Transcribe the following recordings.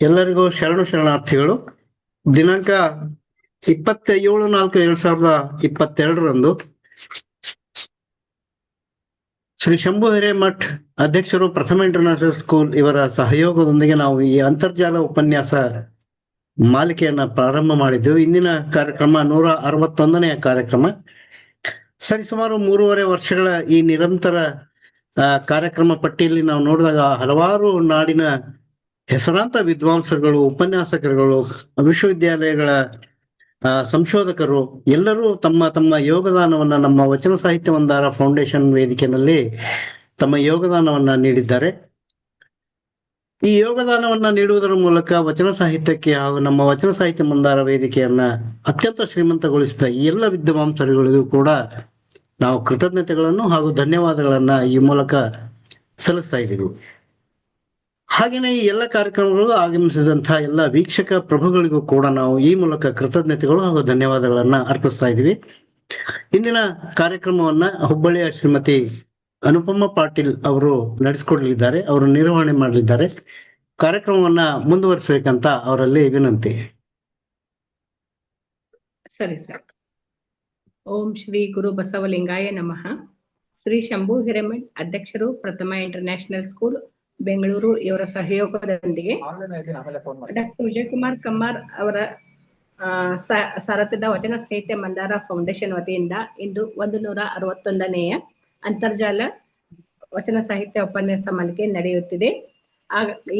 ಎಲ್ಲರಿಗೂ ಶರಣಾರ್ಥಿಗಳು. ದಿನಾಂಕ 27/4/2022 ಶ್ರೀ ಶಂಭು ಹಿರೇಮಠ್ ಅಧ್ಯಕ್ಷರು ಪ್ರಥಮ ಇಂಟರ್ನ್ಯಾಷನಲ್ ಸ್ಕೂಲ್ ಇವರ ಸಹಯೋಗದೊಂದಿಗೆ ನಾವು ಈ ಅಂತರ್ಜಾಲ ಉಪನ್ಯಾಸ ಮಾಲಿಕೆಯನ್ನ ಪ್ರಾರಂಭ ಮಾಡಿದ್ದೆವು. ಇಂದಿನ ಕಾರ್ಯಕ್ರಮ 161ನೇ ಕಾರ್ಯಕ್ರಮ. ಸರಿಸುಮಾರು 3.5 ವರ್ಷಗಳ ಈ ನಿರಂತರ ಕಾರ್ಯಕ್ರಮ ಪಟ್ಟಿಯಲ್ಲಿ ನಾವು ನೋಡಿದಾಗ ಹಲವಾರು ನಾಡಿನ ಹೆಸರಾಂತ ವಿದ್ವಾಂಸರುಗಳು, ಉಪನ್ಯಾಸಕರುಗಳು, ವಿಶ್ವವಿದ್ಯಾಲಯಗಳ ಸಂಶೋಧಕರು ಎಲ್ಲರೂ ತಮ್ಮ ತಮ್ಮ ಯೋಗದಾನವನ್ನ ನಮ್ಮ ವಚನ ಸಾಹಿತ್ಯ ಮಂದಾರ ಫೌಂಡೇಶನ್ ವೇದಿಕೆಯಲ್ಲಿ ತಮ್ಮ ಯೋಗದಾನವನ್ನ ನೀಡಿದ್ದಾರೆ. ಈ ಯೋಗದಾನವನ್ನ ನೀಡುವುದರ ಮೂಲಕ ವಚನ ಸಾಹಿತ್ಯಕ್ಕೆ ಹಾಗೂ ನಮ್ಮ ವಚನ ಸಾಹಿತ್ಯ ಮಂದಾರ ವೇದಿಕೆಯನ್ನ ಅತ್ಯಂತ ಶ್ರೀಮಂತಗೊಳಿಸಿದ ಈ ಎಲ್ಲ ವಿದ್ವಾಂಸರುಗಳಿಗೂ ಕೂಡ ನಾವು ಕೃತಜ್ಞತೆಗಳನ್ನು ಹಾಗೂ ಧನ್ಯವಾದಗಳನ್ನ ಈ ಮೂಲಕ ಸಲ್ಲಿಸ್ತಾ ಇದ್ದೀವಿ. ಹಾಗೆಯೇ ಈ ಎಲ್ಲ ಕಾರ್ಯಕ್ರಮಗಳು ಆಗಮಿಸಿದಂತಹ ಎಲ್ಲ ವೀಕ್ಷಕ ಪ್ರಭುಗಳಿಗೂ ಕೂಡ ನಾವು ಈ ಮೂಲಕ ಕೃತಜ್ಞತೆಗಳು ಹಾಗೂ ಧನ್ಯವಾದಗಳನ್ನ ಅರ್ಪಿಸ್ತಾ ಇದ್ದೀವಿ. ಇಂದಿನ ಕಾರ್ಯಕ್ರಮವನ್ನ ಹುಬ್ಬಳ್ಳಿಯ ಶ್ರೀಮತಿ ಅನುಪಮ ಪಾಟೀಲ್ ಅವರು ನಡೆಸಿಕೊಡಲಿದ್ದಾರೆ, ಅವರು ನಿರ್ವಹಣೆ ಮಾಡಲಿದ್ದಾರೆ. ಕಾರ್ಯಕ್ರಮವನ್ನ ಮುಂದುವರಿಸಬೇಕಂತ ಅವರಲ್ಲಿ ವಿನಂತಿ. ಸರಿ ಸರ್. ಓಂ ಶ್ರೀ ಗುರು ಬಸವಲಿಂಗಾಯ ನಮಃ. ಶ್ರೀ ಶಂಭು ಹಿರೇಮಠ್ ಅಧ್ಯಕ್ಷರು ಪ್ರಥಮ ಇಂಟರ್ನ್ಯಾಷನಲ್ ಸ್ಕೂಲ್ ಬೆಂಗಳೂರು ಇವರ ಸಹಯೋಗದೊಂದಿಗೆ ಡಾಕ್ಟರ್ ವಿಜಯಕುಮಾರ್ ಕಮ್ಮಾರ್ ಅವರ ಸಾರಥ್ಯದ ವಚನ ಸಾಹಿತ್ಯ ಮಂದಾರ ಫೌಂಡೇಶನ್ ವತಿಯಿಂದ ಇಂದು 161ನೇಯ ಅಂತರ್ಜಾಲ ವಚನ ಸಾಹಿತ್ಯ ಉಪನ್ಯಾಸ ಮಾಲಿಕೆ ನಡೆಯುತ್ತಿದೆ.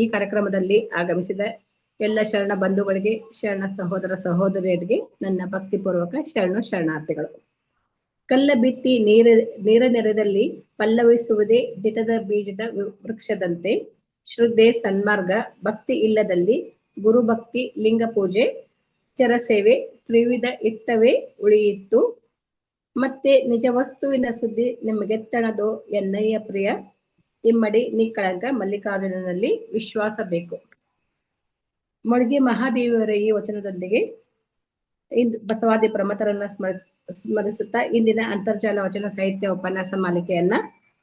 ಈ ಕಾರ್ಯಕ್ರಮದಲ್ಲಿ ಆಗಮಿಸಿದ ಎಲ್ಲ ಶರಣ ಬಂಧುಗಳಿಗೆ, ಶರಣ ಸಹೋದರ ಸಹೋದರಿಯರಿಗೆ ನನ್ನ ಭಕ್ತಿಪೂರ್ವಕ ಶರಣಾರ್ಥಿಗಳು. ಕಲ್ಲ ಬಿತ್ತಿ ನೀರ ನೆರೆದಲ್ಲಿ ಪಲ್ಲವಿಸುವುದೇ ದಿಟದ ಬೀಜದ ವೃಕ್ಷದಂತೆ, ಶ್ರದ್ಧೆ ಸನ್ಮಾರ್ಗ ಭಕ್ತಿ ಇಲ್ಲದಲ್ಲಿ ಗುರುಭಕ್ತಿ ಲಿಂಗ ಪೂಜೆ ಚರಸೇವೆ ತ್ರಿವಿಧ ಇತ್ತವೇ ಉಳಿಯಿತು. ಮತ್ತೆ ನಿಜ ವಸ್ತುವಿನ ಸುದ್ದಿ ನಿಮಗೆತ್ತಣದೋ ಎನ್ನಯ್ಯ ಪ್ರಿಯ, ಇಮ್ಮಡಿ ನಿಕ್ಕಳಂಕ ಮಲ್ಲಿಕಾರ್ಜುನನಲ್ಲಿ ವಿಶ್ವಾಸ ಬೇಕು. ಮೊಳಗಿ ಮಹಾದೇವಿಯವರ ಈ ವಚನದೊಂದಿಗೆ ಬಸವಾದಿ ಪ್ರಮಥರನ್ನ ಸ್ಮರಿಸುತ್ತಾ ಇಂದಿನ ಅಂತರ್ಜಾಲ ವಚನ ಸಾಹಿತ್ಯ ಉಪನ್ಯಾಸ ಮಾಲಿಕೆಯನ್ನ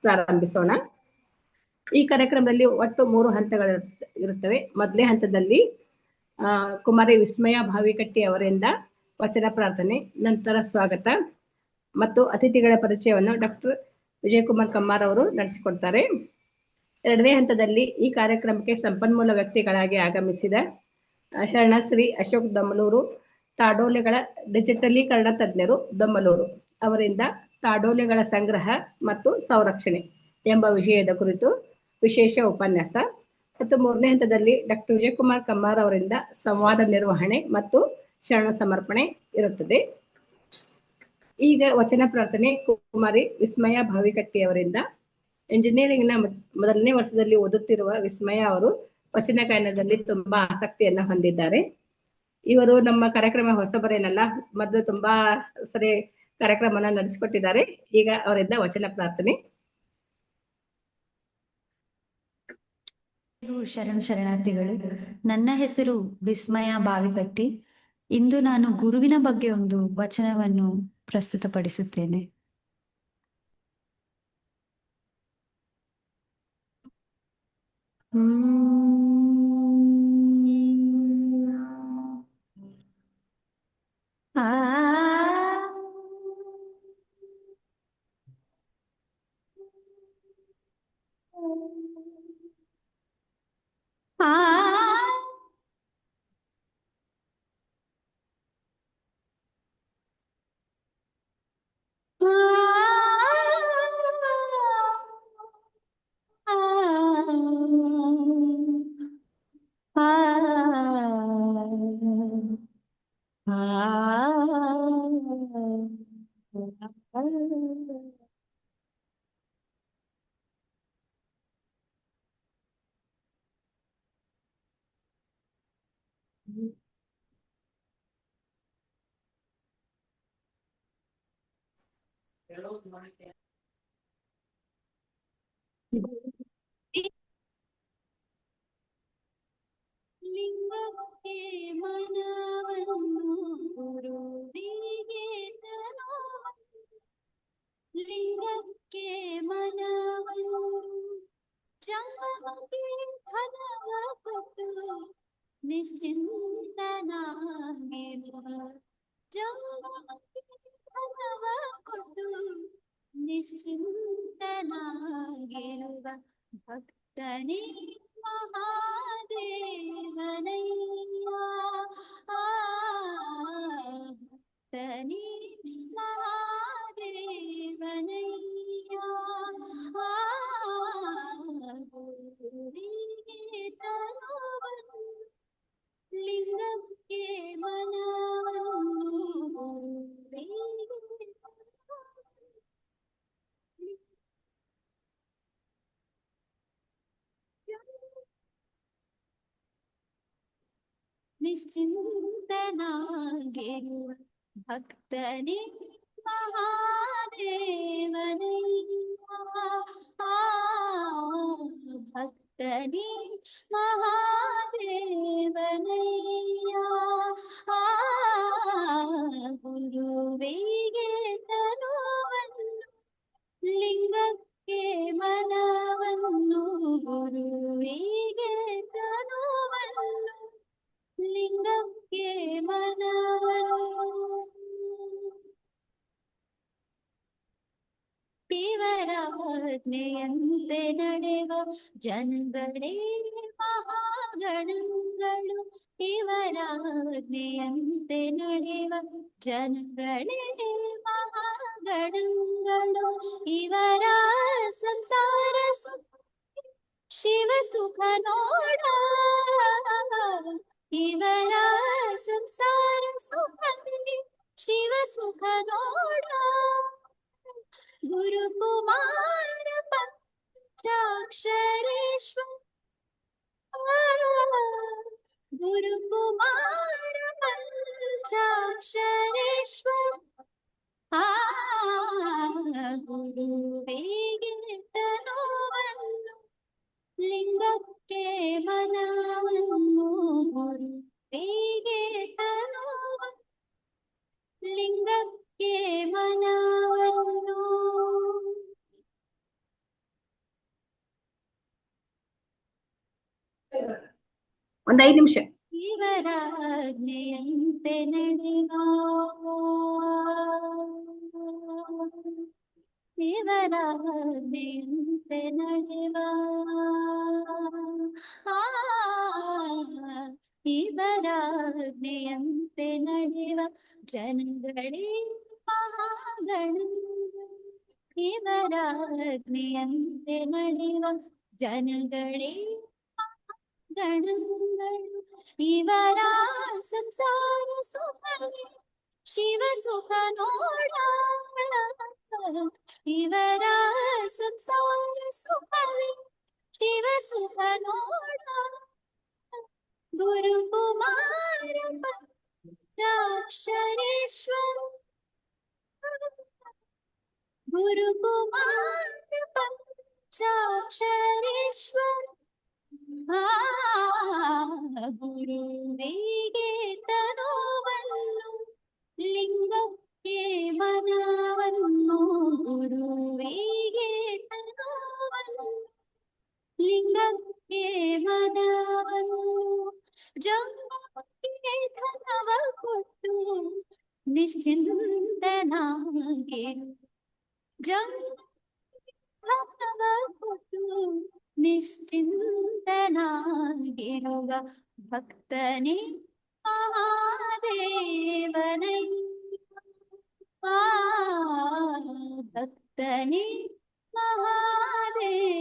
ಪ್ರಾರಂಭಿಸೋಣ. ಈ ಕಾರ್ಯಕ್ರಮದಲ್ಲಿ ಒಟ್ಟು 3 ಹಂತಗಳು ಇರುತ್ತವೆ. ಮೊದಲನೇ ಹಂತದಲ್ಲಿ ಕುಮಾರಿ ವಿಸ್ಮಯ ಭಾವಿಕಟ್ಟಿ ಅವರಿಂದ ವಚನ ಪ್ರಾರ್ಥನೆ, ನಂತರ ಸ್ವಾಗತ ಮತ್ತು ಅತಿಥಿಗಳ ಪರಿಚಯವನ್ನು ಡಾಕ್ಟರ್ ವಿಜಯಕುಮಾರ್ ಕಮ್ಮಾರ್ ಅವರು ನಡೆಸಿಕೊಡ್ತಾರೆ. ಎರಡನೇ ಹಂತದಲ್ಲಿ ಈ ಕಾರ್ಯಕ್ರಮಕ್ಕೆ ಸಂಪನ್ಮೂಲ ವ್ಯಕ್ತಿಗಳಾಗಿ ಆಗಮಿಸಿದ ಶರಣಶ್ರೀ ಅಶೋಕ್ ದಮ್ಮಲೂರು, ತಾಡೋಲೆಗಳ ಡಿಜಿಟಲೀಕರಣ ತಜ್ಞರು ದಮ್ಮಲೂರು ಅವರಿಂದ ತಾಡೋಲೆಗಳ ಸಂಗ್ರಹ ಮತ್ತು ಸಂರಕ್ಷಣೆ ಎಂಬ ವಿಷಯದ ಕುರಿತು ವಿಶೇಷ ಉಪನ್ಯಾಸ. ಮತ್ತು ಮೂರನೇ ಹಂತದಲ್ಲಿ ಡಾಕ್ಟರ್ ವಿಜಯಕುಮಾರ್ ಕಮ್ಮಾರ್ ಅವರಿಂದ ಸಂವಾದ ನಿರ್ವಹಣೆ ಮತ್ತು ಶರಣ ಸಮರ್ಪಣೆ ಇರುತ್ತದೆ. ಈಗ ವಚನ ಪ್ರಾರ್ಥನೆ ಕುಮಾರಿ ವಿಸ್ಮಯ ಭಾವಿಕಟ್ಟಿ ಅವರಿಂದ. ಇಂಜಿನಿಯರಿಂಗ್ನ ಮೊದಲನೇ ವರ್ಷದಲ್ಲಿ ಓದುತ್ತಿರುವ ವಿಸ್ಮಯ ಅವರು ವಚನ ಗಾಯನದಲ್ಲಿ ತುಂಬಾ ಆಸಕ್ತಿಯನ್ನ ಹೊಂದಿದ್ದಾರೆ. ಇವರು ನಮ್ಮ ಕಾರ್ಯಕ್ರಮ ಹೊಸಬರೇನಲ್ಲ, ಮೊದಲು ತುಂಬಾ ಸರಿ ಕಾರ್ಯಕ್ರಮನ ನಡೆಸಿಕೊಟ್ಟಿದ್ದಾರೆ. ಈಗ ಅವರಿಂದ ವಚನ ಪ್ರಾರ್ಥನೆ. ಶರಣಾರ್ಥಿಗಳು. ನನ್ನ ಹೆಸರು ವಿಸ್ಮಯ ಬಾವಿಕಟ್ಟಿ. ಇಂದು ನಾನು ಗುರುವಿನ ಬಗ್ಗೆ ಒಂದು ವಚನವನ್ನು ಪ್ರಸ್ತುತಪಡಿಸುತ್ತೇನೆ. ಲಿಂಗಕ್ಕೆ ಮನವನ್ನು ಗುರುವಿಗೆ ತರೋ, ಲಿಂಗಕ್ಕೆ ಮನವನ್ನು ಜಂಗಮಕ್ಕೆ ಧನವ ಕೊಟ್ಟು ನಿಶ್ಚಿಂತನಾಗಿರುವ ಜಂಗಮವ ಕೊಟ್ಟು ನಿಶ್ಚಿಂತನಾಗಿರುವ ಭಕ್ತನೇ ಮಹಾದೇವನಯ್ಯ. ಆ ಭಕ್ತನೇ ಮಹಾದೇವನಯ್ಯ. ಆ ಗುರುವಿಗೆ ತನುವನ್ನು ಲಿಂಗಕ್ಕೆ ಮನವನ್ನು ಗುರುವಿಗೆ ನಿಶ್ಚಿಂತನಾಗಿರುವ ಭಕ್ತನೇ ಮಹಾದೇವನಯ್ಯ. ಆ ಭಕ್ತನೇ ಮಹಾದೇವನಯ್ಯ. ಆ ಗುರುವಿಗೆ ತನುವನ್ನು ಲಿಂಗಕ್ಕೆ ಮನವನ್ನು ಗುರುವಿಗೆ ತನುವನ್ನು ಲಿಂಗಕ್ಕೆ ಮನವನ್ನು ಇವರ ಆಜ್ಞೆಯಂತೆ ನಡೆವ ಜನಗಳೇ ಮಹಾಗಣಗಳು. ಇವರ ಆಜ್ಞೆಯಂತೆ ನಡೆವ ಜನಗಳೇ ಮಹಾಗಣಗಳು. ಇವರ ಸಂಸಾರ ಸುಖ ಶಿವ ಸುಖ ನೋಡ. ಇವರ ಸಂಸಾರ ಸುಖ ಶಿವ ಸುಖ ನೋಡ. ಗುರುಕುಮಾರ ಪಂಚಾಕ್ಷರೇಶ್ವರ. ಗುರುಕುಮಾರ ಪಂಚಾಕ್ಷರೇಶ್ವರ. ಆ ಗುರುವಿಗೆ ತನುವನ್ನು ಲಿಂಗಕ್ಕೆ ಮನವನ್ನು ಗುರುವಿಗೆ ತನುವನ್ನು ಲಿಂಗಕ್ಕೆ ಮನವನ್ನು. ಒಂದ್ 5 ನಿಮಿಷ. ಇವರ ಆಜ್ಞೆಯಂತೆ ನಡೆವ ಇವರ ಆಜ್ಞೆಯಂತೆ ನಡೆವ ಆ ಇವರ ಆಜ್ಞೆಯಂತೆ ನಡೆವ ಜನಗಳೇ ಮಹಾಗಣಗಳು. ಇವರ ಆಜ್ಞೆಯಂತೆ ನಡೆವ ಜನಗಳೇ ಗಣಗಳು. ಇವರ ಸಂಸಾರ ಸುಖವೇ ಶಿವ ಸುಖ ನೋಡ. ಇವರ ಸಂಸಾರ ಸುಖವೇ ಶಿವ ಸುಖ ನೋಡ. ಗುರುಕುಮಾರ ಪಂಚಾಕ್ಷರೇಶ್ವರ. ಗುರುಕುಮಾರ ಪಂಚಾಕ್ಷರೇಶ್ವರ. ಆ ಗುರುವಿಗೆ ತನುವನ್ನು ಲಿಂಗಕ್ಕೆ ಮನವನ್ನು ಗುರುವಿಗೆ ತನುವನ್ನು ಲಿಂಗಕ್ಕೆ ಮನವನ್ನು ಜಂಗಮಕ್ಕೆ ಧನವ ಕೊಟ್ಟು ನಿಶ್ಚಿಂತನಾಗಿರು. ಧನವ ಕೊಟ್ಟು ನಿಶ್ಚಿಂತನಾಗಿರುವ ಭಕ್ತನೇ ಮಹಾದೇವನಯ್ಯ. ಆ ಭಕ್ತನೇ ಮಹಾದೇವನಯ್ಯ.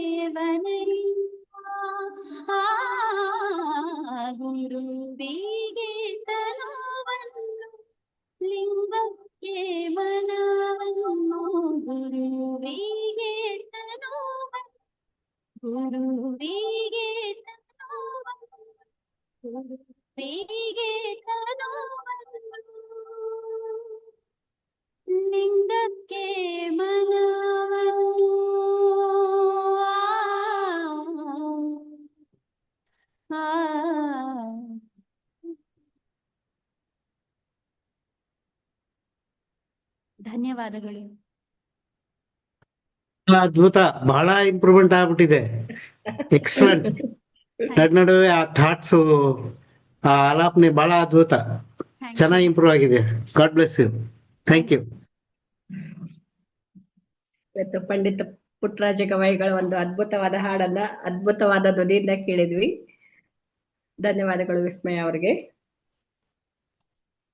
ಆ ಗುರುವಿಗೆ ತನುವನ್ನು ಲಿಂಗಕ್ಕೆ ಮನವನ್ನು ಗುರುವಿಗೆ ತನುವನ್ನು ಗುರುವಿಗೆ ತನುವನ್ನು ಗುರುವಿಗೆ ತನುವನ್ನು ಲಿಂಗಕ್ಕೆ ಮನವನ್ನು. ಆ ಧನ್ಯವಾದಗಳು. ಅದ್ಭುತ, ಬಹಳ ಇಂಪ್ರೂವ್ಮೆಂಟ್ ಆಗ್ಬಿಟ್ಟಿದೆ. ಎಕ್ಸಲೆಂಟ್. ನಡುವೆ ಆ ಥಾಟ್ಸ್ ಆ ಆಲಾಪನೆ ಬಹಳ ಅದ್ಭುತ, Thank ಚೆನ್ನಾಗಿ you. ಇಂಪ್ರೂವ್ ಆಗಿದೆ. God bless you. Thank you. ಇವತ್ತು ಪಂಡಿತ ಪುಟ್ಟರಾಜ ಗವಾಯಿಗಳ ಒಂದು ಅದ್ಭುತವಾದ ಹಾಡನ್ನ ಅದ್ಭುತವಾದ ಧ್ವನಿಯಿಂದ ಕೇಳಿದ್ವಿ. ಧನ್ಯವಾದಗಳು ವಿಸ್ಮಯ ಅವರಿಗೆ.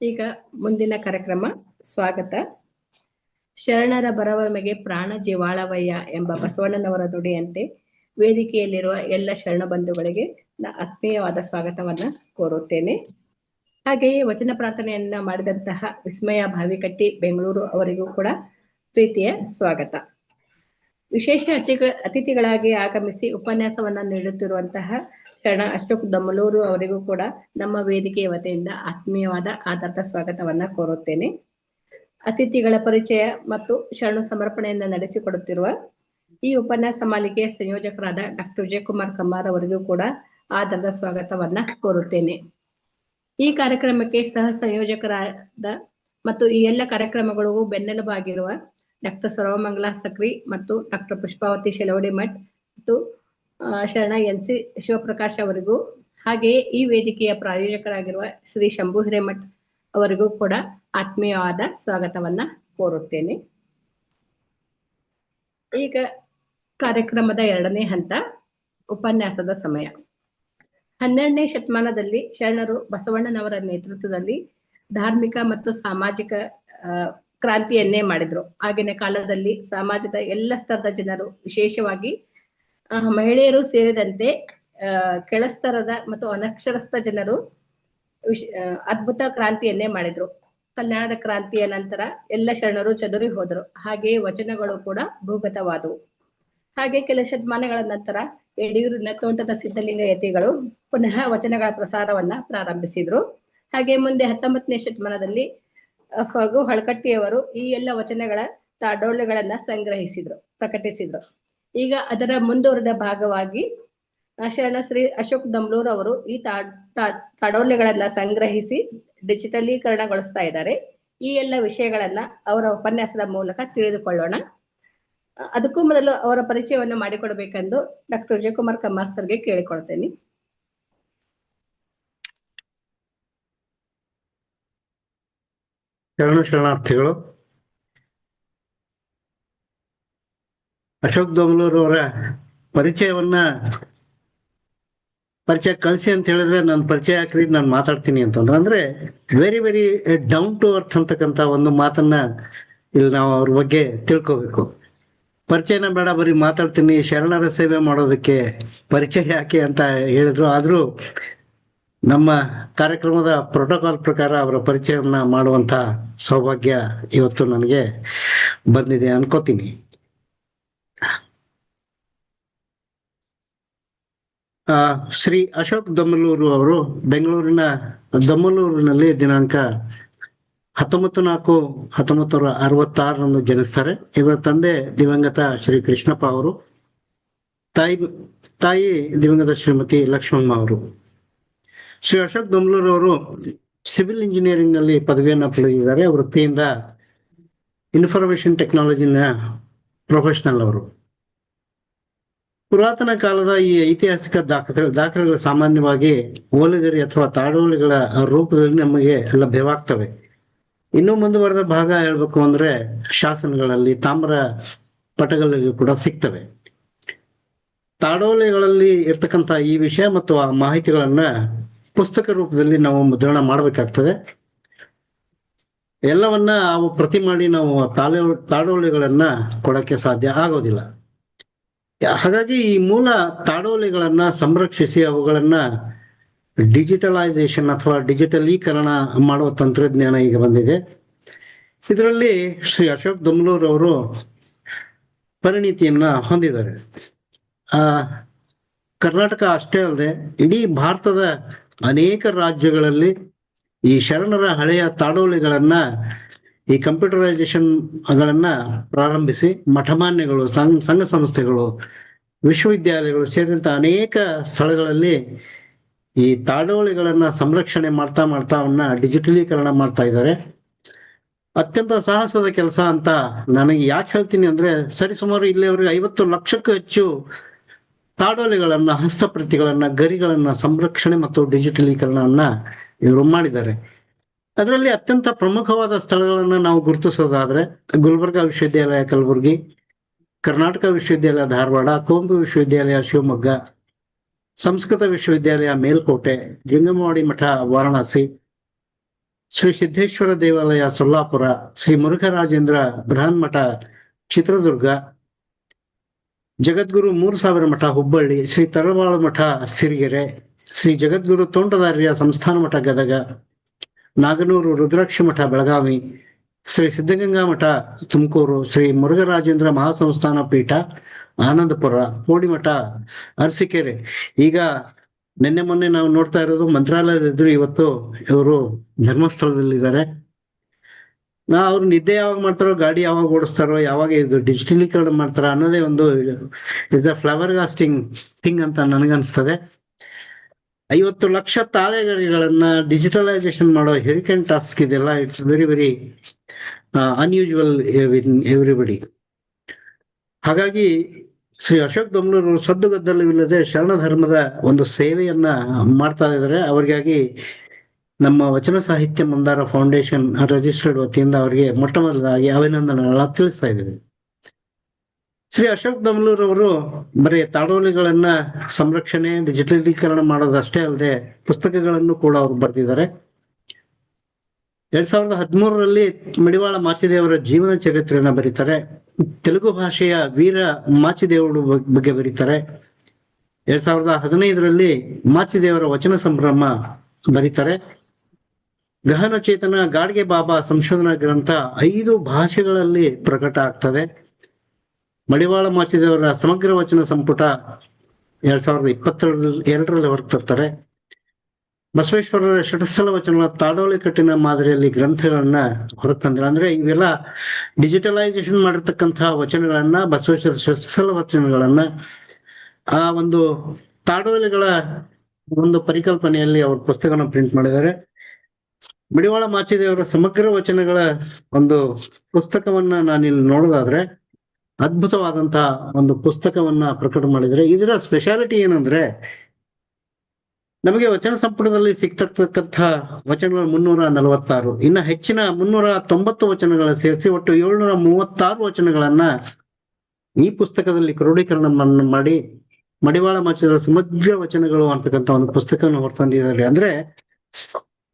ಈಗ ಮುಂದಿನ ಕಾರ್ಯಕ್ರಮ ಸ್ವಾಗತ. ಶರಣರ ಬರವಣಿಗೆ ಪ್ರಾಣ ಜೀವಾಳವಯ್ಯ ಎಂಬ ಬಸವಣ್ಣನವರ ನುಡಿಯಂತೆ ವೇದಿಕೆಯಲ್ಲಿರುವ ಎಲ್ಲ ಶರಣ ಬಂಧುಗಳಿಗೆ ಆತ್ಮೀಯವಾದ ಸ್ವಾಗತವನ್ನ ಕೋರುತ್ತೇನೆ. ಹಾಗೆಯೇ ವಚನ ಪ್ರಾರ್ಥನೆಯನ್ನ ಮಾಡಿದಂತಹ ವಿಸ್ಮಯ ಭಾವಿಕಟ್ಟಿ ಬೆಂಗಳೂರು ಅವರಿಗೂ ಕೂಡ ಪ್ರೀತಿಯ ಸ್ವಾಗತ. ವಿಶೇಷ ಅತಿಥಿಗಳಾಗಿ ಆಗಮಿಸಿ ಉಪನ್ಯಾಸವನ್ನ ನೀಡುತ್ತಿರುವಂತಹ ಶರಣ ಅಶೋಕ್ ದಮ್ಮಲೂರು ಅವರಿಗೂ ಕೂಡ ನಮ್ಮ ವೇದಿಕೆಯ ವತಿಯಿಂದ ಆತ್ಮೀಯವಾದ ಆಧಾರದ ಸ್ವಾಗತವನ್ನ ಕೋರುತ್ತೇನೆ. ಅತಿಥಿಗಳ ಪರಿಚಯ ಮತ್ತು ಶರಣು ಸಮರ್ಪಣೆಯನ್ನ ನಡೆಸಿಕೊಡುತ್ತಿರುವ ಈ ಉಪನ್ಯಾಸ ಮಾಲಿಕೆಯ ಸಂಯೋಜಕರಾದ ಡಾಕ್ಟರ್ ವಿಜಯಕುಮಾರ್ ಕಮ್ಮಾರ್ ಅವರಿಗೂ ಕೂಡ ಆಧಾರದ ಸ್ವಾಗತವನ್ನ ಕೋರುತ್ತೇನೆ. ಈ ಕಾರ್ಯಕ್ರಮಕ್ಕೆ ಸಹ ಸಂಯೋಜಕರಾದ ಮತ್ತು ಈ ಎಲ್ಲ ಕಾರ್ಯಕ್ರಮಗಳಿಗೂ ಬೆನ್ನೆಲುಬಾಗಿರುವ ಡಾಕ್ಟರ್ ಸರ್ವಮಂಗಲ ಸಕ್ರಿ ಮತ್ತು ಡಾಕ್ಟರ್ ಪುಷ್ಪಾವತಿ ಶೆಲವಡಿಮಠ್ ಮತ್ತು ಶರಣ ಎನ್.ಸಿ. ಶಿವಪ್ರಕಾಶ್ ಅವರಿಗೂ, ಹಾಗೆಯೇ ಈ ವೇದಿಕೆಯ ಪ್ರಾಯೋಜಕರಾಗಿರುವ ಶ್ರೀ ಶಂಭು ಹಿರೇಮಠ್ ಅವರಿಗೂ ಕೂಡ ಆತ್ಮೀಯವಾದ ಸ್ವಾಗತವನ್ನ ಕೋರುತ್ತೇನೆ. ಈಗ ಕಾರ್ಯಕ್ರಮದ 2ನೇ ಹಂತ, ಉಪನ್ಯಾಸದ ಸಮಯ. 12ನೇ ಶತಮಾನದಲ್ಲಿ ಶರಣರು ಬಸವಣ್ಣನವರ ನೇತೃತ್ವದಲ್ಲಿ ಧಾರ್ಮಿಕ ಮತ್ತು ಸಾಮಾಜಿಕ ಕ್ರಾಂತಿಯನ್ನೇ ಮಾಡಿದ್ರು. ಆಗಿನ ಕಾಲದಲ್ಲಿ ಸಮಾಜದ ಎಲ್ಲ ಸ್ತರದ ಜನರು, ವಿಶೇಷವಾಗಿ ಮಹಿಳೆಯರು ಸೇರಿದಂತೆ ಕೆಳಸ್ತರದ ಮತ್ತು ಅನಕ್ಷರಸ್ಥ ಜನರು ಅದ್ಭುತ ಕ್ರಾಂತಿಯನ್ನೇ ಮಾಡಿದ್ರು. ಕಲ್ಯಾಣದ ಕ್ರಾಂತಿಯ ನಂತರ ಎಲ್ಲ ಶರಣರು ಚದುರಿ ಹೋದರು. ಹಾಗೆಯೇ ವಚನಗಳು ಕೂಡ ಭೂಗತವಾದವು. ಹಾಗೆ ಕೆಲ ಶತಮಾನಗಳ ನಂತರ ಯಡಿಯೂರಿನ ತೋಂಟದ ಸಿದ್ಧಲಿಂಗ ಯತಿಗಳು ಪುನಃ ವಚನಗಳ ಪ್ರಸಾರವನ್ನ ಪ್ರಾರಂಭಿಸಿದ್ರು. ಹಾಗೆ ಮುಂದೆ 19ನೇ ಶತಮಾನದಲ್ಲಿ ಫಗು ಹಳಕಟ್ಟಿಯವರು ಈ ಎಲ್ಲ ವಚನಗಳ ತಾಡೋಲೆಗಳನ್ನ ಪ್ರಕಟಿಸಿದ್ರು. ಈಗ ಅದರ ಮುಂದುವರೆದ ಭಾಗವಾಗಿ ಶರಣ ಶ್ರೀ ಅಶೋಕ್ ದಮ್ಲೂರ್ ಅವರು ಈ ತಾಡೋಲೆಗಳನ್ನ ಸಂಗ್ರಹಿಸಿ ಡಿಜಿಟಲೀಕರಣಗೊಳಿಸ್ತಾ ಇದ್ದಾರೆ. ಈ ಎಲ್ಲ ವಿಷಯಗಳನ್ನ ಅವರ ಉಪನ್ಯಾಸದ ಮೂಲಕ ತಿಳಿದುಕೊಳ್ಳೋಣ. ಅದಕ್ಕೂ ಮೊದಲು ಅವರ ಪರಿಚಯವನ್ನು ಮಾಡಿಕೊಡ್ಬೇಕೆಂದು ಡಾಕ್ಟರ್ ವಿಜಯಕುಮಾರ್ ಕಮ್ಮಾರ್ ಸರ್ಗೆ ಕೇಳಿಕೊಳ್ತೇನೆ. ಶರಣಾರ್ಥಿಗಳು. ಅಶೋಕ್ ದಮ್ಲೂರ್ ಅವರ ಪರಿಚಯ ಕಳಿಸಿ ಅಂತ ಹೇಳಿದ್ರೆ ನನ್ನ ಪರಿಚಯ ಹಾಕ್ರಿ, ನಾನು ಮಾತಾಡ್ತೀನಿ ಅಂತಂದ್ರೆ ಅಂದ್ರೆ very very down to earth ಅಂತಕ್ಕಂಥ ಒಂದು ಮಾತನ್ನ ಇಲ್ಲಿ ನಾವು ಅವ್ರ ಬಗ್ಗೆ ತಿಳ್ಕೋಬೇಕು. ಪರಿಚಯನ ಬೇಡ, ಬರೀ ಮಾತಾಡ್ತೀನಿ, ಶರಣರ ಸೇವೆ ಮಾಡೋದಕ್ಕೆ ಪರಿಚಯ ಯಾಕೆ ಅಂತ ಹೇಳಿದ್ರು. ಆದ್ರೂ ನಮ್ಮ ಕಾರ್ಯಕ್ರಮದ ಪ್ರೋಟೋಕಾಲ್ ಪ್ರಕಾರ ಅವರ ಪರಿಚಯವನ್ನ ಮಾಡುವಂತ ಸೌಭಾಗ್ಯ ಇವತ್ತು ನನಗೆ ಬಂದಿದೆ ಅನ್ಕೋತೀನಿ. ಶ್ರೀ ಅಶೋಕ್ ದಮ್ಮಲೂರು ಅವರು ಬೆಂಗಳೂರಿನ ದಮ್ಮಲೂರಿನಲ್ಲಿ ದಿನಾಂಕ 19/4/1966 ಜನಿಸ್ತಾರೆ. ಇವರ ತಂದೆ ದಿವಂಗತ ಶ್ರೀ ಕೃಷ್ಣಪ್ಪ ಅವರು, ತಾಯಿ ದಿವಂಗತ ಶ್ರೀಮತಿ ಲಕ್ಷ್ಮಮ್ಮ ಅವರು. ಶ್ರೀ ಅಶೋಕ್ ದಮ್ಲೂರ್ ಅವರು ಸಿವಿಲ್ ಇಂಜಿನಿಯರಿಂಗ್ ನಲ್ಲಿ ಪದವಿಯನ್ನ ಪಡೆದಿದ್ದಾರೆ. ವೃತ್ತಿಯಿಂದ ಇನ್ಫಾರ್ಮೇಶನ್ ಟೆಕ್ನಾಲಜಿನ ಪ್ರೊಫೆಷನಲ್ ಅವರು. ಪುರಾತನ ಕಾಲದ ಈ ಐತಿಹಾಸಿಕ ದಾಖಲೆಗಳು ಸಾಮಾನ್ಯವಾಗಿ ಓಲೆಗರಿ ಅಥವಾ ತಾಡೋಲೆಗಳ ರೂಪದಲ್ಲಿ ನಮಗೆ ಲಭ್ಯವಾಗ್ತವೆ. ಇನ್ನು ಮುಂದುವರೆದ ಭಾಗ ಹೇಳ್ಬೇಕು ಅಂದ್ರೆ ಶಾಸನಗಳಲ್ಲಿ, ತಾಮ್ರ ಪಟಗಳಲ್ಲಿ ಕೂಡ ಸಿಗ್ತವೆ. ತಾಡೋಲೆಗಳಲ್ಲಿ ಇರ್ತಕ್ಕಂಥ ಈ ವಿಷಯ ಮತ್ತು ಆ ಮಾಹಿತಿಗಳನ್ನ ಪುಸ್ತಕ ರೂಪದಲ್ಲಿ ನಾವು ಮುದ್ರಣ ಮಾಡಬೇಕಾಗ್ತದೆ. ಎಲ್ಲವನ್ನ ಪ್ರತಿ ಮಾಡಿ ನಾವು ತಾಡೋಲೆಗಳನ್ನ ಕೊಡಕ್ಕೆ ಸಾಧ್ಯ ಆಗೋದಿಲ್ಲ. ಹಾಗಾಗಿ ಈ ಮೂಲ ತಾಡೋಲೆಗಳನ್ನ ಸಂರಕ್ಷಿಸಿ ಅವುಗಳನ್ನ ಡಿಜಿಟಲೈಸೇಷನ್ ಅಥವಾ ಡಿಜಿಟಲೀಕರಣ ಮಾಡುವ ತಂತ್ರಜ್ಞಾನ ಈಗ ಬಂದಿದೆ. ಇದರಲ್ಲಿ ಶ್ರೀ ಅಶೋಕ್ ದಮ್ಲೂರ್ ಅವರು ಪರಿಣಿತಿಯನ್ನ ಹೊಂದಿದ್ದಾರೆ. ಕರ್ನಾಟಕ ಅಷ್ಟೇ ಅಲ್ಲದೆ ಇಡೀ ಭಾರತದ ಅನೇಕ ರಾಜ್ಯಗಳಲ್ಲಿ ಈ ಶರಣರ ಹಳೆಯ ತಾಡೋಲೆಗಳನ್ನ, ಈ ಕಂಪ್ಯೂಟರೈಸೇಷನ್ ಗಳನ್ನ ಪ್ರಾರಂಭಿಸಿ ಮಠಮಾನ್ಯಗಳು, ಸಂಘ ಸಂಸ್ಥೆಗಳು, ವಿಶ್ವವಿದ್ಯಾಲಯಗಳು ಸೇರಿದಂತ ಅನೇಕ ಸ್ಥಳಗಳಲ್ಲಿ ಈ ತಾಡೋಲೆಗಳನ್ನ ಸಂರಕ್ಷಣೆ ಮಾಡ್ತಾ ಅವನ್ನ ಡಿಜಿಟಲೀಕರಣ ಮಾಡ್ತಾ ಇದ್ದಾರೆ. ಅತ್ಯಂತ ಸಾಹಸದ ಕೆಲಸ ಅಂತ ನನಗೆ ಯಾಕೆ ಹೇಳ್ತೀನಿ ಅಂದ್ರೆ, ಸರಿಸುಮಾರು ಇಲ್ಲಿವರೆಗೆ 50 ಲಕ್ಷಕ್ಕೂ ಹೆಚ್ಚು ತಾಡೋಲೆಗಳನ್ನ, ಹಸ್ತಪ್ರತಿಗಳನ್ನ, ಗರಿಗಳನ್ನ ಸಂರಕ್ಷಣೆ ಮತ್ತು ಡಿಜಿಟಲೀಕರಣವನ್ನ ಇವರು ಮಾಡಿದ್ದಾರೆ. ಅದರಲ್ಲಿ ಅತ್ಯಂತ ಪ್ರಮುಖವಾದ ಸ್ಥಳಗಳನ್ನ ನಾವು ಗುರುತಿಸೋದಾದ್ರೆ ಗುಲ್ಬರ್ಗಾ ವಿಶ್ವವಿದ್ಯಾಲಯ ಕಲಬುರಗಿ, ಕರ್ನಾಟಕ ವಿಶ್ವವಿದ್ಯಾಲಯ ಧಾರವಾಡ, ಕುವೆಂಪು ವಿಶ್ವವಿದ್ಯಾಲಯ ಶಿವಮೊಗ್ಗ, ಸಂಸ್ಕೃತ ವಿಶ್ವವಿದ್ಯಾಲಯ ಮೇಲ್ಕೋಟೆ, ಜಂಗಮವಾಡಿ ಮಠ ವಾರಣಾಸಿ, ಶ್ರೀ ಸಿದ್ದೇಶ್ವರ ದೇವಾಲಯ ಸೊಲ್ಲಾಪುರ, ಶ್ರೀ ಮುರುಘರಾಜೇಂದ್ರ ಬೃಹನ್ ಮಠ ಚಿತ್ರದುರ್ಗ, ಜಗದ್ಗುರು 3000 ಮಠ ಹುಬ್ಬಳ್ಳಿ, ಶ್ರೀ ತರಳಬಾಳು ಮಠ ಸಿರಿಗೆರೆ, ಶ್ರೀ ಜಗದ್ಗುರು ತೋಂಟದಾರ್ಯ ಸಂಸ್ಥಾನ ಮಠ ಗದಗ, ನಾಗನೂರು ರುದ್ರಾಕ್ಷಿ ಮಠ ಬೆಳಗಾವಿ, ಶ್ರೀ ಸಿದ್ಧಗಂಗಾ ಮಠ ತುಮಕೂರು, ಶ್ರೀ ಮುರುಘರಾಜೇಂದ್ರ ಮಹಾಸಂಸ್ಥಾನ ಪೀಠ ಆನಂದಪುರ, ಕೋಡಿಮಠ ಅರಸೀಕೆರೆ. ಈಗ ನಿನ್ನೆ ಮೊನ್ನೆ ನಾವು ನೋಡ್ತಾ ಇರೋದು ಮಂತ್ರಾಲಯದಿದ್ರು, ಇವತ್ತು ಇವರು ಧರ್ಮಸ್ಥಳದಲ್ಲಿದ್ದಾರೆ. ಅವ್ರು ನಿದ್ದೆ ಯಾವಾಗ ಮಾಡ್ತಾರೋ, ಗಾಡಿ ಯಾವಾಗ ಓಡಿಸ್ತಾರೋ, ಯಾವಾಗ ಇದು ಡಿಜಿಟಲೀಕರಣ ಮಾಡ್ತಾರ ಅನ್ನೋದೇ ಒಂದು is a flabbergasting thing ಅಂತ ನನಗನ್ಸ್ತದೆ. 50 ಲಕ್ಷ ತಾಳೆಗರಿಗಳನ್ನ ಡಿಜಿಟಲೈಸೇಷನ್ ಮಾಡೋ ಹೆರಿಕನ್ ಟಾಸ್ಕ್ ಇದೆಲ್ಲ, it's very very unusual in everybody. ಹಾಗಾಗಿ ಶ್ರೀ ಅಶೋಕ್ ದಮ್ಲೂರು ಸದ್ದುಗದ್ದಲವಿಲ್ಲದೆ ಶರಣ ಧರ್ಮದ ಒಂದು ಸೇವೆಯನ್ನ ಮಾಡ್ತಾ ಇದ್ದಾರೆ. ಅವರಿಗಾಗಿ ನಮ್ಮ ವಚನ ಸಾಹಿತ್ಯ ಮಂದಾರ ಫೌಂಡೇಶನ್ ರಿಜಿಸ್ಟರ್ಡ್ ವತಿಯಿಂದ ಅವರಿಗೆ ಮೊಟ್ಟ ಮೊದಲಾಗಿ ಅಭಿನಂದನೆಗಳನ್ನ ತಿಳಿಸ್ತಾ ಇದ್ದೀವಿ. ಶ್ರೀ ಅಶೋಕ್ ದಮ್ಲೂರ್ ಅವರು ಬರೀ ತಾಡೋಲಿಗಳನ್ನ ಸಂರಕ್ಷಣೆ, ಡಿಜಿಟಲೀಕರಣ ಮಾಡೋದಷ್ಟೇ ಅಲ್ಲದೆ ಪುಸ್ತಕಗಳನ್ನು ಕೂಡ ಅವರು ಬರೆದಿದ್ದಾರೆ. 2013ರಲ್ಲಿ ಮಡಿವಾಳ ಮಾಚಿದೇವರ ಜೀವನ ಚರಿತ್ರೆಯನ್ನ ಬರೀತಾರೆ. ತೆಲುಗು ಭಾಷೆಯ ವೀರ ಮಾಚಿದೇವರು ಬಗ್ಗೆ ಬರೀತಾರೆ. 2015ರಲ್ಲಿ ಮಾಚಿದೇವರ ವಚನ ಸಂಭ್ರಮ ಬರೀತಾರೆ. ಗಹನ ಚೇತನ ಗಾಡ್ಗೆ ಬಾಬಾ ಸಂಶೋಧನಾ ಗ್ರಂಥ 5 ಭಾಷೆಗಳಲ್ಲಿ ಪ್ರಕಟ ಆಗ್ತದೆ. ಮಡಿವಾಳ ಮಾಚಿದೇವರ ಸಮಗ್ರ ವಚನ ಸಂಪುಟ 2022ರಲ್ಲಿ ಹೊರತರ್ತಾರೆ. ಬಸವೇಶ್ವರರ ಷಟಸ್ಥಲ ವಚನ ತಾಡೋಲೆ ಕಟ್ಟಿನ ಮಾದರಿಯಲ್ಲಿ ಗ್ರಂಥಗಳನ್ನ ಹೊರತಂದ್ರೆ, ಅಂದ್ರೆ ಇವೆಲ್ಲ ಡಿಜಿಟಲೈಸೇಷನ್ ಮಾಡಿರ್ತಕ್ಕಂತಹ ವಚನಗಳನ್ನ, ಬಸವೇಶ್ವರ ಷಟಸ್ಥಲ ವಚನಗಳನ್ನ ಆ ಒಂದು ತಾಡೋಲೆಗಳ ಒಂದು ಪರಿಕಲ್ಪನೆಯಲ್ಲಿ ಅವ್ರ ಪುಸ್ತಕನ ಪ್ರಿಂಟ್ ಮಾಡಿದ್ದಾರೆ. ಮಡಿವಾಳ ಮಾಚಿದೇವರ ಸಮಗ್ರ ವಚನಗಳ ಒಂದು ಪುಸ್ತಕವನ್ನ ನಾನಿಲ್ಲಿ ನೋಡೋದಾದ್ರೆ ಅದ್ಭುತವಾದಂತಹ ಒಂದು ಪುಸ್ತಕವನ್ನ ಪ್ರಕಟ ಮಾಡಿದರೆ, ಇದರ ಸ್ಪೆಷಾಲಿಟಿ ಏನಂದ್ರೆ ನಮಗೆ ವಚನ ಸಂಪುಟದಲ್ಲಿ ಸಿಗ್ತಿರ್ತಕ್ಕಂಥ ವಚನಗಳು 346, ಇನ್ನ ಹೆಚ್ಚಿನ 390 ವಚನಗಳ ಸೇರಿಸಿ ಒಟ್ಟು 736 ವಚನಗಳನ್ನ ಈ ಪುಸ್ತಕದಲ್ಲಿ ಕ್ರೋಢೀಕರಣ ಮಾಡಿ ಮಡಿವಾಳ ಮಾಚಿದೇವರ ಸಮಗ್ರ ವಚನಗಳು ಅಂತಕ್ಕಂಥ ಒಂದು ಪುಸ್ತಕವನ್ನು ಹೊರತಂದಿದ್ದಾರೆ. ಅಂದ್ರೆ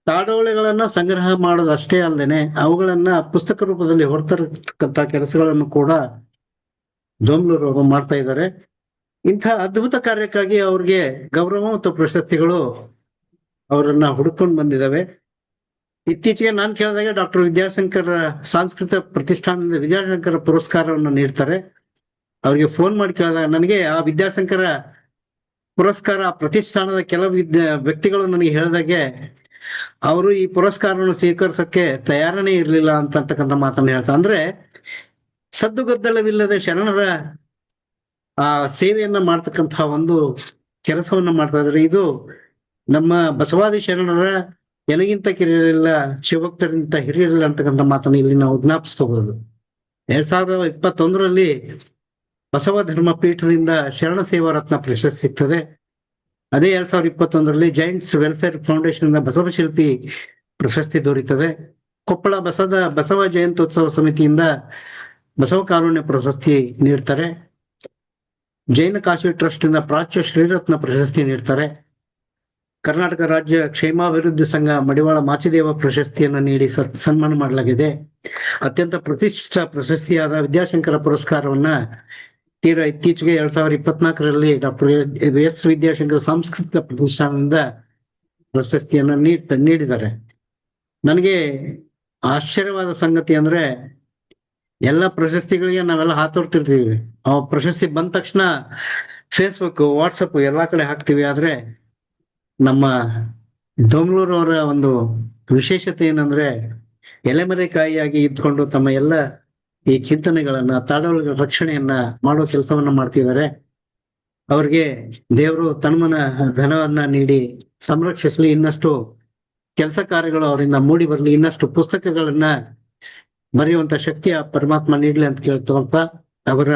ತಾಡೋಳೆಗಳನ್ನ ಸಂಗ್ರಹ ಮಾಡೋದಷ್ಟೇ ಅಲ್ಲದೇನೆ ಅವುಗಳನ್ನ ಪುಸ್ತಕ ರೂಪದಲ್ಲಿ ಹೊರತರತಕ್ಕಂಥ ಕೆಲಸಗಳನ್ನು ಕೂಡ ದೋಮ್ಲೂರ್ ಅವರು ಮಾಡ್ತಾ ಇದ್ದಾರೆ. ಇಂಥ ಅದ್ಭುತ ಕಾರ್ಯಕ್ಕಾಗಿ ಅವ್ರಿಗೆ ಗೌರವ ಮತ್ತು ಪ್ರಶಸ್ತಿಗಳು ಅವರನ್ನ ಹುಡುಕೊಂಡು ಬಂದಿದ್ದಾವೆ. ಇತ್ತೀಚೆಗೆ ನಾನು ಕೇಳಿದಾಗ ಡಾಕ್ಟರ್ ವಿದ್ಯಾಶಂಕರ್ ಸಾಂಸ್ಕೃತಿಕ ಪ್ರತಿಷ್ಠಾನದಿಂದ ವಿದ್ಯಾಶಂಕರ ಪುರಸ್ಕಾರವನ್ನು ನೀಡ್ತಾರೆ. ಅವ್ರಿಗೆ ಫೋನ್ ಮಾಡಿ ಕೇಳಿದಾಗ ನನಗೆ ಆ ವಿದ್ಯಾಶಂಕರ ಪುರಸ್ಕಾರ ಪ್ರತಿಷ್ಠಾನದ ಕೆಲವು ವ್ಯಕ್ತಿಗಳು ನನಗೆ ಹೇಳಿದಾಗೆ ಅವರು ಈ ಪುರಸ್ಕಾರವನ್ನು ಸ್ವೀಕರಿಸಕ್ಕೆ ತಯಾರನೇ ಇರಲಿಲ್ಲ ಅಂತಕ್ಕಂಥ ಮಾತನ್ನ ಹೇಳ್ತಾರೆ. ಅಂದ್ರೆ ಸದ್ದುಗದ್ದಲವಿಲ್ಲದೆ ಶರಣರ ಆ ಸೇವೆಯನ್ನ ಮಾಡ್ತಕ್ಕಂತಹ ಒಂದು ಕೆಲಸವನ್ನ ಮಾಡ್ತಾ ಇದ್ದಾರೆ. ಇದು ನಮ್ಮ ಬಸವಾದಿ ಶರಣರ ಎನಗಿಂತ ಕಿರಿಯರಿಲ್ಲ, ಶಿವಭಕ್ತರಿಗಿಂತ ಹಿರಿಯರಿಲ್ಲ ಅಂತಕ್ಕಂಥ ಮಾತನ್ನ ಇಲ್ಲಿ ನಾವು ಜ್ಞಾಪಿಸ್ಕೋಬಹುದು. 2021ರಲ್ಲಿ ಬಸವ ಧರ್ಮ ಪೀಠದಿಂದ ಶರಣ ಸೇವಾ ರತ್ನ ಪ್ರಶಸ್ತಿ ಸಿಗ್ತದೆ. ಅದೇ 2021ರಲ್ಲಿ ಜೈಂಟ್ಸ್ ವೆಲ್ಫೇರ್ ಫೌಂಡೇಶನ್ ಇಂದ ಬಸವ ಶಿಲ್ಪಿ ಪ್ರಶಸ್ತಿ ದೊರೀತದೆ. ಕೊಪ್ಪಳ ಬಸವ ಜಯಂತ್ಯೋತ್ಸವ ಸಮಿತಿಯಿಂದ ಬಸವ ಕಾರುಣ್ಯ ಪ್ರಶಸ್ತಿ ನೀಡ್ತಾರೆ. ಜೈನ ಕಾಶಿ ಟ್ರಸ್ಟ್ ಇಂದ ಪ್ರಾಚ್ಯ ಶ್ರೀರತ್ನ ಪ್ರಶಸ್ತಿ ನೀಡ್ತಾರೆ. ಕರ್ನಾಟಕ ರಾಜ್ಯ ಕ್ಷೇಮಾಭಿವೃದ್ಧಿ ಸಂಘ ಮಡಿವಾಳ ಮಾಚಿದೇವ ಪ್ರಶಸ್ತಿಯನ್ನು ನೀಡಿ ಸನ್ಮಾನ ಮಾಡಲಾಗಿದೆ. ಅತ್ಯಂತ ಪ್ರತಿಷ್ಠಿತ ಪ್ರಶಸ್ತಿಯಾದ ವಿದ್ಯಾಶಂಕರ ಪುರಸ್ಕಾರವನ್ನ ತೀರಾ ಇತ್ತೀಚೆಗೆ 2024ರಲ್ಲಿ ಡಾಕ್ಟರ್ ಎಸ್ ವಿದ್ಯಾಶಂಕರ ಸಾಂಸ್ಕೃತಿಕ ಪ್ರತಿಷ್ಠಾನದಿಂದ ಪ್ರಶಸ್ತಿಯನ್ನ ನೀಡಿದ್ದಾರೆ. ನನಗೆ ಆಶ್ಚರ್ಯವಾದ ಸಂಗತಿ ಅಂದ್ರೆ ಎಲ್ಲ ಪ್ರಶಸ್ತಿಗಳಿಗೆ ನಾವೆಲ್ಲ ಹಾತೊರ್ತಿರ್ತೀವಿ. ಆ ಪ್ರಶಸ್ತಿ ಬಂದ ತಕ್ಷಣ ಫೇಸ್ಬುಕ್, ವಾಟ್ಸಪ್ ಎಲ್ಲಾ ಕಡೆ ಹಾಕ್ತಿವಿ. ಆದ್ರೆ ನಮ್ಮ ದೋಮ್ಲೂರ್ ಅವರ ಒಂದು ವಿಶೇಷತೆ ಏನಂದ್ರೆ ಎಲೆಮರೆಕಾಯಿಯಾಗಿ ಇದ್ಕೊಂಡು ತಮ್ಮ ಎಲ್ಲ ಈ ಚಿಂತನೆಗಳನ್ನ, ತಾಡೋಲುಗಳ ರಕ್ಷಣೆಯನ್ನ ಮಾಡೋ ಕೆಲಸವನ್ನ ಮಾಡ್ತಿದ್ದಾರೆ. ಅವ್ರಿಗೆ ದೇವರು ತನ್ಮನ ಧನವನ್ನ ನೀಡಿ ಸಂರಕ್ಷಿಸಲಿ, ಇನ್ನಷ್ಟು ಕೆಲಸ ಕಾರ್ಯಗಳು ಅವರಿಂದ ಮೂಡಿ ಬರ್ಲಿ, ಇನ್ನಷ್ಟು ಪುಸ್ತಕಗಳನ್ನ ಬರೆಯುವಂತ ಶಕ್ತಿಯ ಪರಮಾತ್ಮ ನೀಡ್ಲಿ ಅಂತ ಕೇಳ್ತಾ ಅವರ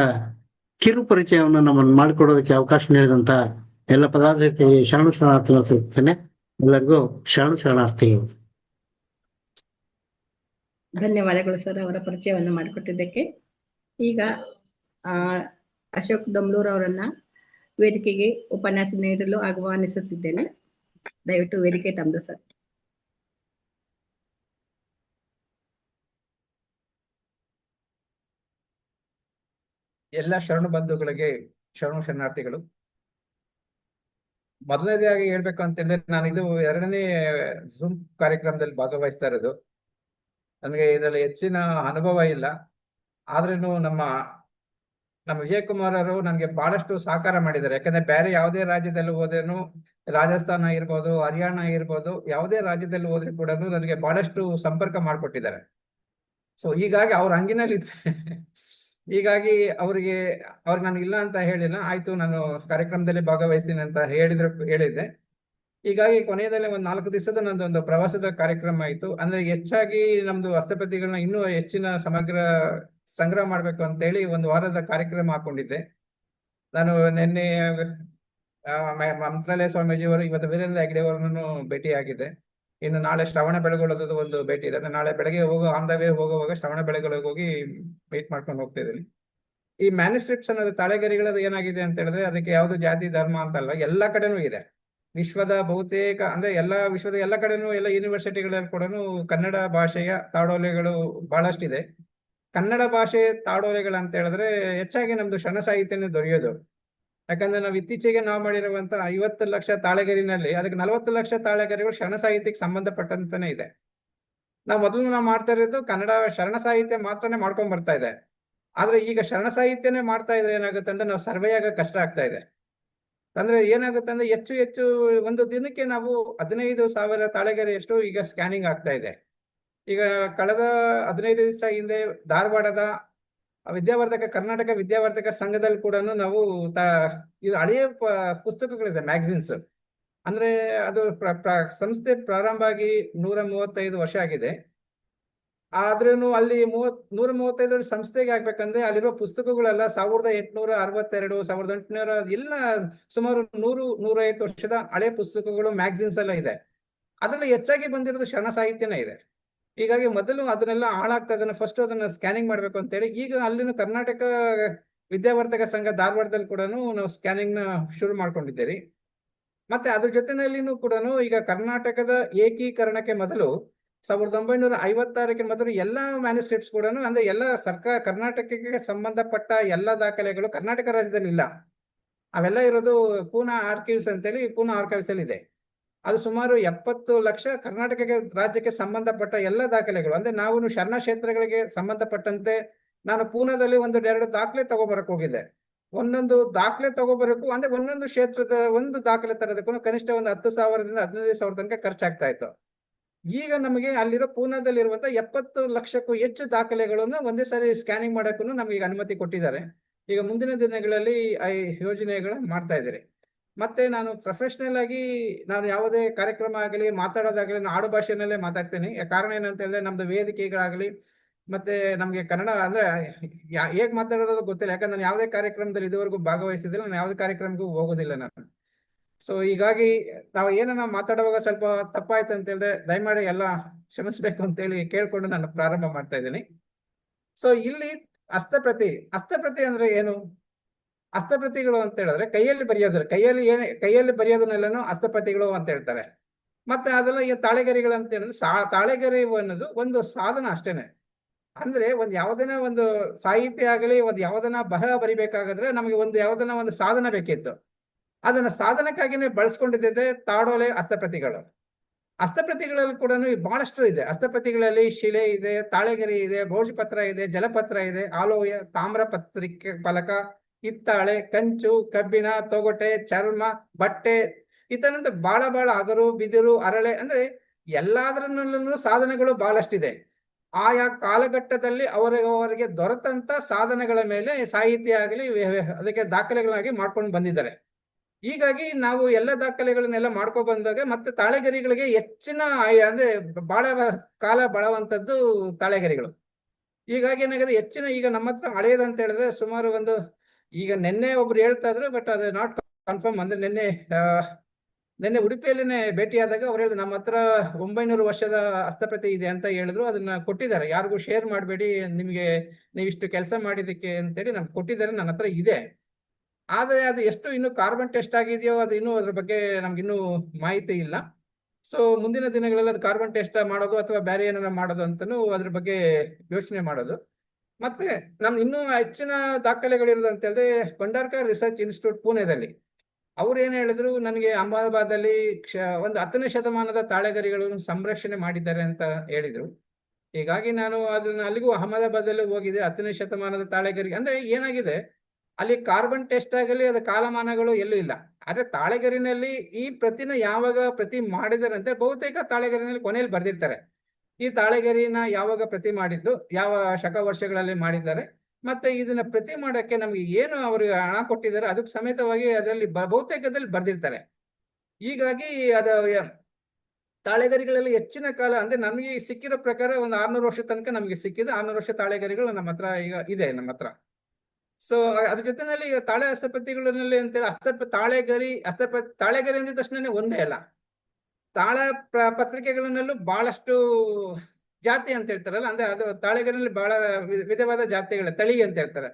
ಕಿರು ಪರಿಚಯವನ್ನು ನಮ್ಮನ್ನು ಮಾಡಿಕೊಡೋದಕ್ಕೆ ಅವಕಾಶ ನೀಡಿದಂತ ಎಲ್ಲ ಪದಾಧಿಕಾರಿ ಶರಣು ಶರಣಾರ್ಥಿಗಳು ಸಿಗ್ತೇನೆ. ಎಲ್ಲರಿಗೂ ಶರಣಾರ್ಥಿಗಳು. ಧನ್ಯವಾದಗಳು ಸರ್ ಅವರ ಪರಿಚಯವನ್ನು ಮಾಡಿಕೊಟ್ಟಿದ್ದಕ್ಕೆ. ಈಗ ಅಶೋಕ್ ದಮ್ಲೂರ್ ಅವರನ್ನ ವೇದಿಕೆಗೆ ಉಪನ್ಯಾಸ ನೀಡಲು ಆಹ್ವಾನಿಸುತ್ತಿದ್ದೇನೆ. ದಯವಿಟ್ಟು ವೇದಿಕೆ ತಮ್ಮದು ಸರ್. ಎಲ್ಲ ಶರಣು ಬಂಧುಗಳಿಗೆ ಶರಣಾರ್ಥಿಗಳು. ಮೊದಲನೇದಾಗಿ ಹೇಳ್ಬೇಕು ಅಂತ ಹೇಳಿದ್ರೆ, ನಾನು ಇದು 2ನೇ ಝೂಮ್ ಕಾರ್ಯಕ್ರಮದಲ್ಲಿ ಭಾಗವಹಿಸ್ತಾ ಇರೋದು. ನನಗೆ ಇದರಲ್ಲಿ ಹೆಚ್ಚಿನ ಅನುಭವ ಇಲ್ಲ. ಆದ್ರೂ ನಮ್ಮ ವಿಜಯಕುಮಾರ್ ಅವರು ನನಗೆ ಬಹಳಷ್ಟು ಸಹಕಾರ ಮಾಡಿದ್ದಾರೆ. ಯಾಕಂದ್ರೆ ಬೇರೆ ಯಾವುದೇ ರಾಜ್ಯದಲ್ಲಿ ಹೋದ್ರೇನು, ರಾಜಸ್ಥಾನ ಇರ್ಬೋದು, ಹರಿಯಾಣ ಇರ್ಬೋದು, ಯಾವುದೇ ರಾಜ್ಯದಲ್ಲಿ ಹೋದ್ರೆ ಕೂಡ ನನಗೆ ಬಹಳಷ್ಟು ಸಂಪರ್ಕ ಮಾಡಿಕೊಟ್ಟಿದ್ದಾರೆ. ಸೊ ಹೀಗಾಗಿ ಅವ್ರ ಹಂಗಿನಲ್ಲಿ ಹೀಗಾಗಿ ಅವ್ರಿಗೆ ನಾನು ಇಲ್ಲ ಅಂತ ಹೇಳಿಲ್ಲ. ಆಯ್ತು, ನಾನು ಕಾರ್ಯಕ್ರಮದಲ್ಲಿ ಭಾಗವಹಿಸ್ತೀನಿ ಅಂತ ಹೇಳಿದ್ದೆ. ಹೀಗಾಗಿ ಕೊನೆಯದಲ್ಲಿ ಒಂದು 4 ದಿವಸದ ನಂದೊಂದು ಪ್ರವಾಸದ ಕಾರ್ಯಕ್ರಮ ಆಯ್ತು. ಅಂದ್ರೆ ಹೆಚ್ಚಾಗಿ ನಮ್ದು ಹಸ್ತಪ್ರತಿಗಳನ್ನ ಇನ್ನೂ ಹೆಚ್ಚಿನ ಸಂಗ್ರಹ ಮಾಡ್ಬೇಕು ಅಂತ ಹೇಳಿ 1 ವಾರದ ಕಾರ್ಯಕ್ರಮ ಹಾಕೊಂಡಿದ್ದೆ. ನಾನು ನಿನ್ನೆ ಮಂತ್ರಾಲಯ ಸ್ವಾಮೀಜಿಯವರು, ಇವತ್ತು ವೀರೇಂದ್ರ ಹೆಗ್ಗಡೆ ಅವರನ್ನು ಭೇಟಿ ಆಗಿದೆ. ಇನ್ನು ನಾಳೆ ಶ್ರವಣ ಬೆಳಗೊಳದ ಒಂದು ಭೇಟಿ ಇದೆ. ನಾಳೆ ಬೆಳಗ್ಗೆ ಆನ್ ದ ವೇ ಹೋಗುವಾಗ ಶ್ರವಣ ಬೆಳಗೊಳಗೆ ಹೋಗಿ ಮೀಟ್ ಮಾಡ್ಕೊಂಡು ಹೋಗ್ತಾ ಇದ್ದೀನಿ. ಈ ಮ್ಯಾನುಸ್ಕ್ರಿಪ್ಟ್ಸ್ ಅನ್ನೋದು ತಾಳೆಗರಿಗಳದ್ದು ಏನಾಗಿದೆ ಅಂತ ಹೇಳಿದ್ರೆ, ಅದಕ್ಕೆ ಯಾವ್ದು ಜಾತಿ ಧರ್ಮ ಅಂತಲ್ಲ, ಎಲ್ಲ ಕಡೆನೂ ಇದೆ. ವಿಶ್ವದ ಬಹುತೇಕ ಅಂದ್ರೆ ವಿಶ್ವದ ಎಲ್ಲ ಕಡೆನೂ, ಎಲ್ಲ ಯೂನಿವರ್ಸಿಟಿಗಳಲ್ಲಿ ಕೂಡ ಕನ್ನಡ ಭಾಷೆಯ ತಾಡೋಲೆಗಳು ಬಹಳಷ್ಟಿದೆ. ಕನ್ನಡ ಭಾಷೆ ತಾಡೋಲೆಗಳಂತ ಹೇಳಿದ್ರೆ ಹೆಚ್ಚಾಗಿ ನಮ್ದು ಶರಣ ಸಾಹಿತ್ಯನೇ ದೊರೆಯೋದು. ಯಾಕಂದ್ರೆ ನಾವು ಇತ್ತೀಚೆಗೆ ಮಾಡಿರುವಂತ 50 ಲಕ್ಷ ತಾಳೆಗರಿನಲ್ಲಿ ಅದಕ್ಕೆ 40 ಲಕ್ಷ ತಾಳೆಗರಿಗಳು ಶರಣ ಸಾಹಿತ್ಯಕ್ಕೆ ಸಂಬಂಧಪಟ್ಟಂತಾನೆ ಇದೆ. ನಾವು ಮಾಡ್ತಾ ಇರೋದು ಕನ್ನಡ ಶರಣ ಸಾಹಿತ್ಯ ಮಾತ್ರನೇ ಮಾಡ್ಕೊಂಡ್ ಬರ್ತಾ ಇದೆ. ಆದ್ರೆ ಈಗ ಶರಣ ಸಾಹಿತ್ಯನೇ ಮಾಡ್ತಾ ಇದ್ರೆ ಏನಾಗುತ್ತೆ ಅಂದ್ರೆ ನಾವು ಸರ್ವೇ ಆಗ ಕಷ್ಟ ಆಗ್ತಾ ಇದೆ. ಅಂದ್ರೆ ಏನಾಗುತ್ತೆ ಅಂದ್ರೆ ಹೆಚ್ಚು ಒಂದು ದಿನಕ್ಕೆ ನಾವು 15,000 ತಾಳೆಗರಿಯಷ್ಟು ಈಗ ಸ್ಕ್ಯಾನಿಂಗ್ ಆಗ್ತಾ ಇದೆ. ಈಗ ಕಳೆದ 15 ದಿವಸ ಹಿಂದೆ ಧಾರವಾಡದ ಕರ್ನಾಟಕ ವಿದ್ಯಾವರ್ಧಕ ಸಂಘದಲ್ಲಿ ಕೂಡ ನಾವು ಇದು ಹಳೆಯ ಪುಸ್ತಕಗಳಿದೆ, ಮ್ಯಾಗಝಿನ್ಸ್. ಅಂದ್ರೆ ಅದು ಸಂಸ್ಥೆ ಪ್ರಾರಂಭ ಆಗಿ 135 ವರ್ಷ ಆಗಿದೆ. ಆದ್ರೂ ಅಲ್ಲಿ 135 ವರ್ಷ ಸಂಸ್ಥೆಗೆ ಆಗ್ಬೇಕಂದ್ರೆ ಅಲ್ಲಿರೋ ಪುಸ್ತಕಗಳೆಲ್ಲ 1862, 1800 ಎಲ್ಲ ಸುಮಾರು 100-150 ವರ್ಷದ ಹಳೆ ಪುಸ್ತಕಗಳು, ಮ್ಯಾಗಝಿನ್ಸ್ ಎಲ್ಲ ಇದೆ. ಅದ್ರಲ್ಲಿ ಹೆಚ್ಚಾಗಿ ಬಂದಿರೋದು ಶರಣ ಸಾಹಿತ್ಯನೇ ಇದೆ. ಹೀಗಾಗಿ ಮೊದಲು ಅದನ್ನೆಲ್ಲ ಹಾಳಾಗ್ತಾ ಇದನ್ನ ಫಸ್ಟ್ ಅದನ್ನ ಸ್ಕ್ಯಾನಿಂಗ್ ಮಾಡ್ಬೇಕು ಅಂತ ಹೇಳಿ ಈಗ ಅಲ್ಲಿನ ಕರ್ನಾಟಕ ವಿದ್ಯಾವರ್ಧಕ ಸಂಘ ಧಾರವಾಡದಲ್ಲಿ ಕೂಡ ನಾವು ಸ್ಕ್ಯಾನಿಂಗ್ ನ ಶುರು ಮಾಡ್ಕೊಂಡಿದ್ದೇವೆ. ಮತ್ತೆ ಅದ್ರ ಜೊತೆನಲ್ಲಿನೂ ಕೂಡ ಈಗ ಕರ್ನಾಟಕದ ಏಕೀಕರಣಕ್ಕೆ ಮೊದಲು 1956ಕ್ಕೆ ಮೊದಲು ಎಲ್ಲಾ ಮ್ಯಾನುಸ್ಕ್ರಿಪ್ಟ್ಸ್ ಕೂಡ ಅಂದ್ರೆ ಎಲ್ಲ ಕರ್ನಾಟಕಕ್ಕೆ ಸಂಬಂಧಪಟ್ಟ ಎಲ್ಲ ದಾಖಲೆಗಳು ಕರ್ನಾಟಕ ರಾಜ್ಯದಲ್ಲಿ ಇಲ್ಲ. ಅವೆಲ್ಲ ಇರೋದು ಪೂನಾ ಆರ್ಕೈವ್ಸ್ ಅಂತೇಳಿ, ಪೂನಾ ಆರ್ಕೈವ್ಸ್ ಅಲ್ಲಿ ಇದೆ. ಅದು ಸುಮಾರು 70 ಲಕ್ಷ ಕರ್ನಾಟಕ ರಾಜ್ಯಕ್ಕೆ ಸಂಬಂಧಪಟ್ಟ ಎಲ್ಲ ದಾಖಲೆಗಳು. ಅಂದ್ರೆ ನಾವು ಶರಣ ಕ್ಷೇತ್ರಗಳಿಗೆ ಸಂಬಂಧಪಟ್ಟಂತೆ ನಾನು ಪೂನಾದಲ್ಲಿ 1-2 ದಾಖಲೆ ತಗೋಬರಕ್ ಹೋಗಿದ್ದೆ. ಒಂದೊಂದು ದಾಖಲೆ ತಗೋಬರಕು ಅಂದ್ರೆ ಒಂದೊಂದು ಕ್ಷೇತ್ರದ ಒಂದು ದಾಖಲೆ ತರೋದಕ್ಕೂ ಕನಿಷ್ಠ ಒಂದು 10,000ದಿಂದ 15,000 ತನಕ ಖರ್ಚಾಗ್ತಾ ಇತ್ತು. ಈಗ ನಮಗೆ ಅಲ್ಲಿರೋ ಪೂನಾದಲ್ಲಿ ಇರುವಂತ 70 ಲಕ್ಷಕ್ಕೂ ಹೆಚ್ಚು ದಾಖಲೆಗಳನ್ನು ಒಂದೇ ಸಾರಿ ಸ್ಕ್ಯಾನಿಂಗ್ ಮಾಡಕ್ಕೂ ನಮಗೆ ಅನುಮತಿ ಕೊಟ್ಟಿದ್ದಾರೆ. ಈಗ ಮುಂದಿನ ದಿನಗಳಲ್ಲಿ ಈ ಯೋಜನೆಗಳನ್ನ ಮಾಡ್ತಾ ಇದ್ದಾರೆ. ಮತ್ತೆ ನಾನು ಪ್ರೊಫೆಷನಲ್ ಆಗಿ ನಾನು ಯಾವುದೇ ಕಾರ್ಯಕ್ರಮ ಆಗಲಿ ಮಾತಾಡೋದಾಗಲಿ ನಾನು ಆಡು ಭಾಷೆನಲ್ಲೇ ಮಾತಾಡ್ತೀನಿ. ಕಾರಣ ಏನಂತ ಹೇಳಿದ್ರೆ ನಮ್ದು ವೇದಿಕೆಗಳಾಗಲಿ ಮತ್ತೆ ನಮ್ಗೆ ಕನ್ನಡ ಅಂದ್ರೆ ಹೇಗ್ ಮಾತಾಡೋದು ಗೊತ್ತಿಲ್ಲ. ಯಾಕಂದ್ರೆ ನಾನು ಯಾವುದೇ ಕಾರ್ಯಕ್ರಮದಲ್ಲಿ ಇದುವರೆಗೂ ಭಾಗವಹಿಸಿದ್ರೆ ನಾನು ಯಾವುದೇ ಕಾರ್ಯಕ್ರಮಕ್ಕೂ ಹೋಗೋದಿಲ್ಲ ನಾನು. ಸೊ ಹೀಗಾಗಿ ನಾವು ಏನನ್ನ ಮಾತಾಡುವಾಗ ಸ್ವಲ್ಪ ತಪ್ಪಾಯ್ತು ಅಂತ ಹೇಳಿದ್ರೆ ದಯಮಾಡಿ ಎಲ್ಲ ಕ್ಷಮಿಸ್ಬೇಕು ಅಂತೇಳಿ ಕೇಳ್ಕೊಂಡು ನಾನು ಪ್ರಾರಂಭ ಮಾಡ್ತಾ ಇದ್ದೀನಿ. ಸೊ ಇಲ್ಲಿ ಹಸ್ತಪ್ರತಿ ಅಂದ್ರೆ ಏನು? ಹಸ್ತಪ್ರತಿಗಳು ಅಂತ ಹೇಳಿದ್ರೆ ಕೈಯಲ್ಲಿ ಬರೆಯೋದನ್ನೆಲ್ಲನೂ ಹಸ್ತಪ್ರತಿಗಳು ಅಂತ ಹೇಳ್ತಾರೆ. ಮತ್ತೆ ಅದೆಲ್ಲ ಈ ತಾಳೆಗರಿಗಳು ಅಂತ ಹೇಳಿದ್ರೆ ತಾಳೆಗರಿ ಅನ್ನೋದು ಒಂದು ಸಾಧನ ಅಷ್ಟೇನೆ. ಅಂದ್ರೆ ಯಾವುದನ್ನ ಒಂದು ಸಾಹಿತ್ಯ ಆಗಲಿ ಯಾವುದನ್ನ ಬರಹ ಬರಿಬೇಕಾದ್ರೆ ನಮಗೆ ಯಾವುದನ್ನ ಒಂದು ಸಾಧನ ಬೇಕಿತ್ತು. ಅದನ್ನ ಸಾಧನಕ್ಕಾಗಿನೇ ಬಳಸ್ಕೊಂಡಿದ್ದೆ ತಾಡೋಲೆ ಹಸ್ತಪ್ರತಿಗಳು. ಹಸ್ತಪ್ರತಿಗಳಲ್ಲಿ ಕೂಡ ಬಹಳಷ್ಟು ಇದೆ. ಹಸ್ತಪ್ರತಿಗಳಲ್ಲಿ ಶಿಲೆ ಇದೆ, ತಾಳೆಗರಿ ಇದೆ, ಭೋಜಪತ್ರ ಇದೆ, ಜಲಪತ್ರ ಇದೆ, ಆಲೋಯ, ತಾಮ್ರ ಪತ್ರಿಕೆ ಫಲಕ, ಹಿತ್ತಾಳೆ, ಕಂಚು, ಕಬ್ಬಿಣ, ತೊಗಟೆ, ಚರ್ಮ, ಬಟ್ಟೆ ಇತರಂತ ಬಹಳ ಅಗರು, ಬಿದಿರು, ಅರಳೆ ಅಂದ್ರೆ ಎಲ್ಲಾದ್ರಲ್ಲೂ ಸಾಧನಗಳು ಬಹಳಷ್ಟಿದೆ. ಆಯಾ ಕಾಲಘಟ್ಟದಲ್ಲಿ ಅವರಿಗೆ ದೊರೆತಂತ ಸಾಧನಗಳ ಮೇಲೆ ಸಾಹಿತ್ಯ ಆಗಲಿ ಅದಕ್ಕೆ ದಾಖಲೆಗಳಾಗಿ ಮಾಡ್ಕೊಂಡು ಬಂದಿದ್ದಾರೆ. ಹೀಗಾಗಿ ನಾವು ಎಲ್ಲ ದಾಖಲೆಗಳನ್ನೆಲ್ಲ ಮಾಡ್ಕೊ ಬಂದಾಗ ಮತ್ತೆ ತಾಳೆಗರಿಗಳಿಗೆ ಹೆಚ್ಚಿನ ಅಂದ್ರೆ ಬಹಳ ಕಾಲ ಬಾಳುವಂತದ್ದು ತಾಳೆಗರಿಗಳು. ಹೀಗಾಗಿ ಏನಾಗಿದೆ ಹೆಚ್ಚಿನ ಈಗ ನಮ್ಮ ಹತ್ರ ಹಳೆಯದಂತ ಹೇಳಿದ್ರೆ ಸುಮಾರು ಒಂದು ಈಗ ನಿನ್ನೆ ಒಬ್ರು ಹೇಳ್ತಾ ಇದ್ರು, ಬಟ್ ಅದು ನಾಟ್ ಕನ್ಫರ್ಮ್. ಅಂದ್ರೆ ನಿನ್ನೆ ಉಡುಪಿಯಲ್ಲಿನೇ ಭೇಟಿಯಾದಾಗ ಅವ್ರು ಹೇಳಿದ್ರು, ನಮ್ಮ ಹತ್ರ 900 ವರ್ಷದ ಹಸ್ತಪ್ರತಿ ಇದೆ ಅಂತ ಹೇಳಿದ್ರು. ಅದನ್ನ ಕೊಟ್ಟಿದ್ದಾರೆ, ಯಾರಿಗೂ ಶೇರ್ ಮಾಡಬೇಡಿ, ನಿಮಗೆ ನೀವಿಷ್ಟು ಕೆಲಸ ಮಾಡಿದಕ್ಕೆ ಅಂತೇಳಿ ನಮ್ಗೆ ಕೊಟ್ಟಿದ್ದಾರೆ, ನನ್ನ ಹತ್ರ ಇದೆ. ಆದ್ರೆ ಅದು ಎಷ್ಟು ಇನ್ನು ಕಾರ್ಬನ್ ಟೆಸ್ಟ್ ಆಗಿದೆಯೋ ಅದು ಇನ್ನೂ ಅದ್ರ ಬಗ್ಗೆ ನಮ್ಗಿನ್ನೂ ಮಾಹಿತಿ ಇಲ್ಲ. ಸೊ ಮುಂದಿನ ದಿನಗಳಲ್ಲಿ ಅದು ಕಾರ್ಬನ್ ಟೆಸ್ಟ್ ಮಾಡೋದು ಅಥವಾ ಬೇರೆ ಏನಾರ ಮಾಡೋದು ಅಂತನೂ ಅದ್ರ ಬಗ್ಗೆ ಯೋಚನೆ ಮಾಡೋದು. ಮತ್ತೆ ನಮ್ದು ಇನ್ನೂ ಹೆಚ್ಚಿನ ದಾಖಲೆಗಳಿರೋದು ಅಂತ ಹೇಳಿದ್ರೆ ಭಂಡಾರ್ಕರ್ ರಿಸರ್ಚ್ ಇನ್ಸ್ಟಿಟ್ಯೂಟ್ ಪುಣೆದಲ್ಲಿ ಅವ್ರು ಏನ್ ಹೇಳಿದ್ರು, ನನಗೆ ಅಹಮದಾಬಾದಲ್ಲಿ ಒಂದು 10ನೇ ಶತಮಾನದ ತಾಳೆಗರಿಗಳನ್ನು ಸಂರಕ್ಷಣೆ ಮಾಡಿದ್ದಾರೆ ಅಂತ ಹೇಳಿದ್ರು. ಹೀಗಾಗಿ ನಾನು ಅದನ್ನ ಅಲ್ಲಿಗೂ ಅಹಮದಾಬಾದಲ್ಲಿ ಹೋಗಿದ್ದೆ. 10ನೇ ಶತಮಾನದ ತಾಳೆಗರಿ ಅಂದ್ರೆ ಏನಾಗಿದೆ, ಅಲ್ಲಿ ಕಾರ್ಬನ್ ಟೆಸ್ಟ್ ಆಗಲಿ ಅದ ಕಾಲಮಾನಗಳು ಎಲ್ಲೂ ಇಲ್ಲ. ಆದ್ರೆ ತಾಳೆಗರಿನಲ್ಲಿ ಈ ಪ್ರತಿನ ಯಾವಾಗ ಪ್ರತಿ ಮಾಡಿದ್ದಾರೆ ಅಂತ ಬಹುತೇಕ ತಾಳೆಗರಿನಲ್ಲಿ ಕೊನೆಯಲ್ಲಿ ಬರ್ದಿರ್ತಾರೆ. ಈ ತಾಳೆಗರಿನ ಯಾವಾಗ ಪ್ರತಿ ಮಾಡಿದ್ದು, ಯಾವ ಶಕ ವರ್ಷಗಳಲ್ಲಿ ಮಾಡಿದ್ದಾರೆ, ಮತ್ತೆ ಇದನ್ನ ಪ್ರತಿ ಮಾಡಕ್ಕೆ ನಮ್ಗೆ ಏನು ಅವ್ರಿಗೆ ಹಣ ಕೊಟ್ಟಿದ್ದಾರೆ ಅದಕ್ಕೆ ಸಮೇತವಾಗಿ ಅದರಲ್ಲಿ ಬಹುತೇಕದಲ್ಲಿ ಬರ್ದಿರ್ತಾರೆ. ಹೀಗಾಗಿ ಅದ ತಾಳೆಗರಿಗಳಲ್ಲಿ ಹೆಚ್ಚಿನ ಕಾಲ ಅಂದ್ರೆ ನಮಗೆ ಸಿಕ್ಕಿರೋ ಪ್ರಕಾರ ಒಂದು 600 ವರ್ಷ ತನಕ ನಮಗೆ ಸಿಕ್ಕಿದೆ. 600 ವರ್ಷ ತಾಳೆಗರಿಗಳು ನಮ್ಮ ಹತ್ರ ಈಗ ಇದೆ ನಮ್ಮ ಹತ್ರ. ಸೊ ಅದ್ರ ಜೊತೆನಲ್ಲಿ ಈಗ ತಾಳೆ ಹಸ್ತಪ್ರತಿಗಳಲ್ಲಿ ಅಂತ ತಾಳೆಗರಿ ಅಂದಿದ ತಕ್ಷಣ ಒಂದೇ ಅಲ್ಲ, ತಾಳ ಪತ್ರಿಕೆಗಳನ್ನಲ್ಲೂ ಬಹಳಷ್ಟು ಜಾತಿ ಅಂತ ಹೇಳ್ತಾರಲ್ಲ, ಅಂದ್ರೆ ಅದು ತಾಳೆಗರಿನಲ್ಲಿ ಬಹಳ ವಿಧವಾದ ಜಾತಿಗಳ ತಳಿ ಅಂತ ಹೇಳ್ತಾರೆ.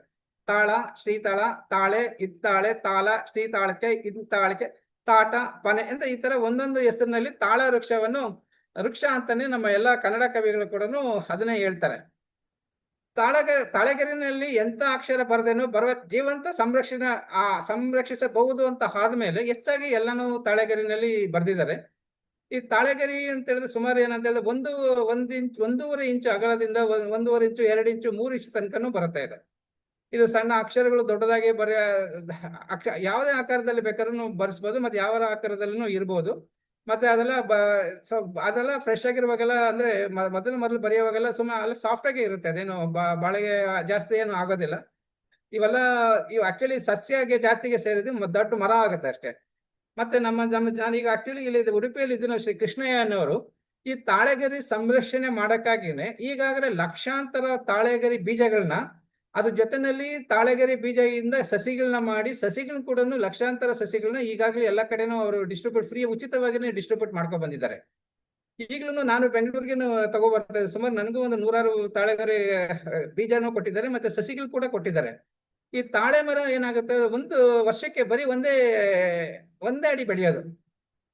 ತಾಳ, ಶ್ರೀತಾಳ, ತಾಳೆ, ಇತ್ತಾಳೆ, ತಾಲ, ಶ್ರೀತಾಳಕ್ಕೆ, ಇಂತಾಳಕ್ಕೆ, ತಾಟ, ಪನೆ ಅಂತ ಈ ತರ ಒಂದೊಂದು ಹೆಸರಿನಲ್ಲಿ ತಾಳ ವೃಕ್ಷ ಅಂತಾನೆ ನಮ್ಮ ಎಲ್ಲಾ ಕನ್ನಡ ಕವಿಗಳು ಕೂಡ ಅದನ್ನೇ ಹೇಳ್ತಾರೆ. ತಾಳೆಗರಿನಲ್ಲಿ ಎಂತ ಅಕ್ಷರ ಬರದೇನು ಬರುವ ಜೀವಂತ ಸಂರಕ್ಷಿಸಬಹುದು ಅಂತ ಆದ್ಮೇಲೆ ಹೆಚ್ಚಾಗಿ ಎಲ್ಲಾನು ತಾಳೆಗರಿನಲ್ಲಿ ಬರ್ದಿದ್ದಾರೆ. ಈ ತಾಳೆಗರಿ ಅಂತ ಹೇಳಿದ್ರೆ ಸುಮಾರು ಏನಂತ ಹೇಳಿದ್ರೆ 1.5 ಇಂಚು ಅಗಲದಿಂದ 1.5 ಇಂಚು, 2 ಇಂಚು, 3 ಇಂಚು ತನಕನೂ ಬರುತ್ತಾ ಇದೆ. ಇದು ಸಣ್ಣ ಅಕ್ಷರಗಳು ದೊಡ್ಡದಾಗಿ ಯಾವುದೇ ಆಕಾರದಲ್ಲಿ ಬೇಕಾದ್ರೂ ಬರೆಸ್ಬೋದು, ಮತ್ತೆ ಯಾವ ಆಕಾರದಲ್ಲೂ ಇರ್ಬೋದು. ಮತ್ತೆ ಅದೆಲ್ಲ ಫ್ರೆಶ್ ಆಗಿರುವಾಗೆಲ್ಲ ಅಂದ್ರೆ ಮೊದಲು ಬರೆಯುವಾಗೆಲ್ಲ ಸುಮ್ಮನೆ ಸಾಫ್ಟ್ ಆಗಿ ಇರುತ್ತೆ, ಅದೇನು ಬಾಳೆಗೆ ಜಾಸ್ತಿ ಏನು ಆಗೋದಿಲ್ಲ. ಇವು ಆಕ್ಚುಲಿ ಸಸ್ಯಗೆ ಜಾತಿಗೆ ಸೇರಿದ್ದು ದೊಡ್ಡ ಮರ ಆಗುತ್ತೆ ಅಷ್ಟೇ. ಮತ್ತೆ ನಾನೀಗ ಆಕ್ಚುಲಿ ಇಲ್ಲಿ ಉಡುಪಿಯಲ್ಲಿ ಇದ್ದೀನಿ, ಶ್ರೀ ಕೃಷ್ಣಯ್ಯ ಅನ್ನೋರು ಈ ತಾಳೆಗರಿ ಸಂರಕ್ಷಣೆ ಮಾಡಕ್ಕಾಗಿನೇ ಈಗಾಗಲೇ ಲಕ್ಷಾಂತರ ತಾಳೆಗರಿ ಬೀಜಗಳನ್ನ ಅದ್ರ ಜೊತೆನಲ್ಲಿ ತಾಳೆಗರಿ ಬೀಜದಿಂದ ಸಸಿಗಳನ್ನ ಮಾಡಿ ಸಸಿಗಳನ್ನ ಕೂಡ ಲಕ್ಷಾಂತರ ಸಸಿಗಳನ್ನ ಈಗಾಗಲೇ ಎಲ್ಲ ಕಡೆನೂ ಅವರು ಉಚಿತವಾಗಿ ಡಿಸ್ಟ್ರಿಬ್ಯೂಟ್ ಮಾಡ್ಕೊಂಡು ಬಂದಿದ್ದಾರೆ. ಈಗಲೂ ನಾನು ಬೆಂಗಳೂರಿಗೆ ತಗೋಬರ್ತಾ ಇದ್ದೆ, ಸುಮಾರು ನನಗೂ ಒಂದು 100 ತಾಳೆಗರಿ ಬೀಜನೂ ಕೊಟ್ಟಿದ್ದಾರೆ, ಮತ್ತೆ ಸಸಿಗಳು ಕೂಡ ಕೊಟ್ಟಿದ್ದಾರೆ. ಈ ತಾಳೆ ಮರ ಏನಾಗುತ್ತೆ, ಒಂದು ವರ್ಷಕ್ಕೆ ಬರೀ ಒಂದೇ ಅಡಿ ಬೆಳೆಯೋದು.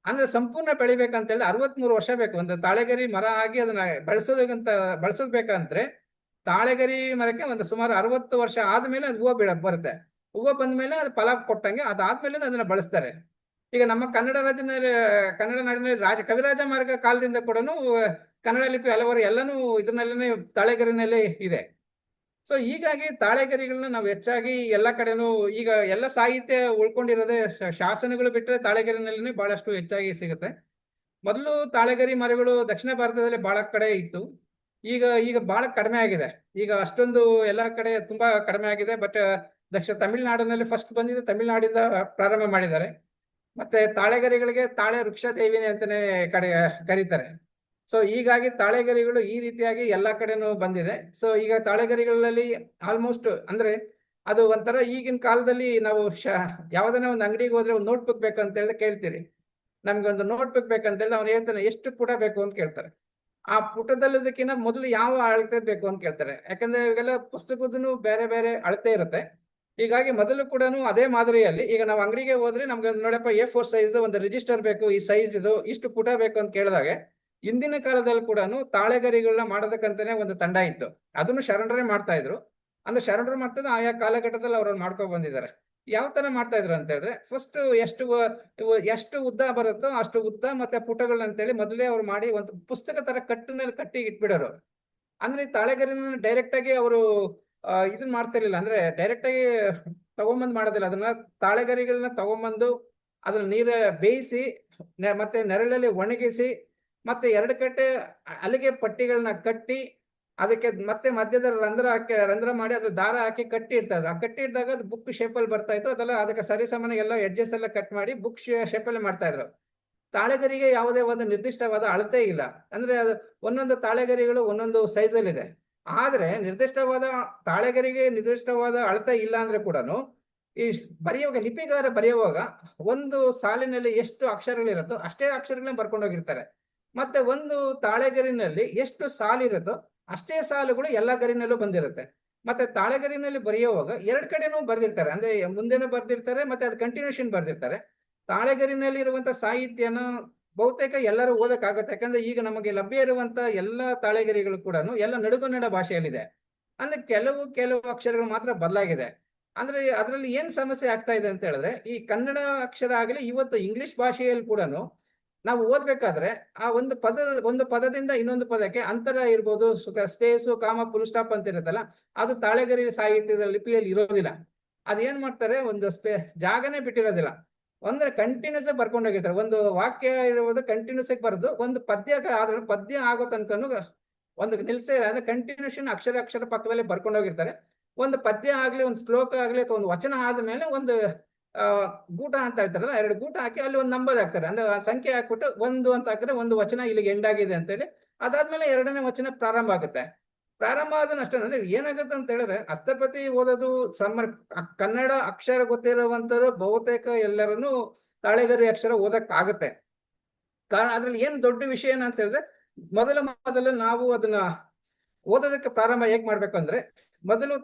ಅಂದ್ರೆ ಸಂಪೂರ್ಣ ಬೆಳಿಬೇಕಂತ ಹೇಳಿದ್ರೆ 63 ವರ್ಷ ಬೇಕು. ಒಂದು ತಾಳೆಗರಿ ಮರ ಆಗಿ ಅದನ್ನ ಬಳಸೋದ್ ಬೇಕಂದ್ರೆ ತಾಳೆಗರಿ ಮರಕ್ಕೆ ಒಂದು ಸುಮಾರು 60 ವರ್ಷ ಆದ್ಮೇಲೆ ಅದು ಹೂವು ಬರುತ್ತೆ. ಹೂವು ಬಂದ್ಮೇಲೆ ಅದು ಫಲ ಕೊಟ್ಟಂಗೆ ಅದಾದ್ಮೇಲೆ ಅದನ್ನ ಬಳಸ್ತಾರೆ. ಈಗ ನಮ್ಮ ಕನ್ನಡ ನಾಡಿನಲ್ಲಿ ಕವಿರಾಜ ಮಾರ್ಗ ಕಾಲದಿಂದ ಕೂಡ ಕನ್ನಡ ಲಿಪಿ ಹಲವಾರು ಎಲ್ಲನೂ ಇದರಲ್ಲೇ ತಾಳೆಗರಿನಲ್ಲೇ ಇದೆ. ಸೊ ಹೀಗಾಗಿ ತಾಳೆಗರಿಗಳನ್ನ ನಾವು ಹೆಚ್ಚಾಗಿ ಎಲ್ಲ ಕಡೆನೂ ಈಗ ಎಲ್ಲ ಸಾಹಿತ್ಯ ಉಳ್ಕೊಂಡಿರೋದೇ ಶಾಸನಗಳು ಬಿಟ್ಟರೆ ತಾಳೆಗರಿನಲ್ಲಿ ಬಹಳಷ್ಟು ಹೆಚ್ಚಾಗಿ ಸಿಗುತ್ತೆ. ಮೊದಲು ತಾಳೆಗರಿ ಮರಗಳು ದಕ್ಷಿಣ ಭಾರತದಲ್ಲಿ ಬಹಳ ಕಡೆ ಇತ್ತು, ಈಗ ಬಹಳ ಕಡಿಮೆ ಆಗಿದೆ. ಈಗ ಅಷ್ಟೊಂದು ಎಲ್ಲ ಕಡೆ ತುಂಬಾ ಕಡಿಮೆ ಆಗಿದೆ. ಬಟ್ ತಮಿಳುನಾಡಿನಲ್ಲಿ ಫಸ್ಟ್ ಬಂದಿದ್ದು, ತಮಿಳುನಾಡಿಂದ ಪ್ರಾರಂಭ ಮಾಡಿದ್ದಾರೆ. ಮತ್ತೆ ತಾಳೆಗರಿಗಳಿಗೆ ತಾಳೆ ವೃಕ್ಷ ದೇವಿನಿ ಅಂತಾನೆ ಕರೀತಾರೆ. ಸೊ ಹೀಗಾಗಿ ತಾಳೆಗರಿಗಳು ಈ ರೀತಿಯಾಗಿ ಎಲ್ಲಾ ಕಡೆನೂ ಬಂದಿದೆ. ಸೊ ಈಗ ತಾಳೆಗರಿಗಳಲ್ಲಿ ಆಲ್ಮೋಸ್ಟ್ ಅಂದ್ರೆ ಅದು ಒಂಥರ ಈಗಿನ ಕಾಲದಲ್ಲಿ ನಾವು ಯಾವ್ದನ್ನ ಒಂದು ಅಂಗಡಿಗೆ ಹೋದ್ರೆ ಒಂದು ನೋಟ್ ಬುಕ್ ಬೇಕಂತ ಹೇಳಿ ಕೇಳ್ತೀರಿ, ನಮ್ಗೆ ಒಂದು ನೋಟ್ ಬುಕ್ ಬೇಕಂತೇಳಿ ಅವ್ನು ಹೇಳ್ತಾನೆ ಎಷ್ಟು ಪುಟ ಬೇಕು ಅಂತ ಕೇಳ್ತಾರೆ. ಆ ಪುಟದಲ್ಲದಕ್ಕಿಂತ ಮೊದಲು ಯಾವ ಅಳತೆ ಬೇಕು ಅಂತ ಕೇಳ್ತಾರೆ. ಯಾಕಂದ್ರೆ ಇವಾಗೆಲ್ಲ ಪುಸ್ತಕದೂ ಬೇರೆ ಬೇರೆ ಅಳತೆ ಇರುತ್ತೆ. ಹೀಗಾಗಿ ಮೊದಲು ಕೂಡ ಅದೇ ಮಾದರಿಯಲ್ಲಿ ಈಗ ನಾವು ಅಂಗಡಿಗೆ ಹೋದ್ರೆ ನಮ್ಗೆ ನೋಡಪ್ಪ A4 ಸೈಜ್ ಒಂದು ರಿಜಿಸ್ಟರ್ ಬೇಕು, ಈ ಸೈಜ್ ಇದು ಇಷ್ಟು ಪುಟ ಬೇಕು ಅಂತ ಕೇಳಿದಾಗ ಇಂದಿನ ಕಾಲದಲ್ಲಿ ಕೂಡ ತಾಳೆಗರಿಗಳನ್ನ ಮಾಡೋದಕ್ಕಂತಾನೆ ಒಂದು ತಂಡ ಇತ್ತು. ಅದನ್ನು ಶರಣರೇ ಮಾಡ್ತಾ ಇದ್ರು. ಅಂದ್ರೆ ಶರಣರು ಮಾಡ್ತಿದ್ದು ಆಯಾ ಕಾಲಘಟ್ಟದಲ್ಲಿ ಅವ್ರನ್ನ ಮಾಡ್ಕೊಂಡು ಬಂದಿದ್ದಾರೆ. ಯಾವ ತರ ಮಾಡ್ತಾ ಇದ್ರು ಅಂತ ಹೇಳಿದ್ರೆ, ಫಸ್ಟ್ ಎಷ್ಟು ಉದ್ದ ಬರುತ್ತೋ ಅಷ್ಟು ಉದ್ದ ಮತ್ತೆ ಪುಟಗಳನ್ನ ಅಂತೇಳಿ ಮೊದಲೇ ಅವ್ರು ಮಾಡಿ ಒಂದು ಪುಸ್ತಕ ತರ ಕಟ್ಟಿ ಇಟ್ಬಿಡೋರು. ಅಂದ್ರೆ ತಾಳೆಗರಿನ ಡೈರೆಕ್ಟ್ ಆಗಿ ಅವರು ಇದನ್ನ ಮಾಡ್ತಿರ್ಲಿಲ್ಲ, ಅಂದ್ರೆ ಡೈರೆಕ್ಟ್ ಆಗಿ ತಗೊಂಬಂದ್ ಮಾಡೋದಿಲ್ಲ. ಅದನ್ನ ತಾಳೆಗರಿಗಳನ್ನ ತಗೊಂಬಂದು ಅದನ್ನ ನೀರ ಬೇಯಿಸಿ ಮತ್ತೆ ನೆರಳಲ್ಲಿ ಒಣಗಿಸಿ ಮತ್ತೆ 2 ಕಟ್ಟೆ ಅಲ್ಲಿಗೆ ಪಟ್ಟಿಗಳನ್ನ ಕಟ್ಟಿ ಅದಕ್ಕೆ ಮತ್ತೆ ಮಧ್ಯದ ರಂಧ್ರ ಮಾಡಿ ಅದ್ರ ದಾರ ಹಾಕಿ ಕಟ್ಟಿ ಇಡ್ತಾರೆ. ಆ ಕಟ್ಟಿ ಇಡ್ದಾಗ ಅದು ಬುಕ್ ಶೇಪಲ್ಲಿ ಬರ್ತಾ ಇತ್ತು. ಅದೆಲ್ಲ ಅದಕ್ಕೆ ಸರಿಸಮನೆ ಎಲ್ಲ ಎಡ್ಜಸ್ ಎಲ್ಲ ಕಟ್ ಮಾಡಿ ಬುಕ್ ಶೇಪಲ್ಲಿ ಮಾಡ್ತಾ ಇದ್ರು. ತಾಳೆಗರಿಗೆ ಯಾವುದೇ ಒಂದು ನಿರ್ದಿಷ್ಟವಾದ ಅಳತೆ ಇಲ್ಲ. ಅಂದ್ರೆ ಅದು ಒಂದೊಂದು ತಾಳೆಗರಿಗಳು ಒಂದೊಂದು ಸೈಜಲ್ಲಿ ಇದೆ. ಆದ್ರೆ ತಾಳೆಗರಿಗೆ ನಿರ್ದಿಷ್ಟವಾದ ಅಳತೆ ಇಲ್ಲ ಅಂದ್ರೆ ಕೂಡ ಈ ಬರೆಯುವಾಗ ಲಿಪಿಗಾರ ಬರೆಯುವಾಗ ಒಂದು ಸಾಲಿನಲ್ಲಿ ಎಷ್ಟು ಅಕ್ಷರಗಳಿರುತ್ತೋ ಅಷ್ಟೇ ಅಕ್ಷರಗಳನ್ನ ಬರ್ಕೊಂಡು ಹೋಗಿರ್ತಾರೆ. ಮತ್ತೆ ಒಂದು ತಾಳೆಗರಿನಲ್ಲಿ ಎಷ್ಟು ಸಾಲಿರುತ್ತೋ ಅಷ್ಟೇ ಸಾಲುಗಳು ಎಲ್ಲಾ ಗರಿನಲ್ಲೂ ಬಂದಿರುತ್ತೆ. ಮತ್ತೆ ತಾಳೆಗರಿನಲ್ಲಿ ಬರೆಯುವಾಗ ಎರಡ್ ಕಡೆನೂ ಬರ್ದಿರ್ತಾರೆ, ಅಂದ್ರೆ ಮುಂದೆನೂ ಬರ್ದಿರ್ತಾರೆ ಮತ್ತೆ ಅದು ಕಂಟಿನ್ಯೂಷನ್ ಬರ್ದಿರ್ತಾರೆ. ತಾಳೆಗರಿನಲ್ಲಿ ಇರುವಂತ ಸಾಹಿತ್ಯನ ಬಹುತೇಕ ಎಲ್ಲರೂ ಓದಕ್ಕಾಗತ್ತೆ, ಯಾಕಂದ್ರೆ ಈಗ ನಮಗೆ ಲಭ್ಯ ಇರುವಂತ ಎಲ್ಲಾ ತಾಳೆಗರಿಗಳು ಕೂಡ ಎಲ್ಲ ನಡುಗನ್ನಡ ಭಾಷೆಯಲ್ಲಿದೆ. ಅಂದ್ರೆ ಕೆಲವು ಅಕ್ಷರಗಳು ಮಾತ್ರ ಬದಲಾಗಿದೆ. ಅಂದ್ರೆ ಅದರಲ್ಲಿ ಏನ್ ಸಮಸ್ಯೆ ಆಗ್ತಾ ಇದೆ ಅಂತ ಹೇಳಿದ್ರೆ, ಈ ಕನ್ನಡ ಅಕ್ಷರ ಆಗಲಿ ಇವತ್ತು ಇಂಗ್ಲಿಷ್ ಭಾಷೆಯಲ್ಲಿ ಕೂಡ ನಾವು ಓದ್ಬೇಕಾದ್ರೆ ಆ ಒಂದು ಪದದಿಂದ ಇನ್ನೊಂದು ಪದಕ್ಕೆ ಅಂತರ ಇರ್ಬೋದು, ಸ್ಪೇಸು, ಕಾಮ, ಫುಲ್ ಸ್ಟಾಪ್ ಅಂತ ಇರುತ್ತಲ್ಲ, ಅದು ತಾಳೆಗರಿ ಸಾಹಿತ್ಯದ ಲಿಪಿಯಲ್ಲಿ ಇರೋದಿಲ್ಲ. ಅದೇನ್ ಮಾಡ್ತಾರೆ, ಒಂದು ಜಾಗನೇ ಬಿಟ್ಟಿರೋದಿಲ್ಲ. ಅಂದ್ರೆ ಕಂಟಿನ್ಯೂಸ್ ಆಗಿ ಬರ್ಕೊಂಡು ಹೋಗಿರ್ತಾರೆ. ಒಂದು ವಾಕ್ಯ ಇರುವುದು ಕಂಟಿನ್ಯೂಸ್ ಆಗಿ ಬರೆದು ಒಂದು ಪದ್ಯ ಆಗೋ ತನಕನು ಒಂದು ನಿಲ್ಸೆ, ಅಂದ್ರೆ ಕಂಟಿನ್ಯೂಷನ್ ಅಕ್ಷರ ಪಕ್ಕದಲ್ಲಿ ಬರ್ಕೊಂಡು ಹೋಗಿರ್ತಾರೆ. ಒಂದು ಪದ್ಯ ಆಗ್ಲಿ, ಒಂದು ಶ್ಲೋಕ ಆಗ್ಲಿ, ಅಥವಾ ಒಂದು ವಚನ ಆದ್ಮೇಲೆ ಒಂದು ಗೂಟ ಅಂತ ಹೇಳ್ತಾರಲ್ಲ, 2 ಗೂಟ ಹಾಕಿ ಅಲ್ಲಿ ಒಂದು ನಂಬರ್ ಹಾಕ್ತಾರೆ. ಅಂದ್ರೆ ಆ ಸಂಖ್ಯೆ ಹಾಕ್ಬಿಟ್ಟು 1 ಅಂತ ಹಾಕಿದ್ರೆ ಒಂದು ವಚನ ಇಲ್ಲಿಗೆ ಎಂಡ್ ಆಗಿದೆ ಅಂತ ಹೇಳಿ, ಅದಾದ್ಮೇಲೆ 2ನೇ ವಚನ ಪ್ರಾರಂಭ ಆಗುತ್ತೆ. ಪ್ರಾರಂಭ ಆದನ ಅಷ್ಟೇ. ಅಂದ್ರೆ ಏನಾಗುತ್ತೆ ಅಂತ ಹೇಳಿದ್ರೆ, ಹಸ್ತಪ್ರತಿ ಓದೋದು ಕನ್ನಡ ಅಕ್ಷರ ಗೊತ್ತಿರುವಂತರು ಬಹುತೇಕ ಎಲ್ಲರನ್ನು ತಾಳೆಗರಿ ಅಕ್ಷರ ಓದಕ್ ಆಗುತ್ತೆ. ಕಾರಣ ಅದ್ರಲ್ಲಿ ಏನ್ ದೊಡ್ಡ ವಿಷಯ ಏನಂತ ಹೇಳಿದ್ರೆ, ಮೊದಲು ನಾವು ಅದನ್ನ ಓದೋದಕ್ಕೆ ಪ್ರಾರಂಭ ಹೇಗ್ ಮಾಡ್ಬೇಕು ಅಂದ್ರೆ, ಮೊದಲು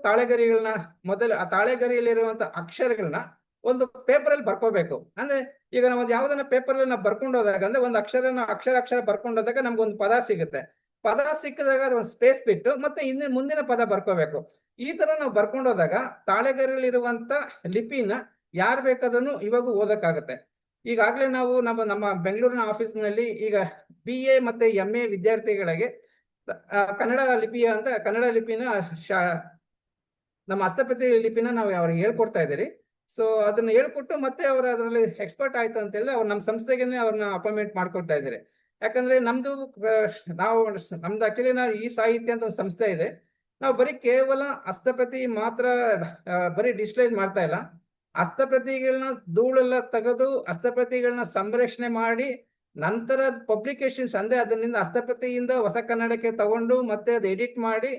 ಆ ತಾಳೆಗರಿಯಲ್ಲಿರುವಂತ ಅಕ್ಷರಗಳನ್ನ ಒಂದು ಪೇಪರ್ ಅಲ್ಲಿ ಬರ್ಕೋಬೇಕು. ಅಂದ್ರೆ ಈಗ ನಾವು ಯಾವ್ದನ್ನ ಪೇಪರ್ ಅಲ್ಲಿ ನಾವು ಬರ್ಕೊಂಡು ಹೋದಾಗ, ಅಂದ್ರೆ ಒಂದು ಅಕ್ಷರ ಬರ್ಕೊಂಡು ಹೋದಾಗ ನಮ್ಗೆ ಒಂದು ಪದ ಸಿಗುತ್ತೆ. ಪದ ಸಿಕ್ಕಿದಾಗ ಅದು ಒಂದು ಸ್ಪೇಸ್ ಬಿಟ್ಟು ಮತ್ತೆ ಮುಂದಿನ ಪದ ಬರ್ಕೋಬೇಕು. ಈ ತರ ನಾವು ಬರ್ಕೊಂಡು ಹೋದಾಗ ತಾಳೆಗರಿಯಲ್ಲಿರುವಂತ ಲಿಪಿನ ಯಾರು ಬೇಕಾದ್ರೂ ಇವಾಗ ಓದಕ್ಕಾಗತ್ತೆ. ಈಗಾಗ್ಲೇ ನಾವು ನಮ್ಮ ಬೆಂಗಳೂರಿನ ಆಫೀಸ್ನಲ್ಲಿ ಈಗ BA ಮತ್ತೆ MA ವಿದ್ಯಾರ್ಥಿಗಳಿಗೆ ಕನ್ನಡ ಲಿಪಿನ ನಮ್ಮ ಹಸ್ತಪ್ರತಿ ಲಿಪಿನ ನಾವು ಅವ್ರಿಗೆ ಹೇಳ್ಕೊಡ್ತಾ ಇದ್ದೀರಿ. ಸೊ ಅದನ್ನ ಹೇಳ್ಕೊಟ್ಟು ಮತ್ತೆ ಅವರು ಅದರಲ್ಲಿ ಎಕ್ಸ್ಪರ್ಟ್ ಆಯ್ತು ಅಂತ ಹೇಳಿ ಅವ್ರು ನಮ್ಮ ಸಂಸ್ಥೆಗೆ ಅವ್ರನ್ನ ಅಪಾಯಿಂಟ್ಮೆಂಟ್ ಮಾಡ್ಕೊಳ್ತಾ ಇದ್ದಾರೆ. ಯಾಕಂದ್ರೆ ನಮ್ದು ಆಕ್ಚುಲಿ ನಾವು ಈ ಸಾಹಿತ್ಯ ಅಂತ ಒಂದು ಸಂಸ್ಥೆ ಇದೆ. ನಾವು ಬರೀ ಕೇವಲ ಹಸ್ತಪ್ರತಿ ಮಾತ್ರ ಬರೀ ಡಿಜಿಟಲೈಸ್ ಮಾಡ್ತಾ ಇಲ್ಲ. ಹಸ್ತಪ್ರತಿಗಳನ್ನ ಧೂಳೆಲ್ಲ ತೆಗೆದು ಹಸ್ತಪ್ರತಿಗಳನ್ನ ಸಂರಕ್ಷಣೆ ಮಾಡಿ ನಂತರ ಪಬ್ಲಿಕೇಶನ್ಸ್, ಅಂದ್ರೆ ಅದರಿಂದ ಹಸ್ತಪ್ರತಿಯಿಂದ ಹೊಸ ಕನ್ನಡಕ್ಕೆ ತಗೊಂಡು ಮತ್ತೆ ಅದು ಎಡಿಟ್ ಮಾಡಿ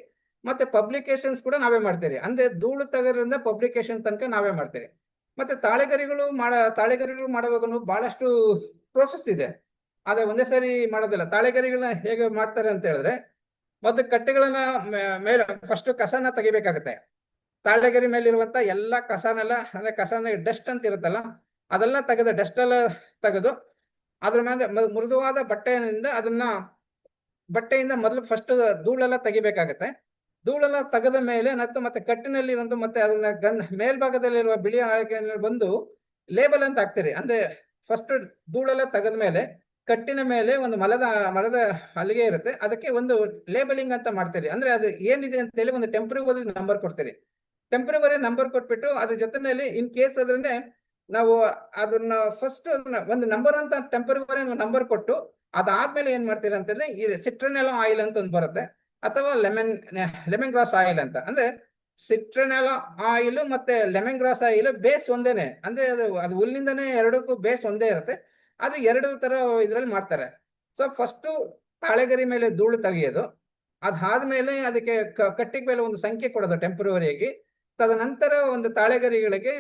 ಮತ್ತೆ ಪಬ್ಲಿಕೇಶನ್ಸ್ ಕೂಡ ನಾವೇ ಮಾಡ್ತೀರಿ. ಅಂದ್ರೆ ಧೂಳು ತೆಗೋದ್ರಿಂದ ಪಬ್ಲಿಕೇಶನ್ ತನಕ ನಾವೇ ಮಾಡ್ತೀರಿ. ಮತ್ತೆ ತಾಳೆಗರಿಗಳು ಮಾಡುವಾಗನು ಬಹಳಷ್ಟು ಪ್ರೋಸೆಸ್ ಇದೆ. ಆದ್ರೆ ಒಂದೇ ಸಾರಿ ಮಾಡೋದಿಲ್ಲ. ತಾಳೆಗರಿಗಳನ್ನ ಹೇಗೆ ಮಾಡ್ತಾರೆ ಅಂತ ಹೇಳಿದ್ರೆ, ಮೊದಲು ಕಟ್ಟೆಗಳನ್ನ ಮೇಲೆ ಫಸ್ಟ್ ಕಸನ ತೆಗಿಬೇಕಾಗತ್ತೆ. ತಾಳೆಗರಿ ಮೇಲಿರುವಂತ ಎಲ್ಲಾ ಕಸನ ಡಸ್ಟ್ ಅಂತ ಇರುತ್ತಲ್ಲ, ಅದೆಲ್ಲ ಡಸ್ಟ್ ಎಲ್ಲ ತೆಗೆದು ಅದ್ರ ಮೇಲೆ ಮೃದುವಾದ ಬಟ್ಟೆಯಿಂದ ಮೊದಲು ಫಸ್ಟ್ ಧೂಳೆಲ್ಲ ತೆಗಿಬೇಕಾಗತ್ತೆ. ಧೂಳೆಲ್ಲ ತೆಗೆದ ಮೇಲೆ ಮತ್ತೆ ಕಟ್ಟಿನಲ್ಲಿ ಮತ್ತೆ ಅದನ್ನ ಮೇಲ್ಭಾಗದಲ್ಲಿರುವ ಬಿಳಿ ಹಾಳೆಗೆ ಬಂದು ಲೇಬಲ್ ಅಂತ ಹಾಕ್ತೀರಿ. ಅಂದ್ರೆ ಫಸ್ಟ್ ಧೂಳೆಲ್ಲ ತೆಗೆದ ಮೇಲೆ ಕಟ್ಟಿನ ಮೇಲೆ ಒಂದು ಮರದ ಹಲಿಗೆ ಇರುತ್ತೆ, ಅದಕ್ಕೆ ಒಂದು ಲೇಬಲಿಂಗ್ ಅಂತ ಮಾಡ್ತೀರಿ. ಅಂದ್ರೆ ಅದು ಏನಿದೆ ಅಂತ ಹೇಳಿ ಒಂದು ಟೆಂಪ್ರವರಿ ನಂಬರ್ ಕೊಡ್ತೀರಿ. ಟೆಂಪ್ರವರಿ ನಂಬರ್ ಕೊಟ್ಬಿಟ್ಟು ಅದ್ರ ಜೊತೆನಲ್ಲಿ ಇನ್ ಕೇಸ್ ಅದ್ರಿಂದ ನಾವು ಅದನ್ನ ಫಸ್ಟ್ ಒಂದು ನಂಬರ್ ಅಂತ ಟೆಂಪರರಿ ನಂಬರ್ ಕೊಟ್ಟು, ಅದಾದ್ಮೇಲೆ ಏನ್ ಮಾಡ್ತೀರಾ ಅಂತಂದ್ರೆ ಈ ಸಿಟ್ರನೆಲಾ ಆಯಿಲ್ ಅಂತ ಒಂದು ಬರುತ್ತೆ, ಅಥವಾ ಲೆಮನ್ ಗ್ರಾಸ್ ಆಯಿಲ್ ಅಂತ. ಅಂದ್ರೆ ಸಿಟ್ರನೆಲಾ ಆಯಿಲ್ ಮತ್ತೆ ಲೆಮನ್ ಗ್ರಾಸ್ ಆಯಿಲ್ ಬೇಸ್ ಒಂದೇನೆ. ಅಂದ್ರೆ ಅದು ಹುಲ್ಲಿಂದನೇ ಎರಡಕ್ಕೂ ಬೇಸ್ ಒಂದೇ ಇರುತ್ತೆ. ಅದು 2 ತರ ಇದ್ರಲ್ಲಿ ಮಾಡ್ತಾರೆ. ಸೊ ಫಸ್ಟ್ ತಾಳೆಗರಿ ಮೇಲೆ ಧೂಳು ತೆಗೆಯೋದು, ಅದಾದ್ಮೇಲೆ ಅದಕ್ಕೆ ಕಟ್ಟಿಗೆ ಮೇಲೆ ಒಂದು ಸಂಖ್ಯೆ ಕೊಡೋದು ಟೆಂಪರರಿಯಾಗಿ. ತದನಂತರ ಒಂದು ತಾಳೆಗರಿಗಳಿಗೆ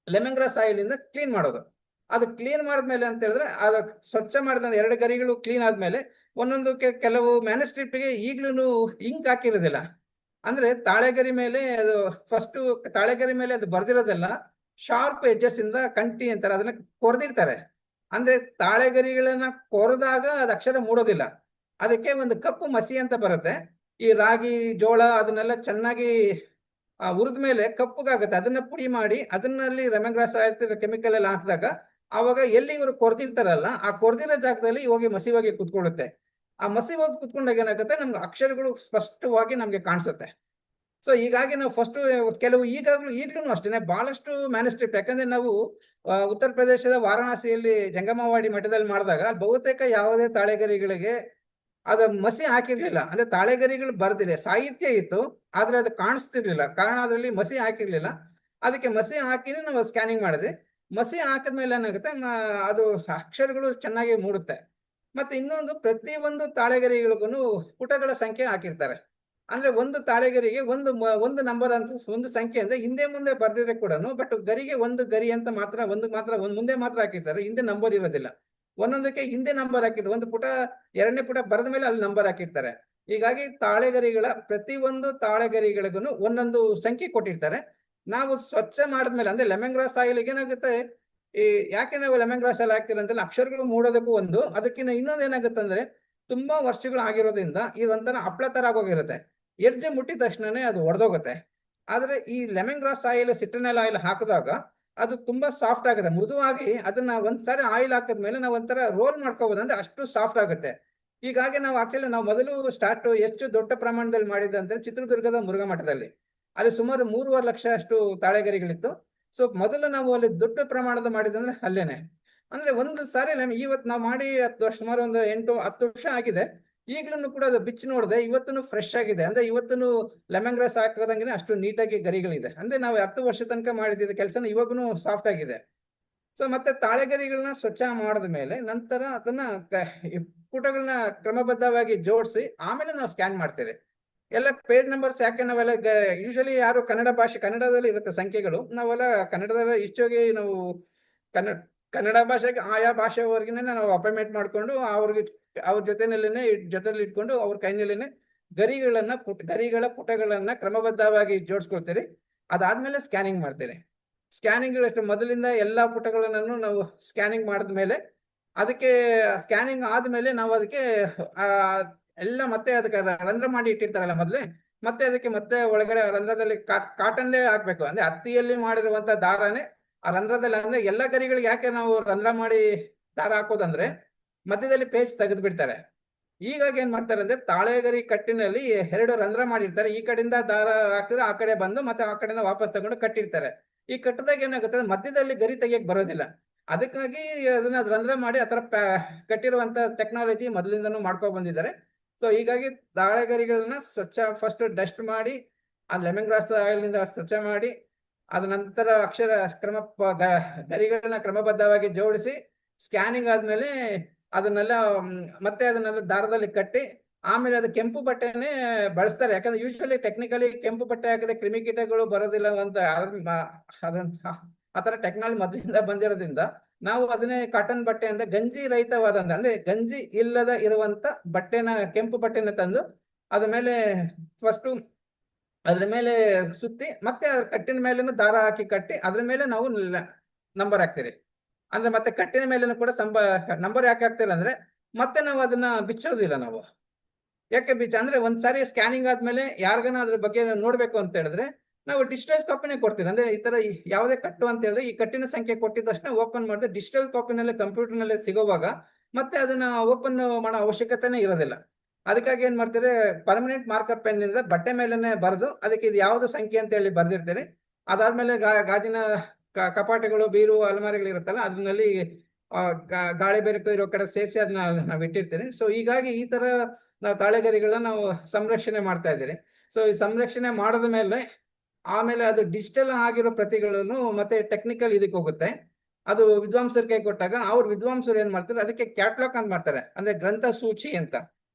ಲೆಮನ್ ಗ್ರಾಸ್ ಆಯಿಲ್ ಇಂದ ಕ್ಲೀನ್ ಮಾಡೋದು. ಅದು ಕ್ಲೀನ್ ಮಾಡಿದ್ಮೇಲೆ ಅಂತ ಹೇಳಿದ್ರೆ, ಅದು ಸ್ವಚ್ಛ ಮಾಡಿದ 2 ಗರಿಗಳು ಕ್ಲೀನ್ ಆದ್ಮೇಲೆ ಒಂದೊಂದಕ್ಕೆ ಕೆಲವು ಮ್ಯಾನುಸ್ಕ್ರಿಪ್ಟ್ಗೆ ಈಗ್ಲೂ ಇಂಕ್ ಹಾಕಿರೋದಿಲ್ಲ. ಅಂದ್ರೆ ತಾಳೆಗರಿ ಮೇಲೆ ಅದು ಬರ್ದಿರೋದೆಲ್ಲ ಶಾರ್ಪ್ ಎಡ್ಜಸ್ ಇಂದ ಕಂಟಿ ಅಂತಾರೆ, ಅದನ್ನ ಕೊರೆದಿರ್ತಾರೆ. ಅಂದ್ರೆ ತಾಳೆಗರಿಗಳನ್ನ ಕೊರೆದಾಗ ಅದು ಅಕ್ಷರ ಮೂಡೋದಿಲ್ಲ. ಅದಕ್ಕೆ ಒಂದು ಕಪ್ಪು ಮಸಿ ಅಂತ ಬರುತ್ತೆ. ಈ ರಾಗಿ, ಜೋಳ ಅದನ್ನೆಲ್ಲ ಚೆನ್ನಾಗಿ ಹುರಿದ ಮೇಲೆ ಕಪ್ಪಗಾಗುತ್ತೆ. ಅದನ್ನ ಪುಡಿ ಮಾಡಿ ಅದನ್ನಲ್ಲಿ ಲೆಮನ್ ಗ್ರಾಸ್ ಆಯಿಲ್ ಕೆಮಿಕಲ್ ಎಲ್ಲ ಹಾಕಿದಾಗ ಅವಾಗ ಎಲ್ಲಿ ಇವರು ಕೊರೆದಿರ್ತಾರಲ್ಲ, ಆ ಕೊರೆದಿರೋ ಜಾಗದಲ್ಲಿ ಹೋಗಿ ಮಸಿವಾಗಿ ಕುತ್ಕೊಳ್ಳುತ್ತೆ. ಆ ಮಸಿವಾಗಿ ಕುತ್ಕೊಂಡಾಗ ಏನಾಗುತ್ತೆ, ನಮ್ಗೆ ಅಕ್ಷರಗಳು ಸ್ಪಷ್ಟವಾಗಿ ನಮ್ಗೆ ಕಾಣಿಸುತ್ತೆ. ಸೊ ಹೀಗಾಗಿ ನಾವು ಫಸ್ಟ್ ಕೆಲವು ಈಗಲೂ ಅಷ್ಟೇ ಬಹಳಷ್ಟು ಮ್ಯಾನುಸ್ಕ್ರಿಪ್ಟ್, ಯಾಕಂದ್ರೆ ನಾವು ಉತ್ತರ ಪ್ರದೇಶದ ವಾರಣಾಸಿಯಲ್ಲಿ ಜಂಗಮವಾಡಿ ಮಠದಲ್ಲಿ ಮಾಡಿದಾಗ ಬಹುತೇಕ ಯಾವುದೇ ತಾಳೆಗರಿಗಳಿಗೆ ಅದ ಮಸಿ ಹಾಕಿರ್ಲಿಲ್ಲ. ಅಂದ್ರೆ ತಾಳೆಗರಿಗಳು ಬರ್ದಿದೆ, ಸಾಹಿತ್ಯ ಇತ್ತು, ಆದ್ರೆ ಅದು ಕಾಣಿಸ್ತಿರ್ಲಿಲ್ಲ. ಕಾರಣ ಅದರಲ್ಲಿ ಮಸಿ ಹಾಕಿರ್ಲಿಲ್ಲ. ಅದಕ್ಕೆ ಮಸಿ ಹಾಕಿನೇ ನಾವು ಸ್ಕ್ಯಾನಿಂಗ್ ಮಾಡಿದ್ವಿ. ಮಸಿ ಹಾಕಿದ್ಮೇಲೆ ಏನಾಗುತ್ತೆ, ಅದು ಅಕ್ಷರಗಳು ಚೆನ್ನಾಗಿ ಮೂಡುತ್ತೆ. ಮತ್ತೆ ಇನ್ನೊಂದು, ಪ್ರತಿಯೊಂದು ತಾಳೆಗರಿಗಳಿಗೂ ಪುಟಗಳ ಸಂಖ್ಯೆ ಹಾಕಿರ್ತಾರೆ. ಅಂದ್ರೆ ಒಂದು ತಾಳೆಗರಿಗೆ ಒಂದು ನಂಬರ್ ಅಂತ ಒಂದು ಸಂಖ್ಯೆ ಅಂದ್ರೆ ಹಿಂದೆ ಮುಂದೆ ಬರ್ದಿದ್ರೆ ಕೂಡ ಬಟ್ ಗರಿಗೆ ಒಂದು ಗರಿ ಅಂತ ಮಾತ್ರ ಒಂದು ಮುಂದೆ ಮಾತ್ರ ಹಾಕಿರ್ತಾರೆ, ಹಿಂದೆ ನಂಬರ್ ಇರೋದಿಲ್ಲ. ಒಂದೊಂದಕ್ಕೆ ಹಿಂದೆ ನಂಬರ್ ಹಾಕಿರ್ತಾರೆ, ಒಂದು ಪುಟ ಎರಡನೇ ಪುಟ ಬರೆದ ಮೇಲೆ ಅಲ್ಲಿ ನಂಬರ್ ಹಾಕಿರ್ತಾರೆ. ಹೀಗಾಗಿ ತಾಳೆಗರಿಗಳ ಪ್ರತಿಯೊಂದು ತಾಳೆಗರಿಗಳಿಗೂ ಒಂದೊಂದು ಸಂಖ್ಯೆ ಕೊಟ್ಟಿರ್ತಾರೆ. ನಾವು ಸ್ವಚ್ಛ ಮಾಡಿದ್ಮೇಲೆ ಅಂದ್ರೆ ಲೆಮನ್ ಗ್ರಾಸ್ ಆಯಿಲ್ ಏನಾಗುತ್ತೆ, ಈ ಯಾಕೆ ನಾವು ಲೆಮನ್ ಗ್ರಾಸ್ ಆಯಿಲ್ ಹಾಕ್ತೀರ ಅಂತಂದ್ರೆ ಅಕ್ಷರಗಳು ಮೂಡೋದಕ್ಕೂ ಒಂದು, ಅದಕ್ಕಿಂತ ಇನ್ನೊಂದು ಏನಾಗುತ್ತೆ ಅಂದ್ರೆ ತುಂಬಾ ವರ್ಷಗಳು ಆಗಿರೋದ್ರಿಂದ ಇದೊಂಥರ ಹಪ್ಪಳ ತರ ಆಗೋಗಿರುತ್ತೆ. ಎಡ್ಜ್ ಮುಟ್ಟಿದ ತಕ್ಷಣನೇ ಅದು ಒಡೆದೋಗುತ್ತೆ. ಆದ್ರೆ ಈ ಲೆಮನ್ ಗ್ರಾಸ್ ಆಯಿಲ್, ಸಿಟ್ರನಲ್ ಆಯಿಲ್ ಹಾಕಿದಾಗ ಅದು ತುಂಬಾ ಸಾಫ್ಟ್ ಆಗುತ್ತೆ, ಮೃದುವಾಗಿ. ಅದನ್ನ ಒಂದ್ಸಾರಿ ಆಯಿಲ್ ಹಾಕಿದ್ಮೇಲೆ ನಾವು ಒಂಥರ ರೋಲ್ ಮಾಡ್ಕೋಬಹುದು, ಅಂದ್ರೆ ಅಷ್ಟು ಸಾಫ್ಟ್ ಆಗುತ್ತೆ. ಹೀಗಾಗಿ ನಾವು ಮೊದಲು ಸ್ಟಾರ್ಟ್ ಎಷ್ಟು ದೊಡ್ಡ ಪ್ರಮಾಣದಲ್ಲಿ ಮಾಡಿದ್ದೆ ಅಂದ್ರೆ ಚಿತ್ರದುರ್ಗದ ಮುರುಘಾ ಮಠದಲ್ಲಿ. ಅಲ್ಲಿ ಸುಮಾರು 3.5 ಲಕ್ಷ ಅಷ್ಟು ತಾಳೆಗರಿಗಳಿತ್ತು. ಸೊ ಮೊದಲು ನಾವು ಅಲ್ಲಿ ದೊಡ್ಡ ಪ್ರಮಾಣದ ಮಾಡಿದಂದ್ರೆ ಅಲ್ಲೇನೆ. ಅಂದ್ರೆ ಒಂದು ಸಾರಿ ಇವತ್ತು ನಾವು ಮಾಡಿ 10 ವರ್ಷ, ಸುಮಾರು ಒಂದು 8-10 ವರ್ಷ ಆಗಿದೆ. ಈಗಲೂ ಕೂಡ ಅದು ಬಿಚ್ಚಿ ನೋಡಿದೆ, ಇವತ್ತೂ ಫ್ರೆಶ್ ಆಗಿದೆ. ಅಂದ್ರೆ ಇವತ್ತೂ ಲೆಮನ್ ಗ್ರಾಸ್ ಹಾಕೋದಂಗೆ ಅಷ್ಟು ನೀಟಾಗಿ ಗರಿಗಳಿದೆ. ಅಂದ್ರೆ ನಾವು 10 ವರ್ಷ ತನಕ ಮಾಡಿದ್ದ ಕೆಲಸನ ಇವಾಗೂ ಸಾಫ್ಟ್ ಆಗಿದೆ. ಸೊ ಮತ್ತೆ ತಾಳೆಗರಿಗಳನ್ನ ಸ್ವಚ್ಛ ಮಾಡಿದ ಮೇಲೆ ನಂತರ ಅದನ್ನ ಪುಟಗಳನ್ನ ಕ್ರಮಬದ್ಧವಾಗಿ ಜೋಡಿಸಿ ಆಮೇಲೆ ನಾವು ಸ್ಕ್ಯಾನ್ ಮಾಡ್ತೇವೆ. ಎಲ್ಲ ಪೇಜ್ ನಂಬರ್ಸ್ ಯಾಕೆ ನಾವೆಲ್ಲ ಯೂಶಲಿ ಯಾರು ಕನ್ನಡದಲ್ಲಿ ಇರುತ್ತೆ ಸಂಖ್ಯೆಗಳು, ನಾವೆಲ್ಲ ಕನ್ನಡದಲ್ಲಿ ಇಷ್ಟೋಗಿ ನಾವು ಕನ್ನಡ ಭಾಷೆಗೆ ಆಯಾ ಭಾಷೆವರೆಗಿನ ನಾವು ಅಪಾಯಿಂಟ್ಮೆಂಟ್ ಮಾಡ್ಕೊಂಡು ಅವ್ರ ಜೊತೆಲಿ ಇಟ್ಕೊಂಡು ಅವ್ರ ಕೈನಲ್ಲಿನೇ ಗರಿಗಳ ಪುಟಗಳನ್ನ ಕ್ರಮಬದ್ಧವಾಗಿ ಜೋಡಿಸ್ಕೊಳ್ತೀರಿ. ಅದಾದ್ಮೇಲೆ ಸ್ಕ್ಯಾನಿಂಗ್ ಮಾಡ್ತೀರಿ. ಸ್ಕ್ಯಾನಿಂಗ್ ಮೊದಲಿಂದ ಎಲ್ಲಾ ಪುಟಗಳನ್ನು ನಾವು ಸ್ಕ್ಯಾನಿಂಗ್ ಮಾಡಿದ್ಮೇಲೆ ಅದಕ್ಕೆ ಸ್ಕ್ಯಾನಿಂಗ್ ಆದ್ಮೇಲೆ ನಾವು ಅದಕ್ಕೆ ಎಲ್ಲ ಮತ್ತೆ ಅದಕ್ಕೆ ರಂಧ್ರ ಮಾಡಿ ಇಟ್ಟಿರ್ತಾರಲ್ಲ ಮೊದಲೇ, ಮತ್ತೆ ಒಳಗಡೆ ರಂಧ್ರದಲ್ಲಿ ಕಾಟನ್ಲೇ ಹಾಕ್ಬೇಕು. ಅಂದ್ರೆ ಹತ್ತಿಯಲ್ಲಿ ಮಾಡಿರುವಂತ ದಾರನೇ ಆ ರಂಧ್ರದಲ್ಲಿ. ಅಂದ್ರೆ ಎಲ್ಲ ಗರಿಗಳಿಗೆ ಯಾಕೆ ನಾವು ರಂಧ್ರ ಮಾಡಿ ದಾರ ಹಾಕೋದಂದ್ರೆ ಮಧ್ಯದಲ್ಲಿ ಪೇಜ್ ತೆಗೆದು ಬಿಡ್ತಾರೆ. ಹೀಗಾಗಿ ಏನ್ ಮಾಡ್ತಾರೆ ಅಂದ್ರೆ ತಾಳೆಗರಿ ಕಟ್ಟಿನಲ್ಲಿ 2 ರಂಧ್ರ ಮಾಡಿರ್ತಾರೆ. ಈ ಕಡೆಯಿಂದ ದಾರ ಹಾಕಿದ್ರೆ ಆ ಕಡೆ ಬಂದು ಮತ್ತೆ ಆ ಕಡೆಯಿಂದ ವಾಪಸ್ ತಗೊಂಡು ಕಟ್ಟಿರ್ತಾರೆ. ಈ ಕಟ್ಟದಾಗ ಏನಾಗುತ್ತೆ, ಮಧ್ಯದಲ್ಲಿ ಗರಿ ತೆಗಿಯಕ್ ಬರೋದಿಲ್ಲ. ಅದಕ್ಕಾಗಿ ಅದನ್ನ ರಂಧ್ರ ಮಾಡಿ ಆತರ ಕಟ್ಟಿರುವಂತ ಟೆಕ್ನಾಲಜಿ ಮೊದಲಿಂದನೂ ಮಾಡ್ಕೊಂಡ್ ಬಂದಿದ್ದಾರೆ. ಸೊ ಹೀಗಾಗಿ ತಾಳೆಗರಿಗಳನ್ನ ಸ್ವಚ್ಛ ಫಸ್ಟ್ ಡಸ್ಟ್ ಮಾಡಿ, ಆ ಲೆಮನ್ ಗ್ರಾಸ್ ಆಯಿಲ್ ನಿಂದ ಸ್ವಚ್ಛ ಮಾಡಿ, ಅದ ನಂತರ ಗರಿಗಳನ್ನ ಕ್ರಮಬದ್ಧವಾಗಿ ಜೋಡಿಸಿ ಸ್ಕ್ಯಾನಿಂಗ್ ಆದ್ಮೇಲೆ ಅದನ್ನೆಲ್ಲ ದಾರದಲ್ಲಿ ಕಟ್ಟಿ ಆಮೇಲೆ ಅದು ಕೆಂಪು ಬಟ್ಟೆನೆ ಬಳಸ್ತಾರೆ. ಯಾಕಂದ್ರೆ ಯೂಶಲಿ ಟೆಕ್ನಿಕಲಿ ಕೆಂಪು ಬಟ್ಟೆ ಹಾಕಿದ್ರೆ ಕ್ರಿಮಿಕೀಟಗಳು ಬರೋದಿಲ್ಲ ಅಂತ ಆತರ ಟೆಕ್ನಾಲಜಿ ಮೊದಲಿಂದ ಬಂದಿರೋದ್ರಿಂದ ನಾವು ಅದನ್ನೇ ಕಾಟನ್ ಬಟ್ಟೆ ಅಂತ ಗಂಜಿ ರಹಿತವಾದಂತ, ಅಂದ್ರೆ ಗಂಜಿ ಇಲ್ಲದ ಇರುವಂತ ಕೆಂಪು ಬಟ್ಟೆನ ತಂದು ಅದ್ರ ಮೇಲೆ ಫಸ್ಟ್ ಅದ್ರ ಮೇಲೆ ಸುತ್ತಿ ಮತ್ತೆ ಕಟ್ಟಿನ ಮೇಲೇನು ದಾರ ಹಾಕಿ ಕಟ್ಟಿ ಅದ್ರ ಮೇಲೆ ನಾವು ನಂಬರ್ ಹಾಕ್ತೀರಿ. ಅಂದ್ರೆ ಮತ್ತೆ ಕಟ್ಟಿನ ಮೇಲೇನು ಕೂಡ ನಂಬರ್ ಯಾಕೆ ಹಾಕ್ತೀರ ಅಂದ್ರೆ ಮತ್ತೆ ನಾವು ಅದನ್ನ ಬಿಚ್ಚೋದಿಲ್ಲ. ನಾವು ಯಾಕೆ ಅಂದ್ರೆ ಒಂದ್ಸಾರಿ ಸ್ಕ್ಯಾನಿಂಗ್ ಆದ್ಮೇಲೆ ಯಾರಿಗಾನ ಅದ್ರ ಬಗ್ಗೆ ನೋಡ್ಬೇಕು ಅಂತ ಹೇಳಿದ್ರೆ ನಾವು ಡಿಜಿಟಲ್ ಕಾಪಿನೇ ಕೊಡ್ತೀವಿ. ಅಂದ್ರೆ ಈ ತರ ಯಾವುದೇ ಕಟ್ಟು ಅಂತ ಹೇಳಿದ್ರೆ ಈ ಕಟ್ಟಿನ ಸಂಖ್ಯೆ ಕೊಟ್ಟಿದ ತಕ್ಷಣ ಓಪನ್ ಮಾಡಿದ್ರೆ ಡಿಜಿಟಲ್ ಕಾಪಿನಲ್ಲಿ ಕಂಪ್ಯೂಟರ್ ನಲ್ಲಿ ಸಿಗೋವಾಗ ಮತ್ತೆ ಅದನ್ನ ಓಪನ್ ಮಾಡೋ ಅವಶ್ಯಕತೆನೇ ಇರೋದಿಲ್ಲ. ಅದಕ್ಕಾಗಿ ಏನ್ ಮಾಡ್ತಾರೆ, ಪರ್ಮನೆಂಟ್ ಮಾರ್ಕರ್ ಪೆನ್ ಇಂದ ಬಟ್ಟೆ ಮೇಲೆನೆ ಬರೆದು ಅದಕ್ಕೆ ಇದು ಯಾವ್ದು ಸಂಖ್ಯೆ ಅಂತ ಹೇಳಿ ಬರ್ದಿರ್ತೀರಿ. ಅದಾದ್ಮೇಲೆ ಗಾಜಿನ ಕಪಾಟಗಳು, ಬೀರು, ಅಲಮಾರಿಗಳು ಇರುತ್ತಲ್ಲ ಅದ್ರಲ್ಲಿ ಗಾಳಿ ಬೆಳಕು ಇರೋ ಕಡೆ ಸೇರಿಸಿ ಅದನ್ನ ನಾವು ಇಟ್ಟಿರ್ತೀರಿ. ಸೊ ಹೀಗಾಗಿ ಈ ತರ ನಾವು ತಾಳೆಗರಿಗಳನ್ನ ನಾವು ಸಂರಕ್ಷಣೆ ಮಾಡ್ತಾ ಇದ್ದೀರಿ. ಸೊ ಈ ಸಂರಕ್ಷಣೆ ಮಾಡಿದ ಮೇಲೆ ಆಮೇಲೆ ಅದು ಡಿಜಿಟಲ್ ಆಗಿರೋ ಪ್ರತಿಗಳನ್ನು ಮತ್ತೆ ಟೆಕ್ನಿಕಲ್ ಇದಕ್ಕೆ ಹೋಗುತ್ತೆ. ಅದು ವಿದ್ವಾಂಸರ ಕೈ ಕೊಟ್ಟಾಗ ವಿದ್ವಾಂಸರು ಏನ್ ಮಾಡ್ತಾರೆ, ಅದಕ್ಕೆ ಕ್ಯಾಟ್ಲಾಗ್ ಅಂತ ಮಾಡ್ತಾರೆ, ಅಂದ್ರೆ ಗ್ರಂಥ ಸೂಚಿ ಅಂತ.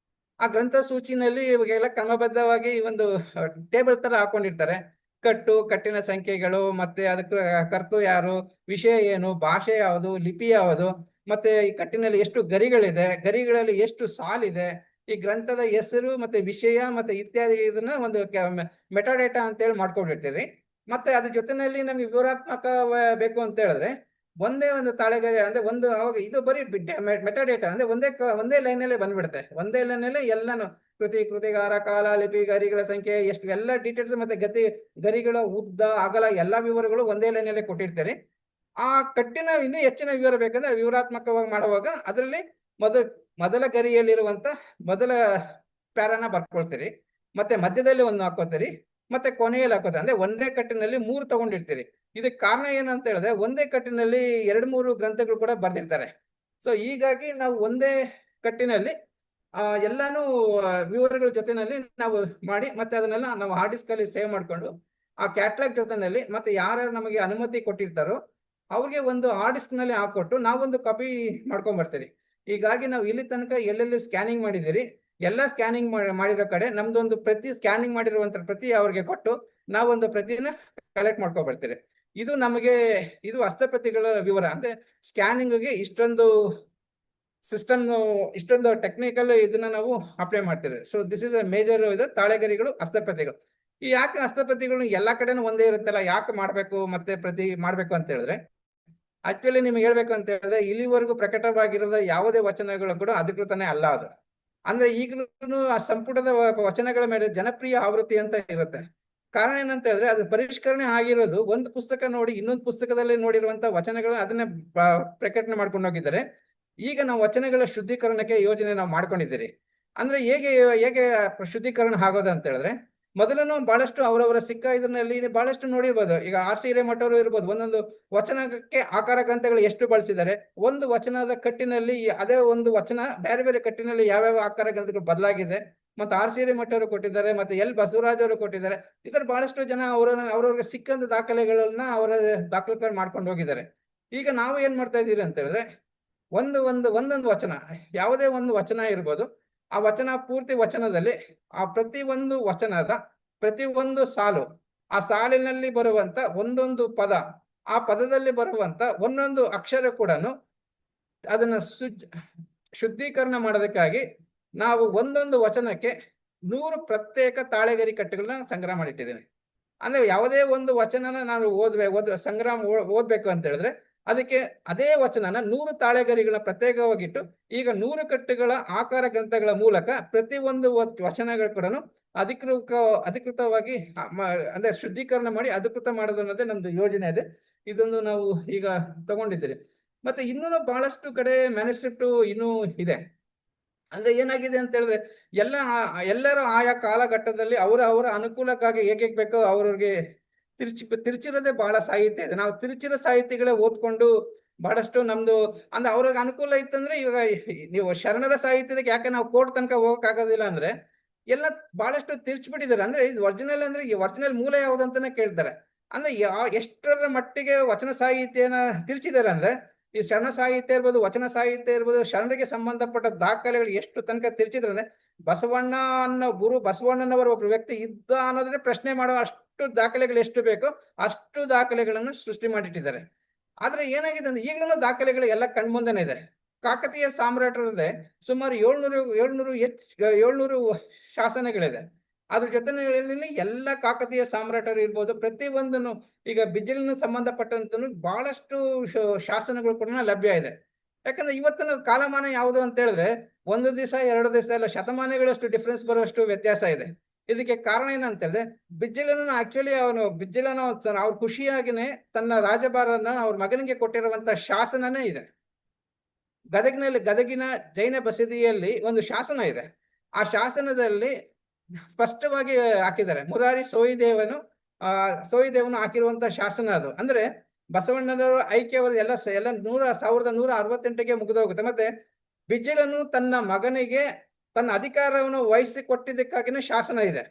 ಆ ಗ್ರಂಥ ಸೂಚಿನಲ್ಲಿ ಇವಾಗೆಲ್ಲ ಕ್ರಮಬದ್ಧವಾಗಿ ಒಂದು ಟೇಬಲ್ ತರ ಹಾಕೊಂಡಿರ್ತಾರೆ. ಕಟ್ಟಿನ ಸಂಖ್ಯೆಗಳು, ಮತ್ತೆ ಅದಕ್ಕೆ ಕರ್ತೃ ಯಾರು, ವಿಷಯ ಏನು, ಭಾಷೆ ಯಾವುದು, ಲಿಪಿ ಯಾವುದು, ಮತ್ತೆ ಈ ಕಟ್ಟಿನಲ್ಲಿ ಎಷ್ಟು ಗರಿಗಳಿದೆ, ಗರಿಗಳಲ್ಲಿ ಎಷ್ಟು ಸಾಲಿದೆ, ಈ ಗ್ರಂಥದ ಹೆಸರು ಮತ್ತೆ ವಿಷಯ ಮತ್ತೆ ಇತ್ಯಾದಿ ಇದನ್ನ ಒಂದು ಮೆಟಾಡೇಟಾ ಅಂತ ಹೇಳಿ ಮಾಡ್ಕೊಂಡಿರ್ತೀರಿ. ಮತ್ತೆ ಅದ್ರ ಜೊತೆನಲ್ಲಿ ನಮ್ಗೆ ವಿವರಾತ್ಮಕ ಬೇಕು ಅಂತ ಹೇಳಿದ್ರೆ ಒಂದೇ ಒಂದು ತಾಳೆಗರಿ ಅಂದ್ರೆ ಅವಾಗ ಇದು ಬರೀ ಮೆಟಾಡೇಟಾ ಅಂದ್ರೆ ಒಂದೇ ಲೈನ್ ಅಲ್ಲೇ ಬಂದ್ಬಿಡುತ್ತೆ. ಒಂದೇ ಲೈನ್ ಅಲ್ಲೇ ಎಲ್ಲಾನು ಕೃತಿಗಾರ, ಕಾಲ, ಲಿಪಿ, ಗರಿಗಳ ಸಂಖ್ಯೆ, ಎಷ್ಟು ಎಲ್ಲ ಡೀಟೇಲ್ಸ್ ಮತ್ತೆ ಗರಿಗಳ ಉದ್ದ, ಅಗಲ ಎಲ್ಲಾ ವಿವರಗಳು ಒಂದೇ ಲೈನ್ ಅಲ್ಲೇ ಕೊಟ್ಟಿರ್ತಾರೆ. ಆ ಕಟ್ಟಿನ ಇನ್ನೂ ಹೆಚ್ಚಿನ ವಿವರ ಬೇಕಂದ್ರೆ ವಿವರಾತ್ಮಕವಾಗಿ ಮಾಡುವಾಗ ಅದರಲ್ಲಿ ಮೊದಲ ಗರಿಯಲ್ಲಿರುವಂತ ಮೊದಲ ಪ್ಯಾರಾನ ಬರ್ಕೊಳ್ತೀರಿ, ಮತ್ತೆ ಮಧ್ಯದಲ್ಲಿ ಒಂದು ಹಾಕೋತೀರಿ, ಮತ್ತೆ ಕೊನೆಯಲ್ಲಿ ಹಾಕೋತೀರಿ. ಅಂದ್ರೆ ಒಂದೇ ಕಟ್ಟಿನಲ್ಲಿ 3 ತಗೊಂಡಿರ್ತೀರಿ. ಇದಕ್ಕೆ ಕಾರಣ ಏನಂತ ಹೇಳಿದ್ರೆ ಒಂದೇ ಕಟ್ಟಿನಲ್ಲಿ 2-3 ಗ್ರಂಥಗಳು ಕೂಡ ಬರ್ದಿರ್ತಾರೆ. ಸೊ ಹೀಗಾಗಿ ನಾವು ಒಂದೇ ಕಟ್ಟಿನಲ್ಲಿ ಎಲ್ಲಾನು ವಿವರಗಳ ಜೊತೆನಲ್ಲಿ ನಾವು ಮಾಡಿ ಮತ್ತೆ ಅದನ್ನೆಲ್ಲ ನಾವು ಹಾರ್ಡ್ ಡಿಸ್ಕ್ ಅಲ್ಲಿ ಸೇವ್ ಮಾಡ್ಕೊಂಡು ಆ ಕ್ಯಾಟ್ಲಾಗ್ ಜೊತೆನಲ್ಲಿ ಮತ್ತೆ ಯಾರ್ಯಾರು ನಮಗೆ ಅನುಮತಿ ಕೊಟ್ಟಿರ್ತಾರೋ ಅವ್ರಿಗೆ ಒಂದು ಹಾರ್ಡ್ ಡಿಸ್ಕ್ ನಲ್ಲಿ ಹಾಕೊಟ್ಟು ನಾವೊಂದು ಕಾಪಿ ಮಾಡ್ಕೊಂಡ್ ಬರ್ತೀರಿ. ಹೀಗಾಗಿ ನಾವು ಇಲ್ಲಿ ತನಕ ಎಲ್ಲೆಲ್ಲಿ ಸ್ಕ್ಯಾನಿಂಗ್ ಮಾಡಿದಿರಿ, ಎಲ್ಲ ಸ್ಕ್ಯಾನಿಂಗ್ ಮಾಡಿರೋ ಕಡೆ ನಮ್ದೊಂದು ಪ್ರತಿ ಸ್ಕ್ಯಾನಿಂಗ್ ಮಾಡಿರುವಂತ ಪ್ರತಿ ಅವ್ರಿಗೆ ಕೊಟ್ಟು ನಾವೊಂದು ಪ್ರತಿನ ಕಲೆಕ್ಟ್ ಮಾಡ್ಕೊ ಬರ್ತೀರಿ. ಇದು ನಮಗೆ ಇದು ಹಸ್ತಪ್ರತಿಗಳ ವಿವರ. ಅಂದ್ರೆ ಸ್ಕ್ಯಾನಿಂಗ್ಗೆ ಇಷ್ಟೊಂದು ಸಿಸ್ಟಮ್, ಇಷ್ಟೊಂದು ಟೆಕ್ನಿಕಲ್ ಇದನ್ನ ನಾವು ಅಪ್ಲೈ ಮಾಡ್ತೀವಿ. So this is a major ಇದು ತಾಳೆಗರಿಗಳು, ಹಸ್ತಪ್ರತಿಗಳು. ಈ ಯಾಕೆ ಹಸ್ತಪ್ರತಿಗಳು ಎಲ್ಲಾ ಕಡೆನೂ ಒಂದೇ ಇರುತ್ತಲ್ಲ, ಯಾಕೆ ಮಾಡ್ಬೇಕು ಮತ್ತೆ ಪ್ರತಿ ಮಾಡ್ಬೇಕು ಅಂತ ಹೇಳಿದ್ರೆ, ಆಕ್ಚುಲಿ ನಿಮ್ಗೆ ಹೇಳ್ಬೇಕು ಅಂತ ಹೇಳಿದ್ರೆ ಇಲ್ಲಿವರೆಗೂ ಪ್ರಕಟವಾಗಿರೋದ ಯಾವುದೇ ವಚನಗಳು ಕೂಡ ಅಧಿಕೃತನೇ ಅಲ್ಲ ಅದು. ಅಂದ್ರೆ ಈಗಲೂ ಆ ಸಂಪುಟದ ವಚನಗಳ ಮೇಲೆ ಜನಪ್ರಿಯ ಆವೃತ್ತಿ ಅಂತ ಇರುತ್ತೆ. ಕಾರಣ ಏನಂತ ಹೇಳಿದ್ರೆ ಅದು ಪರಿಷ್ಕರಣೆ ಆಗಿರೋದು ಒಂದು ಪುಸ್ತಕ ನೋಡಿ ಇನ್ನೊಂದು ಪುಸ್ತಕದಲ್ಲಿ ನೋಡಿರುವಂತ ವಚನಗಳನ್ನ ಅದನ್ನೇ ಪ್ರಕಟಣೆ ಮಾಡ್ಕೊಂಡು ಹೋಗಿದ್ದಾರೆ. ಈಗ ನಾವು ವಚನಗಳ ಶುದ್ಧೀಕರಣಕ್ಕೆ ಯೋಜನೆ ನಾವು ಮಾಡ್ಕೊಂಡಿದ್ದೀರಿ. ಅಂದ್ರೆ ಹೇಗೆ ಹೇಗೆ ಶುದ್ಧೀಕರಣ ಆಗೋದು ಅಂತ ಹೇಳಿದ್ರೆ, ಮೊದಲನು ಬಹಳಷ್ಟು ಅವರವರ ಸಿಕ್ಕ ಇದರಲ್ಲಿ ಬಹಳಷ್ಟು ನೋಡಿರ್ಬೋದು. ಈಗ R.C. ಹಿರೇಮಠ ಅವರು ಇರ್ಬೋದು, ಒಂದೊಂದು ವಚನಕ್ಕೆ ಆಕಾರ ಗ್ರಂಥಗಳು ಎಷ್ಟು ಬಳಸಿದ್ದಾರೆ, ಒಂದು ವಚನದ ಕಟ್ಟಿನಲ್ಲಿ ಅದೇ ಒಂದು ವಚನ ಬೇರೆ ಬೇರೆ ಕಟ್ಟಿನಲ್ಲಿ ಯಾವ್ಯಾವ ಆಕಾರ ಗ್ರಂಥಗಳು ಬದಲಾಗಿದೆ, ಮತ್ತೆ R.C. ಹಿರೇಮಠ ಅವರು ಕೊಟ್ಟಿದ್ದಾರೆ, ಮತ್ತೆ L. ಬಸವರಾಜ್ ಅವರು ಕೊಟ್ಟಿದ್ದಾರೆ. ಇದರ ಬಹಳಷ್ಟು ಜನ ಅವ್ರವ್ರಿಗೆ ಸಿಕ್ಕಂತ ದಾಖಲೆಗಳನ್ನ ಅವರ ದಾಖಲೆ ಮಾಡ್ಕೊಂಡು ಹೋಗಿದ್ದಾರೆ. ಈಗ ನಾವು ಏನ್ ಮಾಡ್ತಾ ಇದ್ದೀರಿ ಅಂತ ಹೇಳಿದ್ರೆ, ಒಂದೊಂದು ವಚನ, ಯಾವುದೇ ಒಂದು ವಚನ ಇರ್ಬೋದು, ಆ ವಚನ ಪೂರ್ತಿ ವಚನದಲ್ಲಿ ಆ ಪ್ರತಿ ಒಂದು ವಚನದ ಪ್ರತಿ ಒಂದು ಸಾಲು, ಆ ಸಾಲಿನಲ್ಲಿ ಬರುವಂತ ಒಂದೊಂದು ಪದ, ಆ ಪದದಲ್ಲಿ ಬರುವಂತ ಒಂದೊಂದು ಅಕ್ಷರ ಕೂಡ ಅದನ್ನ ಶುದ್ಧೀಕರಣ ಮಾಡೋದಕ್ಕಾಗಿ ನಾವು ಒಂದೊಂದು ವಚನಕ್ಕೆ 100 ಪ್ರತ್ಯೇಕ ತಾಳೆಗರಿ ಕಟ್ಟುಗಳನ್ನ ಸಂಗ್ರಹ ಮಾಡಿಟ್ಟಿದ್ದೀನಿ. ಅಂದ್ರೆ ಯಾವುದೇ ಒಂದು ವಚನನ ನಾನು ಓದ್ಬೇಕು ಅಂತ ಹೇಳಿದ್ರೆ ಅದಕ್ಕೆ ಅದೇ ವಚನನ 100 ತಾಳೆಗರಿಗಳನ್ನ ಪ್ರತ್ಯೇಕವಾಗಿಟ್ಟು ಈಗ 100 ಕಟ್ಟುಗಳ ಆಕಾರ ಗ್ರಂಥಗಳ ಮೂಲಕ ಪ್ರತಿ ಒಂದು ವಚನಗಳ ಕೂಡ ಅಧಿಕೃತವಾಗಿ ಅಂದ್ರೆ ಶುದ್ಧೀಕರಣ ಮಾಡಿ ಅಧಿಕೃತ ಮಾಡೋದು ಅನ್ನೋದೇ ನಮ್ದು ಯೋಜನೆ ಇದೆ. ಇದೊಂದು ನಾವು ಈಗ ತಗೊಂಡಿದ್ದೀರಿ. ಮತ್ತೆ ಇನ್ನೂ ಬಹಳಷ್ಟು ಕಡೆ ಮ್ಯಾನುಸ್ಕ್ರಿಪ್ಟ್ ಇನ್ನೂ ಇದೆ. ಅಂದ್ರೆ ಏನಾಗಿದೆ ಅಂತ ಹೇಳಿದ್ರೆ ಎಲ್ಲರೂ ಆಯಾ ಕಾಲಘಟ್ಟದಲ್ಲಿ ಅವರ ಅನುಕೂಲಕ್ಕಾಗಿ ಹೇಗೆ ಬೇಕೋ ಅವ್ರಿಗೆ ತಿರ್ಚಿರೋದೇ ಬಹಳ ಸಾಹಿತ್ಯ ಇದೆ. ನಾವು ತಿರುಚಿರೋ ಸಾಹಿತ್ಯಗಳೇ ಓದ್ಕೊಂಡು ಬಹಳಷ್ಟು ನಮ್ದು ಅಂದ್ರೆ ಅವ್ರಿಗೆ ಅನುಕೂಲ ಇತ್ತಂದ್ರೆ, ಇವಾಗ ನೀವು ಶರಣರ ಸಾಹಿತ್ಯದಕ್ಕೆ ಯಾಕೆ ನಾವು ಕೋರ್ಟ್ ತನಕ ಹೋಗಕ್ ಆಗೋದಿಲ್ಲ ಅಂದ್ರೆ ಎಲ್ಲ ಬಹಳಷ್ಟು ತಿರ್ಚ್ಬಿಟ್ಟಿದ್ದಾರೆ. ಅಂದ್ರೆ ಇದು ಒರಿಜಿನಲ್ ಅಂದ್ರೆ ಈ ಒರಿಜಿನಲ್ ಮೂಲ ಯಾವ್ದಂತಾನೆ ಕೇಳ್ತಾರೆ. ಅಂದ್ರೆ ಎಷ್ಟರ ಮಟ್ಟಿಗೆ ವಚನ ಸಾಹಿತ್ಯನ ತಿರ್ಚಿದ್ದಾರೆ ಅಂದ್ರೆ, ಈ ಶರಣ ಸಾಹಿತ್ಯ ಇರ್ಬೋದು, ವಚನ ಸಾಹಿತ್ಯ ಇರ್ಬೋದು, ಶರಣರಿಗೆ ಸಂಬಂಧಪಟ್ಟ ದಾಖಲೆಗಳು ಎಷ್ಟು ತನಕ ತಿರ್ಚಿದ್ರೆ ಅಂದ್ರೆ ಬಸವಣ್ಣ ಅನ್ನೋ ಗುರು ಬಸವಣ್ಣನವರ ಒಬ್ರು ವ್ಯಕ್ತಿ ಇದ್ದ ಅನ್ನೋದ್ರೆ ಪ್ರಶ್ನೆ ಮಾಡೋ ಅಷ್ಟು ದಾಖಲೆಗಳು ಎಷ್ಟು ಬೇಕೋ ಅಷ್ಟು ದಾಖಲೆಗಳನ್ನು ಸೃಷ್ಟಿ ಮಾಡಿಟ್ಟಿದ್ದಾರೆ. ಆದ್ರೆ ಏನಾಗಿದೆ ಅಂದ್ರೆ ಈಗಲೂ ದಾಖಲೆಗಳು ಎಲ್ಲ ಕಣ್ಮುಂದೆನೇ ಇದೆ. ಕಾಕತೀಯ ಸಾಮ್ರಾಟರದೇ ಸುಮಾರು 700 ಶಾಸನಗಳಿದೆ. ಅದ್ರ ಜೊತೆಯಲ್ಲಿ ಎಲ್ಲ ಕಾಕತೀಯ ಸಾಮ್ರಾಟರು ಇರ್ಬೋದು, ಪ್ರತಿ ಒಂದನ್ನು ಈಗ ಬಿಜ್ಜಳಿನ ಸಂಬಂಧಪಟ್ಟಂತನು ಬಹಳಷ್ಟು ಶಾಸನಗಳು ಕೂಡ ಲಭ್ಯ ಇದೆ. ಯಾಕಂದ್ರೆ ಇವತ್ತಿನ ಕಾಲಮಾನ ಯಾವುದು ಅಂತ ಹೇಳಿದ್ರೆ 1 ದಿವಸ 2 ದಿವಸ ಎಲ್ಲ ಶತಮಾನಗಳಷ್ಟು ಡಿಫ್ರೆನ್ಸ್ ಬರುವಷ್ಟು ವ್ಯತ್ಯಾಸ ಇದೆ. ಇದಕ್ಕೆ ಕಾರಣ ಏನಂತ ಹೇಳಿದ್ರೆ ಬಿಜ್ಜಳನ ಆಕ್ಚುಲಿ ಬಿಜ್ಜಳನ ಅವ್ರ ಖುಷಿಯಾಗಿನೇ ತನ್ನ ರಾಜಭಾರನ ಅವ್ರ ಮಗನಿಗೆ ಕೊಟ್ಟಿರುವಂತ ಶಾಸನನೇ ಇದೆ. ಗದಗಿನ ಜೈನ ಬಸದಿಯಲ್ಲಿ ಒಂದು ಶಾಸನ ಇದೆ. ಆ ಶಾಸನದಲ್ಲಿ ಸ್ಪಷ್ಟವಾಗಿ ಹಾಕಿದ್ದಾರೆ. ಮುರಾರಿ ಸೋಯಿದೇವನು ಹಾಕಿರುವಂತ ಶಾಸನ ಅದು. ಅಂದ್ರೆ ಬಸವಣ್ಣನವರು ಐಕ್ಯವಾದ ಎಲ್ಲ 1168ಗೆ ಮುಗಿದೋಗುತ್ತೆ. ಮತ್ತೆ ಬಿಜ್ಜಳನು ತನ್ನ ಮಗನಿಗೆ ತನ್ನ ಅಧಿಕಾರವನ್ನು ವಹಿಸಿ ಕೊಟ್ಟಿದ್ದಕ್ಕಾಗಿನೇ ಶಾಸನ ಇದೆ.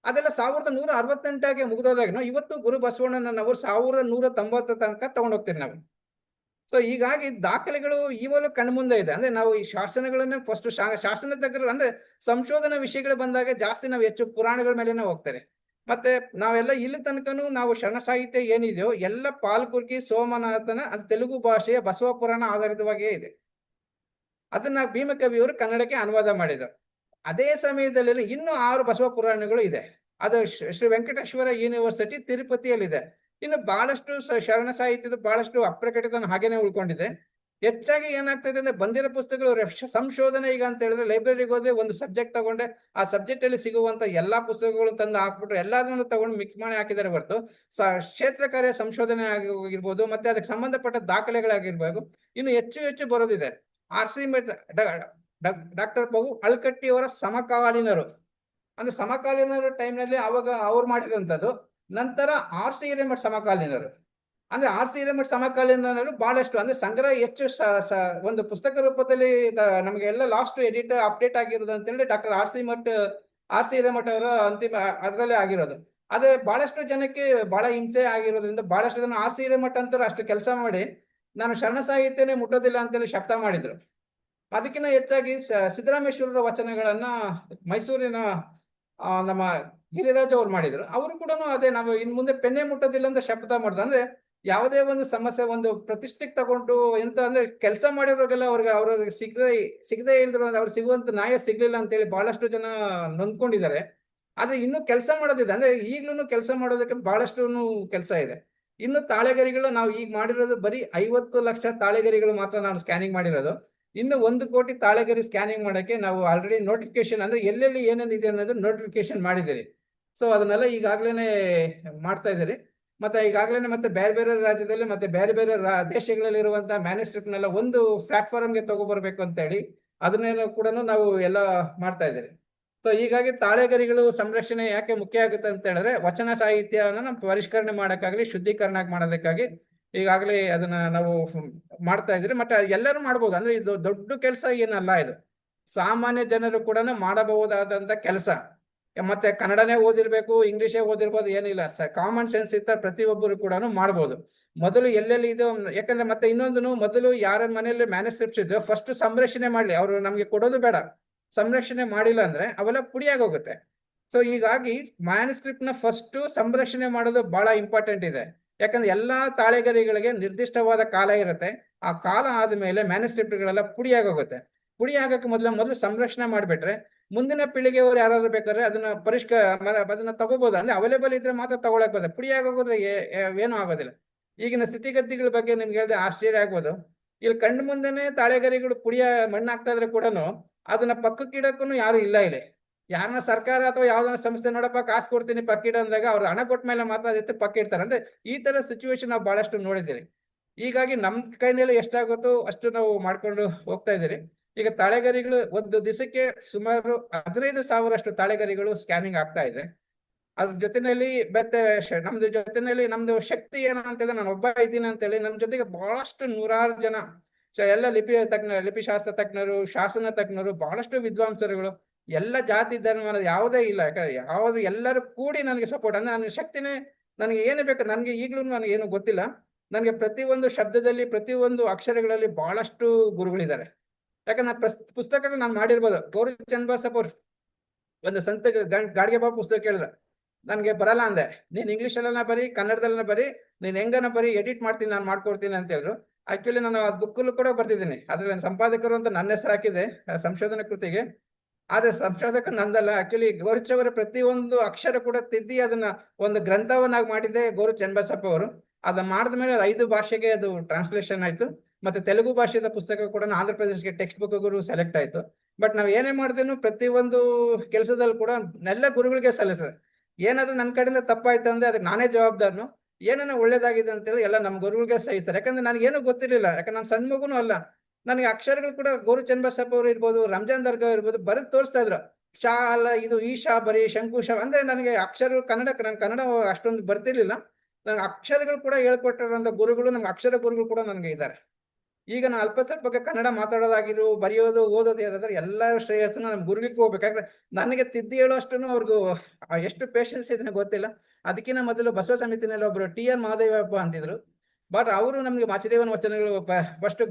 ಅದೆಲ್ಲ 1168ಗೆ ಮುಗಿದೋದಾಗ ಇವತ್ತು ಗುರು ಬಸವಣ್ಣನವರು 1190 ತನಕ ತಗೊಂಡೋಗ್ತೀವಿ ನಾವು. ಸೊ ಹೀಗಾಗಿ ದಾಖಲೆಗಳು ಇವಾಗಲೂ ಕಣ್ಮುಂದೆ ಇದೆ. ಅಂದ್ರೆ ನಾವು ಈ ಶಾಸನಗಳನ್ನೇ ಫಸ್ಟ್ ಶಾಸನ ತಗ್ರ ಅಂದ್ರೆ ಸಂಶೋಧನಾ ವಿಷಯಗಳು ಬಂದಾಗ ಜಾಸ್ತಿ ನಾವು ಹೆಚ್ಚು ಪುರಾಣಗಳ ಮೇಲೆನೆ ಹೋಗ್ತಾರೆ. ಮತ್ತೆ ನಾವೆಲ್ಲ ಇಲ್ಲಿ ತನಕನೂ ನಾವು ಶರಣ ಸಾಹಿತ್ಯ ಏನಿದೆಯೋ ಎಲ್ಲ ಪಾಲ್ಕುರ್ಕಿ ಸೋಮನಾಥನ ಅದು ತೆಲುಗು ಭಾಷೆಯ ಬಸವ ಪುರಾಣ ಆಧಾರಿತವಾಗಿಯೇ ಇದೆ. ಅದನ್ನ ಭೀಮಕವಿಯವರು ಕನ್ನಡಕ್ಕೆ ಅನುವಾದ ಮಾಡಿದರು. ಅದೇ ಸಮಯದಲ್ಲಿ ಇನ್ನೂ 6 ಬಸವ ಪುರಾಣಗಳು ಇದೆ. ಅದು ಶ್ರೀ ವೆಂಕಟೇಶ್ವರ ಯೂನಿವರ್ಸಿಟಿ ತಿರುಪತಿಯಲ್ಲಿದೆ. ಇನ್ನು ಬಹಳಷ್ಟು ಶರಣ ಸಾಹಿತ್ಯದ ಬಹಳಷ್ಟು ಅಪ್ರಕಟಿತನ ಹಾಗೇನೆ ಉಳ್ಕೊಂಡಿದೆ. ಹೆಚ್ಚಾಗಿ ಏನಾಗ್ತದೆ ಅಂದ್ರೆ ಬಂದಿರೋ ಪುಸ್ತಕಗಳು ಸಂಶೋಧನೆ ಈಗ ಅಂತ ಹೇಳಿದ್ರೆ ಲೈಬ್ರರಿಗೆ ಹೋದ್ರೆ ಒಂದು ಸಬ್ಜೆಕ್ಟ್ ತಗೊಂಡೆ ಆ ಸಬ್ಜೆಕ್ಟ್ ಅಲ್ಲಿ ಸಿಗುವಂತ ಎಲ್ಲಾ ಪುಸ್ತಕಗಳು ತಂದು ಹಾಕ್ಬಿಟ್ರು ಎಲ್ಲದನ್ನು ತಗೊಂಡು ಮಿಕ್ಸ್ ಮಾಡಿ ಹಾಕಿದರೆ ಹೊರತು ಕ್ಷೇತ್ರ ಕಾರ್ಯ ಸಂಶೋಧನೆ ಆಗಿರ್ಬೋದು, ಮತ್ತೆ ಅದಕ್ಕೆ ಸಂಬಂಧಪಟ್ಟ ದಾಖಲೆಗಳಾಗಿರ್ಬೋದು ಇನ್ನು ಹೆಚ್ಚು ಬರೋದಿದೆ. R.C. ಡಾಕ್ಟರ್ ಪಗು ಅಳ್ಕಟ್ಟಿ ಅವರ ಸಮಕಾಲೀನರು ಅಂದ್ರೆ ಸಮಕಾಲೀನರು ಟೈಮ್ನಲ್ಲಿ ಅವಾಗ ಅವ್ರು ಮಾಡಿದಂಥದ್ದು. ನಂತರ R.C. ಹಿರೇಮಠ ಸಮಕಾಲೀನರು ಅಂದ್ರೆ R.C. ಹಿರೇಮಠ ಸಮಕಾಲೀನರು ಬಹಳಷ್ಟು ಅಂದ್ರೆ ಸಂಗ್ರಹ ಹೆಚ್ಚು ಒಂದು ಪುಸ್ತಕ ರೂಪದಲ್ಲಿ ನಮಗೆ ಎಲ್ಲ ಲಾಸ್ಟ್ ಎಡಿಟ್ ಅಪ್ಡೇಟ್ ಆಗಿರೋದು ಅಂತ ಹೇಳಿ ಡಾಕ್ಟರ್ R.C. ಹಿರೇಮಠ ಅವರ ಅಂತಿಮ ಅದರಲ್ಲೇ ಆಗಿರೋದು. ಅದೇ ಬಹಳಷ್ಟು ಜನಕ್ಕೆ ಬಹಳ ಹಿಂಸೆ ಆಗಿರೋದ್ರಿಂದ ಬಹಳಷ್ಟು ಜನ R.C. ಹಿರೇಮಠ ಅಂತವ್ರು ಅಷ್ಟು ಕೆಲಸ ಮಾಡಿ ನಾನು ಶರಣ ಸಾಹಿತ್ಯನೇ ಮುಟ್ಟೋದಿಲ್ಲ ಅಂತೇಳಿ ಶಬ್ದ ಮಾಡಿದ್ರು. ಅದಕ್ಕಿಂತ ಹೆಚ್ಚಾಗಿ ಸಿದ್ದರಾಮೇಶ್ವರರ ವಚನಗಳನ್ನ ಮೈಸೂರಿನ ನಮ್ಮ ಗಿರಿರಾಜ್ ಅವ್ರು ಮಾಡಿದ್ರು. ಅವರು ಕೂಡ ಅದೇ, ನಾವು ಇನ್ ಮುಂದೆ ಪೆನ್ನೆ ಮುಟ್ಟೋದಿಲ್ಲ ಅಂತ ಶಪಥ ಮಾಡಿದ್ರು. ಅಂದ್ರೆ ಯಾವುದೇ ಒಂದು ಸಮಸ್ಯೆ ಒಂದು ಪ್ರತಿಷ್ಠೆಗೆ ತಗೊಂಡು ಎಂತ ಅಂದ್ರೆ ಕೆಲಸ ಮಾಡಿರೋರಿಗೆಲ್ಲ ಅವ್ರಿಗೆ ಸಿಗದೆ ಇಲ್ದ್ರು, ಅವ್ರು ಸಿಗುವಂತ ನ್ಯಾಯ ಸಿಗ್ಲಿಲ್ಲ ಅಂತೇಳಿ ಬಹಳಷ್ಟು ಜನ ನೊಂದ್ಕೊಂಡಿದ್ದಾರೆ. ಆದ್ರೆ ಇನ್ನು ಕೆಲಸ ಮಾಡೋದಿದೆ, ಅಂದ್ರೆ ಈಗ್ಲೂ ಕೆಲಸ ಮಾಡೋದಕ್ಕೆ ಬಹಳಷ್ಟು ಕೆಲಸ ಇದೆ. ಇನ್ನು ತಾಳೆಗರಿಗಳು ನಾವು ಈಗ ಮಾಡಿರೋದು ಬರೀ 50 ಲಕ್ಷ ತಾಳೆಗರಿಗಳು ಮಾತ್ರ ನಾನು ಸ್ಕ್ಯಾನಿಂಗ್ ಮಾಡಿರೋದು. ಇನ್ನು 1 ಕೋಟಿ ತಾಳೆಗರಿ ಸ್ಕ್ಯಾನಿಂಗ್ ಮಾಡಕ್ಕೆ ನಾವು ಆಲ್ರೆಡಿ ನೋಟಿಫಿಕೇಶನ್, ಅಂದ್ರೆ ಎಲ್ಲೆಲ್ಲಿ ಏನೇನಿದೆ ಅನ್ನೋದು ನೋಟಿಫಿಕೇಶನ್ ಮಾಡಿದ್ದೀರಿ. ಸೊ ಅದನ್ನೆಲ್ಲ ಈಗಾಗ್ಲೇನೆ ಮಾಡ್ತಾ ಇದ್ದೀರಿ. ಮತ್ತೆ ಈಗಾಗ್ಲೇನೆ ಮತ್ತೆ ಬೇರೆ ಬೇರೆ ರಾಜ್ಯದಲ್ಲಿ ಮತ್ತೆ ಬೇರೆ ಬೇರೆ ದೇಶಗಳಲ್ಲಿ ಇರುವಂತಹ ಮ್ಯಾನುಸ್ಕ್ರಿಪ್ಟ್ನೆಲ್ಲ ಒಂದು ಪ್ಲಾಟ್ಫಾರ್ಮ್ಗೆ ತಗೊಬರ್ಬೇಕು ಅಂತ ಹೇಳಿ ಅದನ್ನೇನು ಕೂಡ ನಾವು ಎಲ್ಲ ಮಾಡ್ತಾ ಇದ್ದೀರಿ. ಸೊ ಹೀಗಾಗಿ ತಾಳೆಗರಿಗಳು ಸಂರಕ್ಷಣೆ ಯಾಕೆ ಮುಖ್ಯ ಆಗುತ್ತೆ ಅಂತ ಹೇಳಿದ್ರೆ, ವಚನ ಸಾಹಿತ್ಯನ ನಾವು ಪರಿಷ್ಕರಣೆ ಮಾಡಕ್ಕಾಗ್ಲಿ, ಶುದ್ಧೀಕರಣ ಮಾಡೋದಕ್ಕಾಗಿ ಈಗಾಗಲೇ ಅದನ್ನ ನಾವು ಮಾಡ್ತಾ ಇದ್ರಿ. ಮತ್ತೆ ಎಲ್ಲರೂ ಮಾಡ್ಬೋದು, ಅಂದ್ರೆ ಇದು ದೊಡ್ಡ ಕೆಲಸ ಏನಲ್ಲ, ಇದು ಸಾಮಾನ್ಯ ಜನರು ಕೂಡ ಮಾಡಬಹುದಾದಂತ ಕೆಲಸ. ಮತ್ತೆ ಕನ್ನಡನೇ ಓದಿರ್ಬೇಕು, ಇಂಗ್ಲಿಷೇ ಓದಿರ್ಬೋದು ಏನಿಲ್ಲ, ಕಾಮನ್ ಸೆನ್ಸ್ ಇತ್ತ ಪ್ರತಿಯೊಬ್ಬರು ಕೂಡ ಮಾಡ್ಬೋದು. ಮೊದಲು ಎಲ್ಲೆಲ್ಲಿ ಇದು, ಯಾಕಂದ್ರೆ ಮತ್ತೆ ಇನ್ನೊಂದು, ಮೊದಲು ಯಾರ ಮನೆಯಲ್ಲಿ ಮ್ಯಾನುಸ್ಕ್ರಿಪ್ಟ್ಸ್ ಇದ್ದು ಫಸ್ಟ್ ಸಂರಕ್ಷಣೆ ಮಾಡ್ಲಿ, ಅವರು ನಮ್ಗೆ ಕೊಡೋದು ಬೇಡ. ಸಂರಕ್ಷಣೆ ಮಾಡಿಲ್ಲ ಅಂದ್ರೆ ಅವೆಲ್ಲ ಪುಡಿಯಾಗಿ ಹೋಗುತ್ತೆ. ಸೊ ಹೀಗಾಗಿ ಮ್ಯಾನುಸ್ಕ್ರಿಪ್ಟ್ ನ ಫಸ್ಟ್ ಸಂರಕ್ಷಣೆ ಮಾಡೋದು ಬಹಳ ಇಂಪಾರ್ಟೆಂಟ್ ಇದೆ. ಯಾಕಂದ್ರೆ ಎಲ್ಲಾ ತಾಳೆಗರಿಗಳಿಗೆ ನಿರ್ದಿಷ್ಟವಾದ ಕಾಲ ಇರುತ್ತೆ. ಆ ಕಾಲ ಆದ್ಮೇಲೆ ಮ್ಯಾನುಸ್ಕ್ರಿಪ್ಟ್ ಗಳೆಲ್ಲ ಪುಡಿಯಾಗಿ ಹೋಗುತ್ತೆ. ಪುಡಿ ಆಗಕ್ಕೆ ಮೊದಲು ಸಂರಕ್ಷಣೆ ಮಾಡ್ಬಿಟ್ರೆ ಮುಂದಿನ ಪೀಳಿಗೆಯವರು ಯಾರಾದ್ರೂ ಬೇಕಾದ್ರೆ ಅದನ್ನ ಅದನ್ನ ತಗೋಬಹುದು. ಅಂದ್ರೆ ಅವೈಲೇಬಲ್ ಇದ್ರೆ ಮಾತ್ರ ತಗೊಳಕ್ ಬರ್ತದೆ. ಪುಡಿ ಆಗೋದ್ರೆ ಏನೂ ಆಗೋದಿಲ್ಲ. ಈಗಿನ ಸ್ಥಿತಿಗತಿಗಳ ಬಗ್ಗೆ ನಿಮ್ಗೆ ಹೇಳಿದ್ರೆ ಆಶ್ಚರ್ಯ ಆಗ್ಬೋದು. ಇಲ್ಲಿ ಕಣ್ಣು ಮುಂದೆನೆ ತಾಳೆಗರಿಗಳು ಪುಡಿಯ ಮಣ್ಣಾಗ್ತಾ ಇದ್ರೆ ಕೂಡ ಅದನ್ನ ಪಕ್ಕಕ್ಕಿಡಕ್ಕೂ ಯಾರು ಇಲ್ಲ. ಇಲ್ಲಿ ಯಾರನ್ನ ಸರ್ಕಾರ ಅಥವಾ ಯಾವ್ದನ್ನ ಸಂಸ್ಥೆ ನೋಡಪ್ಪ ಕಾಸು ಕೊಡ್ತೀನಿ ಪಕ್ಕಿಡ ಅಂದಾಗ ಅವ್ರ ಹಣ ಕೊಟ್ಟ ಮೇಲೆ ಮಾತ್ರ ಅದಕ್ಕೆ ಪಕ್ಕ ಇಡ್ತಾರೆ. ಅಂದ್ರೆ ಈ ತರ ಸಿಚುವೇಶನ್ ನಾವು ಬಹಳಷ್ಟು ನೋಡಿದ್ದೀರಿ. ಹೀಗಾಗಿ ನಮ್ ಕೈನಲ್ಲಿ ಎಷ್ಟಾಗುತ್ತೋ ಅಷ್ಟು ನಾವು ಮಾಡ್ಕೊಂಡು ಹೋಗ್ತಾ ಇದ್ದೀರಿ. ಈಗ ತಾಳೆಗರಿಗಳು ಒಂದು ದಿವಸಕ್ಕೆ ಸುಮಾರು 15,000 ತಾಳೆಗರಿಗಳು ಸ್ಕ್ಯಾನಿಂಗ್ ಆಗ್ತಾ ಇದೆ. ಅದ್ರ ಜೊತೆನಲ್ಲಿ ಮತ್ತೆ ನಮ್ದು ಜೊತೆನಲ್ಲಿ ನಮ್ದು ಶಕ್ತಿ ಏನು ಅಂತಂದ್ರೆ, ನಾನು ಒಬ್ಬ ಇದ್ದೀನಿ ಅಂತೇಳಿ ನಮ್ ಜೊತೆಗೆ ಬಹಳಷ್ಟು 100 ಜನ ಎಲ್ಲ ಲಿಪಿಶಾಸ್ತ್ರ ತಜ್ಞರು, ಶಾಸನ ತಜ್ಞರು, ಬಹಳಷ್ಟು ವಿದ್ವಾಂಸರುಗಳು, ಎಲ್ಲ ಜಾತಿ ಧರ್ಮ ಯಾವುದೇ ಇಲ್ಲ. ಯಾಕಂದ್ರೆ ಎಲ್ಲರೂ ಕೂಡಿ ನನಗೆ ಸಪೋರ್ಟ್. ಅಂದ್ರೆ ನನ್ನ ಶಕ್ತಿನೇ ನನಗೆ ಏನು ಬೇಕು, ನನಗೆ ಈಗ್ಲೂ ನನಗೆ ಏನು ಗೊತ್ತಿಲ್ಲ. ನನಗೆ ಪ್ರತಿಯೊಂದು ಶಬ್ದದಲ್ಲಿ ಪ್ರತಿಯೊಂದು ಅಕ್ಷರಗಳಲ್ಲಿ ಬಹಳಷ್ಟು ಗುರುಗಳಿದ್ದಾರೆ. ಯಾಕಂದ್ರೆ ಪುಸ್ತಕಗಳು ನಾನು ಮಾಡಿರ್ಬೋದು. ಗೌರಿ ಚನ್ನಬಸಪ್ಪ ಅವ್ರು ಒಂದು ಸಂತ ಗಾಡಿಗೆ ಬಾಬು ಪುಸ್ತಕ ಕೇಳಿದ್ರೆ ನನ್ಗೆ ಬರಲ್ಲ ಅಂದೆ. ನೀನ್ ಇಂಗ್ಲಿಷ್ ಬರೀ, ಕನ್ನಡದಲ್ಲ ಬರೀ, ನೀನ್ ಹೆಂಗನ ಬರೀ, ಎಡಿಟ್ ಮಾಡ್ತೀನಿ, ನಾನು ಮಾಡ್ಕೊಡ್ತೀನಿ ಅಂತ ಹೇಳಿದ್ರು. ಆಕ್ಚುಲಿ ನಾನು ಆ ಬುಕ್ಕಲ್ಲೂ ಕೂಡ ಬರ್ತಿದ್ದೀನಿ. ಅದ್ರಲ್ಲಿ ಸಂಪಾದಕರು ಅಂತ ನನ್ನ ಹೆಸರು ಹಾಕಿದೆ ಸಂಶೋಧನಾ ಕೃತಿಗೆ. ಆದ್ರೆ ಸಂಶೋಧಕ ನಂದಲ್ಲ. ಆಕ್ಚುಲಿ ಗೌರಿಚವರ ಪ್ರತಿಯೊಂದು ಅಕ್ಷರ ಕೂಡ ತಿದ್ದಿ ಅದನ್ನ ಒಂದು ಗ್ರಂಥವನ್ನಾಗಿ ಮಾಡಿದೆ ಗೌರಿ ಚನ್ನಬಸಪ್ಪ ಅವರು. ಅದನ್ನ ಮಾಡಿದ್ಮೇಲೆ ಅದು 5 ಭಾಷೆಗೆ ಅದು ಟ್ರಾನ್ಸ್ಲೇಷನ್ ಆಯ್ತು. ಮತ್ತೆ ತೆಲುಗು ಭಾಷೆದ ಪುಸ್ತಕ ಕೂಡ ಆಂಧ್ರ ಪ್ರದೇಶಕ್ಕೆ ಟೆಕ್ಸ್ಟ್ ಬುಕ್ಗಳು ಸೆಲೆಕ್ಟ್ ಆಯ್ತು. ಬಟ್ ನಾವ್ ಏನೇ ಮಾಡಿದೇನು ಪ್ರತಿಯೊಂದು ಕೆಲಸದಲ್ಲಿ ಕೂಡ ಎಲ್ಲ ಗುರುಗಳಿಗೆ ಸಲ್ಲಿಸ್ತದೆ. ಏನಾದ್ರೂ ನನ್ನ ಕಡೆಯಿಂದ ತಪ್ಪಾಯ್ತು ಅಂದ್ರೆ ಅದಕ್ಕೆ ನಾನೇ ಜವಾಬ್ದಾರನು. ಏನೇನೋ ಒಳ್ಳೇದಾಗಿದೆ ಅಂತೇಳಿ ಎಲ್ಲ ನಮ್ಮ ಗುರುಗಳಿಗೆ ಸಹಿಸ್ತಾರೆ. ಯಾಕಂದ್ರೆ ನನಗೇನು ಗೊತ್ತಿರಲಿಲ್ಲ. ಯಾಕಂದ್ರೆ ನಾನು ಸಣ್ಣ ಮಗುನು ಅಲ್ಲ. ನನಗೆ ಅಕ್ಷರಗಳು ಕೂಡ ಗೌರಿ ಚನ್ನಬಸಪ್ಪ ಅವರು ಇರ್ಬೋದು, ರಂಜಾನ್ ದರ್ಗಾ ಇರ್ಬೋದು, ಬರೆದು ತೋರಿಸ್ತಾ ಇದ್ರು. ಶಾ ಅಲ್ಲ, ಇದು ಈ ಶಾ ಬರೀ, ಶಂಕು ಶಾ. ಅಂದ್ರೆ ನನಗೆ ಅಕ್ಷರಗಳು ಕನ್ನಡ ಅಷ್ಟೊಂದು ಬರ್ತಿರ್ಲಿಲ್ಲ. ನನಗೆ ಅಕ್ಷರಗಳು ಕೂಡ ಹೇಳ್ಕೊಟ್ಟಿರುವಂತ ಗುರುಗಳು, ನಮ್ಗೆ ಅಕ್ಷರ ಗುರುಗಳು ಕೂಡ ನನಗೆ ಇದ್ದಾರೆ. ಈಗ ನಾನು ಅಲ್ಪ ಸ್ವಲ್ಪ ಕನ್ನಡ ಮಾತಾಡೋದಾಗಿರು, ಬರೆಯೋದು, ಓದೋದು ಏನಾದ್ರೆ ಎಲ್ಲ ಶ್ರೇಯಸ್ಸನ್ನು ನಮ್ಮ ಗುರುಗಳಿಗೆ ಹೋಗ್ಬೇಕಾದ್ರೆ ನನಗೆ ತಿದ್ದಿ ಹೇಳೋಷ್ಟು ಅವ್ರಿಗೂ ಎಷ್ಟು ಪೇಷನ್ಸ್ ಇದೆ ಗೊತ್ತಿಲ್ಲ. ಅದಕ್ಕಿಂತ ಮೊದಲು ಬಸವ ಸಮಿತಿನಲ್ಲಿ ಒಬ್ರು TN ಮಹಾದೇವಪ್ಪ ಅಂತಿದ್ರು. ಬಟ್ ಅವರು ನಮ್ಗೆ ಮಾಚಿದೇವನ ವಚನಗಳು ಫಸ್ಟ್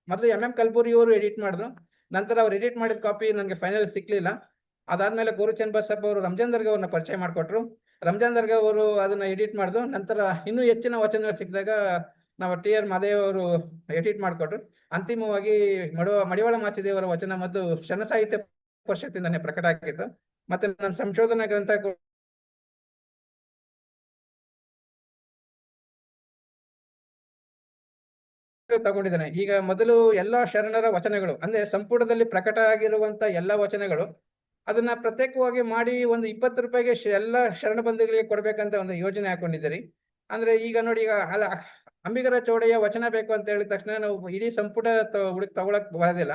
ಮೊದಲು MM ಕಲ್ಬುರ್ಗಿ ಅವರು ಎಡಿಟ್ ಮಾಡಿದ್ರು. ನಂತರ ಅವ್ರು ಎಡಿಟ್ ಮಾಡಿದ ಕಾಪಿ ನನಗೆ ಫೈನಲ್ ಸಿಕ್ಲಿಲ್ಲ. ಅದಾದ್ಮೇಲೆ ಗೌರಿ ಚನ್ನಬಸಪ್ಪ ಅವರು ರಂಜಾನ್ ದರ್ಗಾ ಅವ್ರನ್ನ ಪರಿಚಯ ಮಾಡಿಕೊಟ್ರು. ರಂಜಾನ್ ದರ್ಗಾ ಅವರು ಅದನ್ನ ಎಡಿಟ್ ಮಾಡಿದ್ರು. ನಂತರ ಇನ್ನೂ ಹೆಚ್ಚಿನ ವಚನಗಳು ಸಿಕ್ಕಿದಾಗ ನಾವು TR ಮಹಾದೇವ್ ಅವರು ಎಡಿಟ್ ಮಾಡಿಕೊಟ್ರು. ಅಂತಿಮವಾಗಿ ಮಡಿವಾಳ ಮಾಚಿದೇವರ ವಚನ ಮತ್ತು ಶರಣ ಸಾಹಿತ್ಯ ಪರಿಷತ್ತಿಂದಾನೆ ಪ್ರಕಟ ಆಗಿತ್ತು. ಮತ್ತೆ ನನ್ನ ಸಂಶೋಧನಾ ಗ್ರಂಥ ತಗೊಂಡಿದ್ದೇನೆ. ಈಗ ಮೊದಲು ಎಲ್ಲಾ ಶರಣರ ವಚನಗಳು ಅಂದ್ರೆ ಸಂಪುಟದಲ್ಲಿ ಪ್ರಕಟ ಆಗಿರುವಂತ ಎಲ್ಲಾ ವಚನಗಳು ಅದನ್ನ ಪ್ರತ್ಯೇಕವಾಗಿ ಮಾಡಿ ಒಂದು 20 ರೂಪಾಯಿಗೆ ಎಲ್ಲಾ ಶರಣ ಬಂಧುಗಳಿಗೆ ಕೊಡ್ಬೇಕಂತ ಒಂದು ಯೋಜನೆ ಹಾಕೊಂಡಿದ್ದೀರಿ. ಅಂದ್ರೆ ಈಗ ನೋಡಿ, ಈಗ ಅಂಬಿಗರ ಚೌಡಯ್ಯ ವಚನ ಬೇಕು ಅಂತ ಹೇಳಿದ ತಕ್ಷಣ ನಾವು ಇಡೀ ಸಂಪುಟ ತಗೊಳಕ್ ಬರೋದಿಲ್ಲ.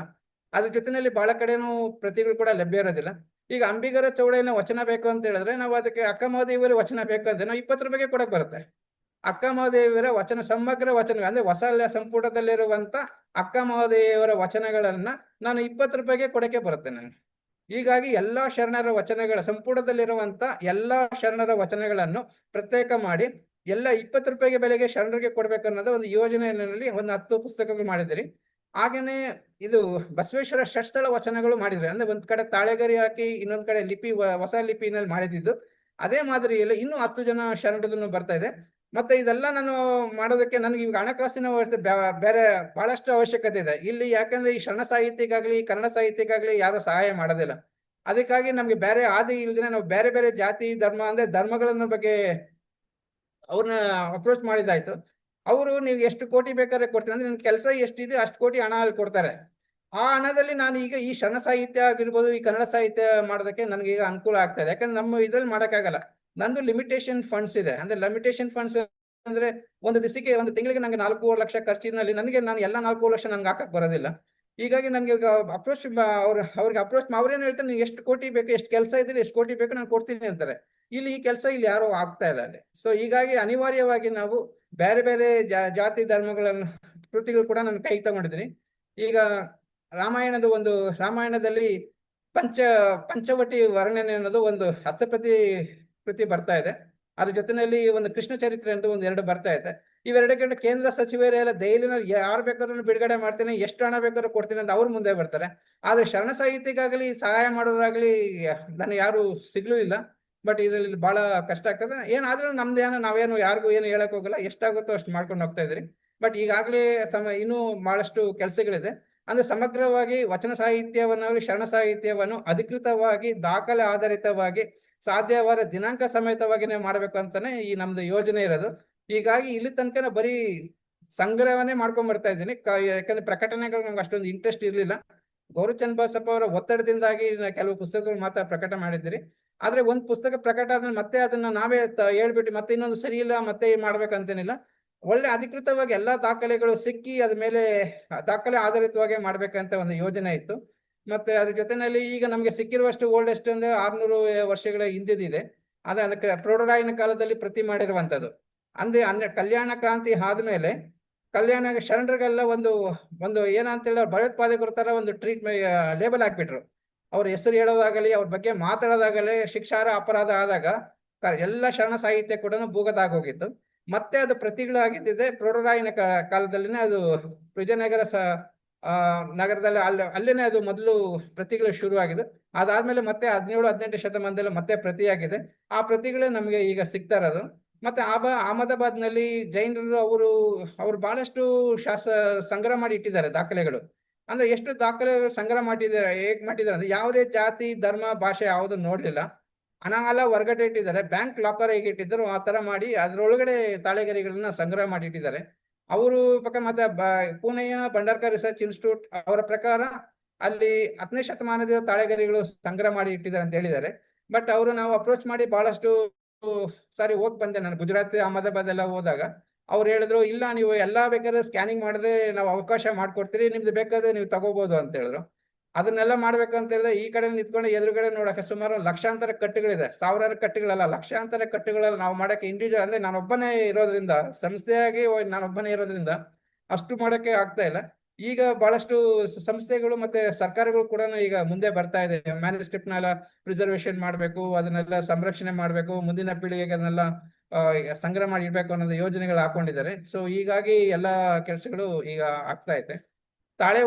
ಅದ್ರ ಜೊತೆನಲ್ಲಿ ಬಹಳ ಕಡೆನೂ ಪ್ರತಿಗಳು ಕೂಡ ಲಭ್ಯ ಇರೋದಿಲ್ಲ. ಈಗ ಅಂಬಿಗರ ಚೌಡಯ್ಯನ ವಚನ ಬೇಕು ಅಂತ ಹೇಳಿದ್ರೆ ನಾವು ಅದಕ್ಕೆ ಅಕ್ಕ ಮಹಾದೇವಿಯರ ವಚನ ಬೇಕಂದ್ರೆ ನಾವು 20 ರೂಪಾಯಿಗೆ ಕೊಡಕ್ ಬರುತ್ತೆ. ಅಕ್ಕ ಮಹಾದೇವಿಯರ ವಚನ ಸಮಗ್ರ ವಚನ ಅಂದ್ರೆ ಹೊಸ ಸಂಪುಟದಲ್ಲಿರುವಂತ ಅಕ್ಕ ಮಹಾದೇವಿಯರ ವಚನಗಳನ್ನ ನಾನು 20 ರೂಪಾಯಿಗೆ ಕೊಡಕ್ಕೆ ಬರುತ್ತೆ ನನಗೆ. ಹೀಗಾಗಿ ಎಲ್ಲಾ ಶರಣರ ವಚನಗಳ ಸಂಪುಟದಲ್ಲಿರುವಂತ ಎಲ್ಲಾ ಶರಣರ ವಚನಗಳನ್ನು ಪ್ರತ್ಯೇಕ ಮಾಡಿ ಎಲ್ಲ 20 ರೂಪಾಯಿಗೆ ಬೆಲೆಗೆ ಶರಣರಿಗೆ ಕೊಡ್ಬೇಕನ್ನೋದು ಒಂದು ಯೋಜನೆಯಲ್ಲಿ ಒಂದು 10 ಪುಸ್ತಕಗಳು ಮಾಡಿದಿರಿ. ಹಾಗೇನೆ ಇದು ಬಸವೇಶ್ವರ ಷಟ್ಸ್ಥಳ ವಚನಗಳು ಮಾಡಿದ್ರೆ, ಅಂದ್ರೆ ಒಂದ್ ಕಡೆ ತಾಳೆಗರಿ ಹಾಕಿ ಇನ್ನೊಂದ್ ಕಡೆ ಲಿಪಿ ಹೊಸ ಲಿಪಿನಲ್ಲಿ ಮಾಡಿದ್ದು. ಅದೇ ಮಾದರಿಯಲ್ಲಿ ಇನ್ನೂ 10 ಜನ ಶರಣರನ್ನು ಬರ್ತಾ ಇದೆ. ಮತ್ತೆ ಇದೆಲ್ಲ ನಾನು ಮಾಡೋದಕ್ಕೆ ನನಗೆ ಈಗ ಹಣಕಾಸಿನ ಬೇರೆ ಬಹಳಷ್ಟು ಅವಶ್ಯಕತೆ ಇದೆ ಇಲ್ಲಿ. ಯಾಕಂದ್ರೆ ಈ ಶರಣ ಸಾಹಿತ್ಯಕ್ಕಾಗ್ಲಿ ಕನ್ನಡ ಸಾಹಿತ್ಯಕ್ಕಾಗ್ಲಿ ಯಾರು ಸಹಾಯ ಮಾಡೋದಿಲ್ಲ. ಅದಕ್ಕಾಗಿ ನಮ್ಗೆ ಬೇರೆ ಆದಿ ಇಲ್ದಿನ ನಾವು ಬೇರೆ ಬೇರೆ ಜಾತಿ ಧರ್ಮ ಅಂದ್ರೆ ಧರ್ಮಗಳನ್ನ ಬಗ್ಗೆ ಅವ್ರನ್ನ ಅಪ್ರೋಚ್ ಮಾಡಿದಾಯ್ತು. ಅವರು ನೀವು ಎಷ್ಟು ಕೋಟಿ ಬೇಕಾದ್ರೆ ಕೊಡ್ತೀನಿ ಅಂದ್ರೆ ನಿನ್ ಕೆಲಸ ಎಷ್ಟಿದೆ ಅಷ್ಟು ಕೋಟಿ ಹಣ ಅಲ್ಲಿ ಕೊಡ್ತಾರೆ. ಆ ಹಣದಲ್ಲಿ ನಾನು ಈಗ ಈ ಶರಣ ಸಾಹಿತ್ಯ ಆಗಿರ್ಬೋದು, ಈ ಕನ್ನಡ ಸಾಹಿತ್ಯ ಮಾಡೋದಕ್ಕೆ ನನಗೆ ಈಗ ಅನುಕೂಲ ಆಗ್ತಾ ಇದೆ. ಯಾಕಂದ್ರೆ ನಮ್ಮ ಇದ್ರಲ್ಲಿ ಮಾಡೋಕ್ಕಾಗಲ್ಲ. ನಂದು ಲಿಮಿಟೇಷನ್ ಫಂಡ್ಸ್ ಇದೆ. ಅಂದ್ರೆ ಲಿಮಿಟೇಷನ್ ಫಂಡ್ಸ್ ಅಂದ್ರೆ ಒಂದು ದಿವಸಕ್ಕೆ ಒಂದು ತಿಂಗಳಿಗೆ ನಂಗೆ 4.5 ಲಕ್ಷ ಖರ್ಚಿನಲ್ಲಿ ನಾನು ಎಲ್ಲ 4.5 ಲಕ್ಷ ನಂಗೆ ಹಾಕಕ್ ಬರೋದಿಲ್ಲ. ಹೀಗಾಗಿ ನನಗೆ ಈಗ ಅಪ್ರೋಚ್ ಅವ್ರಿಗೆ ಅಪ್ರೋಚ್ ಅವ್ರೇನು ಹೇಳ್ತಾರೆ, ನೀವು ಎಷ್ಟು ಕೋಟಿ ಬೇಕು, ಎಷ್ಟು ಕೆಲಸ ಇದ್ರೆ ಎಷ್ಟು ಕೋಟಿ ಬೇಕು ನಾನು ಕೊಡ್ತೀನಿ ಅಂತಾರೆ. ಇಲ್ಲಿ ಈ ಕೆಲಸ ಇಲ್ಲಿ ಯಾರು ಆಗ್ತಾ ಇಲ್ಲ ಅಲ್ಲಿ. ಸೊ ಹೀಗಾಗಿ ಅನಿವಾರ್ಯವಾಗಿ ನಾವು ಬೇರೆ ಬೇರೆ ಜಾತಿ ಧರ್ಮಗಳನ್ನು ಕೃತಿಗಳು ಕೂಡ ನಾನು ಕೈ ತಗೊಂಡಿದ್ದೀನಿ. ಈಗ ರಾಮಾಯಣದಲ್ಲಿ ಪಂಚವಟಿ ವರ್ಣನೆ ಅನ್ನೋದು ಒಂದು ಹಸ್ತಪ್ರತಿ ಕೃತಿ ಬರ್ತಾ ಇದೆ. ಅದ್ರ ಜೊತೆಯಲ್ಲಿ ಒಂದು ಕೃಷ್ಣ ಚರಿತ್ರೆ ಅಂತ 2 ಬರ್ತಾ ಇದೆ. ಇವೆರಡಕ್ಕೆ ಕೇಂದ್ರ ಸಚಿವರೇ ಎಲ್ಲ ದೈಲಿನಲ್ಲಿ ಯಾರು ಬೇಕಾದ್ರೂ ಬಿಡುಗಡೆ ಮಾಡ್ತೀನಿ, ಎಷ್ಟು ಹಣ ಬೇಕಾದ್ರೂ ಕೊಡ್ತೀನಿ ಅಂತ ಅವ್ರು ಮುಂದೆ ಬರ್ತಾರೆ. ಆದ್ರೆ ಶರಣ ಸಾಹಿತ್ಯಕ್ಕಾಗಲಿ ಸಹಾಯ ಮಾಡೋದಾಗ್ಲಿ ನನಗೆ ಯಾರು ಸಿಗ್ಲೂ ಇಲ್ಲ. ಬಟ್ ಇದರಲ್ಲಿ ಬಹಳ ಕಷ್ಟ ಆಗ್ತದೆ. ಏನಾದ್ರೂ ನಮ್ದೇನೋ ನಾವೇನು ಯಾರಿಗೂ ಏನು ಹೇಳಕ್ ಹೋಗಲ್ಲ, ಎಷ್ಟಾಗುತ್ತೋ ಅಷ್ಟು ಮಾಡ್ಕೊಂಡು ಹೋಗ್ತಾ ಇದ್ರಿ. ಬಟ್ ಈಗಾಗಲೇ ಇನ್ನೂ ಬಹಳಷ್ಟು ಕೆಲಸಗಳಿದೆ. ಅಂದ್ರೆ ಸಮಗ್ರವಾಗಿ ವಚನ ಸಾಹಿತ್ಯವನ್ನಾಗಲಿ ಶರಣ ಸಾಹಿತ್ಯವನ್ನು ಅಧಿಕೃತವಾಗಿ ದಾಖಲೆ ಆಧಾರಿತವಾಗಿ ಸಾಧ್ಯವಾದ ದಿನಾಂಕ ಸಮೇತವಾಗಿನೇ ಮಾಡ್ಬೇಕು ಅಂತಾನೆ ಈ ನಮ್ದು ಯೋಜನೆ ಇರೋದು. ಹೀಗಾಗಿ ಇಲ್ಲಿ ತನಕ ಬರೀ ಸಂಗ್ರಹವನ್ನೇ ಮಾಡ್ಕೊಂಡ್ ಬರ್ತಾ ಇದ್ದೀನಿ. ಯಾಕಂದ್ರೆ ಪ್ರಕಟಣೆಗಳು ನಮ್ಗೆ ಅಷ್ಟೊಂದು ಇಂಟ್ರೆಸ್ಟ್ ಇರ್ಲಿಲ್ಲ. ಗೌರಿ ಚನ್ನಬಸಪ್ಪ ಅವರ ಒತ್ತಡದಿಂದಾಗಿ ಕೆಲವು ಪುಸ್ತಕಗಳು ಮಾತ್ರ ಪ್ರಕಟ ಮಾಡಿದ್ದೀರಿ. ಆದ್ರೆ ಒಂದು ಪುಸ್ತಕ ಪ್ರಕಟ ಆದ್ಮೇಲೆ ಮತ್ತೆ ಅದನ್ನ ನಾವೇ ಹೇಳ್ಬಿಟ್ಟು ಮತ್ತೆ ಇನ್ನೊಂದು ಸರಿ ಇಲ್ಲ ಮತ್ತೆ ಮಾಡ್ಬೇಕಂತೇನಿಲ್ಲ. ಒಳ್ಳೆ ಅಧಿಕೃತವಾಗಿ ಎಲ್ಲಾ ದಾಖಲೆಗಳು ಸಿಕ್ಕಿ ಅದ ಮೇಲೆ ದಾಖಲೆ ಆಧಾರಿತವಾಗಿ ಮಾಡ್ಬೇಕಂತ ಒಂದು ಯೋಜನೆ ಇತ್ತು. ಮತ್ತೆ ಅದ್ರ ಜೊತೆನಲ್ಲಿ ಈಗ ನಮ್ಗೆ ಸಿಕ್ಕಿರುವಷ್ಟು ಓಲ್ಡೆಸ್ಟ್ ಅಂದ್ರೆ 600 ವರ್ಷಗಳ ಹಿಂದಿದೆ. ಅದೇ ಅದಕ್ಕೆ ಪ್ರೌಢರಾಯನ ಕಾಲದಲ್ಲಿ ಪ್ರತಿ ಮಾಡಿರುವಂತದ್ದು. ಅಂದ್ರೆ ಕಲ್ಯಾಣ ಕ್ರಾಂತಿ ಆದ್ಮೇಲೆ ಕಲ್ಯಾಣ ಶರಣರಿಗೆಲ್ಲ ಒಂದು ಏನಂತ ಹೇಳಿದ್ರೆ ಭಯೋತ್ಪಾದಕರ ತರ ಒಂದು ಲೇಬಲ್ ಹಾಕ್ಬಿಟ್ರು. ಅವ್ರ ಹೆಸರು ಹೇಳೋದಾಗಲಿ ಅವ್ರ ಬಗ್ಗೆ ಮಾತಾಡೋದಾಗಲಿ ಶಿಕ್ಷಾರ್ಹ ಅಪರಾಧ ಆದಾಗ ಎಲ್ಲ ಶರಣ ಸಾಹಿತ್ಯ ಕೂಡ ಭೂಗತಾಗೋಗಿತ್ತು. ಮತ್ತೆ ಅದು ಪ್ರತಿಗಳಾಗಿದ್ದಿದೆ ಪ್ರೌಢರಾಯನ ಕಾಲದಲ್ಲಿನೇ. ಅದು ವಿಜಯನಗರ ನಗರದಲ್ಲಿ ಅಲ್ಲೇನೆ ಅದು ಮೊದಲು ಪ್ರತಿಗಳು ಶುರು ಆಗಿದೆ. ಅದಾದ್ಮೇಲೆ ಮತ್ತೆ 17-18 ಶತಮಾನದಲ್ಲಿ ಮತ್ತೆ ಪ್ರತಿಯಾಗಿದೆ. ಆ ಪ್ರತಿಗಳೇ ನಮ್ಗೆ ಈಗ ಸಿಗ್ತಾ ಇರೋದು. ಮತ್ತೆ ಅಹಮದಾಬಾದ್ ನಲ್ಲಿ ಜೈನರು ಅವರು ಬಹಳಷ್ಟು ಸಂಗ್ರಹ ಮಾಡಿ ಇಟ್ಟಿದ್ದಾರೆ ದಾಖಲೆಗಳು. ಅಂದ್ರೆ ಎಷ್ಟು ದಾಖಲೆಗಳು ಸಂಗ್ರಹ ಮಾಡಿದ್ದಾರೆ, ಹೇಗ್ ಮಾಡಿದ್ದಾರೆ ಅಂದ್ರೆ ಯಾವುದೇ ಜಾತಿ ಧರ್ಮ ಭಾಷೆ ಯಾವುದು ನೋಡ್ಲಿಲ್ಲ. ಹಣ ಎಲ್ಲ ಹೊರಗಡೆ ಇಟ್ಟಿದ್ದಾರೆ. ಬ್ಯಾಂಕ್ ಲಾಕರ್ ಹೇಗೆ ಇಟ್ಟಿದ್ರು ಆ ತರ ಮಾಡಿ ಅದ್ರೊಳಗಡೆ ತಾಳೆಗರಿಗಳನ್ನ ಸಂಗ್ರಹ ಮಾಡಿ ಇಟ್ಟಿದ್ದಾರೆ. ಅವರು ಮತ್ತೆ ಪುಣೆಯ ಭಂಡಾರ್ಕರ್ ರಿಸರ್ಚ್ ಇನ್ಸ್ಟಿಟ್ಯೂಟ್ ಅವರ ಪ್ರಕಾರ ಅಲ್ಲಿ 10ನೇ ಶತಮಾನದ ತಾಳೆಗರಿಗಳು ಸಂಗ್ರಹ ಮಾಡಿ ಇಟ್ಟಿದ್ದಾರೆ ಅಂತ ಹೇಳಿದ್ದಾರೆ. ಬಟ್ ನಾವು ಅಪ್ರೋಚ್ ಮಾಡಿ ಬಹಳಷ್ಟು ಸಾರಿ ಹೋಗಿ ಬಂದೆ ನಾನು. ಗುಜರಾತ್ ಅಹಮದಾಬಾದ್ ಎಲ್ಲ ಹೋದಾಗ ಅವ್ರು ಹೇಳಿದ್ರು, ಇಲ್ಲ ನೀವು ಎಲ್ಲಾ ಬೇಕಾದ್ರೆ ಸ್ಕ್ಯಾನಿಂಗ್ ಮಾಡಿದ್ರೆ ನಾವು ಅವಕಾಶ ಮಾಡ್ಕೊಡ್ತೀರಿ, ನಿಮ್ದು ಬೇಕಾದ್ರೆ ನೀವು ತಗೋಬಹುದು ಅಂತ ಹೇಳಿದ್ರು. ಅದನ್ನೆಲ್ಲ ಮಾಡ್ಬೇಕಂತ ಹೇಳಿದ್ರೆ ಈ ಕಡೆ ನಿಂತ್ಕೊಂಡು ಎದುರುಗಡೆ ನೋಡಕ್ಕೆ ಸುಮಾರು ಲಕ್ಷಾಂತರ ಕಟ್ಟುಗಳಿದೆ. ಸಾವಿರಾರು ಕಟ್ಟುಗಳಲ್ಲ, ಲಕ್ಷಾಂತರ ಕಟ್ಟುಗಳಲ್ಲಿ ನಾವು ಮಾಡಕ್ಕೆ ಇಂಡಿವಿಜುವಲ್ ಅಂದ್ರೆ ನಾನೊಬ್ಬನೇ ಇರೋದ್ರಿಂದ, ಸಂಸ್ಥೆಯಾಗಿ ನಾನೊಬ್ಬನೇ ಇರೋದ್ರಿಂದ ಅಷ್ಟು ಮಾಡಕ್ಕೆ ಆಗ್ತಾ ಇಲ್ಲ. ಈಗ ಬಹಳಷ್ಟು ಸಂಸ್ಥೆಗಳು ಮತ್ತೆ ಸರ್ಕಾರಗಳು ಕೂಡ ಈಗ ಮುಂದೆ ಬರ್ತಾ ಇದೆ. ಮ್ಯಾನುಸ್ಕ್ರಿಪ್ಟ್ ನೆಲ್ಲ ಪ್ರಿಸರ್ವೇಶನ್ ಮಾಡ್ಬೇಕು, ಅದನ್ನೆಲ್ಲ ಸಂರಕ್ಷಣೆ ಮಾಡ್ಬೇಕು, ಮುಂದಿನ ಪೀಳಿಗೆಗೆ ಅದನ್ನೆಲ್ಲ ಸಂಗ್ರಹ ಮಾಡಿ ಇಡ್ಬೇಕು ಅನ್ನೋದು ಯೋಜನೆಗಳು ಹಾಕೊಂಡಿದ್ದಾರೆ. ಸೊ ಹೀಗಾಗಿ ಎಲ್ಲಾ ಕೆಲಸಗಳು ಈಗ ಆಗ್ತಾ ಇದೆ. ತಾಳೆ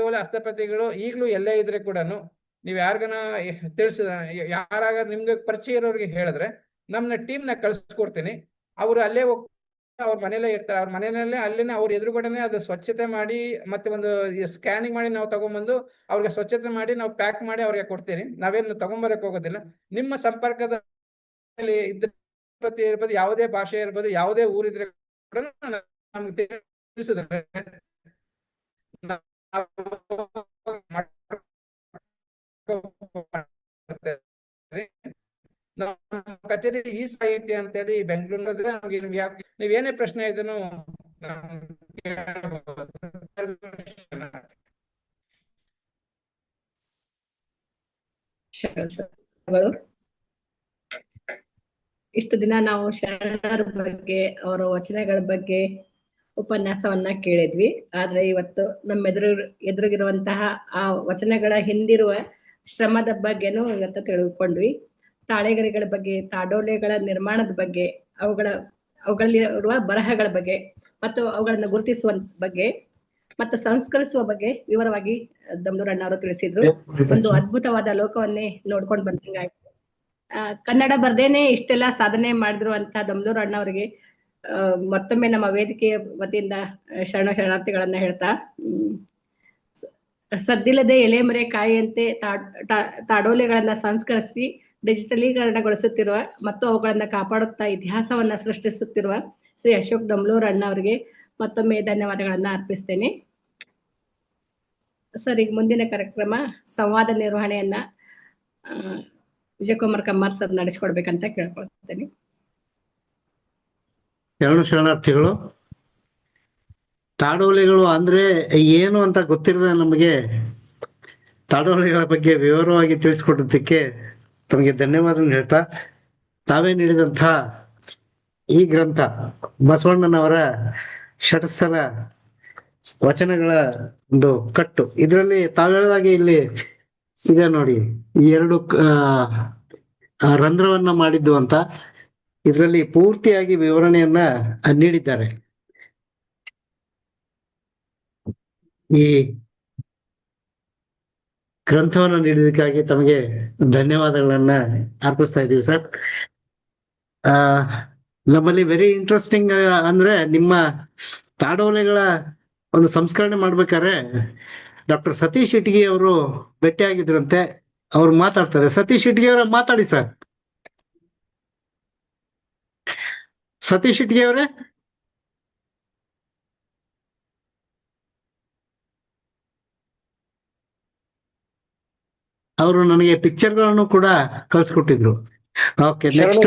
ಓಲೆ ಹಸ್ತಪ್ರತಿಗಳು ಈಗಲೂ ಎಲ್ಲೇ ಇದ್ರೆ ಕೂಡ ನೀವ್ ಯಾರಿಗನ ಯಾರಾಗ ನಿಮ್ಗೆ ಪರಿಚಯ ಇರೋರಿಗೆ ಹೇಳಿದ್ರೆ ನಮ್ನ ಟೀಮ್ನ ಕಳ್ಸ್ಕೊಡ್ತೀನಿ. ಅವ್ರು ಅಲ್ಲೇ ಹೋಗ್ತಾರೆ, ಅವ್ರ ಮನೇಲೇ ಇರ್ತಾರೆ. ಅವ್ರ ಮನೆಯಲ್ಲೇ ಅಲ್ಲೇನೆ ಅವ್ರ ಎದುರುಗಡೆನೆ ಅದು ಸ್ವಚ್ಛತೆ ಮಾಡಿ ಮತ್ತೆ ಒಂದು ಸ್ಕ್ಯಾನಿಂಗ್ ಮಾಡಿ ನಾವು ತಗೊಂಡ್ಬಂದು ಅವ್ರಿಗೆ ಸ್ವಚ್ಛತೆ ಮಾಡಿ ನಾವು ಪ್ಯಾಕ್ ಮಾಡಿ ಅವ್ರಿಗೆ ಕೊಡ್ತೀರಿ. ನಾವೇನು ತಗೊಂಬರಕ್ ಹೋಗೋದಿಲ್ಲ. ನಿಮ್ಮ ಸಂಪರ್ಕದಲ್ಲಿ ಇರ್ಬೋದು, ಯಾವುದೇ ಭಾಷೆ ಇರ್ಬೋದು, ಯಾವುದೇ ಊರಿದ್ರೆ ಕೂಡ ನಮ್ಗೆ ತಿಳಿಸಿದ್ರೆ ಕಚೇರಿ ಈ ಸಾಹಿತ್ಯ ಅಂತೇಳಿ ಬೆಂಗಳೂರಿನ ನಮ್ಗೆ ನೀವೇನೇ ಪ್ರಶ್ನೆ ಇದನ್ನು ಇಷ್ಟು ದಿನ ನಾವು ಶರಣರ ಬಗ್ಗೆ ಅವರ ವಚನಗಳ ಬಗ್ಗೆ ಉಪನ್ಯಾಸವನ್ನ ಕೇಳಿದ್ವಿ. ಆದ್ರೆ ಇವತ್ತು ನಮ್ಮ ಎದುರಿಗಿರುವಂತಹ ಆ ವಚನಗಳ ಹಿಂದಿರುವ ಶ್ರಮದ ಬಗ್ಗೆನೂ ಇವತ್ತು ತಿಳ್ಕೊಂಡ್ವಿ. ತಾಳೆಗರಿಗಳ ಬಗ್ಗೆ, ತಾಡೋಲೆಗಳ ನಿರ್ಮಾಣದ ಬಗ್ಗೆ, ಅವುಗಳಲ್ಲಿರುವ ಬರಹಗಳ ಬಗ್ಗೆ ಮತ್ತು ಅವುಗಳನ್ನ ಗುರುತಿಸುವ ಬಗ್ಗೆ ಮತ್ತು ಸಂಸ್ಕರಿಸುವ ಬಗ್ಗೆ ವಿವರವಾಗಿ ದಮ್ಲೂರ್ ಅಣ್ಣವರು ತಿಳಿಸಿದ್ರು. ಒಂದು ಅದ್ಭುತವಾದ ಲೋಕವನ್ನೇ ನೋಡ್ಕೊಂಡು ಬಂದಂಗಾಯ್ತು. ಕನ್ನಡ ಬರ್ದೇನೆ ಇಷ್ಟೆಲ್ಲ ಸಾಧನೆ ಮಾಡಿದ್ರು ಅಂತ ದಮ್ಲೂರ್ ಅಣ್ಣವರಿಗೆ ಮತ್ತೊಮ್ಮೆ ನಮ್ಮ ವೇದಿಕೆಯ ವತಿಯಿಂದ ಶರಣಾರ್ಥಿಗಳನ್ನ ಹೇಳ್ತಾ, ಸದ್ದಿಲ್ಲದೆ ಎಲೆಮರೆ ಕಾಯಿಯಂತೆ ತಾಡೋಲೆಗಳನ್ನ ಸಂಸ್ಕರಿಸಿ ಡಿಜಿಟಲೀಕರಣಗೊಳಿಸುತ್ತಿರುವ ಮತ್ತು ಅವುಗಳನ್ನ ಕಾಪಾಡುತ್ತಾ ಇತಿಹಾಸವನ್ನ ಸೃಷ್ಟಿಸುತ್ತಿರುವ ಶ್ರೀ ಅಶೋಕ್ ದಮ್ಲೂರ್ ಅಣ್ಣ ಅವರಿಗೆ ಮತ್ತೊಮ್ಮೆ ಧನ್ಯವಾದಗಳನ್ನ ಅರ್ಪಿಸ್ತೇನೆ. ಸರ್, ಈಗ ಮುಂದಿನ ಕಾರ್ಯಕ್ರಮ ಸಂವಾದ ನಿರ್ವಹಣೆಯನ್ನ ವಿಜಯಕುಮಾರ್ ಕಮ್ಮಾರ್ ಸರ್ ನಡೆಸಿಕೊಡ್ಬೇಕಂತ ಕೇಳ್ಕೊಳ್ತೇನೆ. ಶರಣಾರ್ಥಿಗಳು. ತಾಡೋಲೆಗಳು ಅಂದ್ರೆ ಏನು ಅಂತ ಗೊತ್ತಿರದ ನಮಗೆ ತಾಡೋಲೆಗಳ ಬಗ್ಗೆ ವಿವರವಾಗಿ ತಿಳಿಸ್ಕೊಡೋದಕ್ಕೆ ತಮಗೆ ಧನ್ಯವಾದ ಹೇಳ್ತಾ, ತಾವೇ ನೀಡಿದಂಥ ಈ ಗ್ರಂಥ ಬಸವಣ್ಣನವರ ಷಟ್ಸ್ಥಲ ವಚನಗಳ ಒಂದು ಕಟ್ಟು, ಇದರಲ್ಲಿ ತಾವು ಹೇಳಿದಾಗೆ ಇಲ್ಲಿ ಇದೆ ನೋಡಿ, ಈ ಎರಡು ರಂಧ್ರವನ್ನ ಮಾಡಿದ್ದು ಅಂತ ಇದರಲ್ಲಿ ಪೂರ್ತಿಯಾಗಿ ವಿವರಣೆಯನ್ನ ನೀಡಿದ್ದಾರೆ. ಈ ಗ್ರಂಥವನ್ನು ನೀಡಿದಕ್ಕಾಗಿ ತಮಗೆ ಧನ್ಯವಾದಗಳನ್ನ ಅರ್ಪಿಸ್ತಾ ಇದ್ದೀವಿ ಸರ್. ನಮ್ಮಲ್ಲಿ ವೆರಿ ಇಂಟ್ರೆಸ್ಟಿಂಗ್ ಅಂದ್ರೆ ನಿಮ್ಮ ತಾಡೋಲೆಗಳ ಒಂದು ಸಂಸ್ಕರಣೆ ಮಾಡ್ಬೇಕಾದ್ರೆ ಡಾಕ್ಟರ್ ಸತೀಶ್ ಇಟ್ಗಿ ಅವರು ಭೇಟಿಯಾಗಿದ್ರಂತೆ. ಅವ್ರು ಮಾತಾಡ್ತಾರೆ. ಸತೀಶ್ ಇಟ್ಗಿ ಅವರ ಮಾತಾಡಿ ಸರ್. ಸತೀಶ್ ಇಟ್ಗಿ ಅವರೇ, ಅವರು ನನಗೆ ಪಿಕ್ಚರ್ಗಳನ್ನು ಕೂಡ ಕಳ್ಸಿಕೊಟ್ಟಿದ್ರು. ಓಕೆ, ನೆಕ್ಸ್ಟ್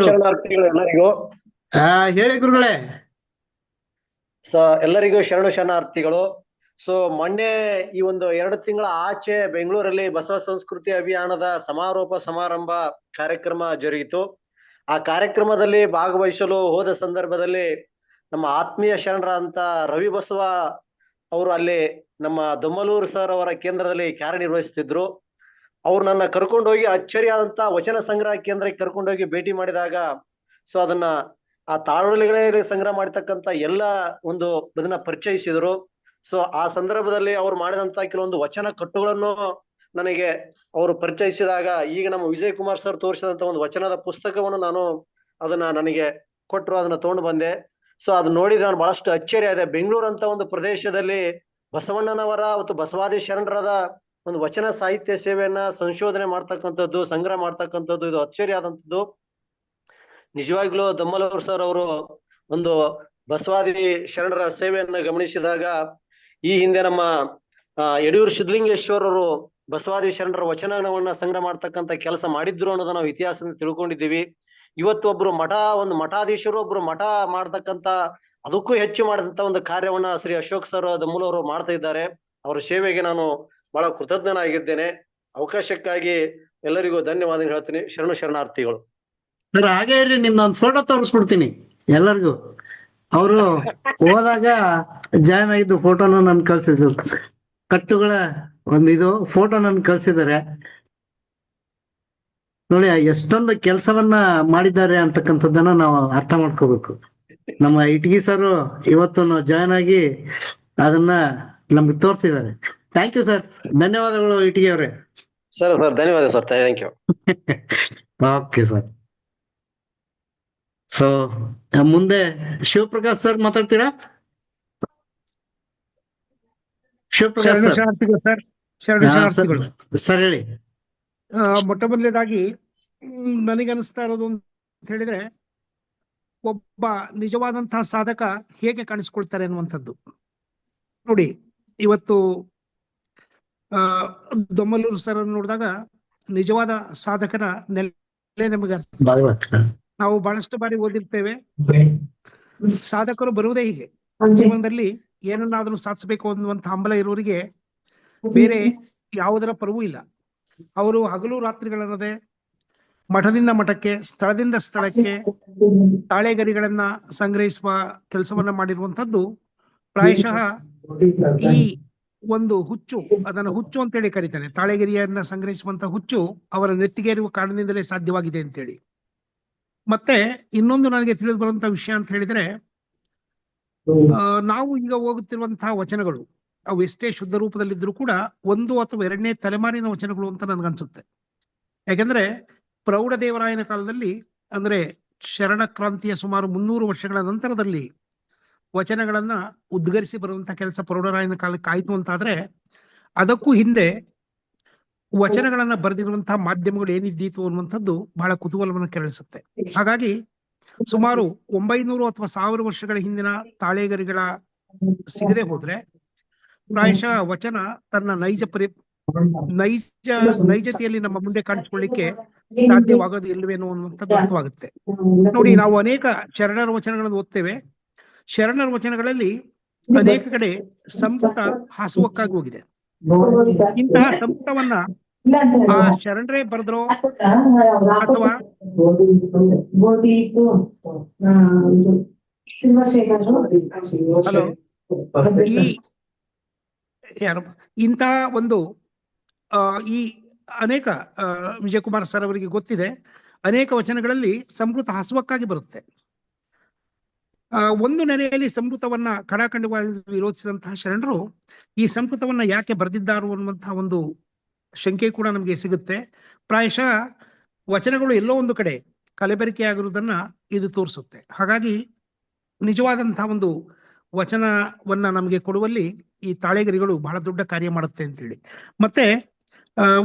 ಎಲ್ಲರಿಗೂ ಹೇಳಿ ಗುರುಗಳೇ. ಎಲ್ಲರಿಗೂ ಶರಣಾರ್ಥಿಗಳು. ಮೊನ್ನೆ ಈ ಒಂದು 2 ತಿಂಗಳ ಆಚೆ ಬೆಂಗಳೂರಲ್ಲಿ ಬಸವ ಸಂಸ್ಕೃತಿ ಅಭಿಯಾನದ ಸಮಾರೋಪ ಸಮಾರಂಭ ಕಾರ್ಯಕ್ರಮ ಜರುಗಿತು. ಆ ಕಾರ್ಯಕ್ರಮದಲ್ಲಿ ಭಾಗವಹಿಸಲು ಹೋದ ಸಂದರ್ಭದಲ್ಲಿ ನಮ್ಮ ಆತ್ಮೀಯ ಶರಣರ ಅಂತ ರವಿ ಬಸವ ಅವರು ಅಲ್ಲಿ ನಮ್ಮ ದೊಮ್ಮಲೂರು ಸರ್ ಅವರ ಕೇಂದ್ರದಲ್ಲಿ ಕಾರ್ಯನಿರ್ವಹಿಸುತ್ತಿದ್ರು. ಅವ್ರು ನನ್ನ ಕರ್ಕೊಂಡೋಗಿ ಅಚ್ಚರಿಯಾದಂತ ವಚನ ಸಂಗ್ರಹ ಕೇಂದ್ರಕ್ಕೆ ಕರ್ಕೊಂಡೋಗಿ ಭೇಟಿ ಮಾಡಿದಾಗ ಅದನ್ನ ಆ ತಾಳೋಲೆಗಳಲ್ಲಿ ಸಂಗ್ರಹ ಮಾಡತಕ್ಕಂತ ಎಲ್ಲ ಒಂದು ಅದನ್ನ ಪರಿಚಯಿಸಿದ್ರು. ಆ ಸಂದರ್ಭದಲ್ಲಿ ಅವ್ರು ಮಾಡಿದಂತ ಕೆಲವೊಂದು ವಚನ ಕಟ್ಟುಗಳನ್ನು ನನಗೆ ಅವರು ಪರಿಚಯಿಸಿದಾಗ, ಈಗ ನಮ್ಮ ವಿಜಯ್ ಕುಮಾರ್ ಸರ್ ತೋರಿಸಿದಂತ ಒಂದು ವಚನದ ಪುಸ್ತಕವನ್ನು ನನಗೆ ಕೊಟ್ಟರು. ಅದನ್ನ ತಗೊಂಡು ಬಂದೆ. ಅದನ್ನ ನೋಡಿದ್ರೆ ನಾನು ಬಹಳಷ್ಟು ಅಚ್ಚರಿ ಆದೆ. ಬೆಂಗಳೂರು ಅಂತ ಒಂದು ಪ್ರದೇಶದಲ್ಲಿ ಬಸವಣ್ಣನವರ ಮತ್ತು ಬಸವಾದಿ ಶರಣರದ ಒಂದು ವಚನ ಸಾಹಿತ್ಯ ಸೇವೆಯನ್ನ ಸಂಶೋಧನೆ ಮಾಡ್ತಕ್ಕಂಥದ್ದು, ಸಂಗ್ರಹ ಮಾಡ್ತಕ್ಕಂಥದ್ದು, ಇದು ಅಚ್ಚರಿ ಆದಂಥದ್ದು. ನಿಜವಾಗ್ಲೂ ದೊಮ್ಮಲೂರು ಸರ್ ಅವರು ಒಂದು ಬಸವಾದಿ ಶರಣರ ಸೇವೆಯನ್ನ ಗಮನಿಸಿದಾಗ, ಈ ಹಿಂದೆ ನಮ್ಮ ಯಡಿಯೂರು ಸಿದ್ಧಲಿಂಗೇಶ್ವರರು ಬಸವಾದಿ ಶರಣರ ವಚನವನ್ನ ಸಂಗ್ರಹ ಮಾಡ್ತಕ್ಕಂಥ ಕೆಲಸ ಮಾಡಿದ್ರು ಅನ್ನೋದನ್ನ ನಾವು ಇತಿಹಾಸದಿಂದ ತಿಳ್ಕೊಂಡಿದ್ದೀವಿ. ಇವತ್ತು ಒಂದು ಮಠಾಧೀಶರು ಒಬ್ರು ಮಠ ಮಾಡ್ತಕ್ಕಂಥ ಅದಕ್ಕೂ ಹೆಚ್ಚು ಮಾಡಿದಂತ ಒಂದು ಕಾರ್ಯವನ್ನ ಶ್ರೀ ಅಶೋಕ್ ಸರ್ ದೊಮ್ಮಲೂರು ಮಾಡ್ತಾ ಇದ್ದಾರೆ. ಅವರ ಸೇವೆಗೆ ನಾನು ಬಹಳ ಕೃತಜ್ಞನಾಗಿದ್ದೇನೆ. ಅವಕಾಶಕ್ಕಾಗಿ ಎಲ್ಲರಿಗೂ ಧನ್ಯವಾದ ಹೇಳ್ತೀನಿ. ಶರಣಾರ್ಥಿಗಳು. ಸರ್, ಹಾಗೆ ಇರ್ರಿ, ನಿಮ್ದೊಂದು ಫೋಟೋ ತೋರಿಸ್ಬಿಡ್ತೀನಿ ಎಲ್ಲರಿಗೂ. ಅವರು ಹೋದಾಗ ಜಾಯ್ನ್ ಆಗಿದ್ದು ಫೋಟೋನ ನನ್ ಕಳ್ಸಿದ್ರು. ಕಟ್ಟುಗಳ ಇದು ಫೋಟೋ ನನ್ ಕಳ್ಸಿದ್ದಾರೆ ನೋಡಿ. ಎಷ್ಟೊಂದು ಕೆಲಸವನ್ನ ಮಾಡಿದ್ದಾರೆ ಅಂತಕ್ಕಂಥದ್ದನ್ನ ನಾವು ಅರ್ಥ ಮಾಡ್ಕೋಬೇಕು. ನಮ್ಮ ಇಟ್ಗಿ ಸರ್ ಇವತ್ತು ಜಾಯ್ನ್ ಆಗಿ ಅದನ್ನ ನಮ್ಗೆ ತೋರಿಸಿದ್ದಾರೆ. ಥ್ಯಾಂಕ್ ಯು ಸರ್, ಧನ್ಯವಾದಗಳು ಇಟ್ಗಿ ಅವರೇ. ಸರ್ ಧನ್ಯವಾದ sir, thank you. Okay sir. ಮುಂದೆ ಶಿವಪ್ರಕಾಶ್ ಸರ್ ಮಾತಾಡ್ತೀರಾ? ಶಿವಪ್ರಕಾಶ್ ಸರ್ ಹೇಳಿ. ಮೊಟ್ಟ ಮೊದಲನೇದಾಗಿ ನನಗನ್ನಿಸ್ತಾ ಇರೋದು ಅಂತ ಹೇಳಿದ್ರೆ, ಒಬ್ಬ ನಿಜವಾದಂತಹ ಸಾಧಕ ಹೇಗೆ ಕಾಣಿಸ್ಕೊಳ್ತಾರೆ ಅನ್ನುವಂಥದ್ದು. ನೋಡಿ, ಇವತ್ತು ದೊಮ್ಮಲೂರು ಸರ್ ನೋಡಿದಾಗ ನಿಜವಾದ ಸಾಧಕನ ನೆಲೆ ನಮಗೆ ನಾವು ಬಹಳಷ್ಟು ಬಾರಿ ಓದಿರ್ತೇವೆ. ಸಾಧಕರು ಬರುವುದೇ ಹೀಗೆ, ಜೀವನದಲ್ಲಿ ಏನನ್ನಾದ್ರೂ ಸಾಧಿಸಬೇಕು ಅನ್ನುವಂತ ಹಂಬಲ ಇರುವವರಿಗೆ ಬೇರೆ ಯಾವುದರ ಪರವೂ ಇಲ್ಲ. ಅವರು ಹಗಲು ರಾತ್ರಿಗಳನ್ನದೆ ಮಠದಿಂದ ಮಠಕ್ಕೆ, ಸ್ಥಳದಿಂದ ಸ್ಥಳಕ್ಕೆ ತಾಳೆಗರಿಗಳನ್ನ ಸಂಗ್ರಹಿಸುವ ಕೆಲಸವನ್ನ ಮಾಡಿರುವಂತದ್ದು ಪ್ರಾಯಶಃ ಈ ಒಂದು ಹುಚ್ಚು, ಅದನ್ನ ಹುಚ್ಚು ಅಂತೇಳಿ ಕರೀತಾನೆ. ತಾಳೆಗರಿಯನ್ನ ಸಂಗ್ರಹಿಸುವಂತ ಹುಚ್ಚು ಅವರ ನೆತ್ತಿಗೆ ಇರುವ ಕಾರಣದಿಂದಲೇ ಸಾಧ್ಯವಾಗಿದೆ ಅಂತೇಳಿ. ಮತ್ತೆ ಇನ್ನೊಂದು ನನಗೆ ತಿಳಿದು ಬರುವಂತ ವಿಷಯ ಅಂತ ಹೇಳಿದ್ರೆ, ನಾವು ಈಗ ಹೋಗುತ್ತಿರುವಂತಹ ವಚನಗಳು ಅವು ಎಷ್ಟೇ ಶುದ್ಧ ರೂಪದಲ್ಲಿದ್ರೂ ಕೂಡ ಒಂದು ಅಥವಾ ಎರಡನೇ ತಲೆಮಾರಿನ ವಚನಗಳು ಅಂತ ನನ್ಗನ್ಸುತ್ತೆ. ಯಾಕೆಂದ್ರೆ ಪ್ರೌಢದೇವರಾಯನ ಕಾಲದಲ್ಲಿ ಅಂದ್ರೆ ಶರಣ ಕ್ರಾಂತಿಯ ಸುಮಾರು 300 ವರ್ಷಗಳ ನಂತರದಲ್ಲಿ ವಚನಗಳನ್ನ ಉದ್ಗರಿಸಿ ಬರುವಂತ ಕೆಲಸ ಪ್ರೌಢರಾಯನ ಕಾಲಕ್ಕೆ ಆಯ್ತು ಅಂತಾದ್ರೆ, ಅದಕ್ಕೂ ಹಿಂದೆ ವಚನಗಳನ್ನ ಬರೆದಿರುವಂತಹ ಮಾಧ್ಯಮಗಳು ಏನಿದ್ದೀತು ಅನ್ನುವಂಥದ್ದು ಬಹಳ ಕುತೂಹಲವನ್ನು ಕೆರಳಿಸುತ್ತೆ. ಹಾಗಾಗಿ ಸುಮಾರು 900 ಅಥವಾ 1000 ವರ್ಷಗಳ ಹಿಂದಿನ ತಾಳೆಗರಿಗಳ ಸಿಗದೆ ಹೋದ್ರೆ ಪ್ರಾಯಶಃ ವಚನ ತನ್ನ ನೈಜತೆಯಲ್ಲಿ ನಮ್ಮ ಮುಂದೆ ಕಾಣಿಸ್ಕೊಳ್ಳಿಕ್ಕೆ ಸಾಧ್ಯವಾಗೋದು ಇಲ್ವೇನೋ ಅನ್ನುವಂಥದ್ದು ಅರ್ಥವಾಗುತ್ತೆ. ನೋಡಿ, ನಾವು ಅನೇಕ ಶರಣರ ವಚನಗಳನ್ನು ಓದ್ತೇವೆ. ಶರಣರ ವಚನಗಳಲ್ಲಿ ಅನೇಕ ಕಡೆ ಸಂಸ್ಕೃತ ಹಾಸುವಕ್ಕಾಗಿ ಹೋಗಿದೆ. ಇಂತಹ ಸಂಸ್ಕೃತವನ್ನ ಆ ಶರಣರೇ ಬರೆದ್ರೋ ಅಥವಾ ಇಂತಹ ಒಂದು ಈ ಅನೇಕ ವಿಜಯಕುಮಾರ್ ಸರ್ ಅವರಿಗೆ ಗೊತ್ತಿದೆ, ಅನೇಕ ವಚನಗಳಲ್ಲಿ ಸಂಸ್ಕೃತ ಹಾಸುವಕ್ಕಾಗಿ ಬರುತ್ತೆ. ಒಂದು ನೆಲೆಯಲ್ಲಿ ಸಂಸ್ಕೃತವನ್ನ ಕಡಾಖಂಡವಾಗಿ ವಿರೋಧಿಸಿದಂತಹ ಶರಣರು ಈ ಸಂಸ್ಕೃತವನ್ನ ಯಾಕೆ ಬರೆದಿದ್ದಾರು ಅನ್ನುವಂತಹ ಒಂದು ಶಂಕೆ ಕೂಡ ನಮಗೆ ಸಿಗುತ್ತೆ. ಪ್ರಾಯಶಃ ವಚನಗಳು ಎಲ್ಲೋ ಒಂದು ಕಡೆ ಕಲಬೆರಕೆ ಆಗಿರುವುದನ್ನ ಇದು ತೋರಿಸುತ್ತೆ. ಹಾಗಾಗಿ ನಿಜವಾದಂತಹ ಒಂದು ವಚನವನ್ನ ನಮಗೆ ಕೊಡುವಲ್ಲಿ ಈ ತಾಳೆಗರಿಗಳು ಬಹಳ ದೊಡ್ಡ ಕಾರ್ಯ ಮಾಡುತ್ತೆ ಅಂತೇಳಿ. ಮತ್ತೆ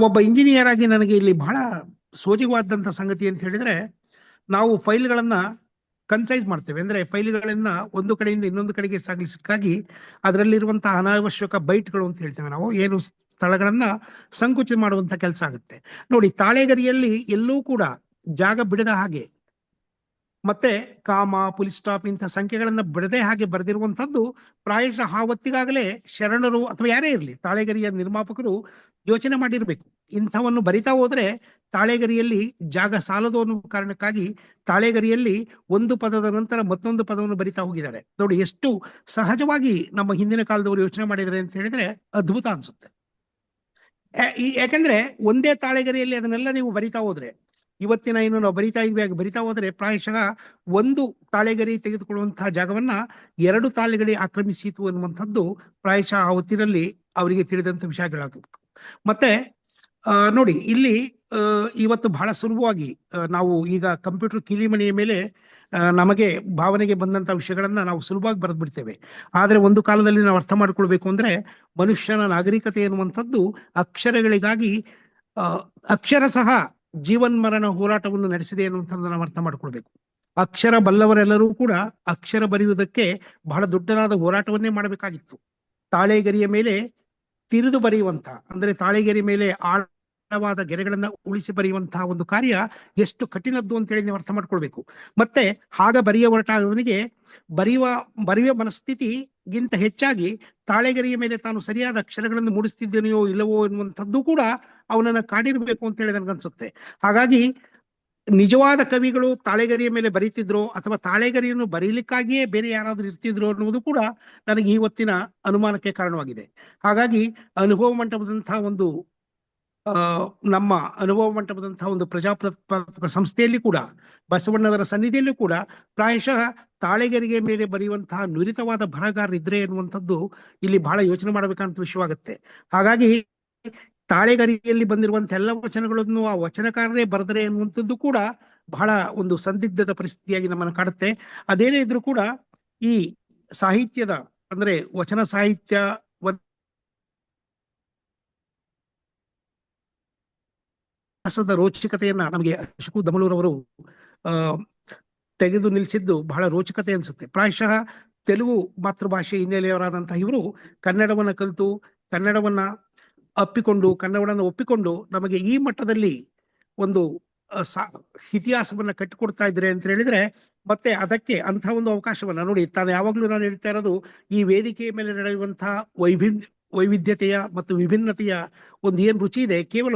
ಒಬ್ಬ ಇಂಜಿನಿಯರ್ ಆಗಿ ನನಗೆ ಇಲ್ಲಿ ಬಹಳ ಸೋಜಿಗವಾದಂತ ಸಂಗತಿ ಅಂತ ಹೇಳಿದ್ರೆ, ನಾವು ಫೈಲ್ಗಳನ್ನ ಕನ್ಸೈಸ್ ಮಾಡ್ತೇವೆ. ಅಂದ್ರೆ ಫೈಲ್ಗಳನ್ನ ಒಂದು ಕಡೆಯಿಂದ ಇನ್ನೊಂದು ಕಡೆಗೆ ಸಾಗಿಸಕ್ಕಾಗಿ ಅದರಲ್ಲಿರುವಂತಹ ಅನಾವಶ್ಯಕ ಬೈಟ್ಗಳು ಅಂತ ಹೇಳ್ತೇವೆ ನಾವು, ಏನು ಸ್ಥಳಗಳನ್ನ ಸಂಕುಚನ ಮಾಡುವಂತ ಕೆಲಸ ಆಗುತ್ತೆ. ನೋಡಿ, ತಾಳೆಗರಿಯಲ್ಲಿ ಎಲ್ಲೂ ಕೂಡ ಜಾಗ ಬಿಡದ ಹಾಗೆ ಮತ್ತೆ ಕಾಮ, ಪುಲಿ ಸ್ಟಾಪ್ ಇಂಥ ಸಂಖ್ಯೆಗಳನ್ನ ಬಿಡದೆ ಹಾಗೆ ಬರೆದಿರುವಂತದ್ದು ಪ್ರಾಯಶಃ ಆ ಹೊತ್ತಿಗಾಗಲೇ ಶರಣರು ಅಥವಾ ಯಾರೇ ಇರಲಿ ತಾಳೆಗರಿಯ ನಿರ್ಮಾಪಕರು ಯೋಚನೆ ಮಾಡಿರ್ಬೇಕು. ಇಂಥವನ್ನು ಬರಿತಾ ಹೋದ್ರೆ ತಾಳೆಗರಿಯಲ್ಲಿ ಜಾಗ ಸಾಲದು ಅನ್ನೋ ಕಾರಣಕ್ಕಾಗಿ ತಾಳೆಗರಿಯಲ್ಲಿ ಒಂದು ಪದದ ನಂತರ ಮತ್ತೊಂದು ಪದವನ್ನು ಬರಿತಾ ಹೋಗಿದ್ದಾರೆ. ನೋಡಿ, ಎಷ್ಟು ಸಹಜವಾಗಿ ನಮ್ಮ ಹಿಂದಿನ ಕಾಲದವರು ಯೋಚನೆ ಮಾಡಿದ್ದಾರೆ ಅಂತ ಹೇಳಿದ್ರೆ ಅದ್ಭುತ ಅನ್ಸುತ್ತೆ. ಯಾಕಂದ್ರೆ ಒಂದೇ ತಾಳೆಗರಿಯಲ್ಲಿ ಅದನ್ನೆಲ್ಲ ನೀವು ಬರಿತಾ ಹೋದ್ರೆ, ಇವತ್ತಿನ ಏನು ನಾವು ಬರಿತಾ ಇದ್ವಿ ಬರಿತಾ ಹೋದ್ರೆ ಪ್ರಾಯಶಃ ಒಂದು ತಾಳೆಗರಿ ತೆಗೆದುಕೊಳ್ಳುವಂತಹ ಜಾಗವನ್ನ 2 ತಾಳೆಗರಿ ಆಕ್ರಮಿಸಿತು ಅನ್ನುವಂಥದ್ದು ಪ್ರಾಯಶಃ ಆ ಹೊತ್ತಿನಲ್ಲಿ ಅವರಿಗೆ ತಿಳಿದಂತ ವಿಷಯಗಳಾಗಬೇಕು. ಮತ್ತೆ ನೋಡಿ, ಇಲ್ಲಿ ಇವತ್ತು ಬಹಳ ಸುಲಭವಾಗಿ ನಾವು ಈಗ ಕಂಪ್ಯೂಟರ್ ಕಿಲಿಮಣಿಯ ಮೇಲೆ ನಮಗೆ ಭಾವನೆಗೆ ಬಂದಂತ ವಿಷಯಗಳನ್ನ ನಾವು ಸುಲಭವಾಗಿ ಬರೆದು ಬಿಡ್ತೇವೆ. ಆದ್ರೆ ಒಂದು ಕಾಲದಲ್ಲಿ ನಾವು ಅರ್ಥ ಮಾಡ್ಕೊಳ್ಬೇಕು ಅಂದ್ರೆ ಮನುಷ್ಯನ ನಾಗರಿಕತೆ ಎನ್ನುವಂಥದ್ದು ಅಕ್ಷರಗಳಿಗಾಗಿ ಅಕ್ಷರ ಸಹ ಜೀವನ್ಮರಣ ಹೋರಾಟವನ್ನು ನಡೆಸಿದೆ ಅನ್ನುವಂಥದ್ದು ನಾವು ಅರ್ಥ ಮಾಡ್ಕೊಳ್ಬೇಕು. ಅಕ್ಷರ ಬಲ್ಲವರೆಲ್ಲರೂ ಕೂಡ ಅಕ್ಷರ ಬರೆಯುವುದಕ್ಕೆ ಬಹಳ ದೊಡ್ಡದಾದ ಹೋರಾಟವನ್ನೇ ಮಾಡಬೇಕಾಗಿತ್ತು. ತಾಳೆಗರಿಯ ಮೇಲೆ ತಿರಿದು ಬರೆಯುವಂತ ಅಂದ್ರೆ ತಾಳೆಗರಿ ಮೇಲೆ ಆಳವಾದ ಗೆರೆಗಳನ್ನ ಉಳಿಸಿ ಬರೆಯುವಂತಹ ಒಂದು ಕಾರ್ಯ ಎಷ್ಟು ಕಠಿಣದ್ದು ಅಂತೇಳಿ ನೀವು ಅರ್ಥ ಮಾಡ್ಕೊಳ್ಬೇಕು. ಮತ್ತೆ ಆಗ ಬರೆಯ ಹೊರಟಾದವನಿಗೆ ಬರೆಯುವ ಮನಸ್ಥಿತಿಗಿಂತ ಹೆಚ್ಚಾಗಿ ತಾಳೆಗರಿಯ ಮೇಲೆ ತಾನು ಸರಿಯಾದ ಅಕ್ಷರಗಳನ್ನು ಮೂಡಿಸ್ತಿದ್ದೇನೆಯೋ ಇಲ್ಲವೋ ಎನ್ನುವಂಥದ್ದು ಕೂಡ ಅವನನ್ನ ಕಾಡಿರ್ಬೇಕು ಅಂತ ಹೇಳಿ ನನ್ಗನ್ಸುತ್ತೆ. ಹಾಗಾಗಿ ನಿಜವಾದ ಕವಿಗಳು ತಾಳೆಗರಿಯ ಮೇಲೆ ಬರೀತಿದ್ರು ಅಥವಾ ತಾಳೆಗರಿಯನ್ನು ಬರೀಲಿಕ್ಕಾಗಿಯೇ ಬೇರೆ ಯಾರಾದ್ರೂ ಇರ್ತಿದ್ರು ಅನ್ನುವುದು ಕೂಡ ನನಗೆ ಈ ಹೊತ್ತಿನ ಅನುಮಾನಕ್ಕೆ ಕಾರಣವಾಗಿದೆ. ಹಾಗಾಗಿ ಅನುಭವ ಮಂಟಪದಂತಹ ಒಂದು ನಮ್ಮ ಅನುಭವ ಮಂಟಪದಂತಹ ಒಂದು ಪ್ರಜಾಪ್ರಭುತ್ವ ಸಂಸ್ಥೆಯಲ್ಲಿ ಕೂಡ ಬಸವಣ್ಣವರ ಸನ್ನಿಧಿಯಲ್ಲೂ ಕೂಡ ಪ್ರಾಯಶಃ ತಾಳೆಗರಿಗೆ ಮೇಲೆ ಬರೆಯುವಂತಹ ನುರಿತವಾದ ಬರಹಗಾರರಿದ್ರೆ ಎನ್ನುವಂಥದ್ದು ಇಲ್ಲಿ ಬಹಳ ಯೋಚನೆ ಮಾಡಬೇಕಂತ ವಿಷಯವಾಗುತ್ತೆ. ಹಾಗಾಗಿ ತಾಳೆಗರಿಯಲ್ಲಿ ಬಂದಿರುವಂತ ಎಲ್ಲ ವಚನಗಳನ್ನು ಆ ವಚನಕಾರರೇ ಬರೆದರೆ ಎನ್ನುವಂಥದ್ದು ಕೂಡ ಬಹಳ ಒಂದು ಸಂದಿಗ್ಧದ ಪರಿಸ್ಥಿತಿಯಾಗಿ ನಮ್ಮನ್ನು ಕಾಡುತ್ತೆ. ಅದೇನೇ ಇದ್ರೂ ಕೂಡ ಈ ಸಾಹಿತ್ಯದ ಅಂದ್ರೆ ವಚನ ಸಾಹಿತ್ಯ ರೋಚಕತೆಯನ್ನ ನಮಗೆ ಅಶೋಕ ದಮಲೂರವರು ತೆಗೆದು ನಿಲ್ಲಿಸಿದ್ದು ಬಹಳ ರೋಚಕತೆ ಅನ್ಸುತ್ತೆ. ಪ್ರಾಯಶಃ ತೆಲುಗು ಮಾತೃಭಾಷೆ ಹಿನ್ನೆಲೆಯವರಾದಂತಹ ಇವರು ಕನ್ನಡವನ್ನ ಕಲಿತು ಕನ್ನಡವನ್ನ ಕನ್ನಡವನ್ನು ಒಪ್ಪಿಕೊಂಡು ನಮಗೆ ಈ ಮಟ್ಟದಲ್ಲಿ ಒಂದು ಇತಿಹಾಸವನ್ನ ಕಟ್ಟಿಕೊಡ್ತಾ ಇದ್ರೆ ಅಂತ ಹೇಳಿದ್ರೆ ಮತ್ತೆ ಅದಕ್ಕೆ ಅಂತಹ ಒಂದು ಅವಕಾಶವನ್ನ ನೋಡಿ. ಯಾವಾಗ್ಲೂ ನಾನು ಹೇಳ್ತಾ ಇರೋದು ಈ ವೇದಿಕೆಯ ಮೇಲೆ ನಡೆಯುವಂತಹ ವೈವಿಧ್ಯತೆಯ ಮತ್ತು ವಿಭಿನ್ನತೆಯ ಒಂದು ಏನ್ ರುಚಿ ಇದೆ, ಕೇವಲ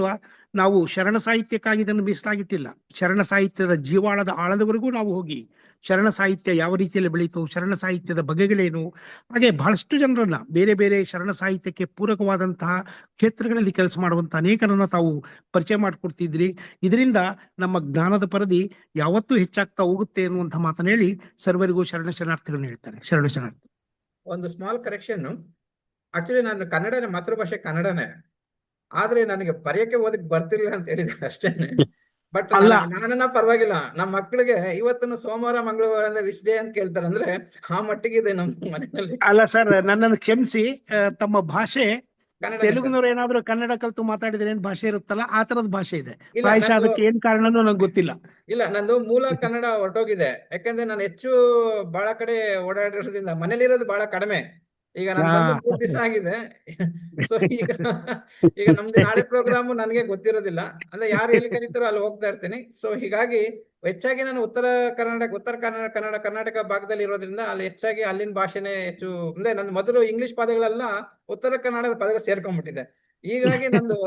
ನಾವು ಶರಣ ಸಾಹಿತ್ಯಕ್ಕಾಗಿ ಇದನ್ನು ಮೀಸಲಾಗಿಟ್ಟಿಲ್ಲ. ಶರಣ ಸಾಹಿತ್ಯದ ಜೀವಾಳದ ಆಳದವರೆಗೂ ನಾವು ಹೋಗಿ ಶರಣ ಸಾಹಿತ್ಯ ಯಾವ ರೀತಿಯಲ್ಲಿ ಬೆಳೀತು, ಶರಣ ಸಾಹಿತ್ಯದ ಬಗೆಗಳೇನು, ಹಾಗೆ ಬಹಳಷ್ಟು ಜನರನ್ನ ಬೇರೆ ಬೇರೆ ಶರಣ ಸಾಹಿತ್ಯಕ್ಕೆ ಪೂರಕವಾದಂತಹ ಕ್ಷೇತ್ರಗಳಲ್ಲಿ ಕೆಲಸ ಮಾಡುವಂತ ಅನೇಕರನ್ನ ತಾವು ಪರಿಚಯ ಮಾಡಿಕೊಡ್ತಿದ್ರಿ. ಇದರಿಂದ ನಮ್ಮ ಜ್ಞಾನದ ಪರಿಧಿ ಯಾವತ್ತೂ ಹೆಚ್ಚಾಗ್ತಾ ಹೋಗುತ್ತೆ ಅನ್ನುವಂಥ ಮಾತನ್ನ ಹೇಳಿ ಸರ್ವರಿಗೂ ಶರಣಾರ್ಥಿಗಳನ್ನ ಹೇಳ್ತಾರೆ. ಶರಣಾರ್ಥಿ. ಒಂದು ಸ್ಮಾಲ್ ಕರೆಕ್ಷನ್, ಆಕ್ಚುಲಿ ನಾನು ಕನ್ನಡನೇ, ಮಾತೃಭಾಷೆ ಕನ್ನಡನೇ. ಆದ್ರೆ ನನಗೆ ಬರೆಯಕ್ಕೆ ಓದಕ್ಕೆ ಬರ್ತಿರ್ಲಿಲ್ಲ ಅಂತ ಹೇಳಿದೆ ಅಷ್ಟೇನೆ. ಬಟ್ ಅಲ್ಲ. ನಾನನ್ನ ಪರವಾಗಿಲ್ಲ, ನಮ್ಮ ಮಕ್ಕಳಿಗೆ ಇವತ್ತನ್ನು ಸೋಮವಾರ ಮಂಗಳವಾರ ಅಂದ್ರೆ ವಿಶ್ ಡೇ ಅಂತ ಕೇಳ್ತಾರೆ. ಅಂದ್ರೆ ಆ ಮಟ್ಟಿಗೆ ಇದೆ ನಮ್ಮ ಮನೆಯಲ್ಲಿ. ಅಲ್ಲ ಸರ್, ನನ್ನನ್ನು ಕ್ಷಮಿಸಿ. ತಮ್ಮ ಭಾಷೆ ಕನ್ನಡ ತೆಲುಗಿನವ್ರು ಏನಾದ್ರು ಕನ್ನಡ ಕಲ್ತು ಮಾತಾಡಿದ್ರೆ ಏನ್ ಭಾಷೆ ಇರುತ್ತಲ್ಲ, ಆ ತರದ ಭಾಷೆ ಇದೆ. ಇಲ್ಲ, ಪ್ರಾಯಶಃ ನಂದು ಅದಕ್ಕೆ ಏನ್ ಕಾರಣನೂ ನಂಗೆ ಗೊತ್ತಿಲ್ಲ. ಇಲ್ಲ, ನಂದು ಮೂಲ ಕನ್ನಡ ಹೊರಟೋಗಿದೆ. ಯಾಕಂದ್ರೆ ನಾನು ಹೆಚ್ಚು ಬಹಳ ಕಡೆ ಓಡಾಡಿರೋದ್ರಿಂದ ಮನೇಲಿರೋದು ಬಹಳ ಕಡಿಮೆ. ಈಗ ನಾನು ಬಂದು 3 ದಿವಸ ಆಗಿದೆ. ಸೊ ಈಗ ನಮ್ದು ನಾಳೆ ಪ್ರೋಗ್ರಾಮ್ ನನಗೆ ಗೊತ್ತಿರೋದಿಲ್ಲ. ಅಂದ್ರೆ ಯಾರು ಎಲ್ಲಿ ಕರೀತಾರೋ ಅಲ್ಲಿ ಹೋಗ್ತಾ ಇರ್ತೀನಿ. ಸೊ ಹೀಗಾಗಿ ಹೆಚ್ಚಾಗಿ ನಾನು ಕರ್ನಾಟಕ ಭಾಗದಲ್ಲಿ ಇರೋದ್ರಿಂದ ಅಲ್ಲಿ ಹೆಚ್ಚಾಗಿ ಅಲ್ಲಿನ ಭಾಷೆನೇ ಹೆಚ್ಚು. ಅಂದ್ರೆ ನನ್ನ ಮೊದಲು ಇಂಗ್ಲಿಷ್ ಪದಗಳೆಲ್ಲ ಉತ್ತರ ಕನ್ನಡದ ಪದಗಳು ಸೇರ್ಕೊಂಡ್ಬಿಟ್ಟಿದೆ. ಹೀಗಾಗಿ ನಂದು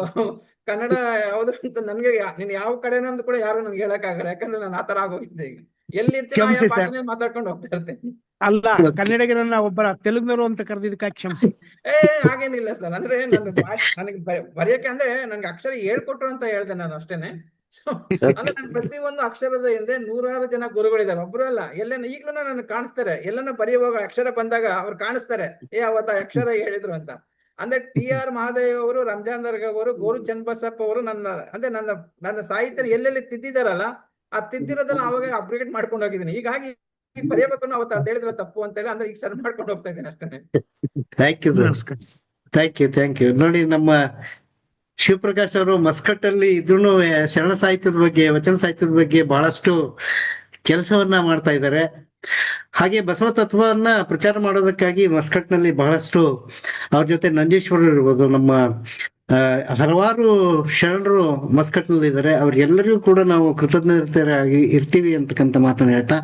ಕನ್ನಡ ಯಾವ್ದು ಅಂತ ನನ್ಗೆ ನೀನ್ ಯಾವ ಕಡೆನೂ ಅಂತ ಕೂಡ ಯಾರು ನನ್ಗೆ ಹೇಳಕ್ ಆಗಲ್ಲ. ಯಾಕಂದ್ರೆ ನಾನು ಆತರ ಆಗೋಗಿದ್ದೆ. ಈಗ ಎಲ್ಲಿ ಇರ್ತೀನಿ ಆ ಕ್ಷಮಿಸಿ ಸರ್. ಭಾಷೆನೇ ಮಾತಾಡ್ಕೊಂಡು ಹೋಗ್ತಾ ಇರ್ತೇನೆ. ಅಲ್ಲ, ಕನ್ನಡಿಗರನ್ನ ಒಬ್ಬರ ತೆಲುಗಿನವರು ಅಂತ ಕರೆದಿದ್ದಕ್ಕಾಗಿ ಕ್ಷಮಿಸಿ. ಹಾಗೇನಿಲ್ಲ ಸರ್. ಅಂದ್ರೆ ನನ್ನ ಭಾಷೆ ನನಗೆ ಬರೆಯಕ್ಕೆ ಅಂದ್ರೆ ನನ್ಗೆ ಅಕ್ಷರ ಹೇಳ್ಕೊಟ್ರು ಅಂತ ಹೇಳ್ದೆ ನಾನು ಅಷ್ಟೇನೆ. ಸೊ ಅಂದ್ರೆ ನನ್ ಪ್ರತಿಯೊಂದು ಅಕ್ಷರದ ಹಿಂದೆ 100 ಜನ ಗುರುಗಳಿದ್ದಾರೆ. ಒಬ್ರು ಅಲ್ಲ, ಈಗ್ಲೂ ನನಗೆ ಕಾಣಿಸ್ತಾರೆ. ಎಲ್ಲನ ಬರೆಯುವಾಗ ಅಕ್ಷರ ಬಂದಾಗ ಅವ್ರು ಕಾಣಿಸ್ತಾರೆ, ಅವತ್ತ ಅಕ್ಷರ ಹೇಳಿದ್ರು ಅಂತ. ಅಂದ್ರೆ TR ಮಹಾದೇವ್ ಅವರು, ರಂಜಾನ್ ದರ್ಗಾ ಅವರು, ಗೋರು ಚನ್ನಬಸಪ್ಪ ಅವರು ನನ್ನ ಸಾಹಿತ್ಯ ಎಲ್ಲೆಲ್ಲಿ ತಿದ್ದಿದಾರಲ್ಲ, ಆ ತಿದ್ದಿರೋದನ್ನ ಅವಾಗ ಅಪ್ಗ್ರೇಡ್ ಮಾಡ್ಕೊಂಡು ಹೋಗಿದ್ದೀನಿ. ಹೀಗಾಗಿ ಬರೆಯಬೇಕು ಅವತ್ತು ಅದ್ ಹೇಳಿದ್ರೆ ತಪ್ಪು ಅಂತ ಹೇಳಿ ಅಂದ್ರೆ ಈಗ ಸರಿ ಮಾಡ್ಕೊಂಡು ಹೋಗ್ತಾ ಇದ್ದೀನಿ ಅಷ್ಟೇ. Thank you sir. ನಮಸ್ಕಾರ. Thank you. ನೋಡಿ, ನಮ್ಮ ಶಿವಪ್ರಕಾಶ್ ಅವರು ಮಸ್ಕಟ್ ಅಲ್ಲಿ ಇದ್ರೂ ಶರಣ ಸಾಹಿತ್ಯದ ಬಗ್ಗೆ, ವಚನ ಸಾಹಿತ್ಯದ ಬಗ್ಗೆ ಬಹಳಷ್ಟು ಕೆಲಸವನ್ನ ಮಾಡ್ತಾ ಇದ್ದಾರೆ. ಹಾಗೆ ಬಸವ ತತ್ವವನ್ನ ಪ್ರಚಾರ ಮಾಡೋದಕ್ಕಾಗಿ ಮಸ್ಕಟ್ ನಲ್ಲಿ ಬಹಳಷ್ಟು ಅವ್ರ ಜೊತೆ ನಂಜೇಶ್ವರರು ಇರ್ಬೋದು, ನಮ್ಮ ಹಲವಾರು ಶರಣರು ಮಸ್ಕಟ್ ನಲ್ಲಿ ಇದ್ದಾರೆ. ಅವ್ರಿಗೆಲ್ಲರಿಗೂ ಕೂಡ ನಾವು ಕೃತಜ್ಞರಾಗಿ ಇರ್ತೀವಿ ಅಂತಕ್ಕಂಥ ಮಾತನ್ನ ಹೇಳ್ತಾ,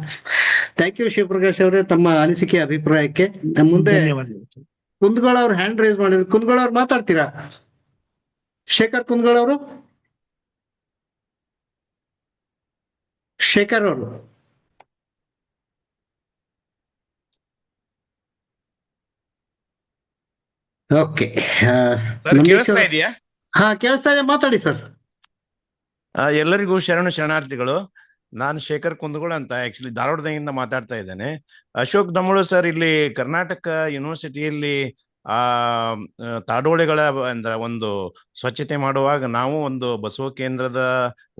ಥ್ಯಾಂಕ್ ಯು ಶಿವಪ್ರಕಾಶ್ ಅವರೇ, ತಮ್ಮ ಅನಿಸಿಕೆ ಅಭಿಪ್ರಾಯಕ್ಕೆ. ಮುಂದೆ ಧನ್ಯವಾದಗಳು. ಕುಂದಗೋಳ ಅವ್ರು ಹ್ಯಾಂಡ್ ರೈಸ್ ಮಾಡಿದ್ರು. ಕುಂದಗೋಳ ಅವ್ರು ಮಾತಾಡ್ತೀರಾ? ಶೇಖರ್ ಕುಂದಗೋಳ ಅವರು, ಶೇಖರ್ ಅವರು. ಓಕೆ. ಸರ್ ಕೇಳಿಸ್ತಾ ಇದೆಯಾ? ಹಾ, ಕೇಳಿಸ್ತಾ ಇದೆ, ಮಾತಾಡಿ ಸರ್. ಎಲ್ಲರಿಗೂ ಶರಣಾರ್ಥಿಗಳು. ನಾನು ಶೇಖರ್ ಕುಂದಗೋಳ ಅಂತ ಆಕ್ಚುಲಿ ಧಾರವಾಡದಿಂದ ಮಾತಾಡ್ತಾ ಇದ್ದೇನೆ. ಅಶೋಕ್ ದಮ್ಮಳು ಸರ್ ಇಲ್ಲಿ ಕರ್ನಾಟಕ ಯೂನಿವರ್ಸಿಟಿಯಲ್ಲಿ ತಾಡೋಳೆಗಳ ಅಂದ್ರೆ ಒಂದು ಸ್ವಚ್ಛತೆ ಮಾಡುವಾಗ ನಾವು ಒಂದು ಬಸವ ಕೇಂದ್ರದ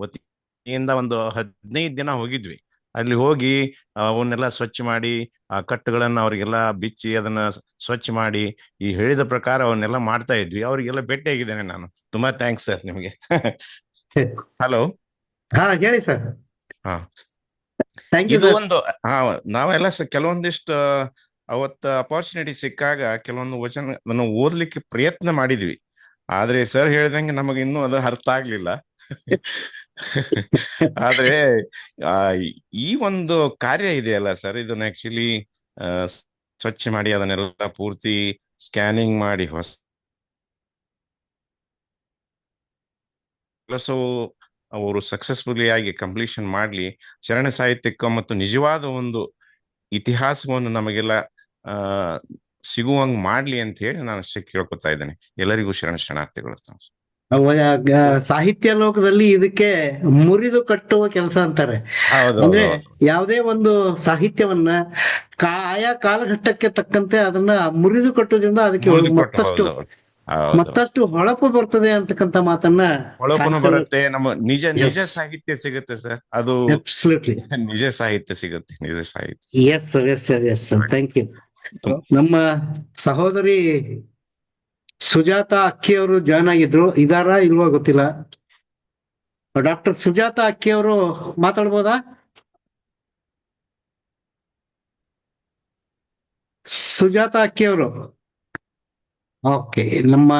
ವತಿಯಿಂದ ಒಂದು 15 ದಿನ ಹೋಗಿದ್ವಿ. ಅಲ್ಲಿ ಹೋಗಿ ಅವನ್ನೆಲ್ಲ ಸ್ವಚ್ಛ ಮಾಡಿ ಆ ಕಟ್ಟುಗಳನ್ನ ಅವ್ರಿಗೆಲ್ಲ ಬಿಚ್ಚಿ ಅದನ್ನ ಸ್ವಚ್ಛ ಮಾಡಿ ಈ ಹೇಳಿದ ಪ್ರಕಾರ ಅವನ್ನೆಲ್ಲ ಮಾಡ್ತಾ ಇದ್ವಿ. ಅವ್ರಿಗೆಲ್ಲ ಭೇಟಿಯಾಗಿದ್ದೇನೆ ನಾನು. ತುಂಬಾ ಥ್ಯಾಂಕ್ಸ್ ಸರ್ ನಿಮ್ಗೆ. ಹಲೋ. ಹಾ, ಹೇಳಿ ಸರ್. ಹಾ, ಥ್ಯಾಂಕ್ ಯು ಇದು ಸರ್. ಒಂದು ನಾವೆಲ್ಲ ಕೆಲವೊಂದಿಷ್ಟು ಅವತ್ತ ಅಪಾರ್ಚುನಿಟಿ ಸಿಕ್ಕಾಗ ಕೆಲವೊಂದು ವಚನ ಓದ್ಲಿಕ್ಕೆ ಪ್ರಯತ್ನ ಮಾಡಿದ್ವಿ. ಆದ್ರೆ ಸರ್ ಹೇಳ್ದಂಗೆ ನಮಗೆ ಇನ್ನೂ ಅದು ಅರ್ಥ ಆಗ್ಲಿಲ್ಲ. ಆದ್ರೆ ಈ ಒಂದು ಕಾರ್ಯ ಇದೆಯಲ್ಲ ಸರ್, ಇದನ್ನ ಆಕ್ಚುಲಿ ಸ್ವಚ್ಛ ಮಾಡಿ ಅದನ್ನೆಲ್ಲ ಪೂರ್ತಿ ಸ್ಕ್ಯಾನಿಂಗ್ ಮಾಡಿ ಹೊಸ ಕೆಲಸವು ಅವರು ಸಕ್ಸಸ್ಫುಲಿ ಆಗಿ ಕಂಪ್ಲೀಷನ್ ಮಾಡ್ಲಿ, ಶರಣ ಸಾಹಿತ್ಯಕ್ಕೆ ಮತ್ತು ನಿಜವಾದ ಒಂದು ಇತಿಹಾಸವನ್ನು ನಮಗೆಲ್ಲ ಸಿಗುವಂಗ್ ಮಾಡ್ಲಿ ಅಂತ ಹೇಳಿ ನಾನು ಅಷ್ಟೇ ಕೇಳ್ಕೊತಾ ಇದ್ದೇನೆ. ಎಲ್ಲರಿಗೂ ಶರಣಾರ್ಥಿಗಳು. ಸಾಹಿತ್ಯ ಲೋಕದಲ್ಲಿ ಇದಕ್ಕೆ ಮುರಿದು ಕಟ್ಟುವ ಕೆಲಸ ಅಂತಾರೆ. ಅಂದ್ರೆ ಯಾವುದೇ ಒಂದು ಸಾಹಿತ್ಯವನ್ನ ಆಯಾ ಕಾಲಘಟ್ಟಕ್ಕೆ ತಕ್ಕಂತೆ ಅದನ್ನ ಮುರಿದು ಕಟ್ಟೋದ್ರಿಂದ ಅದಕ್ಕೆ ಮತ್ತಷ್ಟು ಹೊಳಪು ಬರ್ತದೆ ಅಂತಕ್ಕಂಥ ಮಾತನ್ನ ಹೊಳಪುನು ಬರುತ್ತೆ. ನಮ್ಮ ನಿಜ ಸಾಹಿತ್ಯ ಸಿಗುತ್ತೆ ಸರ್. ಅದು ನಿಜ ಸಾಹಿತ್ಯ ಸಿಗುತ್ತೆ, ನಿಜ ಸಾಹಿತ್ಯ. Yes sir. Thank you. ನಮ್ಮ ಸಹೋದರಿ ಸುಜಾತ ಅಕ್ಕಿ ಅವರು ಜಾಯ್ನ್ ಆಗಿದ್ರು. ಇದಾರಾ ಇಲ್ವಾ ಗೊತ್ತಿಲ್ಲ. ಡಾಕ್ಟರ್ ಸುಜಾತ ಅಕ್ಕಿ ಅವರು ಮಾತಾಡ್ಬೋದಾ? ಸುಜಾತ ಅಕ್ಕಿ ಅವರು. ಓಕೆ. ನಮ್ಮ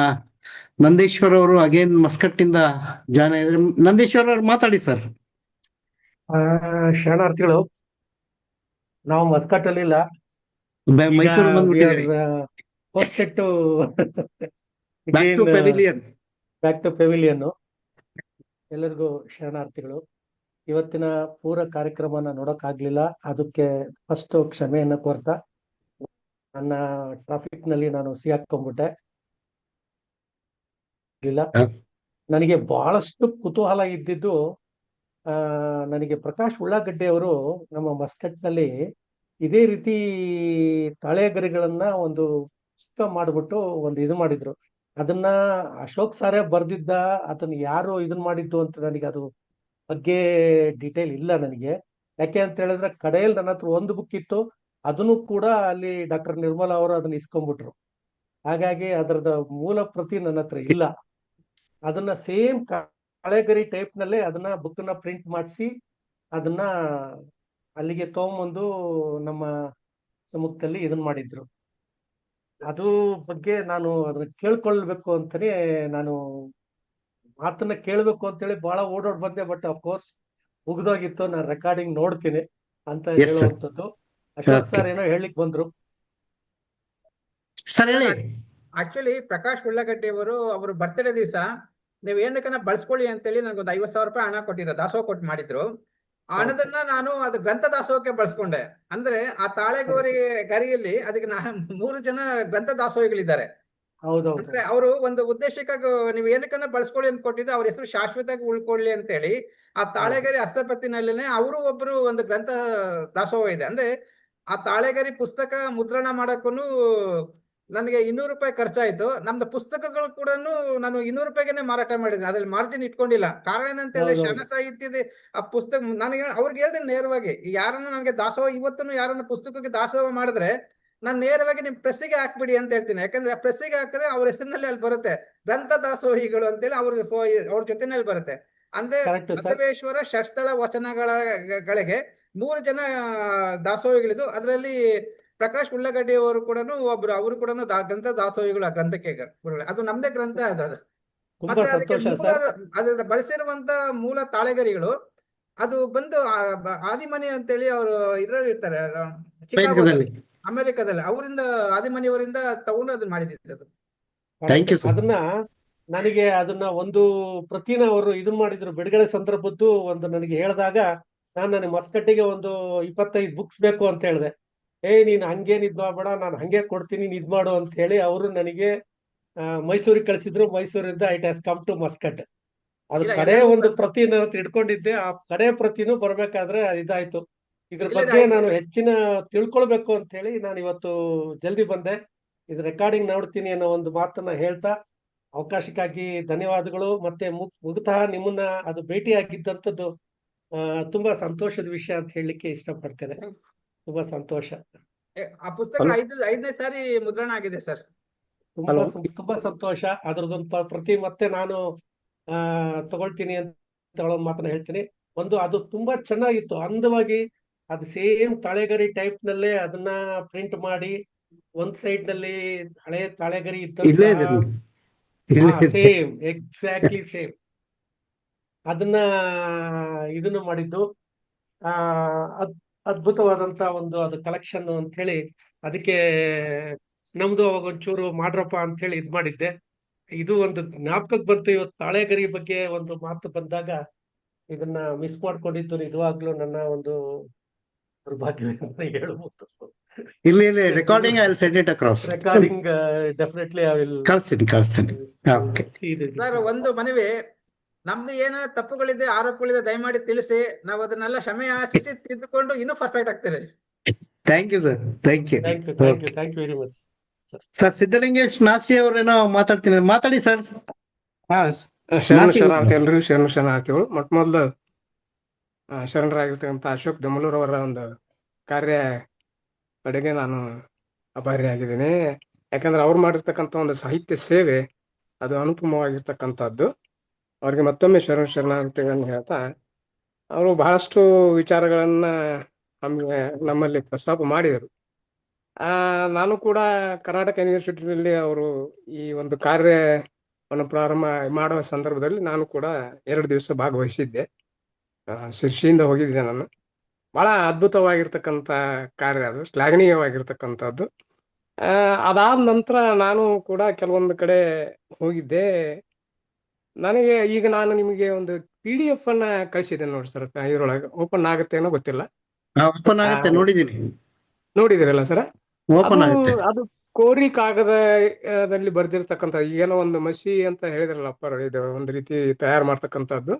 ನಂದೀಶ್ವರ್ ಅವರು ಅಗೇನ್ ಮಸ್ಕಟ್ ಇಂದ ಜಾಯ್ನ್ ಆಗಿದ್ರು. ನಂದೀಶ್ವರ್ ಅವರು ಮಾತಾಡಿ ಸರ್. ಶರಣಾರ್ಥಿಗಳು, ನಾವು ಮಸ್ಕಟ್ ಅಲ್ಲಿ ಇಲ್ಲ, ಮೈಸೂರು ಬಂದ್ಬಿಟ್ಟಿದ್ದೀವಿ. Back to pavilion. ಎಲ್ಲರಿಗೂ ಶರಣಾರ್ಥಿಗಳು. ಇವತ್ತಿನ ಪೂರ ಕಾರ್ಯಕ್ರಮನ ನೋಡೋಕ್ಕಾಗ್ಲಿಲ್ಲ, ಅದಕ್ಕೆ ಫಸ್ಟ್ ಕ್ಷಮೆಯನ್ನ ಕೋರ್ತಾ, ನನ್ನ ಟ್ರಾಫಿಕ್ ನಲ್ಲಿ ನಾನು ಸಿಗಾಕೊಂಡ್ಬಿಟ್ಟೆ. ನನಗೆ ಬಹಳಷ್ಟು ಕುತೂಹಲ ಇದ್ದಿದ್ದು, ನನಗೆ ಪ್ರಕಾಶ್ ಉಳ್ಳಾಗಡ್ಡೆ ಅವರು ನಮ್ಮ ಮಸ್ಕಟ್ ನಲ್ಲಿ ಇದೇ ರೀತಿ ತಾಳೆಗರಿಗಳನ್ನ ಒಂದು ಪುಸ್ತಕ ಮಾಡ್ಬಿಟ್ಟು ಒಂದು ಇದು ಮಾಡಿದ್ರು. ಅದನ್ನ ಅಶೋಕ್ ಸಾರೇ ಬರ್ದಿದ್ದ, ಅದನ್ನ ಯಾರು ಇದನ್ ಮಾಡಿದ್ದು ಅಂತ ನನಗೆ ಅದು ಬಗ್ಗೆ ಡೀಟೇಲ್ ಇಲ್ಲ ನನಗೆ. ಯಾಕೆ ಅಂತ ಹೇಳಿದ್ರೆ ಕಡೆಯಲ್ಲಿ ನನ್ನ ಹತ್ರ ಒಂದು ಬುಕ್ ಇತ್ತು, ಅದನ್ನು ಕೂಡ ಅಲ್ಲಿ ಡಾಕ್ಟರ್ ನಿರ್ಮಲಾ ಅವರು ಅದನ್ನ ಇಸ್ಕೊಂಡ್ಬಿಟ್ರು. ಹಾಗಾಗಿ ಅದರದ ಮೂಲ ಪ್ರತಿ ನನ್ನ ಹತ್ರ ಇಲ್ಲ. ಅದನ್ನ ಸೇಮ್ ಕಳೆಗರಿ ಟೈಪ್ ನಲ್ಲೇ ಅದನ್ನ ಬುಕ್ ನ ಪ್ರಿಂಟ್ ಮಾಡಿಸಿ ಅದನ್ನ ಅಲ್ಲಿಗೆ ತಗೊಂಬಂದು ನಮ್ಮ ಸಮ್ಮುಖದಲ್ಲಿ ಇದನ್ ಮಾಡಿದ್ರು. ಅದು ಬಗ್ಗೆ ನಾನು ಅದನ್ನ ಕೇಳ್ಕೊಳ್ಬೇಕು ಅಂತಾನೆ ನಾನು ಮಾತನ್ನ ಕೇಳ್ಬೇಕು ಅಂತೇಳಿ ಬಹಳ ಓಡೋಡ್ ಬಂದೆ. ಬಟ್ ಅಫ್ಕೋರ್ಸ್ ಮುಗ್ದೋಗಿತ್ತು, ನಾನು ರೆಕಾರ್ಡಿಂಗ್ ನೋಡ್ತೀನಿ ಅಂತ Yes, sir. ಹೇಳುವಂಥದ್ದು. ಅಶೋಕ್ Okay. ಸರ್ ಏನೋ ಹೇಳಿಕ್ ಬಂದ್ರು. ಸರ್ ಹೇಳಿ. ಆಕ್ಚುಲಿ ಪ್ರಕಾಶ್ ಉಳ್ಳಾಗಡ್ಡಿ ಅವರು ಬರ್ತ್ಡೇ ದಿವಸ ನೀವ್ ಏನಕ್ಕನ್ನ ಬಳಸ್ಕೊಳ್ಳಿ ಅಂತೇಳಿ ನನಗೊಂದು 50,000 ರೂಪಾಯಿ ಹಣ ಕೊಟ್ಟಿರೋ ದಾಸೋಹ ಕೊಟ್ಟು ಮಾಡಿದ್ರು. ಆ ಹಣದನ್ನ ನಾನು ಅದು ಗ್ರಂಥ ದಾಸೋಹಕ್ಕೆ ಬಳಸ್ಕೊಂಡೆ. ಅಂದ್ರೆ ಆ ತಾಳೆಗೋರಿ ಗರಿಯಲ್ಲಿ ಅದಕ್ಕೆ 3 ಜನ ಗ್ರಂಥ ದಾಸೋಹಿಗಳಿದ್ದಾರೆ. ಹೌದೌದು. ಅಂದ್ರೆ ಅವರು ಒಂದು ಉದ್ದೇಶಕ್ಕಾಗಿ ನೀವು ಏನಕ್ಕನ್ನ ಬಳಸ್ಕೊಳ್ಳಿ ಅಂತ ಕೊಟ್ಟಿದ್ದು, ಅವ್ರ ಹೆಸರು ಶಾಶ್ವತವಾಗಿ ಉಳ್ಕೊಳ್ಳಿ ಅಂತೇಳಿ ಆ ತಾಳೆಗರಿ ಹಸ್ತಪತ್ತಿನಲ್ಲೇನೆ ಅವರು ಒಬ್ರು ಒಂದು ಗ್ರಂಥ ದಾಸೋಹ ಇದೆ. ಅಂದ್ರೆ ಆ ತಾಳೆಗರಿ ಪುಸ್ತಕ ಮುದ್ರಣ ಮಾಡಕ್ಕೂ ನನಗೆ 200 ರೂಪಾಯಿ ಖರ್ಚಾಯ್ತು. ನಮ್ದು ಪುಸ್ತಕಗಳು ಕೂಡ ನಾನು 200 ರೂಪಾಯಿಗೆ ಮಾರಾಟ ಮಾಡಿದ್ದೆ, ಅದ್ರಲ್ಲಿ ಮಾರ್ಜಿನ್ ಇಟ್ಕೊಂಡಿಲ್ಲ. ಕಾರಣ ಏನಂತ ಹೇಳಿದ್ರೆ ಶರಣ ಸಾಹಿತ್ಯದ ಆ ಪುಸ್ತಕ ನನಗೆ ಅವ್ರಿಗೆ ಹೇಳ್ದೆ ನೇರವಾಗಿ, ಯಾರನ್ನ ನನಗೆ ದಾಸೋಹ ಇವತ್ತೂ ಯಾರನ್ನ ಪುಸ್ತಕಕ್ಕೆ ದಾಸೋಹ ಮಾಡಿದ್ರೆ ನಾನು ನೇರವಾಗಿ ನಿಮ್ ಪ್ರೆಸ್ಸಿಗೆ ಹಾಕ್ಬಿಡಿ ಅಂತ ಹೇಳ್ತೀನಿ. ಯಾಕಂದ್ರೆ ಪ್ರೆಸ್ಸಿಗೆ ಹಾಕಿದ್ರೆ ಅವ್ರ ಹೆಸರಿನಲ್ಲಿ ಅಲ್ಲಿ ಬರುತ್ತೆ ಗ್ರಂಥ ದಾಸೋಹಿಗಳು ಅಂತೇಳಿ ಅವ್ರ ಜೊತೆನಲ್ಲಿ ಬರುತ್ತೆ. ಅಂದ್ರೆ Correct, sir. ಬಸವೇಶ್ವರ ಷಟ್ಸ್ಥಳ ಗಳಿಗೆ 3 ಜನ ದಾಸೋಹಿಗಳಿದ್ದು. ಅದರಲ್ಲಿ ಪ್ರಕಾಶ್ ಉಳ್ಳಾಗಡ್ಡಿ ಅವರು ಕೂಡ ಒಬ್ರು, ಅವರು ಕೂಡ ಗ್ರಂಥ ದಾಸೋಹಿಗಳು ಆ ಗ್ರಂಥಕ್ಕೆ ಅದು ನಮ್ದೇ ಗ್ರಂಥ ಅದು. ತುಂಬಾ ಮತ್ತೆ ಅದಕ್ಕೆ ಸಂತೋಷ ಮೂಲ ಸರ್. ಅದ್ರ ಬಳಸಿರುವಂತ ಮೂಲ ತಾಳೆಗರಿಗಳು ಅದು ಬಂದು ಆದಿಮನಿ ಅಂತೇಳಿ ಅವರು ಇದ್ರಲ್ಲಿ ಇರ್ತಾರೆ, ಚಿಕಾಗೋದಲ್ಲಿ, ಅಮೆರಿಕದಲ್ಲಿ. ಅವರಿಂದ ಆದಿಮನಿಯವರಿಂದ ತಗೊಂಡು ಅದನ್ನ ಮಾಡಿದ್ದು ಅದು. Thank you, sir. ಅದನ್ನ ನನಗೆ ಅದನ್ನ ಒಂದು ಪ್ರತಿನ ಅವರು ಇದನ್ ಮಾಡಿದ್ರು ಬಿಡುಗಡೆ ಸಂದರ್ಭದ್ದು ಒಂದು ನನಗೆ ಹೇಳಿದಾಗ ನನಗೆ ಮಸ್ಕಟ್ಟಿಗೆ ಒಂದು 25 ಬುಕ್ಸ್ ಬೇಕು ಅಂತ ಹೇಳಿದೆ. ನೀನ್ ಹಂಗೇನ್ ಇದ್ ಮಾಡ್ಬೇಡ, ನಾನು ಹಂಗೆ ಕೊಡ್ತೀನಿ, ನೀನ್ ಇದ್ ಮಾಡು ಅಂತ ಹೇಳಿ ಅವರು ನನಗೆ ಮೈಸೂರಿಗೆ ಕಳಿಸಿದ್ರು. ಮೈಸೂರಿಂದ it has come to Muscat. ಅದು ಇಲ್ಲ, ಕಡೆ ಎಲ್ಲರಿಗೂ ಒಂದು ಪ್ರತಿ ನನ್ನ ಹತ್ರ ಇಟ್ಕೊಂಡಿದ್ದೆ. ಆ ಕಡೆ ಪ್ರತಿನೂ ಬರ್ಬೇಕಾದ್ರೆ ಇದಾಯ್ತು. ಇದ್ರ ಇಲ್ಲ, ಬಗ್ಗೆ ನಾನು ಹೆಚ್ಚಿನ ತಿಳ್ಕೊಳ್ಬೇಕು ಅಂತ ಹೇಳಿ ನಾನು ಇವತ್ತು ಜಲ್ದಿ ಬಂದೆ. ಇದು ರೆಕಾರ್ಡಿಂಗ್ ನೋಡ್ತೀನಿ ಅನ್ನೋ ಒಂದು ಮಾತನ್ನ ಹೇಳ್ತಾ ಅವಕಾಶಕ್ಕಾಗಿ ಧನ್ಯವಾದಗಳು. ಮತ್ತೆ ಮುಗ್ತಃ ನಿಮ್ಮನ್ನ ಅದು ಭೇಟಿ ಆಗಿದ್ದಂಥದ್ದು ತುಂಬಾ ಸಂತೋಷದ ವಿಷಯ ಅಂತ ಹೇಳಲಿಕ್ಕೆ ಇಷ್ಟಪಡ್ತೇನೆ. ತುಂಬಾ ಸಂತೋಷ. ಆ ಪುಸ್ತಕ 5ನೇ ಸಾರಿ ಮುದ್ರಣ ಆಗಿದೆ ಸರ್. ತುಂಬಾ ಸಂತೋಷ. ಅದ್ರದ್ದೊಂದು ಪ್ರತಿ ಮತ್ತೆ ನಾನು ತಗೊಳ್ತೀನಿ ಅಂತ ಹೇಳೋ ಮಾತನ್ನ ಹೇಳ್ತೀನಿ. ಒಂದು ಅದು ತುಂಬಾ ಚೆನ್ನಾಗಿತ್ತು, ಅಂದವಾಗಿ. ಅದು ಸೇಮ್ ತಾಳೆಗರಿ ಟೈಪ್ ನಲ್ಲೇ ಅದನ್ನ ಪ್ರಿಂಟ್ ಮಾಡಿ ಒಂದ್ ಸೈಡ್ ನಲ್ಲಿ ಹಳೆ ತಾಳೆಗರಿ ಸೇಮ್ ಎಕ್ಸಾಕ್ಟ್ಲಿ ಸೇಮ್ ಅದನ್ನ ಇದನ್ನು ಮಾಡಿದ್ದು. ಅದ್ಭುತವಾದಂತ ಒಂದು ಅದು ಕಲೆಕ್ಷನ್ ಅಂತ ಹೇಳಿ ಅದಕ್ಕೆ ನಮ್ದು ಅವಾಗ ಒಂಚೂರು ಮಾಡ್ರಪ್ಪ ಅಂತ ಹೇಳಿ ಇದ್ ಮಾಡಿದ್ದೆ. ಇದು ಒಂದು ಜ್ಞಾಪಕಕ್ಕೆ ಬಂತು. ಇವತ್ತು ತಾಳೆಗರಿ ಬಗ್ಗೆ ಒಂದು ಮಾತು ಬಂದಾಗ ಇದನ್ನ ಮಿಸ್ ಮಾಡ್ಕೊಂಡಿದ್ದು ನಿಜವಾಗ್ಲೂ ನನ್ನ ಒಂದು ದುರ್ಭಾಗ್ಯ ಅಂತ ಹೇಳ್ಬೋದು. ಇಲ್ಲಿ recording I will send it across. Recording definitely I will ಕಳಿಸ್ತೀನಿ. ಓಕೆ ಸರ್, ಒಂದು ಮನವಿ, ನಮ್ದು ಏನೋ ತಪ್ಪುಗಳಿದೆ, ಆರೋಪಗಳಿದೆ, ದಯಮಾಡಿ ತಿಳಿಸಿ. ನಾವು ಅದನ್ನೆಲ್ಲ ಕ್ಷಮೆ ಆಶಿಸಿ ತಿದ್ದುಕೊಂಡು ಇನ್ನೂ ಪರ್ಫೆಕ್ಟ್ ಆಗ್ತೇವೆ. Thank you sir. Thank you very much sir. Siddalingesh Nashi ಅವರೇನೋ ಮಾತಾಡಿ ಸರ್. ಶರಣಾರ್ಥಿ ಎಲ್ರಿಗೂ ಶರಣಾರ್ಥಿಗಳು. ಮೊಟ್ಟ ಮೊದಲು ಶರಣರಾಗಿರ್ತಕ್ಕಂಥ ಅಶೋಕ್ ದಮಲೂರ್ ಅವರ ಒಂದು ಕಾರ್ಯ ಕಡೆಗೆ ನಾನು ಅಭಾರಿಯಾಗಿದ್ದೀನಿ. ಯಾಕಂದ್ರೆ ಅವ್ರು ಮಾಡಿರ್ತಕ್ಕಂಥ ಒಂದು ಸಾಹಿತ್ಯ ಸೇವೆ ಅದು ಅನುಪಮವಾಗಿರ್ತಕ್ಕಂಥದ್ದು. ಅವ್ರಿಗೆ ಮತ್ತೊಮ್ಮೆ ಶರಣಾರ್ಥಿಗಳನ್ನು ಹೇಳ್ತಾ, ಅವರು ಬಹಳಷ್ಟು ವಿಚಾರಗಳನ್ನ ನಮ್ಮಲ್ಲಿ ಪ್ರಸ್ತಾಪ ಮಾಡಿದರು. ನಾನು ಕೂಡ ಕರ್ನಾಟಕ ಯೂನಿವರ್ಸಿಟಿಯಲ್ಲಿ ಅವರು ಈ ಒಂದು ಕಾರ್ಯವನ್ನು ಪ್ರಾರಂಭ ಮಾಡುವ ಸಂದರ್ಭದಲ್ಲಿ ನಾನು ಕೂಡ 2 ದಿವಸ ಭಾಗವಹಿಸಿದ್ದೆ. ಶಿರ್ಷಿಯಿಂದ ಹೋಗಿದ್ದೆ ನಾನು. ಬಹಳ ಅದ್ಭುತವಾಗಿರ್ತಕ್ಕಂಥ ಕಾರ್ಯ, ಅದು ಶ್ಲಾಘನೀಯವಾಗಿರ್ತಕ್ಕಂಥದ್ದು. ಅದಾದ ನಂತರ ನಾನು ಕೂಡ ಕೆಲವೊಂದು ಕಡೆ ಹೋಗಿದ್ದೆ. ನನಗೆ ಈಗ ನಾನು ನಿಮಗೆ ಒಂದು PDF ಅನ್ನ ಕಳಿಸಿದ್ದೆ ನೋಡಿ ಸರ್. ಇದ್ರೊಳಗೆ ಓಪನ್ ಆಗುತ್ತೆ ಏನೋ ಗೊತ್ತಿಲ್ಲ. ಓಪನ್ ಆಗುತ್ತೆ, ನೋಡಿದ್ದೀನಿ. ನೋಡಿದಿರಲ್ಲ ಸರ್? ಓಪನ್ ಆಗುತ್ತೆ. ಅದು ಕೋರಿ ಕಾಗದದಲ್ಲಿ ಬರ್ದಿರ್ತಕ್ಕಂಥ ಏನೋ ಒಂದು ಮಸಿ ಅಂತ ಹೇಳಿದ್ರಲ್ಲಪ್ಪ, ಇದು ಒಂದು ರೀತಿ ತಯಾರು ಮಾಡ್ತಕ್ಕಂಥದ್ದು.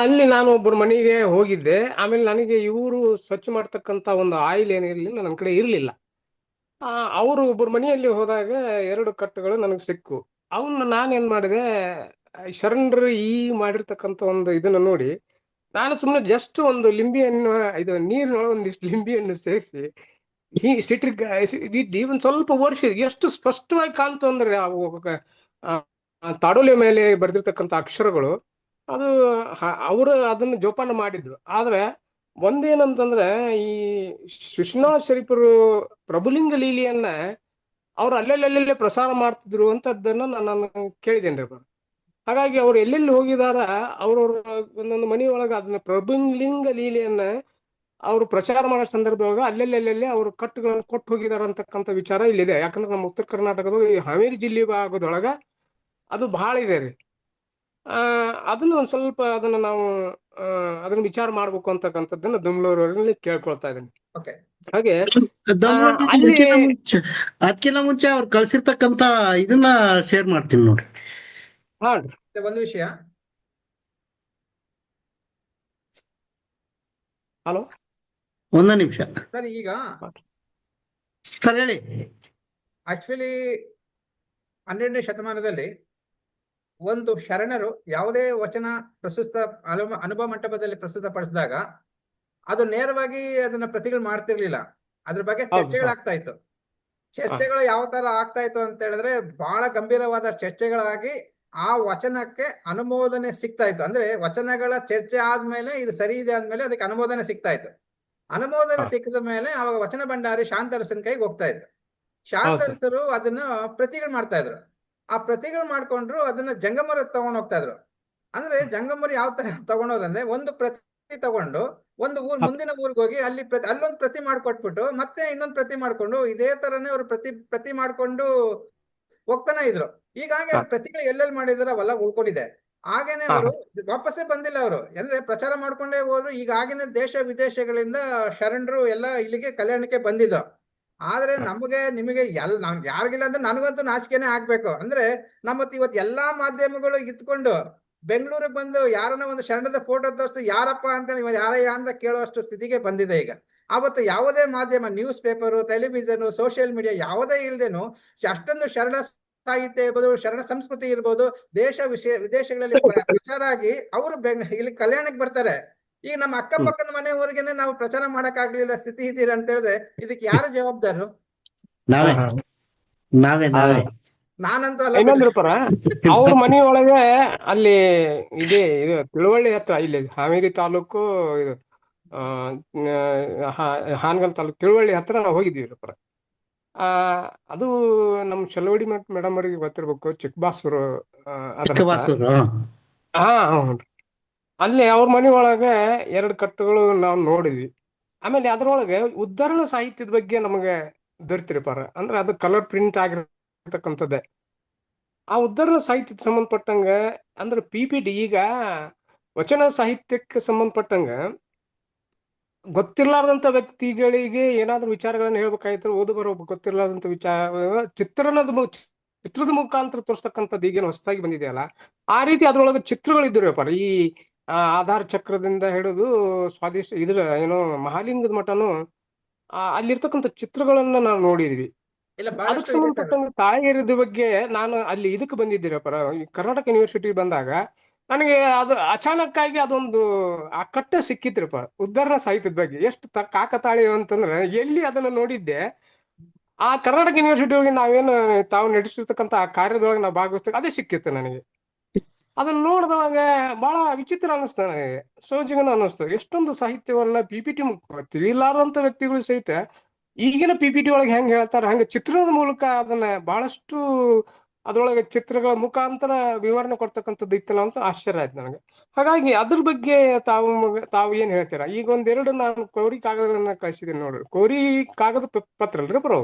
ಅಲ್ಲಿ ನಾನು ಒಬ್ಬರ ಮನೆಗೆ ಹೋಗಿದ್ದೆ. ಆಮೇಲೆ ನನಗೆ ಇವರು ಸ್ವಚ್ಛ ಮಾಡ್ತಕ್ಕಂಥ ಒಂದು ಆಯಿಲ್ ಏನಿರಲಿಲ್ಲ, ನನ್ನ ಕಡೆ ಇರಲಿಲ್ಲ. ಅವರು ಒಬ್ಬರ ಮನೆಯಲ್ಲಿ ಹೋದಾಗ 2 ಕಟ್ಟುಗಳು ನನಗೆ ಸಿಕ್ಕು. ಅವನ್ನ ನಾನೇನ್ ಮಾಡಿದೆ, ಶರಣರು ಈ ಮಾಡಿರ್ತಕ್ಕಂಥ ಒಂದು ಇದನ್ನ ನೋಡಿ ನಾನು ಸುಮ್ಮನೆ ಜಸ್ಟ್ ಒಂದು ಲಿಂಬಿಯನ್ನು ಇದು ನೀರಿನೊಳಗೆ ಒಂದಿಷ್ಟು ಲಿಂಬಿಯನ್ನು ಸೇರಿಸಿ ಈ ಸಿಟ್ರಿಕ್ ಒಂದು ಸ್ವಲ್ಪ ವರ್ಷ ಎಷ್ಟು ಸ್ಪಷ್ಟವಾಗಿ ಕಾಣ್ತು ಅಂದ್ರೆ ಅವು ತಾಡೋಲೆ ಮೇಲೆ ಬರೆದಿರ್ತಕ್ಕಂಥ ಅಕ್ಷರಗಳು ಅದು ಅವರು ಅದನ್ನು ಜೋಪಾನ ಮಾಡಿದ್ರು. ಆದ್ರೆ ಒಂದೇನಂತಂದ್ರೆ ಈ ವಿಶ್ವನಾಥ ಶರೀಫರು ಪ್ರಭುಲಿಂಗ ಲೀಲೆಯನ್ನ ಅವ್ರು ಅಲ್ಲೆಲ್ಲೇ ಪ್ರಸಾರ ಮಾಡ್ತಿದ್ರು ಅಂತದ್ದನ್ನ ನಾನು ಕೇಳಿದ್ದೇನೆ ರೀ. ಹಾಗಾಗಿ ಅವ್ರು ಎಲ್ಲೆಲ್ಲಿ ಹೋಗಿದಾರ ಅವ್ರವ್ರ ಒಂದೊಂದು ಮನೆಯೊಳಗೆ ಅದನ್ನ ಪ್ರಭುಲಿಂಗ ಲೀಲೆಯನ್ನ ಅವರು ಪ್ರಚಾರ ಮಾಡೋ ಸಂದರ್ಭದೊಳಗೆ ಅಲ್ಲೆಲ್ಲೆಲ್ಲೆಲ್ಲಿ ಅವರು ಕಟ್ಟುಗಳನ್ನು ಕೊಟ್ಟು ಹೋಗಿದಾರ ಅಂತಕ್ಕಂಥ ವಿಚಾರ ಇಲ್ಲಿದೆ. ಯಾಕಂದ್ರೆ ನಮ್ಮ ಉತ್ತರ ಕರ್ನಾಟಕದ ಈ ಹಾವೇರಿ ಜಿಲ್ಲೆ ಭಾಗದೊಳಗ ಅದು ಬಹಳ ಇದೆ ರೀ. ಅದನ್ನ ಒಂದ್ ಸ್ವಲ್ಪ ಅದನ್ನ ನಾವು ಅದನ್ನ ವಿಚಾರ ಮಾಡ್ಬೇಕು ಅಂತಕ್ಕಂಥದ್ದನ್ನ ಬೆಂಗಳೂರಲ್ಲಿ ಕೇಳ್ಕೊಳ್ತಾ ಇದ್ದೀನಿ. ಓಕೆ, ಹಾಗೆ ಅದಕ್ಕಿಂತ ಮುಂಚೆ ಅವ್ರು ಕಳ್ಸಿರ್ತಕ್ಕಂತ ಇದನ್ನ ಶೇರ್ ಮಾಡ್ತೀನಿ ನೋಡಿ. ಒಂದು ವಿಷಯ. ಹಲೋ, ಒಂದ ನಿಮಿಷ ಸರ್. ಈಗ ಸರ್ ಹೇಳಿ. ಆಕ್ಚುಲಿ 12ನೇ ಶತಮಾನದಲ್ಲಿ ಒಂದು ಶರಣರು ಯಾವುದೇ ವಚನ ಪ್ರಸ್ತುತ ಅನುಭವ ಮಂಟಪದಲ್ಲಿ ಪ್ರಸ್ತುತಪಡಿಸಿದಾಗ ಅದು ನೇರವಾಗಿ ಅದನ್ನ ಪ್ರತಿಗಳು ಮಾಡ್ತಿರ್ಲಿಲ್ಲ. ಅದ್ರ ಬಗ್ಗೆ ಚರ್ಚೆಗಳಾಗ್ತಾ ಇತ್ತು. ಚರ್ಚೆಗಳು ಯಾವ ತರ ಆಗ್ತಾ ಇತ್ತು ಅಂತ ಹೇಳಿದ್ರೆ ಬಹಳ ಗಂಭೀರವಾದ ಚರ್ಚೆಗಳಾಗಿ ಆ ವಚನಕ್ಕೆ ಅನುಮೋದನೆ ಸಿಗ್ತಾ ಇತ್ತು. ಅಂದ್ರೆ ವಚನಗಳ ಚರ್ಚೆ ಆದ್ಮೇಲೆ ಇದು ಸರಿ ಇದೆ ಅಂದ್ಮೇಲೆ ಅದಕ್ಕೆ ಅನುಮೋದನೆ ಸಿಗ್ತಾ ಇತ್ತು. ಅನುಮೋದನೆ ಸಿಕ್ಕಿದ ಮೇಲೆ ಅವಾಗ ವಚನ ಭಂಡಾರಿ ಶಾಂತರಸನ ಕೈಗೆ ಹೋಗ್ತಾ ಇತ್ತು. ಶಾಂತರಸರು ಅದನ್ನ ಪ್ರತಿಗಳು ಮಾಡ್ತಾ ಇದ್ರು. ಆ ಪ್ರತಿಗಳು ಮಾಡ್ಕೊಂಡ್ರು ಅದನ್ನ ಜಂಗಮರ ತಗೊಂಡ್ ಹೋಗ್ತಾ ಇದ್ರು. ಅಂದ್ರೆ ಜಂಗಮರು ಯಾವ ತರ ತಗೊಂಡೋದಂದ್ರೆ ಒಂದು ಪ್ರತಿ ತಗೊಂಡು ಒಂದು ಮುಂದಿನ ಊರಿಗೆ ಹೋಗಿ ಅಲ್ಲೊಂದು ಪ್ರತಿ ಮಾಡ್ಕೊಟ್ಬಿಟ್ಟು ಮತ್ತೆ ಇನ್ನೊಂದು ಪ್ರತಿ ಮಾಡ್ಕೊಂಡು ಇದೇ ತರನೇ ಅವ್ರು ಪ್ರತಿ ಮಾಡ್ಕೊಂಡು ಹೋಗ್ತಾನೆ ಇದ್ರು. ಹೀಗಾಗಿ ಅವ್ರ ಪ್ರತಿಗಳು ಎಲ್ಲೆಲ್ಲಿ ಮಾಡಿದಾರೆ ಅವೆಲ್ಲ ಉಳ್ಕೊಂಡಿದೆ. ಹಾಗೇನೆ ಅವರು ವಾಪಸ್ಸೇ ಬಂದಿಲ್ಲ. ಅವರು ಅಂದ್ರೆ ಪ್ರಚಾರ ಮಾಡ್ಕೊಂಡೇ ಹೋದ್ರು. ಈಗಾಗಿನ ದೇಶ ವಿದೇಶಗಳಿಂದ ಶರಣರು ಎಲ್ಲ ಇಲ್ಲಿಗೆ ಕಲ್ಯಾಣಕ್ಕೆ ಬಂದಿದ್ದು. ಆದ್ರೆ ನಮಗೆ ನಿಮಗೆ ಯಾರಿಗಿಲ್ಲ ಅಂದ್ರೆ ನನಗಂತೂ ನಾಚಿಕೆನೆ ಆಗ್ಬೇಕು. ಅಂದ್ರೆ ಇವತ್ತು ಎಲ್ಲಾ ಮಾಧ್ಯಮಗಳು ಇತ್ಕೊಂಡು ಬೆಂಗಳೂರಿಗೆ ಬಂದು ಯಾರನ್ನ ಒಂದು ಶರಣದ ಫೋಟೋ ತೋರಿಸಿ ಯಾರಪ್ಪ ಅಂತ ಯಾರಯ್ಯ ಅಂತ ಕೇಳುವಷ್ಟು ಸ್ಥಿತಿಗೆ ಬಂದಿದೆ ಈಗ. ಅವತ್ತು ಯಾವುದೇ ಮಾಧ್ಯಮ, news paper, television, social media ಯಾವುದೇ ಇಲ್ದೇನು ಅಷ್ಟೊಂದು ಶರಣ ಸಾಹಿತ್ಯ ಇರ್ಬೋದು, ಶರಣ ಸಂಸ್ಕೃತಿ ಇರ್ಬೋದು, ವಿದೇಶಗಳಲ್ಲಿ ಪ್ರಚಾರ ಆಗಿ ಅವರು ಇಲ್ಲಿ ಕಲ್ಯಾಣಕ್ಕೆ ಬರ್ತಾರೆ. ಈಗ ನಮ್ಮ ಅಕ್ಕಪಕ್ಕದ ಮನೆಯವರಿಗೆನೆ ನಾವು ಪ್ರಚಾರ ಮಾಡಕ್ ಆಗ್ಲಿಲ್ಲ ಸ್ಥಿತಿ ಇದೀರ ಅಂತ ಹೇಳಿದ್ರೆ ಇದಕ್ಕೆ ಯಾರು ಜವಾಬ್ದಾರರು? ನಾವೇ ನಾನಂತೂ ಇನ್ನೊಂದ್ರಪರ ಅವ್ರ ಮನೆಯೊಳಗೆ ಅಲ್ಲಿ ಇದು ತಿಳುವಳ್ಳಿ ಹತ್ರ ಇಲ್ಲಿ ಹಾವೇರಿ ತಾಲೂಕು ಇದು ಹಾನಗಲ್ ತಾಲೂಕು ತಿಳುವಳ್ಳಿ ಹತ್ರ ನಾವು ಹೋಗಿದ್ದೀವಿ ಪರ. ಅದು ನಮ್ ಚಲವಡಿ ಮೇಡಮ್ ಅವ್ರಿಗೆ ಗೊತ್ತಿರ್ಬೇಕು, ಚಿಕ್ಕಬಾಸೂರು. ಅಲ್ಲಿ ಅವ್ರ ಮನೆಯೊಳಗೆ 2 ಕಟ್ಟುಗಳು ನಾವು ನೋಡಿದ್ವಿ. ಆಮೇಲೆ ಅದ್ರೊಳಗೆ ಉದ್ಧರಣ ಸಾಹಿತ್ಯದ ಬಗ್ಗೆ ನಮಗೆ ದೊರೆತಿರಪಾರ. ಅಂದ್ರೆ ಅದು ಕಲರ್ ಪ್ರಿಂಟ್ ಆಗಿರ್ತಕ್ಕಂಥದ್ದೇ. ಆ ಉದ್ಧರಣ ಸಾಹಿತ್ಯಕ್ಕೆ ಸಂಬಂಧಪಟ್ಟಂಗ ಅಂದ್ರೆ PPT ಈಗ ವಚನ ಸಾಹಿತ್ಯಕ್ಕೆ ಸಂಬಂಧಪಟ್ಟಂಗ ಗೊತ್ತಿರ್ಲಾರ್ದಂತ ವ್ಯಕ್ತಿಗಳಿಗೆ ಏನಾದ್ರೂ ವಿಚಾರಗಳನ್ನ ಹೇಳ್ಬೇಕಾಯ್ತು, ಓದು ಬರೋ ಗೊತ್ತಿರ್ಲಾರ್ದಂತ ಚಿತ್ರದ ಮುಖಾಂತರ ತೋರಿಸ್ತಕ್ಕಂಥದ್ದು ಈಗೇನು ಹೊಸದಾಗಿ ಬಂದಿದೆಯಲ್ಲ, ಆ ರೀತಿ ಅದ್ರೊಳಗೆ ಚಿತ್ರಗಳಿದ್ರು. ಈ ಆಧಾರ ಚಕ್ರದಿಂದ ಹಿಡಿದು ಸ್ವಾದಿಷ್ಟ ಇದ್ರ ಏನೋ ಮಹಾಲಿಂಗದ ಮಠನು ಅಲ್ಲಿರ್ತಕ್ಕಂಥ ಚಿತ್ರಗಳನ್ನ ನಾವು ನೋಡಿದ್ವಿ. ಅದಕ್ಕೆ ಸಂಬಂಧಪಟ್ಟಂಗೆ ತಾಯಿಯರದ ಬಗ್ಗೆ ನಾನು ಅಲ್ಲಿ ಇದಕ್ಕೆ ಬಂದಿದ್ದೀರಪ್ಪರ, ಕರ್ನಾಟಕ ಯೂನಿವರ್ಸಿಟಿ ಬಂದಾಗ ನನಗೆ ಅದು ಅಚಾನಕ್ ಆಗಿ ಅದೊಂದು ಆ ಕಟ್ಟೆ ಸಿಕ್ಕಿತ್ರಪ್ಪ ಉದ್ಧರಣ ಸಾಹಿತ್ಯದ ಬಗ್ಗೆ. ಎಷ್ಟು ಕಾಕತಾಳಿ ಅಂತಂದ್ರೆ ಎಲ್ಲಿ ಅದನ್ನ ನೋಡಿದ್ದೆ, ಆ ಕರ್ನಾಟಕ ಯೂನಿವರ್ಸಿಟಿ ಒಳಗೆ ನಾವೇನು ತಾವು ನಡೆಸಿರ್ತಕ್ಕಂಥ ಆ ಕಾರ್ಯದೊಳಗೆ ನಾವು ಭಾಗವಹಿಸ್ತೀವಿ ಅದೇ ಸಿಕ್ಕಿತ್ತು ನನಗೆ. ಅದನ್ನ ನೋಡಿದಾಗ ಬಹಳ ವಿಚಿತ್ರ ಅನ್ನಿಸ್ತು ನನಗೆ, ಸೋಜಿಗನ ಅನ್ನಿಸ್ತು. ಎಷ್ಟೊಂದು ಸಾಹಿತ್ಯವನ್ನ PPT ತಿಳಿಲಾರದಂತ ವ್ಯಕ್ತಿಗಳು ಸಹಿತ ಈಗಿನ PPT ಒಳಗೆ ಹೆಂಗ್ ಹೇಳ್ತಾರ ಹಂಗೆ ಚಿತ್ರದ ಮೂಲಕ ಅದನ್ನ ಬಹಳಷ್ಟು ಅದ್ರೊಳಗೆ ಚಿತ್ರಗಳ ಮುಖಾಂತರ ವಿವರಣೆ ಕೊಡ್ತಕ್ಕಂಥದ್ದು ಇತ್ತಲ್ಲ ಅಂತ ಆಶ್ಚರ್ಯ ಆಯ್ತು ನನಗೆ. ಹಾಗಾಗಿ ಅದ್ರ ಬಗ್ಗೆ ತಾವು ಏನ್ ಹೇಳ್ತೀರಾ? ಈಗ 1-2 ನಾನು ಕೋರಿ ಕಾಗದಗಳನ್ನ ಕಳಿಸಿದ್ದೀನಿ ನೋಡ್ರಿ. ಕೋರಿ ಕಾಗದ ಪತ್ರ ಅಲ್ರಿ ಬರೋ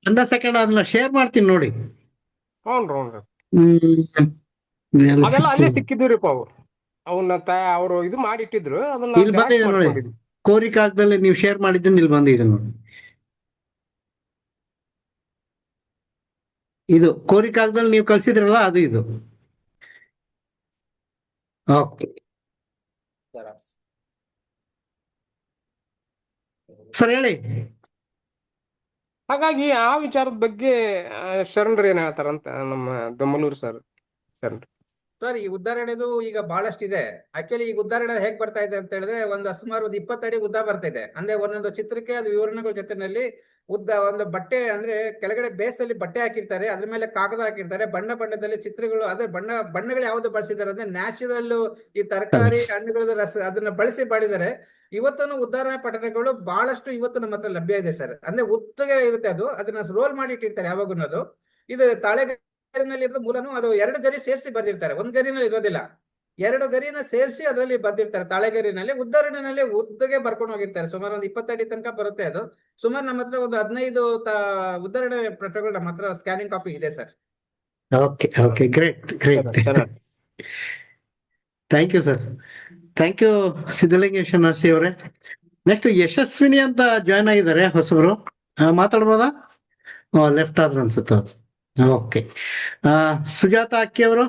ಒಂದ ಸೆಕೆಂಡ್ ಅದನ್ನ ಶೇರ್ ಮಾಡ್ತೀನಿ ನೋಡಿ. ಹ್ಞೂನ್ರಿ. ಅದೆಲ್ಲ ಅಲ್ಲೇ ಸಿಕ್ಕಿದ್ರಿಪ್ಪ. ಅವನ್ನ ಅವರು ಇದು ಮಾಡಿಟ್ಟಿದ್ರು, ಅದನ್ನ ಕೋರಿ ಕಾಗದಲ್ಲಿ ನೀವು ಶೇರ್ ಮಾಡಿದ್ದನ್ನ ಇಲ್ಲಿ ಬಂದಿದೆ ನೋಡಿ. ಇದು ಕೋರಿ ಕಾಗದಲ್ಲಿ ನೀವು ಕಳ್ಸಿದ್ರಲ್ಲ ಅದು ಇದು. ಓಕೆ ಸರ್ ಹೇಳಿ. ಹಾಗಾಗಿ ಆ ವಿಚಾರದ ಬಗ್ಗೆ ಶರಣರು ಏನ್ ಹೇಳ್ತಾರಂತ ನಮ್ಮ ದೊಮ್ಮಲೂರು ಸರ್ ಶರಣರು. ಸರ್, ಈ ಉದಾಹರಣೆದು ಈಗ ಬಹಳಷ್ಟಿದೆ. ಆಕ್ಚುಲಿ ಈಗ ಉದಾಹರಣೆ ಹೇಗ್ ಬರ್ತಾ ಇದೆ ಅಂತ ಹೇಳಿದ್ರೆ, ಸುಮಾರು 20 ಅಡಿ ಉದ್ದ ಬರ್ತಾ ಇದೆ. ಅಂದ್ರೆ ಒಂದೊಂದು ಚಿತ್ರಕ್ಕೆ ಅದು ವಿವರಣೆಗಳ ಜೊತೆನಲ್ಲಿ ಉದ್ದ ಒಂದು ಬಟ್ಟೆ, ಅಂದ್ರೆ ಕೆಳಗಡೆ ಬೇಸ್ ಅಲ್ಲಿ ಬಟ್ಟೆ ಹಾಕಿರ್ತಾರೆ, ಅದ್ರ ಮೇಲೆ ಕಾಗದ ಹಾಕಿರ್ತಾರೆ, ಬಣ್ಣ ಬಣ್ಣದಲ್ಲಿ ಚಿತ್ರಗಳು. ಅದೇ ಬಣ್ಣಗಳು ಯಾವ್ದು ಬಳಸಿದ್ದಾರೆ ಅಂದ್ರೆ ನ್ಯಾಚುರಲ್, ಈ ತರಕಾರಿ ಹಣ್ಣುಗಳ ರಸ ಅದನ್ನ ಬಳಸಿ ಮಾಡಿದ್ದಾರೆ. ಇವತ್ತೂ ಉದಾಹರಣೆ ಪಠಣಗಳು ಬಹಳಷ್ಟು ಇವತ್ತು ನಮ್ಮ ಹತ್ರ ಲಭ್ಯ ಇದೆ ಸರ್. ಅಂದ್ರೆ ಉದ್ದಗೆ ಇರುತ್ತೆ, ಅದನ್ನ ರೋಲ್ ಮಾಡಿ ಇಟ್ಟಿರ್ತಾರೆ ಯಾವಾಗೂ. ಇದು ತಾಳೆಗರಿನಲ್ಲಿ ಇರೋದು ಮೂಲನು ಅದು 2 ಗರಿ ಸೇರಿಸಿ ಬರ್ದಿರ್ತಾರೆ, ಒಂದ್ ಗರಿನಲ್ಲಿ ಇರೋದಿಲ್ಲ. 2 ಗರಿನ ಸೇರಿಸಿ ಅದರಲ್ಲಿ ಬರ್ದಿರ್ತಾರೆ. ತಾಳೆಗರಿನಲ್ಲಿ ಉದಾಹರಣೆನಲ್ಲಿ ಉದ್ದಗೆ ಬರ್ಕೊಂಡು ಹೋಗಿರ್ತಾರೆ. ಸುಮಾರು ಒಂದು 20 ಅಡಿ ತನಕ ಬರುತ್ತೆ ಅದು. ಸುಮಾರು ನಮ್ಮ ಹತ್ರ ಒಂದು 15 ಉದಾಹರಣೆ ಪಠಗಳು ನಮ್ಮ ಹತ್ರ ಸ್ಕ್ಯಾನಿಂಗ್ ಕಾಪಿ ಇದೆ sir. Okay okay, great great. Thank you sir, thank you Siddhalingeshwara Narsi ಅವರೇ. ನೆಕ್ಸ್ಟ್ ಯಶಸ್ವಿನಿ ಅಂತ ಜಾಯ್ನ್ ಆಗಿದ್ದಾರೆ ಹೊಸಬರು, ಮಾತಾಡ್ಬೋದಾ? ಲೆಫ್ಟ್ ಆದ್ರೆ ಅನ್ಸುತ್ತೆ. ಓಕೆ, ಸುಜಾತ ಅಕ್ಕಿ ಅವರು.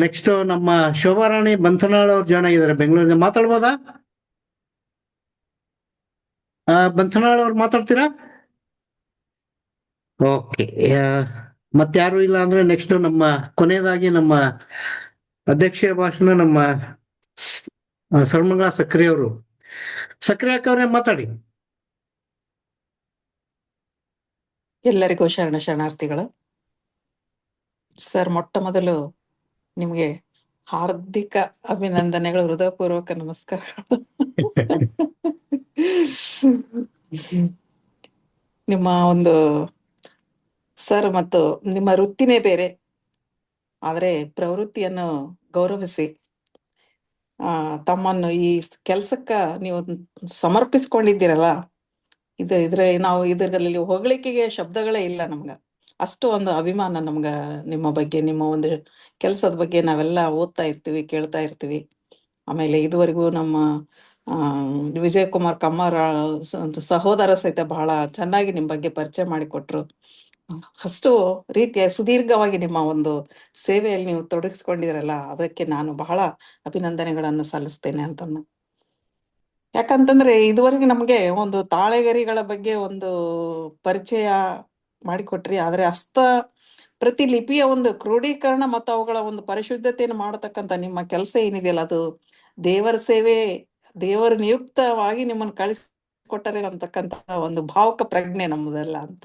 ನೆಕ್ಸ್ಟ್ ನಮ್ಮ ಶೋಭಾರಾಣಿ ಬಂತನಾಳ್ ಅವ್ರು ಜಾಯ್ನ್ ಆಗಿದ್ದಾರೆ ಬೆಂಗಳೂರಿಂದ, ಮಾತಾಡ್ಬೋದಾ? ಬಂತನಾಳ್ ಅವ್ರು ಮಾತಾಡ್ತೀರಾ? ಓಕೆ, ಮತ್ತಾರು ಇಲ್ಲ ಅಂದ್ರೆ ನೆಕ್ಸ್ಟ್ ನಮ್ಮ ಕೊನೆಯದಾಗಿ ನಮ್ಮ ಅಧ್ಯಕ್ಷೀಯ ಭಾಷಣ ನಮ್ಮ ಸರ್ವಮಂಗಳ ಸಕ್ರಿ ಅವರು. ಸಕ್ರಿ ಹಾಕವ್ರೆ ಮಾತಾಡಿ. ಎಲ್ಲರಿಗೂ ಶರಣಾರ್ಥಿಗಳು. ಸರ್, ಮೊಟ್ಟ ಮೊದಲು ನಿಮ್ಗೆ ಹಾರ್ದಿಕ ಅಭಿನಂದನೆಗಳು, ಹೃದಯಪೂರ್ವಕ ನಮಸ್ಕಾರಗಳು. ನಿಮ್ಮ ಒಂದು ಸರ್ ಮತ್ತು ನಿಮ್ಮ ವೃತ್ತಿನೇ ಬೇರೆ, ಆದ್ರೆ ಪ್ರವೃತ್ತಿಯನ್ನು ಗೌರವಿಸಿ ತಮ್ಮನ್ನು ಈ ಕೆಲ್ಸಕ್ಕ ನೀವು ಸಮರ್ಪಿಸ್ಕೊಂಡಿದ್ದೀರಲ್ಲ, ಇದರಲ್ಲಿ ಹೊಗಳಿಕೆಗೆ ಶಬ್ದಗಳೇ ಇಲ್ಲ ನಮ್ಗ. ಅಷ್ಟು ಒಂದು ಅಭಿಮಾನ ನಮ್ಗ ನಿಮ್ಮ ಬಗ್ಗೆ, ನಿಮ್ಮ ಒಂದು ಕೆಲಸದ ಬಗ್ಗೆ ನಾವೆಲ್ಲ ಓದ್ತಾ ಇರ್ತೀವಿ, ಕೇಳ್ತಾ ಇರ್ತೀವಿ. ಆಮೇಲೆ ಇದುವರೆಗೂ ನಮ್ಮ ವಿಜಯ್ ಕುಮಾರ್ ಕಮ್ಮಾರ ಸಹೋದರ ಸಹಿತ ಬಹಳ ಚೆನ್ನಾಗಿ ನಿಮ್ ಬಗ್ಗೆ ಪರಿಚಯ ಮಾಡಿಕೊಟ್ರು. ಅಷ್ಟು ರೀತಿಯ ಸುದೀರ್ಘವಾಗಿ ನಿಮ್ಮ ಒಂದು ಸೇವೆಯಲ್ಲಿ ನೀವು ತೊಡಗಿಸ್ಕೊಂಡಿದ್ರಲ್ಲ, ಅದಕ್ಕೆ ನಾನು ಬಹಳ ಅಭಿನಂದನೆಗಳನ್ನು ಸಲ್ಲಿಸ್ತೇನೆ ಅಂತಂದು. ಯಾಕಂತಂದ್ರೆ ಇದುವರೆಗೆ ನಮ್ಗೆ ಒಂದು ತಾಳೆಗರಿಗಳ ಬಗ್ಗೆ ಒಂದು ಪರಿಚಯ ಮಾಡಿಕೊಟ್ರಿ, ಆದ್ರೆ ಪ್ರತಿಲಿಪಿಯ ಒಂದು ಕ್ರೋಢೀಕರಣ ಮತ್ತು ಅವುಗಳ ಒಂದು ಪರಿಶುದ್ಧತೆಯನ್ನು ಮಾಡತಕ್ಕಂತ ನಿಮ್ಮ ಕೆಲಸ ಏನಿದೆಯಲ್ಲ, ಅದು ದೇವರ ಸೇವೆ, ದೇವರ ನಿಯುಕ್ತವಾಗಿ ನಿಮ್ಮನ್ನು ಕಳಿಸಿಕೊಟ್ಟರೆ ಅಂತಕ್ಕಂತ ಒಂದು ಭಾವುಕ ಪ್ರಜ್ಞೆ ನಮ್ಮದೆಲ್ಲ ಅಂತ.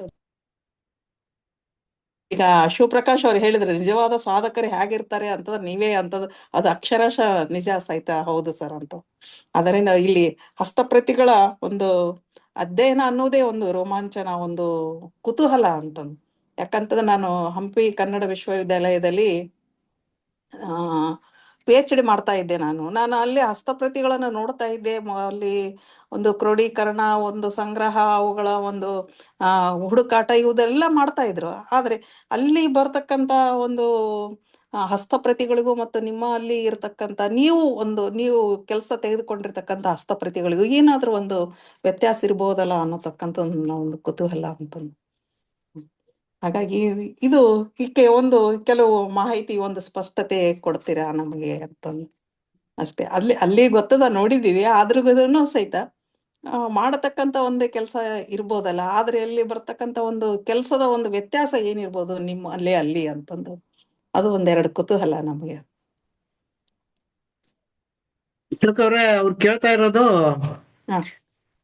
ಈಗ ಶಿವಪ್ರಕಾಶ್ ಅವ್ರು ಹೇಳಿದ್ರೆ, ನಿಜವಾದ ಸಾಧಕರು ಹೇಗಿರ್ತಾರೆ ಅಂತಂದ್ರೆ ನೀವೇ ಅಂತದ್, ಅದು ಅಕ್ಷರಶಃ ನಿಜ ಸಹಿತ ಹೌದು ಸರ್ ಅಂತ. ಅದರಿಂದ ಇಲ್ಲಿ ಹಸ್ತಪ್ರತಿಗಳ ಒಂದು ಅಧ್ಯಯನ ಅನ್ನೋದೇ ಒಂದು ರೋಮಾಂಚನ, ಒಂದು ಕುತೂಹಲ ಅಂತಂದು. ಯಾಕಂತಂದ್ರೆ ನಾನು ಹಂಪಿ ಕನ್ನಡ ವಿಶ್ವವಿದ್ಯಾಲಯದಲ್ಲಿ PhD ಮಾಡ್ತಾ ಇದ್ದೆ. ನಾನು ಅಲ್ಲಿ ಹಸ್ತಪ್ರತಿಗಳನ್ನ ನೋಡ್ತಾ ಇದ್ದೆ. ಅಲ್ಲಿ ಒಂದು ಕ್ರೋಢೀಕರಣ, ಒಂದು ಸಂಗ್ರಹ, ಅವುಗಳ ಒಂದು ಹುಡುಕಾಟ ಇವುದೆಲ್ಲ ಮಾಡ್ತಾ ಇದ್ರು. ಆದ್ರೆ ಅಲ್ಲಿ ಬರ್ತಕ್ಕಂತ ಒಂದು ಹಸ್ತಪ್ರತಿಗಳಿಗೂ ಮತ್ತು ನಿಮ್ಮ ಅಲ್ಲಿ ಇರ್ತಕ್ಕಂತ ನೀವು ಕೆಲಸ ತೆಗೆದುಕೊಂಡಿರ್ತಕ್ಕಂಥ ಹಸ್ತಪ್ರತಿಗಳಿಗೂ ಏನಾದ್ರೂ ಒಂದು ವ್ಯತ್ಯಾಸ ಇರ್ಬೋದಲ್ಲ ಅನ್ನೋತಕ್ಕಂಥ ಒಂದು ಕುತೂಹಲ ಅಂತಂದು. ಹಾಗಾಗಿ ಇದಕ್ಕೆ ಒಂದು ಕೆಲವು ಮಾಹಿತಿ, ಒಂದು ಸ್ಪಷ್ಟತೆ ಕೊಡ್ತೀರಾ ನಮಗೆ ಅಂತಂದು ಅಷ್ಟೇ. ಅಲ್ಲಿ ಗೊತ್ತದ, ನೋಡಿದೀವಿ. ಆದ್ರೂ ಸಹಿತ ಮಾಡತಕ್ಕಂತ ಒಂದು ಕೆಲಸ ಇರ್ಬೋದಲ್ಲ, ಆದ್ರೆ ಅಲ್ಲಿ ಬರ್ತಕ್ಕಂತ ಒಂದು ಕೆಲಸದ ಒಂದು ವ್ಯತ್ಯಾಸ ಏನಿರ್ಬೋದು ನಿಮ್ಮ ಅಲ್ಲಿ ಅಂತಂದು, ಅದು ಒಂದೆರಡು ಕುತೂಹಲ ನಮಗೆ. ಅವ್ರು ಕೇಳ್ತಾ ಇರೋದು,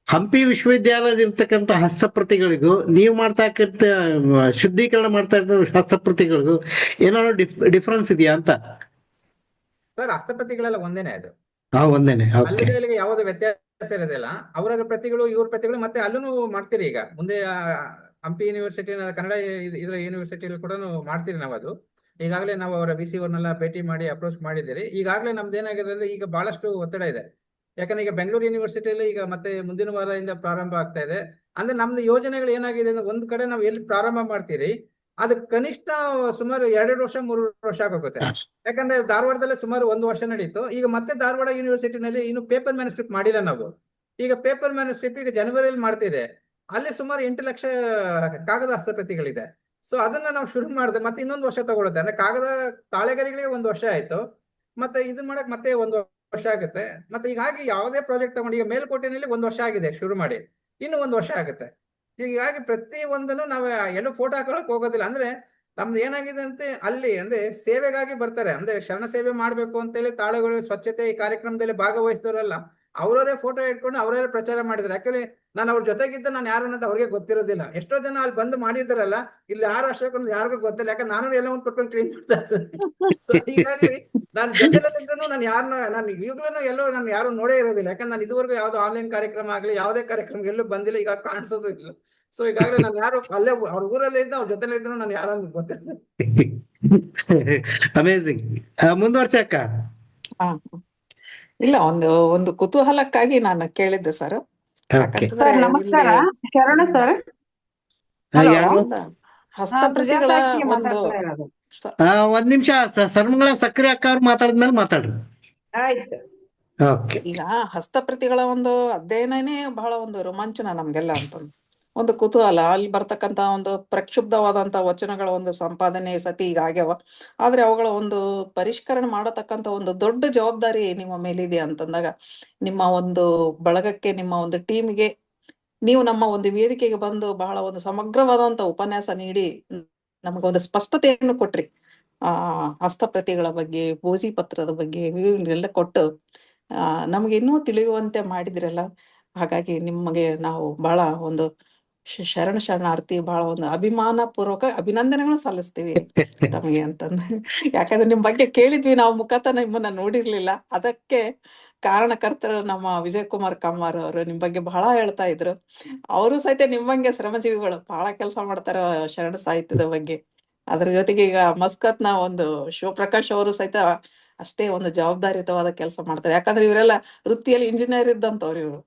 ಹಂಪಿ ವಿಶ್ವವಿದ್ಯಾಲಯದ ಇರ್ತಕ್ಕಂಥ ಹಸ್ತಪ್ರತಿಗಳಿಗೂ ನೀವು ಮಾಡ್ತಾ ಶುದ್ಧೀಕರಣ ಮಾಡ್ತಾ ಇರೋ ಹಸ್ತಪ್ರತಿಗಳಿಗೂ ಏನಾದ್ರು ಡಿಫ್ರೆನ್ಸ್ ಇದೆಯಾ ಅಂತ. ಸರ್, ಹಸ್ತಪ್ರತಿಗಳೆಲ್ಲ ಒಂದೇನೆ, ಅದು ಒಂದೇನೆ. ಅಲ್ಲಿಗೆ ಯಾವುದೇ ವ್ಯತ್ಯಾಸ ಇರೋದಿಲ್ಲ. ಅವರ ಪ್ರತಿಗಳು, ಇವ್ರ ಪ್ರತಿಗಳು, ಮತ್ತೆ ಅಲ್ಲೂ ಮಾಡ್ತೀರಿ. ಈಗ ಮುಂದೆ ಹಂಪಿ ಯೂನಿವರ್ಸಿಟಿ, ಕನ್ನಡ ಇದ್ರ ಯೂನಿವರ್ಸಿಟಿಯಲ್ಲಿ ಕೂಡ ಮಾಡ್ತೀರಿ ನಾವು. ಅದು ಈಗಾಗಲೇ ನಾವು ಅವರ VC ಅವ್ರನ್ನೆಲ್ಲ ಭೇಟಿ ಮಾಡಿ ಅಪ್ರೋಚ್ ಮಾಡಿದ್ದೀರಿ. ಈಗಾಗಲೇ ನಮ್ದು ಏನಾಗಿರೋದ್ರೆ, ಈಗ ಬಹಳಷ್ಟು ಒತ್ತಡ ಇದೆ. ಯಾಕಂದ್ರೆ ಈಗ ಬೆಂಗಳೂರು ಯೂನಿವರ್ಸಿಟಿಯಲ್ಲಿ ಈಗ ಮತ್ತೆ ಮುಂದಿನ ವಾರದಿಂದ ಪ್ರಾರಂಭ ಆಗ್ತಾ ಇದೆ. ಅಂದ್ರೆ ನಮ್ದು ಯೋಜನೆಗಳು ಏನಾಗಿದೆ ಅಂದ್ರೆ, ಒಂದ್ ಕಡೆ ನಾವು ಎಲ್ಲಿ ಪ್ರಾರಂಭ ಮಾಡ್ತೀರಿ ಅದು ಕನಿಷ್ಠ ಸುಮಾರು 2 ವರ್ಷ 3 ವರ್ಷ ಆಗೋಗುತ್ತೆ. ಯಾಕಂದ್ರೆ ಧಾರವಾಡದಲ್ಲೇ ಸುಮಾರು 1 ವರ್ಷ ನಡೀತು. ಈಗ ಮತ್ತೆ ಧಾರವಾಡ ಯೂನಿವರ್ಸಿಟಿನಲ್ಲಿ ಇನ್ನು ಪೇಪರ್ ಮ್ಯಾನುಸ್ಕ್ರಿಪ್ಟ್ ಮಾಡಿಲ್ಲ ನಾವು. ಈಗ ಪೇಪರ್ ಮ್ಯಾನುಸ್ಕ್ರಿಪ್ಟ್ ಈಗ ಜನವರಿಯಲ್ಲಿ ಮಾಡ್ತಿದೆ. ಅಲ್ಲಿ ಸುಮಾರು 8 ಲಕ್ಷ ಕಾಗದ ಹಸ್ತಪ್ರತಿಗಳಿದೆ. ಸೊ ಅದನ್ನ ನಾವು ಶುರು ಮಾಡಿದೆ. ಮತ್ತೆ ಇನ್ನೊಂದು ವರ್ಷ ತಗೊಳುತ್ತೆ. ಅಂದ್ರೆ ಕಾಗದ ತಾಳೆಗರಿಗಳಿಗೆ 1 ವರ್ಷ ಆಯ್ತು, ಮತ್ತೆ ಇದನ್ನ ಮಾಡಕ್ ಮತ್ತೆ 1 ವರ್ಷ ಆಗುತ್ತೆ. ಮತ್ತೆ ಹೀಗಾಗಿ ಯಾವುದೇ ಪ್ರಾಜೆಕ್ಟ್ ತಗೊಂಡು, ಈಗ ಮೇಲ್ಕೋಟೆನಲ್ಲಿ 1 ವರ್ಷ ಆಗಿದೆ ಶುರು ಮಾಡಿ. ಇನ್ನು 1 ವರ್ಷ ಆಗುತ್ತೆ. ಹೀಗಾಗಿ ಪ್ರತಿ ಒಂದನ್ನು ನಾವು ಎಲ್ಲೂ ಫೋಟೋ ಹಾಕೊಳಕ್ ಹೋಗೋದಿಲ್ಲ. ಅಂದ್ರೆ ನಮ್ದು ಏನಾಗಿದೆ ಅಂತೆ ಅಲ್ಲಿ ಅಂದ್ರೆ ಸೇವೆಗಾಗಿ ಬರ್ತಾರೆ. ಅಂದ್ರೆ ಶರಣ ಸೇವೆ ಮಾಡ್ಬೇಕು ಅಂತೇಳಿ ತಾಳುಗಳು ಸ್ವಚ್ಛತೆ ಈ ಕಾರ್ಯಕ್ರಮದಲ್ಲಿ ಭಾಗವಹಿಸಿದವರಲ್ಲ ಅವರವರೇ ಫೋಟೋ ಇಟ್ಕೊಂಡು ಅವರವರೇ ಪ್ರಚಾರ ಮಾಡಿದ್ದಾರೆ. ಯಾಕಂದ್ರೆ ನಾನು ಅವ್ರ ಜೊತೆಗಿದ್ದ ನಾನು ಯಾರು ಅನ್ನೋದು ಅವ್ರಿಗೆ ಗೊತ್ತಿರೋದಿಲ್ಲ. ಎಷ್ಟೋ ಜನ ಅಲ್ಲಿ ಬಂದು ಮಾಡಿದ್ದಾರಲ್ಲ, ಇಲ್ಲಿ ಯಾರು ಅಷ್ಟೊಂದು ಯಾರಿಗೂ ಗೊತ್ತಿಲ್ಲ. ಯಾಕಂದ್ರೆ ನಾನು ಎಲ್ಲ ಒಂದು ಕೊಟ್ಕೊಂಡು ಕ್ಲೀನ್ ಮಾಡ್ತಾ ಇರ್ತೇನೆ. ಹೀಗಾಗಿ ನಾನು ಜೊತೆಲಿದ್ರು ನಾನು ಈಗಲೂ ಎಲ್ಲೋ ನಾನು ಯಾರು ನೋಡೇ ಇರೋದಿಲ್ಲ. ಯಾಕಂದ್ರೆ ನಾನು ಇದುವರೆಗೂ ಯಾವ್ದು ಆನ್ಲೈನ್ ಕಾರ್ಯಕ್ರಮ ಆಗಲಿ ಯಾವುದೇ ಕಾರ್ಯಕ್ರಮ ಎಲ್ಲೂ ಬಂದಿಲ್ಲ, ಈಗ ಕಾಣಿಸೋದು ಇಲ್ಲ. ಸೊ ಈಗಾಗಲೇ ನಾನು ಯಾರು ಅಲ್ಲೇ ಅವ್ರ ಊರಲ್ಲೇ ಇದ್ದ ಅವ್ರ ಜೊತೆಲಿ ಇದ್ರು ನಾನು ಯಾರು ಅಂತ ಗೊತ್ತಿರ್ತೇನೆ. ಅಮೇಝಿಂಗ್. ಮುಂದುವರ್ಸಿ ಅಕ್ಕ. ಹಾ ಇಲ್ಲ, ಒಂದು ಕುತೂಹಲಕ್ಕಾಗಿ ನಾನು ಕೇಳಿದ್ದೆ ಸರ್. ಯಾಕಂತಂದ್ರೆ ಸರ್ ನಮಸ್ಕಾರ, ಶರಣ ಸರ್. ಯಾರು? ಹಸ್ತಪ್ರತಿಗಳ ಒಂದು ಒಂದ್ ನಿಮಿಷ ಸರ್ಮಗಳ ಸಕ್ರೆ ಅಕ್ಕ ಅವ್ರು ಮಾತಾಡಿದ್ಮೇಲೆ ಮಾತಾಡ್ರಿ. ಆಯ್ತು. ಓಕೆ. ಈಗ ಹಸ್ತಪ್ರತಿಗಳ ಒಂದು ಅಧ್ಯಯನನೇ ಬಹಳ ಒಂದು ರೋಮಾಂಚನ ನಮ್ಗೆಲ್ಲ ಅಂತ ಒಂದು ಕುತೂಹಲ. ಅಲ್ಲಿ ಬರ್ತಕ್ಕಂತ ಒಂದು ಪ್ರಕ್ಷುಬ್ಧವಾದಂತ ವಚನಗಳ ಒಂದು ಸಂಪಾದನೆ ಸತಿ ಈಗ ಆಗ್ಯಾವ. ಆದ್ರೆ ಅವುಗಳ ಒಂದು ಪರಿಷ್ಕರಣೆ ಮಾಡತಕ್ಕಂತ ಒಂದು ದೊಡ್ಡ ಜವಾಬ್ದಾರಿ ನಿಮ್ಮ ಮೇಲಿದೆ ಅಂತಂದಾಗ, ನಿಮ್ಮ ಒಂದು ಬಳಗಕ್ಕೆ, ನಿಮ್ಮ ಒಂದು ಟೀಮ್ಗೆ, ನೀವು ನಮ್ಮ ಒಂದು ವೇದಿಕೆಗೆ ಬಂದು ಬಹಳ ಒಂದು ಸಮಗ್ರವಾದಂತ ಉಪನ್ಯಾಸ ನೀಡಿ ನಮಗೊಂದು ಸ್ಪಷ್ಟತೆಯನ್ನು ಕೊಟ್ರಿ. ಹಸ್ತಪ್ರತಿಗಳ ಬಗ್ಗೆ, ಭೋಜಿ ಪತ್ರದ ಬಗ್ಗೆ ಎಲ್ಲ ಕೊಟ್ಟು ನಮ್ಗೆ ಇನ್ನೂ ತಿಳಿಯುವಂತೆ ಮಾಡಿದ್ರಲ್ಲ. ಹಾಗಾಗಿ ನಿಮಗೆ ನಾವು ಬಹಳ ಒಂದು ಶರಣಾರ್ಥಿ, ಬಹಳ ಒಂದು ಅಭಿಮಾನ ಪೂರ್ವಕ ಅಭಿನಂದನೆಗಳು ಸಲ್ಲಿಸ್ತೀವಿ ತಮಗೆ ಅಂತಂದು. ಯಾಕಂದ್ರೆ ನಿಮ್ ಬಗ್ಗೆ ಕೇಳಿದ್ವಿ ನಾವು, ಮುಖತಃ ನಿಮ್ಮನ್ನ ನೋಡಿರ್ಲಿಲ್ಲ. ಅದಕ್ಕೆ ಕಾರಣಕರ್ತರು ನಮ್ಮ ವಿಜಯ್ ಕುಮಾರ್ ಕಮ್ಮಾರ್ ಅವರು ನಿಮ್ ಬಗ್ಗೆ ಬಹಳ ಹೇಳ್ತಾ ಇದ್ರು. ಅವರು ಸಹಿತ ನಿಮ್ಮಂಗೆ ಶ್ರಮಜೀವಿಗಳು, ಬಹಳ ಕೆಲಸ ಮಾಡ್ತಾರ ಶರಣ ಸಾಹಿತ್ಯದ ಬಗ್ಗೆ. ಅದ್ರ ಜೊತೆಗೆ ಈಗ ಮಸ್ಕತ್ನ ಒಂದು ಶಿವಪ್ರಕಾಶ್ ಅವರು ಸಹಿತ ಅಷ್ಟೇ ಒಂದು ಜವಾಬ್ದಾರಿಯುತವಾದ ಕೆಲಸ ಮಾಡ್ತಾರೆ. ಯಾಕಂದ್ರೆ ಇವರೆಲ್ಲ ವೃತ್ತಿಯಲ್ಲಿ ಇಂಜಿನಿಯರ್ ಇದ್ದಂತವ್ರು ಇವ್ರು.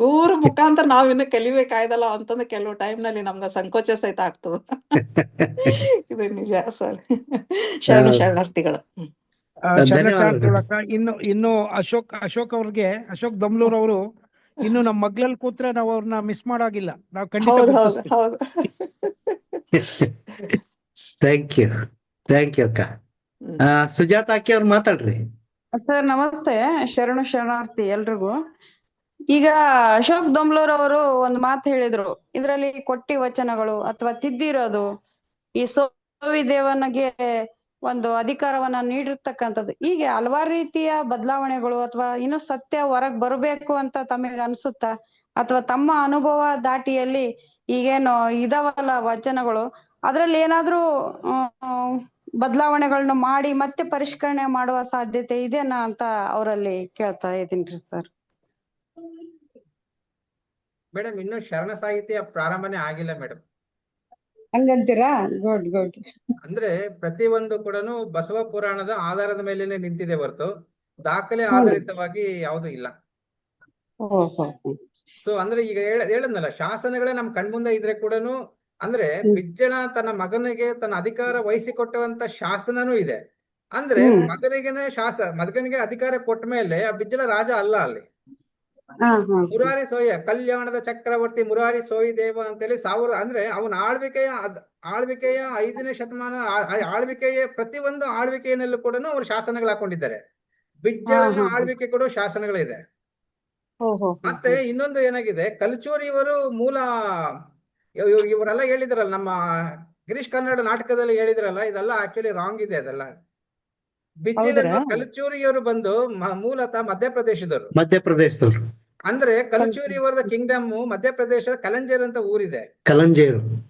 ಇವ್ರ ಮುಖಾಂತರ ನಾವ್ ಇನ್ನು ಕಲಿಬೇಕಾಯ್ದಲ್ಲ ಅಂತಂದ್ರೆ ಕೆಲವು ಟೈಮ್ ನಲ್ಲಿ ನಮ್ಗ ಸಂಕೋಚ ಸಹಿತ ಆಗ್ತದ. ಇದು ನಿಜ ಸರ್. ಶರಣಾರ್ಥಿಗಳು. ಇನ್ನು ಅಶೋಕ್ ಅವ್ರಿಗೆ, ಅಶೋಕ್ ದಮ್ಲೂರ್ ಅವರು ಇನ್ನು ನಮ್ಮ ಮಗ್ಲಲ್ಲಿ ಕೂತ್ರೆ ನಾವು ಅವ್ರನ್ನ ಮಿಸ್ ಮಾಡೋಗಿಲ್ಲ. ನಾವು ಖಂಡಿತ ಹೌದು. ಥ್ಯಾಂಕ್ ಯು ಅಕ್ಕ. ಸುಜಾತ ಅಕ್ಕಿ ಅವ್ರು ಮಾತಾಡ್ರಿ. ಸರ್ ನಮಸ್ತೆ, ಶರಣಾರ್ಥಿ ಎಲ್ರಿಗೂ. ಈಗ ಅಶೋಕ್ ದಮ್ಲೂರ್ ಅವರು ಒಂದು ಮಾತು ಹೇಳಿದ್ರು, ಇದ್ರಲ್ಲಿ ಕೊಟ್ಟಿ ವಚನಗಳು ಅಥವಾ ತಿದ್ದಿರೋದು ಈ ಸೋವಿದೇವನಿಗೆ ಒಂದು ಅಧಿಕಾರವನ್ನ ನೀಡಿರ್ತಕ್ಕಂಥದ್ದು, ಹೀಗೆ ಹಲವಾರು ರೀತಿಯ ಬದಲಾವಣೆಗಳು ಅಥವಾ ಇನ್ನು ಸತ್ಯ ಹೊರಗ್ ಬರಬೇಕು ಅಂತ ತಮಗೆ ಅನ್ಸುತ್ತಾ? ಅಥವಾ ತಮ್ಮ ಅನುಭವ ದಾಟಿಯಲ್ಲಿ ಈಗೇನು ಇದಾವಲ್ಲ ವಚನಗಳು, ಅದ್ರಲ್ಲಿ ಏನಾದ್ರೂ ಬದಲಾವಣೆಗಳನ್ನ ಮಾಡಿ ಮತ್ತೆ ಪರಿಷ್ಕರಣೆ ಮಾಡುವ ಸಾಧ್ಯತೆ ಇದೆನಾ ಅಂತ ಅವರಲ್ಲಿ ಕೇಳ್ತಾ ಇದ್ದೀನಿ ಸರ್. ಮೇಡಮ್, ಇನ್ನು ಶರಣ ಸಾಹಿತ್ಯ ಪ್ರಾರಂಭನೇ ಆಗಿಲ್ಲ ಮೇಡಮ್. ಹಂಗಂತೀರಾ? ಗುಡ್. ಅಂದ್ರೆ ಪ್ರತಿ ಒಂದು ಕೂಡ ಬಸವ ಪುರಾಣದ ಆಧಾರದ ಮೇಲೆನೆ ನಿಂತಿದೆ ಹೊರತು ದಾಖಲೆ ಆಧಾರಿತವಾಗಿ ಯಾವುದು ಇಲ್ಲ. ಸೊ ಅಂದ್ರೆ ಈಗ ಹೇಳದ್ನಲ್ಲ, ಶಾಸನಗಳೇ ನಮ್ ಕಣ್ಮುಂದೆ ಇದ್ರೆ ಕೂಡ, ಅಂದ್ರೆ ಬಿಜ್ಜಳ ತನ್ನ ಮಗನಿಗೆ ತನ್ನ ಅಧಿಕಾರ ವಹಿಸಿಕೊಟ್ಟಂತ ಶಾಸನನೂ ಇದೆ. ಅಂದ್ರೆ ಮಗನಿಗೆ ಅಧಿಕಾರ ಕೊಟ್ಟ ಮೇಲೆ ಆ ಬಿಜ್ಜಳ ರಾಜ ಅಲ್ಲ ಅಲ್ಲಿ. ಮುರಾರಿ ಸೋಯ ಕಲ್ಯಾಣದ ಚಕ್ರವರ್ತಿ ಮುರಾರಿ ಸೋಯಿ ದೇವ ಅಂತೇಳಿ ಅಂದ್ರೆ ಅವನ ಆಳ್ವಿಕೆಯ 5ನೇ ಶತಮಾನ ಆಳ್ವಿಕೆಯ ಪ್ರತಿಯೊಂದು ಆಳ್ವಿಕೆಯಲ್ಲೂ ಕೂಡ ಅವರು ಶಾಸನಗಳು ಹಾಕೊಂಡಿದ್ದಾರೆ. ಬಿಜ್ಜಳನ ಆಳ್ವಿಕೆ ಕೂಡ ಶಾಸನಗಳಿದೆ. ಮತ್ತೆ ಇನ್ನೊಂದು ಏನಾಗಿದೆ, ಕಲ್ಚೂರಿ ಇವರು ಮೂಲ ಇವರೆಲ್ಲ ಹೇಳಿದ್ರಲ್ಲ, ನಮ್ಮ ಗಿರೀಶ್ ಕನ್ನಡ ನಾಟಕದಲ್ಲಿ ಹೇಳಿದ್ರಲ್ಲ, ಇದೆಲ್ಲ ಆಕ್ಚುಲಿ ರಾಂಗ್ ಇದೆ. ಅದೆಲ್ಲ ಬಿಜ್ಜಳನ್ನು ಕಲ್ಚೂರಿಯವರು ಬಂದು ಮೂಲತಃ ಮಧ್ಯಪ್ರದೇಶದವರು. ಅಂದ್ರೆ ಕಲ್ಚೂರಿ ಅವರದ ಕಿಂಗ್ಡಮ್ ಮಧ್ಯಪ್ರದೇಶದ ಕಲಂಜೇರ್ ಅಂತ ಊರಿದೆ.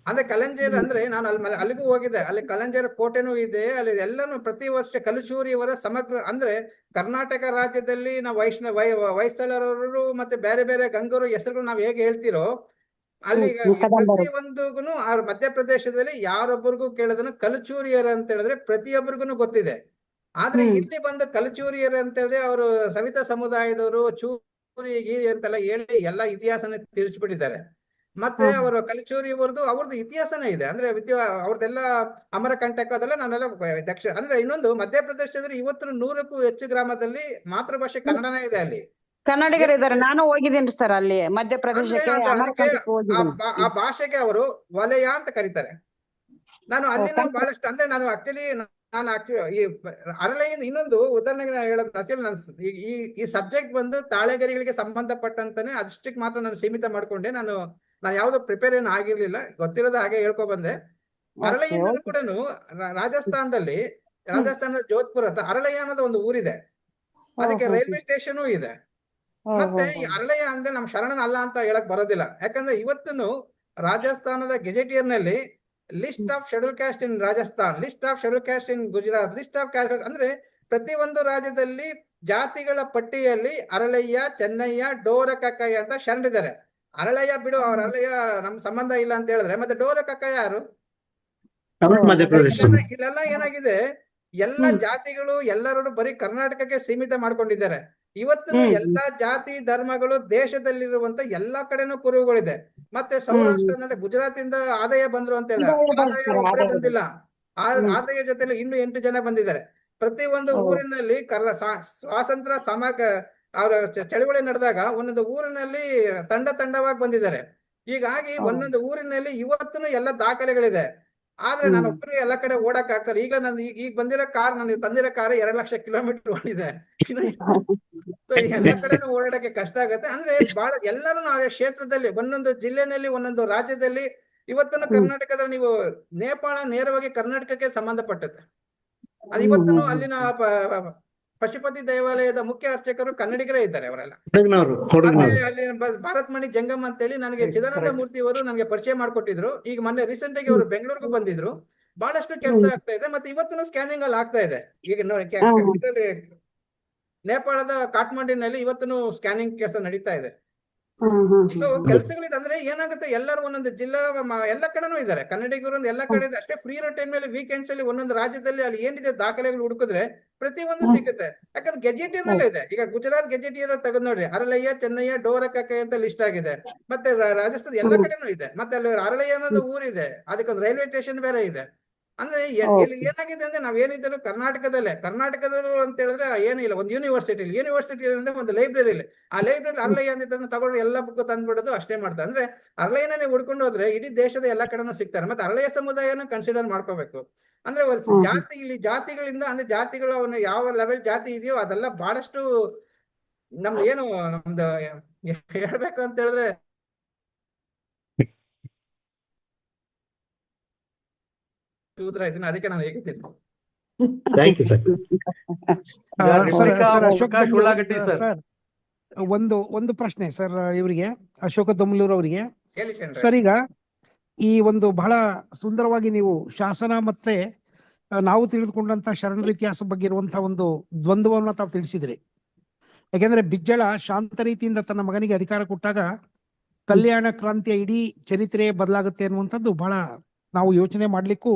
ಅಂದ್ರೆ ಕಲಂಜೇರ್ ಅಂದ್ರೆ ನಾನು ಅಲ್ಲಿಗೂ ಹೋಗಿದ್ದೆ. ಅಲ್ಲಿ ಕಲಂಜೇರ್ ಕೋಟೆನೂ ಇದೆ. ಅಲ್ಲಿ ಎಲ್ಲಾನು ಪ್ರತಿ ವರ್ಷ ಕಲ್ಚೂರಿಯವರ ಸಮಗ್ರ, ಅಂದ್ರೆ ಕರ್ನಾಟಕ ರಾಜ್ಯದಲ್ಲಿ ನಾವು ಹೊಯ್ಸಳರವರು ಮತ್ತೆ ಬೇರೆ ಬೇರೆ ಗಂಗರು ಹೆಸರುಗಳು ನಾವ್ ಹೇಗೆ ಹೇಳ್ತಿರೋ, ಅಲ್ಲಿ ಪ್ರತಿ ಒಂದಿಗೂ ಮಧ್ಯಪ್ರದೇಶದಲ್ಲಿ ಯಾರೊಬ್ಬರಿಗೂ ಕೇಳಿದನು ಕಲ್ಚೂರಿಯರ್ ಅಂತ ಹೇಳಿದ್ರೆ ಪ್ರತಿಯೊಬ್ಬರಿಗೂ ಗೊತ್ತಿದೆ. ಆದ್ರೆ ಇಲ್ಲಿ ಬಂದು ಕಲ್ಚೂರಿಯರ್ ಅಂತ ಹೇಳಿದ್ರೆ ಅವರು ಸವಿತಾ ಸಮುದಾಯದವರು ಚೂರಿಗಿರಿ ಅಂತೆಲ್ಲ ಹೇಳಿ ಎಲ್ಲ ಇತಿಹಾಸನ ತಿಳಿಸ್ಬಿಟ್ಟಿದ್ದಾರೆ. ಮತ್ತೆ ಅವರು ಅವ್ರದ್ದು ಇತಿಹಾಸನೇ ಇದೆ. ಅಂದ್ರೆ ಅವ್ರದ್ದೆಲ್ಲ ಅಮರಕಂಟಕ ಅದೆಲ್ಲ ನಾನೆಲ್ಲ ಅಂದ್ರೆ ಇನ್ನೊಂದು ಮಧ್ಯಪ್ರದೇಶದಲ್ಲಿ ಇವತ್ತು 100ಕ್ಕೂ ಹೆಚ್ಚು ಗ್ರಾಮದಲ್ಲಿ ಮಾತೃಭಾಷೆ ಕನ್ನಡನೇ ಇದೆ. ಅಲ್ಲಿ ಕನ್ನಡಿಗರಿದ್ದಾರೆ. ನಾನು ಹೋಗಿದ್ದೀನಿ ಸರ್ ಅಲ್ಲಿ ಮಧ್ಯಪ್ರದೇಶಕ್ಕೆ. ಆ ಭಾಷೆಗೆ ಅವರು ವಲಯ ಅಂತ ಕರೀತಾರೆ. ನಾನು ಅಲ್ಲಿ ಬಹಳಷ್ಟು, ಅಂದ್ರೆ ನಾನು ಆಕ್ಚುಲಿ ನಾನು ಈ ಅರಳೆಯಿಂದ ಇನ್ನೊಂದು ಉದಾಹರಣೆಗೆ ನಾನು ಹೇಳೋದು ಆಕ್ಚುಲಿ ನಾನು ಈ ಸಬ್ಜೆಕ್ಟ್ ಬಂದು ತಾಳೆಗರಿಗಳಿಗೆ ಸಂಬಂಧಪಟ್ಟಂತಾನೆ ಅಷ್ಟಕ್ಕೆ ಮಾತ್ರ ನಾನು ಸೀಮಿತ ಮಾಡ್ಕೊಂಡೆ. ನಾನು ಯಾವ್ದು ಪ್ರಿಪೇರ್ ಏನು ಆಗಿರ್ಲಿಲ್ಲ, ಗೊತ್ತಿರೋದು ಹಾಗೆ ಹೇಳ್ಕೊ ಬಂದೆ. ಅರಳೆಯಿಂದ ಕೂಡ ರಾಜಸ್ಥಾನದಲ್ಲಿ ರಾಜಸ್ಥಾನದ ಜೋಧ್ಪುರ ಅಂತ ಅರಳೆಯ ಅನ್ನೋದು ಒಂದು ಊರಿದೆ, ಅದಕ್ಕೆ ರೈಲ್ವೆ ಸ್ಟೇಷನ್ ಇದೆ. ಮತ್ತೆ ಈ ಅರಳೆಯ ಅಂದ್ರೆ ನಮ್ ಶರಣನ ಅಲ್ಲ ಅಂತ ಹೇಳಕ್ ಬರೋದಿಲ್ಲ, ಯಾಕಂದ್ರೆ ಇವತ್ತೂ ರಾಜಸ್ಥಾನದ ಗೆಜೆಟಿಯರ್ ನಲ್ಲಿ list of schedule caste in Rajasthan, list of schedule caste in Gujarat, list of caste ಅಂದ್ರೆ ಪ್ರತಿಯೊಂದು ರಾಜ್ಯದಲ್ಲಿ ಜಾತಿಗಳ ಪಟ್ಟಿಯಲ್ಲಿ ಅರಳಯ್ಯ, ಚೆನ್ನಯ್ಯ, ಡೋರ ಕಕ್ಕಯ್ಯ ಅಂತ ಶರಣರಿದ್ದಾರೆ. ಅರಳಯ್ಯ ಬಿಡು, ಅವ್ರ ಅರಳಯ್ಯ ನಮ್ ಸಂಬಂಧ ಇಲ್ಲ ಅಂತ ಹೇಳಿದ್ರೆ ಮತ್ತೆ ಡೋರ ಕಕ್ಕಯ್ಯ ಯಾರು? ಇಲ್ಲೆಲ್ಲ ಏನಾಗಿದೆ, ಎಲ್ಲ ಜಾತಿಗಳು ಎಲ್ಲರೂ ಬರೀ ಕರ್ನಾಟಕಕ್ಕೆ ಸೀಮಿತ ಮಾಡ್ಕೊಂಡಿದ್ದಾರೆ. ಇವತ್ತು ಎಲ್ಲಾ ಜಾತಿ ಧರ್ಮಗಳು ದೇಶದಲ್ಲಿರುವಂತ ಎಲ್ಲಾ ಕಡೆನೂ ಕುರುಹುಗಳಿದೆ. ಮತ್ತೆ ಸೌರಾಷ್ಟ್ರ ಗುಜರಾತಿಂದ ಆದಾಯ ಬಂದ್ರು ಅಂತ ಹೇಳ, ಆದಾಯ ಒಬ್ಬರೇ ಬಂದಿಲ್ಲ, ಆದಾಯ ಜೊತೆಲಿ ಇನ್ನೂ 8 ಜನ ಬಂದಿದ್ದಾರೆ. ಪ್ರತಿ ಒಂದು ಊರಿನಲ್ಲಿ ಸ್ವಾತಂತ್ರ್ಯ ಅವರ ಚಳವಳಿ ನಡೆದಾಗ ಒಂದೊಂದು ಊರಿನಲ್ಲಿ ತಂಡವಾಗಿ ಬಂದಿದ್ದಾರೆ. ಹೀಗಾಗಿ ಒಂದೊಂದು ಊರಿನಲ್ಲಿ ಇವತ್ತು ಎಲ್ಲ ದಾಖಲೆಗಳಿದೆ. ಆದ್ರೆ ನಾನು ಒಬ್ಬರಿಗೆ ಎಲ್ಲ ಕಡೆ ಓಡಕ್ ಆಗ್ತಾರೆ. ಈಗ ಈಗ ಬಂದಿರೋ ಕಾರ್, ನನಗೆ ತಂದಿರೋ ಕಾರ್ 2 ಲಕ್ಷ ಕಿಲೋಮೀಟರ್ ಓಡಿದೆ. ಎಲ್ಲ ಕಡೆನೂ ಓಡಾಡಕ್ಕೆ ಕಷ್ಟ ಆಗತ್ತೆ. ಅಂದ್ರೆ ಬಹಳ ಎಲ್ಲರೂ ನಾವು ಕ್ಷೇತ್ರದಲ್ಲಿ ಒಂದೊಂದು ಜಿಲ್ಲೆನಲ್ಲಿ ಒಂದೊಂದು ರಾಜ್ಯದಲ್ಲಿ ಇವತ್ತನ್ನು ಕರ್ನಾಟಕದ ನೀವು ನೇಪಾಳ ನೇರವಾಗಿ ಕರ್ನಾಟಕಕ್ಕೆ ಸಂಬಂಧಪಟ್ಟತ್ತೆ. ಅದು ಇವತ್ತೂ ಅಲ್ಲಿನ ಪಶುಪತಿ ದೇವಾಲಯದ ಮುಖ್ಯ ಅರ್ಚಕರು ಕನ್ನಡಿಗರೇ ಇದ್ದಾರೆ ಅವರೆಲ್ಲ. ಅಲ್ಲಿ ಭಾರತ್ ಮಣಿ ಜಂಗಮ್ ಅಂತೇಳಿ ನನಗೆ ಚಿದಾನಂದ ಮೂರ್ತಿ ಅವರು ನನಗೆ ಪರಿಚಯ ಮಾಡ್ಕೊಟ್ಟಿದ್ರು. ಈಗ ಮೊನ್ನೆ ರೀಸೆಂಟ್ ಆಗಿ ಅವರು ಬೆಂಗಳೂರಿಗೂ ಬಂದಿದ್ರು. ಬಹಳಷ್ಟು ಕೆಲಸ ಆಗ್ತಾ ಇದೆ. ಮತ್ತೆ ಇವತ್ತು ಸ್ಕ್ಯಾನಿಂಗ್ ಅಲ್ಲಿ ಆಗ್ತಾ ಇದೆ. ಈಗ ನೇಪಾಳದ ಕಾಠ್ಮಂಡಿನಲ್ಲಿ ಇವತ್ತು ಸ್ಕ್ಯಾನಿಂಗ್ ಕೆಲಸ ನಡೀತಾ ಇದೆ. ಕೆಲಸಗಳಿದೆ. ಅಂದ್ರೆ ಏನಾಗುತ್ತೆ, ಎಲ್ಲರೂ ಒಂದೊಂದು ಜಿಲ್ಲಾ ಎಲ್ಲ ಕಡೆನೂ ಇದ್ದಾರೆ ಕನ್ನಡಿಗರು, ಎಲ್ಲ ಕಡೆ ಇದೆ. ಅಷ್ಟೇ ಫ್ರೀ ಇರೋ ಟೈಮ್ ಮೇಲೆ ವೀಕೆಂಡ್ಸ್ ಅಲ್ಲಿ ಒಂದೊಂದು ರಾಜ್ಯದಲ್ಲಿ ಅಲ್ಲಿ ಏನಿದೆ ದಾಖಲೆಗಳು ಹುಡುಕಿದ್ರೆ ಪ್ರತಿಯೊಂದು ಸಿಗುತ್ತೆ. ಯಾಕಂದ್ರೆ ಗೆಜೆಟಿಯರ್ ನಲ್ಲೇ ಇದೆ. ಈಗ ಗುಜರಾತ್ ಗೆಜೆಟಿಯರ್ ತೆಗೆದು ನೋಡ್ರಿ, ಅರಳಯ್ಯ, ಚೆನ್ನಯ್ಯ, ಡೋರ ಕಕ್ಕಯ್ಯ ಅಂತ ಲಿಸ್ಟ್ ಆಗಿದೆ. ಮತ್ತೆ ರಾಜಸ್ಥಾನ ಎಲ್ಲ ಕಡೆನೂ ಇದೆ. ಮತ್ತೆ ಅಲ್ಲಿ ಅರಳಯ್ಯ ಅನ್ನೋದು ಊರಿದೆ, ಅದಕ್ಕೊಂದು ರೈಲ್ವೆ ಸ್ಟೇಷನ್ ಬೇರೆ ಇದೆ. ಅಂದ್ರೆ ಇಲ್ಲಿ ಏನಾಗಿದೆ ಅಂದ್ರೆ ನಾವೇನಿದ್ರು ಕರ್ನಾಟಕದಲ್ಲೂ ಅಂತ ಹೇಳಿದ್ರೆ ಏನಿಲ್ಲ, ಒಂದು ಯೂನಿವರ್ಸಿಟಿ ಅಂದ್ರೆ ಒಂದು ಲೈಬ್ರರಿ, ಆ ಲೈಬ್ರರಿ ಅರಳಯ್ಯ ಅಂತ ತಗೊಂಡು ಎಲ್ಲ ಬುಕ್ ತಂದ್ಬಿಡೋದು ಅಷ್ಟೇ ಮಾಡ್ತಾರೆ. ಅಂದ್ರೆ ಅರಳಯ್ಯನೇ ಹುಡ್ಕೊಂಡು ಹೋದ್ರೆ ಇಡೀ ದೇಶದ ಎಲ್ಲಾ ಕಡೆನೂ ಸಿಗ್ತಾರೆ. ಮತ್ತೆ ಅರಳಯ್ಯ ಸಮುದಾಯನ ಕನ್ಸಿಡರ್ ಮಾಡ್ಕೋಬೇಕು. ಅಂದ್ರೆ ಜಾತಿ, ಇಲ್ಲಿ ಜಾತಿಗಳಿಂದ ಅಂದ್ರೆ ಜಾತಿಗಳು ಅವನು ಯಾವ ಲೆವೆಲ್ ಜಾತಿ ಇದೆಯೋ ಅದೆಲ್ಲ ಬಹಳಷ್ಟು ನಮ್ದು ಏನು ನಮ್ದು ಹೇಳ್ಬೇಕು ಅಂತ ಹೇಳಿದ್ರೆ ಅದಕ್ಕೆ ನಾನು ಹೇಗುತ್ತೇನೆ. ಒಂದು ಪ್ರಶ್ನೆ ಸರ್ ಇವರಿಗೆ, ಅಶೋಕ ದೊಮ್ಲೂರ್ ಅವರಿಗೆ. ಸರ್, ಈಗ ಈ ಒಂದು ಬಹಳ ಸುಂದರವಾಗಿ ನೀವು ಶಾಸನ ಮತ್ತೆ ನಾವು ತಿಳಿದುಕೊಂಡಂತ ಶರಣರ ಇತಿಹಾಸ ಬಗ್ಗೆ ಇರುವಂತಹ ಒಂದು ದ್ವಂದ್ವವನ್ನ ತಾವು ತಿಳಿಸಿದ್ರಿ. ಯಾಕೆಂದ್ರೆ ಬಿಜ್ಜಳ ಶಾಂತ ರೀತಿಯಿಂದ ತನ್ನ ಮಗನಿಗೆ ಅಧಿಕಾರ ಕೊಟ್ಟಾಗ ಕಲ್ಯಾಣ ಕ್ರಾಂತಿಯ ಇಡೀ ಚರಿತ್ರೆ ಬದಲಾಗುತ್ತೆ ಅನ್ನುವಂಥದ್ದು ಬಹಳ ನಾವು ಯೋಚನೆ ಮಾಡ್ಲಿಕ್ಕೂ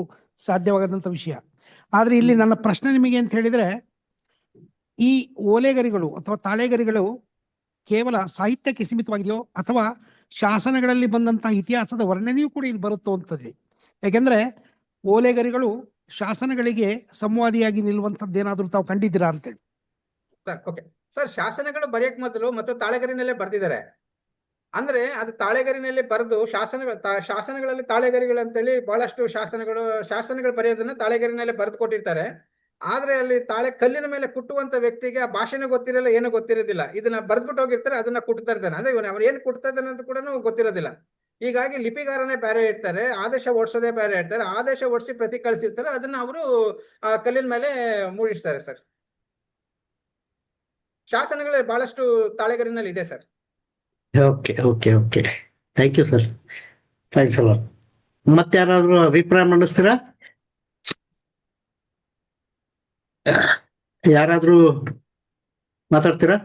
ಸಾಧ್ಯವಾಗದಂತ ವಿಷಯ. ಆದ್ರೆ ಇಲ್ಲಿ ನನ್ನ ಪ್ರಶ್ನೆ ನಿಮಗೆ ಅಂತ ಹೇಳಿದ್ರೆ, ಈ ಓಲೆಗರಿಗಳು ಅಥವಾ ತಾಳೆಗರಿಗಳು ಕೇವಲ ಸಾಹಿತ್ಯಕ್ಕೆ ಸೀಮಿತವಾಗಿದೆಯೋ ಅಥವಾ ಶಾಸನಗಳಲ್ಲಿ ಬಂದಂತಹ ಇತಿಹಾಸದ ವರ್ಣನೆಯೂ ಕೂಡ ಇಲ್ಲಿ ಬರುತ್ತೋ ಅಂತೇಳಿ. ಯಾಕೆಂದ್ರೆ ಓಲೆಗರಿಗಳು ಶಾಸನಗಳಿಗೆ ಸಂವಾದಿಯಾಗಿ ನಿಲ್ಲುವಂತದ್ದೇನಾದ್ರೂ ತಾವು ಕಂಡಿದ್ದೀರಾ ಅಂತೇಳಿ. ಸರ್, ಶಾಸನಗಳು ಬರೆಯಕ್ ಮೊದಲು ಮತ್ತು ತಾಳೆಗರಿನಲ್ಲೇ ಬರ್ತಿದ್ದಾರೆ. ಅಂದ್ರೆ ಅದು ತಾಳೆಗರಿನಲ್ಲಿ ಬರೆದು ಶಾಸನಗಳಲ್ಲಿ ತಾಳೆಗರಿಗಳು ಅಂತೇಳಿ ಬಹಳಷ್ಟು ಶಾಸನಗಳು ಬರೆಯೋದನ್ನ ತಾಳೆಗರಿನಲ್ಲೇ ಬರೆದು ಕೊಟ್ಟಿರ್ತಾರೆ. ಆದ್ರೆ ಅಲ್ಲಿ ಕಲ್ಲಿನ ಮೇಲೆ ಕುಟ್ಟುವಂತ ವ್ಯಕ್ತಿಗೆ ಆ ಭಾಷೆನೂ ಗೊತ್ತಿರಲ್ಲ, ಏನೂ ಗೊತ್ತಿರೋದಿಲ್ಲ. ಇದನ್ನ ಬರ್ದ್ಬಿಟ್ಟು ಹೋಗಿರ್ತಾರೆ, ಅದನ್ನ ಕುಟ್ತಾ ಇರ್ತಾನೆ. ಅಂದ್ರೆ ಅವ್ರು ಏನ್ ಕುಟ್ತಾ ಇದ್ದಾನೆ ಅಂತ ಕೂಡ ಗೊತ್ತಿರೋದಿಲ್ಲ. ಹೀಗಾಗಿ ಲಿಪಿಗಾರನೇ ಬೇರೆ ಇರ್ತಾರೆ, ಆದೇಶ ಓಡಿಸೋದೇ ಬೇರೆ ಇರ್ತಾರೆ. ಆದೇಶ ಓಡಿಸಿ ಪ್ರತಿ ಕಳಿಸಿರ್ತಾರೆ, ಅದನ್ನ ಅವರು ಕಲ್ಲಿನ ಮೇಲೆ ಮೂಡಿಸ್ತಾರೆ ಸರ್. ಶಾಸನಗಳು ಬಹಳಷ್ಟು ತಾಳೆಗರಿನಲ್ಲಿ ಇದೆ sir. Okay okay okay, thank you sir, thanks ಅಲ್ಲ. ಮತ್ತೆ ಯಾರಾದ್ರೂ ಅಭಿಪ್ರಾಯ ಮಂಡಿಸ್ತೀರಾ? ಯಾರಾದ್ರೂ ಮಾತಾಡ್ತೀರಾ?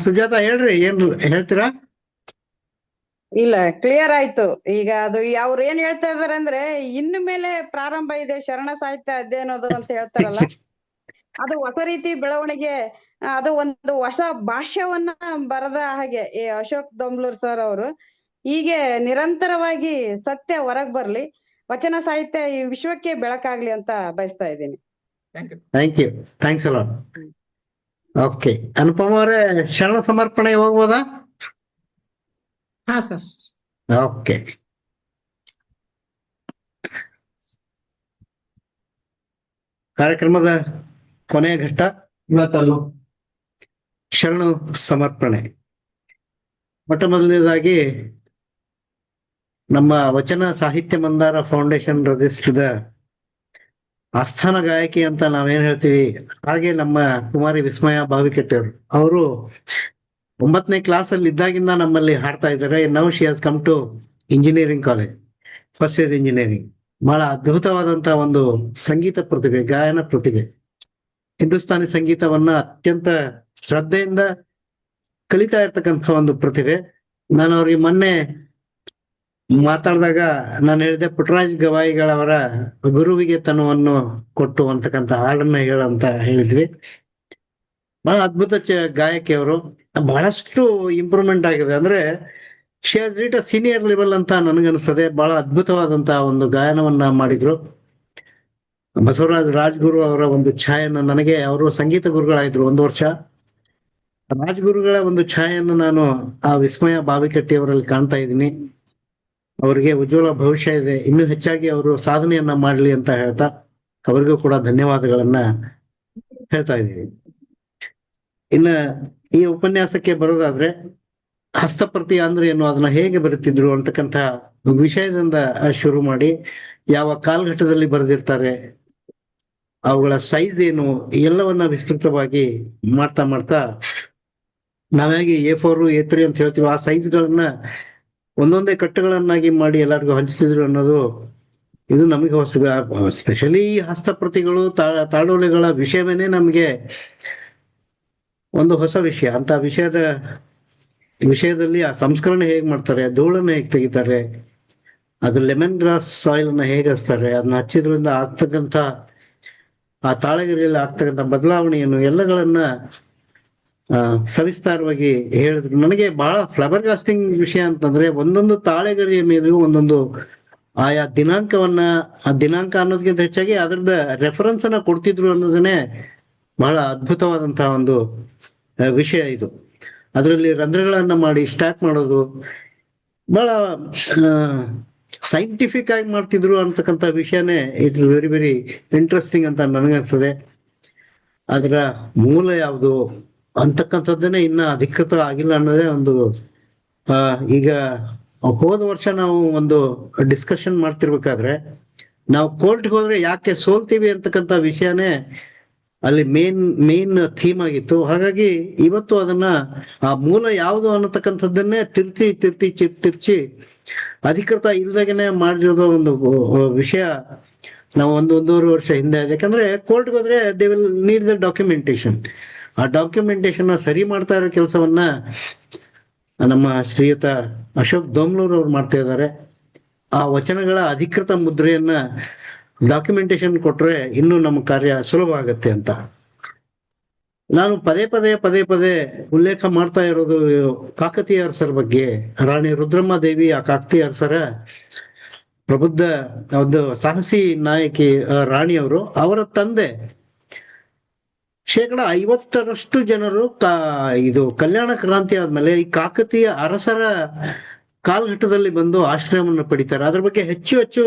ಸುಜಾತ ಹೇಳ್ರಿ, ಏನ್ ಹೇಳ್ತೀರಾ? ಇಲ್ಲ, ಕ್ಲಿಯರ್ ಆಯ್ತು. ಈಗ ಅದು ಅವ್ರು ಏನ್ ಹೇಳ್ತಾ ಇದಾರೆ ಅಂದ್ರೆ, ಇನ್ನು ಮೇಲೆ ಪ್ರಾರಂಭ ಇದೆ ಶರಣ ಸಾಹಿತ್ಯ ಅಧ್ಯಯನದು ಅಂತ ಹೇಳ್ತಾರಲ್ಲ, ಅದು ಹೊಸ ರೀತಿ ಬೆಳವಣಿಗೆ, ಅದು ಒಂದು ಹೊಸ ಭಾಷ್ಯವನ್ನ ಬರದ ಹಾಗೆ ಈ ಅಶೋಕ್ ದೊಮ್ಲೂರ್ ಸರ್ ಅವರು ಹೀಗೆ ನಿರಂತರವಾಗಿ ಸತ್ಯ ಹೊರಗ್ ಬರ್ಲಿ, ವಚನ ಸಾಹಿತ್ಯ ಈ ವಿಶ್ವಕ್ಕೆ ಬೆಳಕಾಗ್ಲಿ ಅಂತ ಬಯಸ್ತಾ ಇದ್ದೀನಿ. ಥ್ಯಾಂಕ್ ಯು, ಥ್ಯಾಂಕ್ಸ್ ಅಲ್ಲ. ಓಕೆ, ಅನುಪಮ ಅವರೇ, ಶರಣ ಸಮರ್ಪಣೆ ಹೋಗ್ಬೋದಾ? ಹಾ ಸರ್. ಓಕೆ. ಕಾರ್ಯಕ್ರಮದ ಕೊನೆಯ ಘಟ್ಟ ಶರಣು ಸಮರ್ಪಣೆ. ಮೊಟ್ಟ ಮೊದಲನೇದಾಗಿ ನಮ್ಮ ವಚನ ಸಾಹಿತ್ಯ ಮಂದಾರ ಫೌಂಡೇಶನ್ ರಚಿಸಿದ ಆಸ್ಥಾನ ಗಾಯಕಿ ಅಂತ ನಾವೇನ್ ಹೇಳ್ತೀವಿ, ಹಾಗೆ ನಮ್ಮ ಕುಮಾರಿ ವಿಸ್ಮಯ ಬಾವಿಕಟ್ಟೆಯವರು, ಅವರು 9ನೇ ಕ್ಲಾಸ್ ಅಲ್ಲಿ ಇದ್ದಾಗಿಂದ ನಮ್ಮಲ್ಲಿ ಹಾಡ್ತಾ ಇದ್ದಾರೆ. Now she has come to engineering college, first year engineering. ಬಹಳ ಅದ್ಭುತವಾದಂತಹ ಒಂದು ಸಂಗೀತ ಪ್ರತಿಭೆ, ಗಾಯನ ಪ್ರತಿಭೆ. ಹಿಂದೂಸ್ತಾನಿ ಸಂಗೀತವನ್ನ ಅತ್ಯಂತ ಶ್ರದ್ಧೆಯಿಂದ ಕಲಿತಾ ಇರ್ತಕ್ಕಂಥ ಒಂದು ಪ್ರತಿಭೆ. ನಾನು ಅವ್ರಿಗೆ ಮೊನ್ನೆ ಮಾತಾಡಿದಾಗ ನಾನು ಹೇಳಿದೆ, ಪುಟ್ಟರಾಜ್ ಗವಾಯಿಗಳವರ ಗುರುವಿಗೆ ತನುವನ್ನು ಕೊಟ್ಟು ಅಂತಕ್ಕಂಥ ಹಾಡನ್ನ ಹೇಳಂತ ಹೇಳಿದ್ವಿ. ಬಹಳ ಅದ್ಭುತ ಗಾಯಕಿಯವರು. ಬಹಳಷ್ಟು ಇಂಪ್ರೂವ್ಮೆಂಟ್ ಆಗಿದೆ. ಅಂದ್ರೆ she has reached a senior level ಅಂತ ನನಗನ್ಸ್ತದೆ. ಬಹಳ ಅದ್ಭುತವಾದಂತಹ ಒಂದು ಗಾಯನವನ್ನ ಮಾಡಿದ್ರು. ಬಸವರಾಜ್ ರಾಜ್ಗುರು ಅವರ ಒಂದು ಛಾಯೆಯನ್ನು, ನನಗೆ ಅವರು ಸಂಗೀತ ಗುರುಗಳಾಗಿದ್ರು 1 ವರ್ಷ. ರಾಜ್ಗುರುಗಳ ಒಂದು ಛಾಯೆಯನ್ನು ನಾನು ಆ ವಿಸ್ಮಯ ಬಾವಿಕಟ್ಟಿ ಅವರಲ್ಲಿ ಕಾಣ್ತಾ ಇದ್ದೀನಿ. ಅವರಿಗೆ ಉಜ್ವಲ ಭವಿಷ್ಯ ಇದೆ. ಇನ್ನೂ ಹೆಚ್ಚಾಗಿ ಅವರು ಸಾಧನೆಯನ್ನ ಮಾಡಲಿ ಅಂತ ಹೇಳ್ತಾ ಅವರಿಗೂ ಕೂಡ ಧನ್ಯವಾದಗಳನ್ನ ಹೇಳ್ತಾ ಇದ್ದೀವಿ. ಇನ್ನ ಈ ಉಪನ್ಯಾಸಕ್ಕೆ ಬರೋದಾದ್ರೆ, ಹಸ್ತಪ್ರತಿ ಅಂದ್ರೆ ಏನು, ಅದನ್ನ ಹೇಗೆ ಬರೀತಿದ್ರು ಅಂತಕ್ಕಂಥ ವಿಷಯದಿಂದ ಶುರು ಮಾಡಿ ಯಾವ ಕಾಲಘಟ್ಟದಲ್ಲಿ ಬರೆದಿರ್ತಾರೆ, ಅವುಗಳ ಸೈಜ್ ಏನು, ಎಲ್ಲವನ್ನ ವಿಸ್ತೃತವಾಗಿ ಮಾಡ್ತಾ ಮಾಡ್ತಾ ನಾವ್ಯಾಗಿ A4 A3 ಅಂತ ಹೇಳ್ತೀವಿ, ಆ ಸೈಜ್ಗಳನ್ನ ಒಂದೊಂದೇ ಕಟ್ಟುಗಳನ್ನಾಗಿ ಮಾಡಿ ಎಲ್ಲರಿಗೂ ಹಂಚ್ತಿದ್ರು ಅನ್ನೋದು ಇದು ನಮಗೆ ಹೊಸ. ಸ್ಪೆಷಲಿ ಹಸ್ತಪ್ರತಿಗಳು, ತಾಡೋಲೆಗಳ ವಿಷಯವೇನೆ ನಮಗೆ ಒಂದು ಹೊಸ ವಿಷಯ. ಅಂತ ವಿಷಯದಲ್ಲಿ ಆ ಸಂಸ್ಕರಣೆ ಹೇಗ್ ಮಾಡ್ತಾರೆ, ಧೂಳನ್ನ ಹೇಗ್ ತೆಗಿತಾರೆ, ಅದು ಲೆಮನ್ ಗ್ರಾಸ್ ಸಾಯಿಲ್ ಅನ್ನ ಹೇಗೆ ಹಚ್ತಾರೆ, ಅದನ್ನ ಹಚ್ಚಿದ್ರಿಂದ ಆಗ್ತಕ್ಕಂಥ ಆ ತಾಳಗಿರಿಯಲ್ಲಿ ಆಗ್ತಕ್ಕಂಥ ಬದಲಾವಣೆಯನ್ನು ಎಲ್ಲಗಳನ್ನ ಸವಿಸ್ತಾರವಾಗಿ ಹೇಳಿದ್ರು. ನನಗೆ ಬಹಳ ಫ್ಲಬರ್ಗಾಸ್ಟಿಂಗ್ ವಿಷಯ ಅಂತಂದ್ರೆ, ಒಂದೊಂದು ತಾಳೆಗರಿಯ ಮೇಲೆಯೂ ಒಂದೊಂದು ಆಯಾ ದಿನಾಂಕವನ್ನ, ಆ ದಿನಾಂಕ ಅನ್ನೋದಕ್ಕಿಂತ ಹೆಚ್ಚಾಗಿ ಅದ್ರದ ರೆಫರೆನ್ಸ್ ಅನ್ನ ಕೊಡ್ತಿದ್ರು ಅನ್ನೋದನ್ನೇ ಬಹಳ ಅದ್ಭುತವಾದಂತಹ ಒಂದು ವಿಷಯ ಇದು. ಅದರಲ್ಲಿ ರಂಧ್ರಗಳನ್ನ ಮಾಡಿ ಸ್ಟ್ಯಾಕ್ ಮಾಡೋದು ಬಹಳ ಸೈಂಟಿಫಿಕ್ ಆಗಿ ಮಾಡ್ತಿದ್ರು ಅಂತಕ್ಕಂಥ ವಿಷಯನೇ it is very very interesting ಅಂತ ನನಗನ್ಸ್ತದೆ. ಅದರ ಮೂಲ ಯಾವುದು ಅಂತಕ್ಕಂಥದ್ದನ್ನೇ ಇನ್ನ ಅಧಿಕೃತ ಆಗಿಲ್ಲ ಅನ್ನೋದೇ ಒಂದು. ಈಗ ಹೋದ ವರ್ಷ ನಾವು ಒಂದು ಡಿಸ್ಕಷನ್ ಮಾಡ್ತಿರ್ಬೇಕಾದ್ರೆ, ನಾವು ಕೋರ್ಟ್ಗೆ ಹೋದ್ರೆ ಯಾಕೆ ಸೋಲ್ತೀವಿ ಅಂತಕ್ಕಂಥ ವಿಷಯನೇ ಅಲ್ಲಿ ಮೇನ್ ಥೀಮ್ ಆಗಿತ್ತು. ಹಾಗಾಗಿ ಇವತ್ತು ಅದನ್ನ ಆ ಮೂಲ ಯಾವುದು ಅನ್ನತಕ್ಕಂಥದ್ದನ್ನೇ ತಿರ್ಚಿ ಅಧಿಕೃತ ಇಲ್ದಾಗನೆ ಮಾಡಿರೋದು ಒಂದು ವಿಷಯ ನಾವು ಒಂದೂವರೆ ವರ್ಷ ಹಿಂದೆ. ಯಾಕಂದ್ರೆ ಕೋರ್ಟ್ಗೆ ಹೋದ್ರೆ they will need the documentation. ಆ ಡಾಕ್ಯುಮೆಂಟೇಶನ್ ಸರಿ ಮಾಡ್ತಾ ಇರೋ ಕೆಲಸವನ್ನ ನಮ್ಮ ಶ್ರೀಯುತ ಅಶೋಕ್ ದೋಮ್ಲೂರ್ ಅವ್ರು ಮಾಡ್ತಾ ಇದ್ದಾರೆ. ಆ ವಚನಗಳ ಅಧಿಕೃತ ಮುದ್ರೆಯನ್ನ ಡಾಕ್ಯುಮೆಂಟೇಶನ್ ಕೊಟ್ರೆ ಇನ್ನೂ ನಮ್ಮ ಕಾರ್ಯ ಸುಲಭ ಆಗತ್ತೆ ಅಂತ ನಾನು ಪದೇ ಪದೇ ಉಲ್ಲೇಖ ಮಾಡ್ತಾ ಇರೋದು ಕಾಕತೀಯ ಅರಸರ ಬಗ್ಗೆ. ರಾಣಿ ರುದ್ರಮ್ಮ ದೇವಿ ಆ ಕಾಕತೀಯ ಅರಸರ ಪ್ರಬುದ್ಧ ಒಂದು ಸಾಹಸಿ ನಾಯಕಿ ರಾಣಿಯವರು, ಅವರ ತಂದೆ 50% ಜನರು ಇದು ಕಲ್ಯಾಣ ಕ್ರಾಂತಿ ಆದ್ಮೇಲೆ ಈ ಕಾಕತೀಯ ಅರಸರ ಕಾಲಘಟ್ಟದಲ್ಲಿ ಬಂದು ಆಶ್ರಯವನ್ನು ಪಡಿತಾರೆ. ಅದ್ರ ಬಗ್ಗೆ ಹೆಚ್ಚು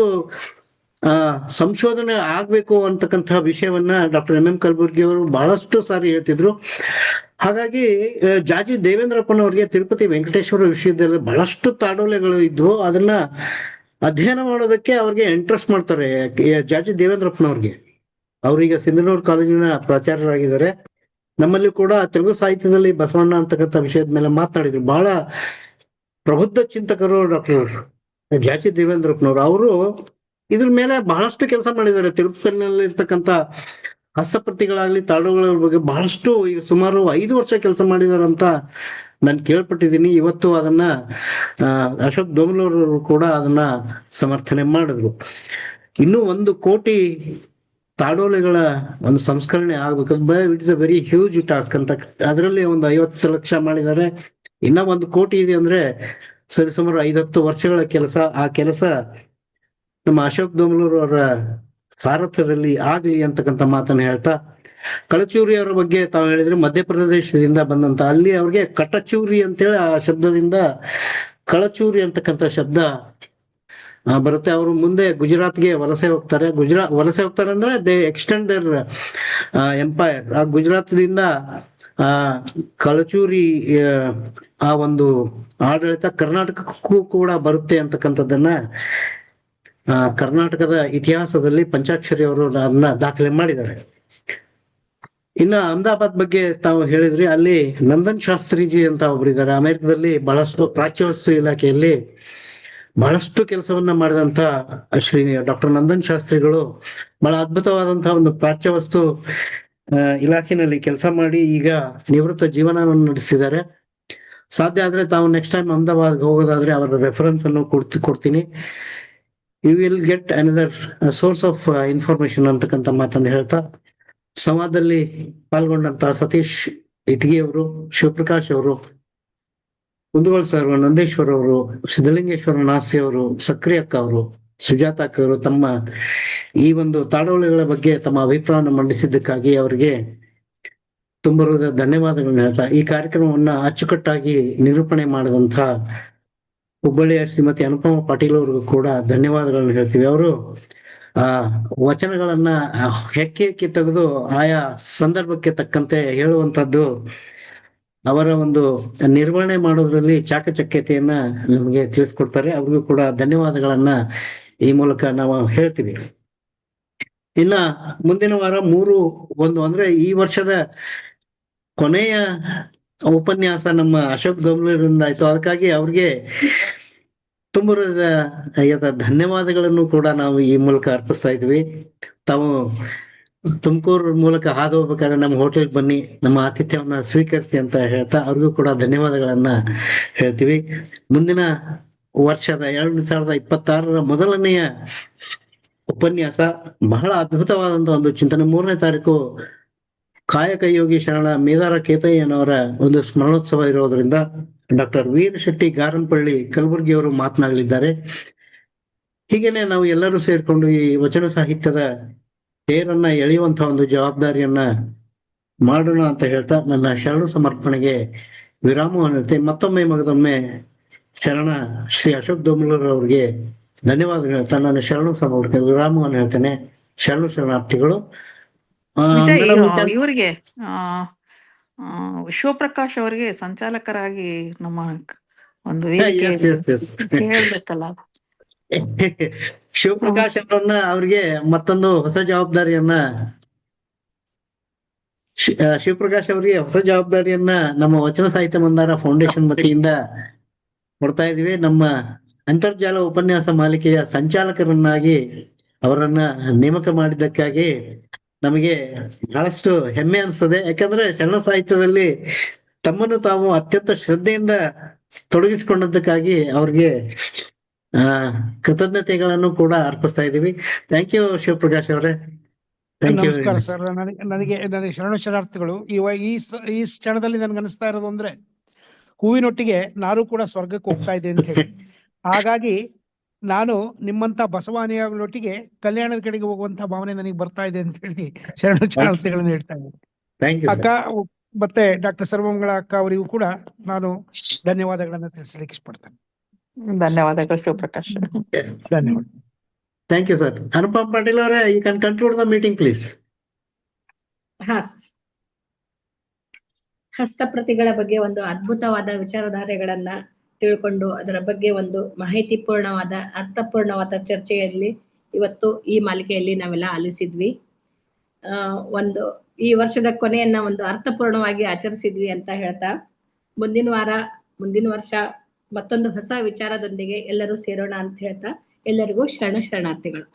ಸಂಶೋಧನೆ ಆಗ್ಬೇಕು ಅಂತಕ್ಕಂತಹ ವಿಷಯವನ್ನ ಡಾಕ್ಟರ್ MM ಕಲಬುರ್ಗಿ ಅವರು ಬಹಳಷ್ಟು ಸಾರಿ ಹೇಳ್ತಿದ್ರು. ಹಾಗಾಗಿ ಜಾಜಿ ದೇವೇಂದ್ರಪ್ಪನವ್ರಿಗೆ ತಿರುಪತಿ ವೆಂಕಟೇಶ್ವರ ವಿಶ್ವವಿದ್ಯಾಲಯದಲ್ಲಿ ಬಹಳಷ್ಟು ತಾಡೋಲೆಗಳು ಇದ್ವು. ಅದನ್ನ ಅಧ್ಯಯನ ಮಾಡೋದಕ್ಕೆ ಅವ್ರಿಗೆ ಇಂಟ್ರೆಸ್ಟ್ ಮಾಡ್ತಾರೆ ಜಾಜಿ ದೇವೇಂದ್ರಪ್ಪನವ್ರಿಗೆ. ಅವ್ರೀಗ ಸಿಂಧನೂರು ಕಾಲೇಜಿನ ಪ್ರಾಚಾರ್ಯರಾಗಿದ್ದಾರೆ. ನಮ್ಮಲ್ಲಿ ಕೂಡ ತೆಲುಗು ಸಾಹಿತ್ಯದಲ್ಲಿ ಬಸವಣ್ಣ ಅಂತಕ್ಕಂಥ ವಿಷಯದ ಮೇಲೆ ಮಾತನಾಡಿದ್ರು. ಬಹಳ ಪ್ರಬುದ್ಧ ಚಿಂತಕರು ಡಾಕ್ಟರ್ ಜಾಜಿ ದೇವೇಂದ್ರಪ್ಪನವರು. ಅವರು ಇದ್ರ ಮೇಲೆ ಬಹಳಷ್ಟು ಕೆಲಸ ಮಾಡಿದ್ದಾರೆ. ತಿರುಪತಿನಲ್ಲಿ ಇರ್ತಕ್ಕಂಥ ಹಸ್ತಪ್ರತಿಗಳಾಗ್ಲಿ ತಾಡುಗಳ ಬಗ್ಗೆ ಬಹಳಷ್ಟು, ಈಗ ಸುಮಾರು 5 ವರ್ಷ ಕೆಲಸ ಮಾಡಿದಾರಂತ ನಾನು ಕೇಳ್ಪಟ್ಟಿದ್ದೀನಿ. ಇವತ್ತು ಅದನ್ನ ಅಶೋಕ್ ದೋಮ್ಲೂರು ಕೂಡ ಅದನ್ನ ಸಮರ್ಥನೆ ಮಾಡಿದ್ರು. ಇನ್ನೂ 1 ಕೋಟಿ ತಾಡೋಲೆಗಳ ಒಂದು ಸಂಸ್ಕರಣೆ ಆಗ್ಬೇಕು. It is a very huge task ಅಂತ. ಅದರಲ್ಲಿ ಒಂದು 50 ಲಕ್ಷ ಮಾಡಿದ್ದಾರೆ. ಇನ್ನ 1 ಕೋಟಿ ಇದೆ ಅಂದ್ರೆ ಸರಿಸುಮಾರು 5-10 ವರ್ಷಗಳ ಕೆಲಸ. ಆ ಕೆಲಸ ನಮ್ಮ ಅಶೋಕ್ ದೋಮ್ಲೂರು ಅವರ ಸಾರಥ್ಯದಲ್ಲಿ ಆಗ್ಲಿ ಅಂತಕ್ಕಂಥ ಮಾತನ್ನ ಹೇಳ್ತಾ, ಕಳಚೂರಿ ಅವರ ಬಗ್ಗೆ ತಾವು ಹೇಳಿದ್ರೆ ಮಧ್ಯಪ್ರದೇಶದಿಂದ ಬಂದಂತ, ಅಲ್ಲಿ ಅವ್ರಿಗೆ ಕಟಚೂರಿ ಅಂತೇಳಿ ಆ ಶಬ್ದದಿಂದ ಕಳಚೂರಿ ಅಂತಕ್ಕಂಥ ಶಬ್ದ ಬರುತ್ತೆ. ಅವರು ಮುಂದೆ ಗುಜರಾತ್ಗೆ ವಲಸೆ ಹೋಗ್ತಾರೆ. ವಲಸೆ ಹೋಗ್ತಾರೆ ಅಂದ್ರೆ ದೇ ಎಕ್ಸ್ಟೆಂಡ್ ದೇರ್ ಎಂಪೈರ್. ಆ ಗುಜರಾತ್ದಿಂದ ಕಳಚೂರಿ ಆ ಒಂದು ಆಡಳಿತ ಕರ್ನಾಟಕಕ್ಕೂ ಕೂಡ ಬರುತ್ತೆ ಅಂತಕ್ಕಂಥದ್ದನ್ನ ಕರ್ನಾಟಕದ ಇತಿಹಾಸದಲ್ಲಿ ಪಂಚಾಕ್ಷರಿ ಅವರು ಅದನ್ನ ದಾಖಲೆ ಮಾಡಿದ್ದಾರೆ. ಇನ್ನ ಅಹಮದಾಬಾದ್ ಬಗ್ಗೆ ತಾವು ಹೇಳಿದ್ರಿ, ಅಲ್ಲಿ ನಂದನ್ ಶಾಸ್ತ್ರಿಜಿ ಅಂತ ಒಬ್ಬರಿದ್ದಾರೆ. ಅಮೆರಿಕದಲ್ಲಿ ಬಹಳಷ್ಟು ಪ್ರಾಚ್ಯವಸ್ತು ಇಲಾಖೆಯಲ್ಲಿ ಬಹಳಷ್ಟು ಕೆಲಸವನ್ನ ಮಾಡಿದಂತ ಶ್ರೀ ಡಾಕ್ಟರ್ ನಂದನ್ ಶಾಸ್ತ್ರಿಗಳು ಬಹಳ ಅದ್ಭುತವಾದಂತಹ ಒಂದು ಪ್ರಾಚ್ಯವಸ್ತು ಇಲಾಖೆನಲ್ಲಿ ಕೆಲಸ ಮಾಡಿ ಈಗ ನಿವೃತ್ತ ಜೀವನವನ್ನು ನಡೆಸಿದ್ದಾರೆ. ಸಾಧ್ಯ ಆದ್ರೆ ತಾವು ನೆಕ್ಸ್ಟ್ ಟೈಮ್ ಅಹಮದಾಬಾದ್ ಹೋಗೋದಾದ್ರೆ ಅವರ ರೆಫರೆನ್ಸ್ ಅನ್ನು ಕೊಡ್ತೀನಿ. You will get another source of information ಅಂತಕ್ಕಂಥ ಮಾತನ್ನು ಹೇಳ್ತಾ, ಸಂವಾದದಲ್ಲಿ ಪಾಲ್ಗೊಂಡಂತ ಸತೀಶ್ ಇಟ್ಗಿ ಅವರು, ಶಿವಪ್ರಕಾಶ್ ಅವರು, ಕುಂದಗೋಳ ಸರ್, ನಂದೇಶ್ವರ್ ಅವರು, ಸಿದ್ದಲಿಂಗೇಶ್ವರ ನಾಸಿ ಅವರು, ಸಕ್ರಿ ಅಕ್ಕ ಅವರು, ಸುಜಾತ ಅಕ್ಕ ಅವರು ತಮ್ಮ ಈ ಒಂದು ತಾಡೋಳಿಗಳ ಬಗ್ಗೆ ತಮ್ಮ ಅಭಿಪ್ರಾಯವನ್ನು ಮಂಡಿಸಿದ್ದಕ್ಕಾಗಿ ಅವರಿಗೆ ತುಂಬ ಹೃದಯದ ಧನ್ಯವಾದಗಳನ್ನ ಹೇಳ್ತಾ, ಈ ಕಾರ್ಯಕ್ರಮವನ್ನ ಅಚ್ಚುಕಟ್ಟಾಗಿ ನಿರೂಪಣೆ ಮಾಡಿದಂತಹ ಹುಬ್ಬಳ್ಳಿಯ ಶ್ರೀಮತಿ ಅನುಪಮ ಪಾಟೀಲ್ ಅವ್ರಿಗೂ ಕೂಡ ಧನ್ಯವಾದಗಳನ್ನ ಹೇಳ್ತೀವಿ. ಅವರು ವಚನಗಳನ್ನ ಹೆಕ್ಕಿ ತೆಗೆದು ಆಯಾ ಸಂದರ್ಭಕ್ಕೆ ತಕ್ಕಂತೆ ಹೇಳುವಂತದ್ದು, ಅವರ ಒಂದು ನಿರ್ವಹಣೆ ಮಾಡೋದ್ರಲ್ಲಿ ಚಾಕಚಕ್ಯತೆಯನ್ನ ನಮಗೆ ತಿಳಿಸ್ಕೊಡ್ತಾರೆ. ಅವ್ರಿಗೂ ಕೂಡ ಧನ್ಯವಾದಗಳನ್ನ ಈ ಮೂಲಕ ನಾವು ಹೇಳ್ತೀವಿ. ಇನ್ನ ಮುಂದಿನ ವಾರ ಅಂದ್ರೆ ಈ ವರ್ಷದ ಕೊನೆಯ ಉಪನ್ಯಾಸ ನಮ್ಮ ಅಶೋಕ್ ಗಮ್ಲೂರಿಂದ ಆಯ್ತು. ಅದಕ್ಕಾಗಿ ಅವ್ರಿಗೆ ತುಂಬ ಧನ್ಯವಾದಗಳನ್ನು ಕೂಡ ನಾವು ಈ ಮೂಲಕ ಅರ್ಪಿಸ್ತಾ ಇದ್ವಿ. ತಾವು ತುಮಕೂರು ಮೂಲಕ ಹಾದು ಹೋಗ್ಬೇಕಾದ್ರೆ ನಮ್ಮ ಹೋಟೆಲ್ಗೆ ಬನ್ನಿ, ನಮ್ಮ ಆತಿಥ್ಯವನ್ನ ಸ್ವೀಕರಿಸಿ ಅಂತ ಹೇಳ್ತಾ ಅವ್ರಿಗೂ ಕೂಡ ಧನ್ಯವಾದಗಳನ್ನ ಹೇಳ್ತೀವಿ. ಮುಂದಿನ ವರ್ಷದ 2026 ಮೊದಲನೆಯ ಉಪನ್ಯಾಸ ಬಹಳ ಅದ್ಭುತವಾದಂತ ಒಂದು ಚಿಂತನೆ. 3ನೇ ತಾರೀಕು ಕಾಯಕ ಯೋಗಿ ಶರಣ ಮೇದಾರ ಕೇತಯ್ಯನವರ ಒಂದು ಸ್ಮರಣೋತ್ಸವ ಇರೋದ್ರಿಂದ ಡಾಕ್ಟರ್ ವೀರ ಶೆಟ್ಟಿ ಗಾರಂಪಳ್ಳಿ ಕಲಬುರ್ಗಿ ಅವರು ಮಾತನಾಡಲಿದ್ದಾರೆ. ಹೀಗೇನೆ ನಾವು ಎಲ್ಲರೂ ಸೇರ್ಕೊಂಡು ಈ ವಚನ ಸಾಹಿತ್ಯದ ತೇರನ್ನ ಎಳೆಯುವಂತಹ ಒಂದು ಜವಾಬ್ದಾರಿಯನ್ನ ಮಾಡೋಣ ಅಂತ ಹೇಳ್ತಾ ನನ್ನ ಶರಣು ಸಮರ್ಪಣೆಗೆ ವಿರಾಮವನ್ನು ಹೇಳ್ತೇನೆ. ಮಗದೊಮ್ಮೆ ಶರಣ ಶ್ರೀ ಅಶೋಕ್ ದೊಮ್ಲೂರ್ ಅವ್ರಿಗೆ ಧನ್ಯವಾದಗಳು ಹೇಳ್ತಾ ನನ್ನ ಶರಣು ಸಮರ್ಪಣೆ ವಿರಾಮವನ್ನು ಹೇಳ್ತೇನೆ. ಶರಣು ಶರಣಾರ್ಥಿಗಳು. ಇವರಿಗೆ ಶಿವಪ್ರಕಾಶ್ ಅವರಿಗೆ ಸಂಚಾಲಕರಾಗಿ ನಮ್ಮ ಒಂದು ಹೇಳ್ಬೇಕಲ್ಲ. ಶಿವಪ್ರಕಾಶ್ ಅವರನ್ನ ಅವ್ರಿಗೆ ಮತ್ತೊಂದು ಹೊಸ ಜವಾಬ್ದಾರಿಯನ್ನ ನಮ್ಮ ವಚನ ಸಾಹಿತ್ಯ ಮಂದಾರ ಫೌಂಡೇಶನ್ ವತಿಯಿಂದ ಕೊಡ್ತಾ ಇದೀವಿ. ನಮ್ಮ ಅಂತರ್ಜಾಲ ಉಪನ್ಯಾಸ ಮಾಲಿಕೆಯ ಸಂಚಾಲಕರನ್ನಾಗಿ ಅವರನ್ನ ನೇಮಕ ಮಾಡಿದ್ದಕ್ಕಾಗಿ ನಮಗೆ ಬಹಳಷ್ಟು ಹೆಮ್ಮೆ ಅನಿಸ್ತದೆ. ಯಾಕಂದ್ರೆ ಶರಣ ಸಾಹಿತ್ಯದಲ್ಲಿ ತಮ್ಮನ್ನು ತಾವು ಅತ್ಯಂತ ಶ್ರದ್ಧೆಯಿಂದ ತೊಡಗಿಸಿಕೊಂಡದ್ದಕ್ಕಾಗಿ ಅವ್ರಿಗೆ ಕೃತಜ್ಞತೆಗಳನ್ನು ಕೂಡ ಅರ್ಪಿಸ್ತಾ ಇದ್ದೀವಿ. ಥ್ಯಾಂಕ್ ಯು ಶಿವಪ್ರಕಾಶ್ ಅವರೇ. ನಮಸ್ಕಾರ ಸರ್. ನನಗೆ ಶರಣ ಶರಣಾರ್ಥಿಗಳು. ಈ ಕ್ಷಣದಲ್ಲಿ ನನ್ಗೆ ಅನಿಸ್ತಾ ಇರೋದು ಅಂದ್ರೆ ಹೂವಿನೊಟ್ಟಿಗೆ ನಾನು ಕೂಡ ಸ್ವರ್ಗಕ್ಕೆ ಹೋಗ್ತಾ ಇದ್ದೆ ಅಂತ ಹೇಳಿ. ಹಾಗಾಗಿ ನಾನು ನಿಮ್ಮಂತ ಬಸವಾನಿಯಾಗಳೊಟ್ಟಿಗೆ ಕಲ್ಯಾಣದ ಕಡೆಗೆ ಹೋಗುವಂತ ಭಾವನೆ ನನಗೆ ಬರ್ತಾ ಇದೆ ಅಂತ ಹೇಳಿ ಶರಣ ಶರಣಾರ್ಥಿಗಳನ್ನು ಹೇಳ್ತಾ ಇದ್ದೀನಿ. ಅಕ್ಕ ಮತ್ತೆ ಡಾಕ್ಟರ್ ಸರ್ವಮಂಗಳ ಅಕ್ಕ ಅವರಿಗೂ ಕೂಡ ನಾನು ಧನ್ಯವಾದಗಳನ್ನ ತಿಳಿಸಲಿಕ್ಕೆ ಇಷ್ಟಪಡ್ತೇನೆ. ಧನ್ಯವಾದಗಳು ಶಿವಪ್ರಕಾಶ್. ಧನ್ಯವಾದ. Thank you sir. Anupam Patil ಅವರೇ, you can conclude the meeting please. ಹಸ್ತಪ್ರತಿಗಳ ಬಗ್ಗೆ ಒಂದು ಅದ್ಭುತವಾದ ವಿಚಾರಧಾರೆಗಳನ್ನ ತಿಳ್ಕೊಂಡು ಅದರ ಬಗ್ಗೆ ಒಂದು ಮಾಹಿತಿಪೂರ್ಣವಾದ ಅರ್ಥಪೂರ್ಣವಾದ ಚರ್ಚೆಯಲ್ಲಿ ಇವತ್ತು ಈ ಮಾಲಿಕೆಯಲ್ಲಿ ನಾವೆಲ್ಲ ಆಲಿಸಿದ್ವಿ. ಈ ವರ್ಷದ ಕೊನೆಯನ್ನ ಒಂದು ಅರ್ಥಪೂರ್ಣವಾಗಿ ಆಚರಿಸಿದ್ವಿ ಅಂತ ಹೇಳ್ತಾ ಮುಂದಿನ ವರ್ಷ ಮತ್ತೊಂದು ಹೊಸ ವಿಚಾರದೊಂದಿಗೆ ಎಲ್ಲರೂ ಸೇರೋಣ ಅಂತ ಹೇಳ್ತಾ ಎಲ್ಲರಿಗೂ ಶರಣಾರ್ಥಿಗಳು.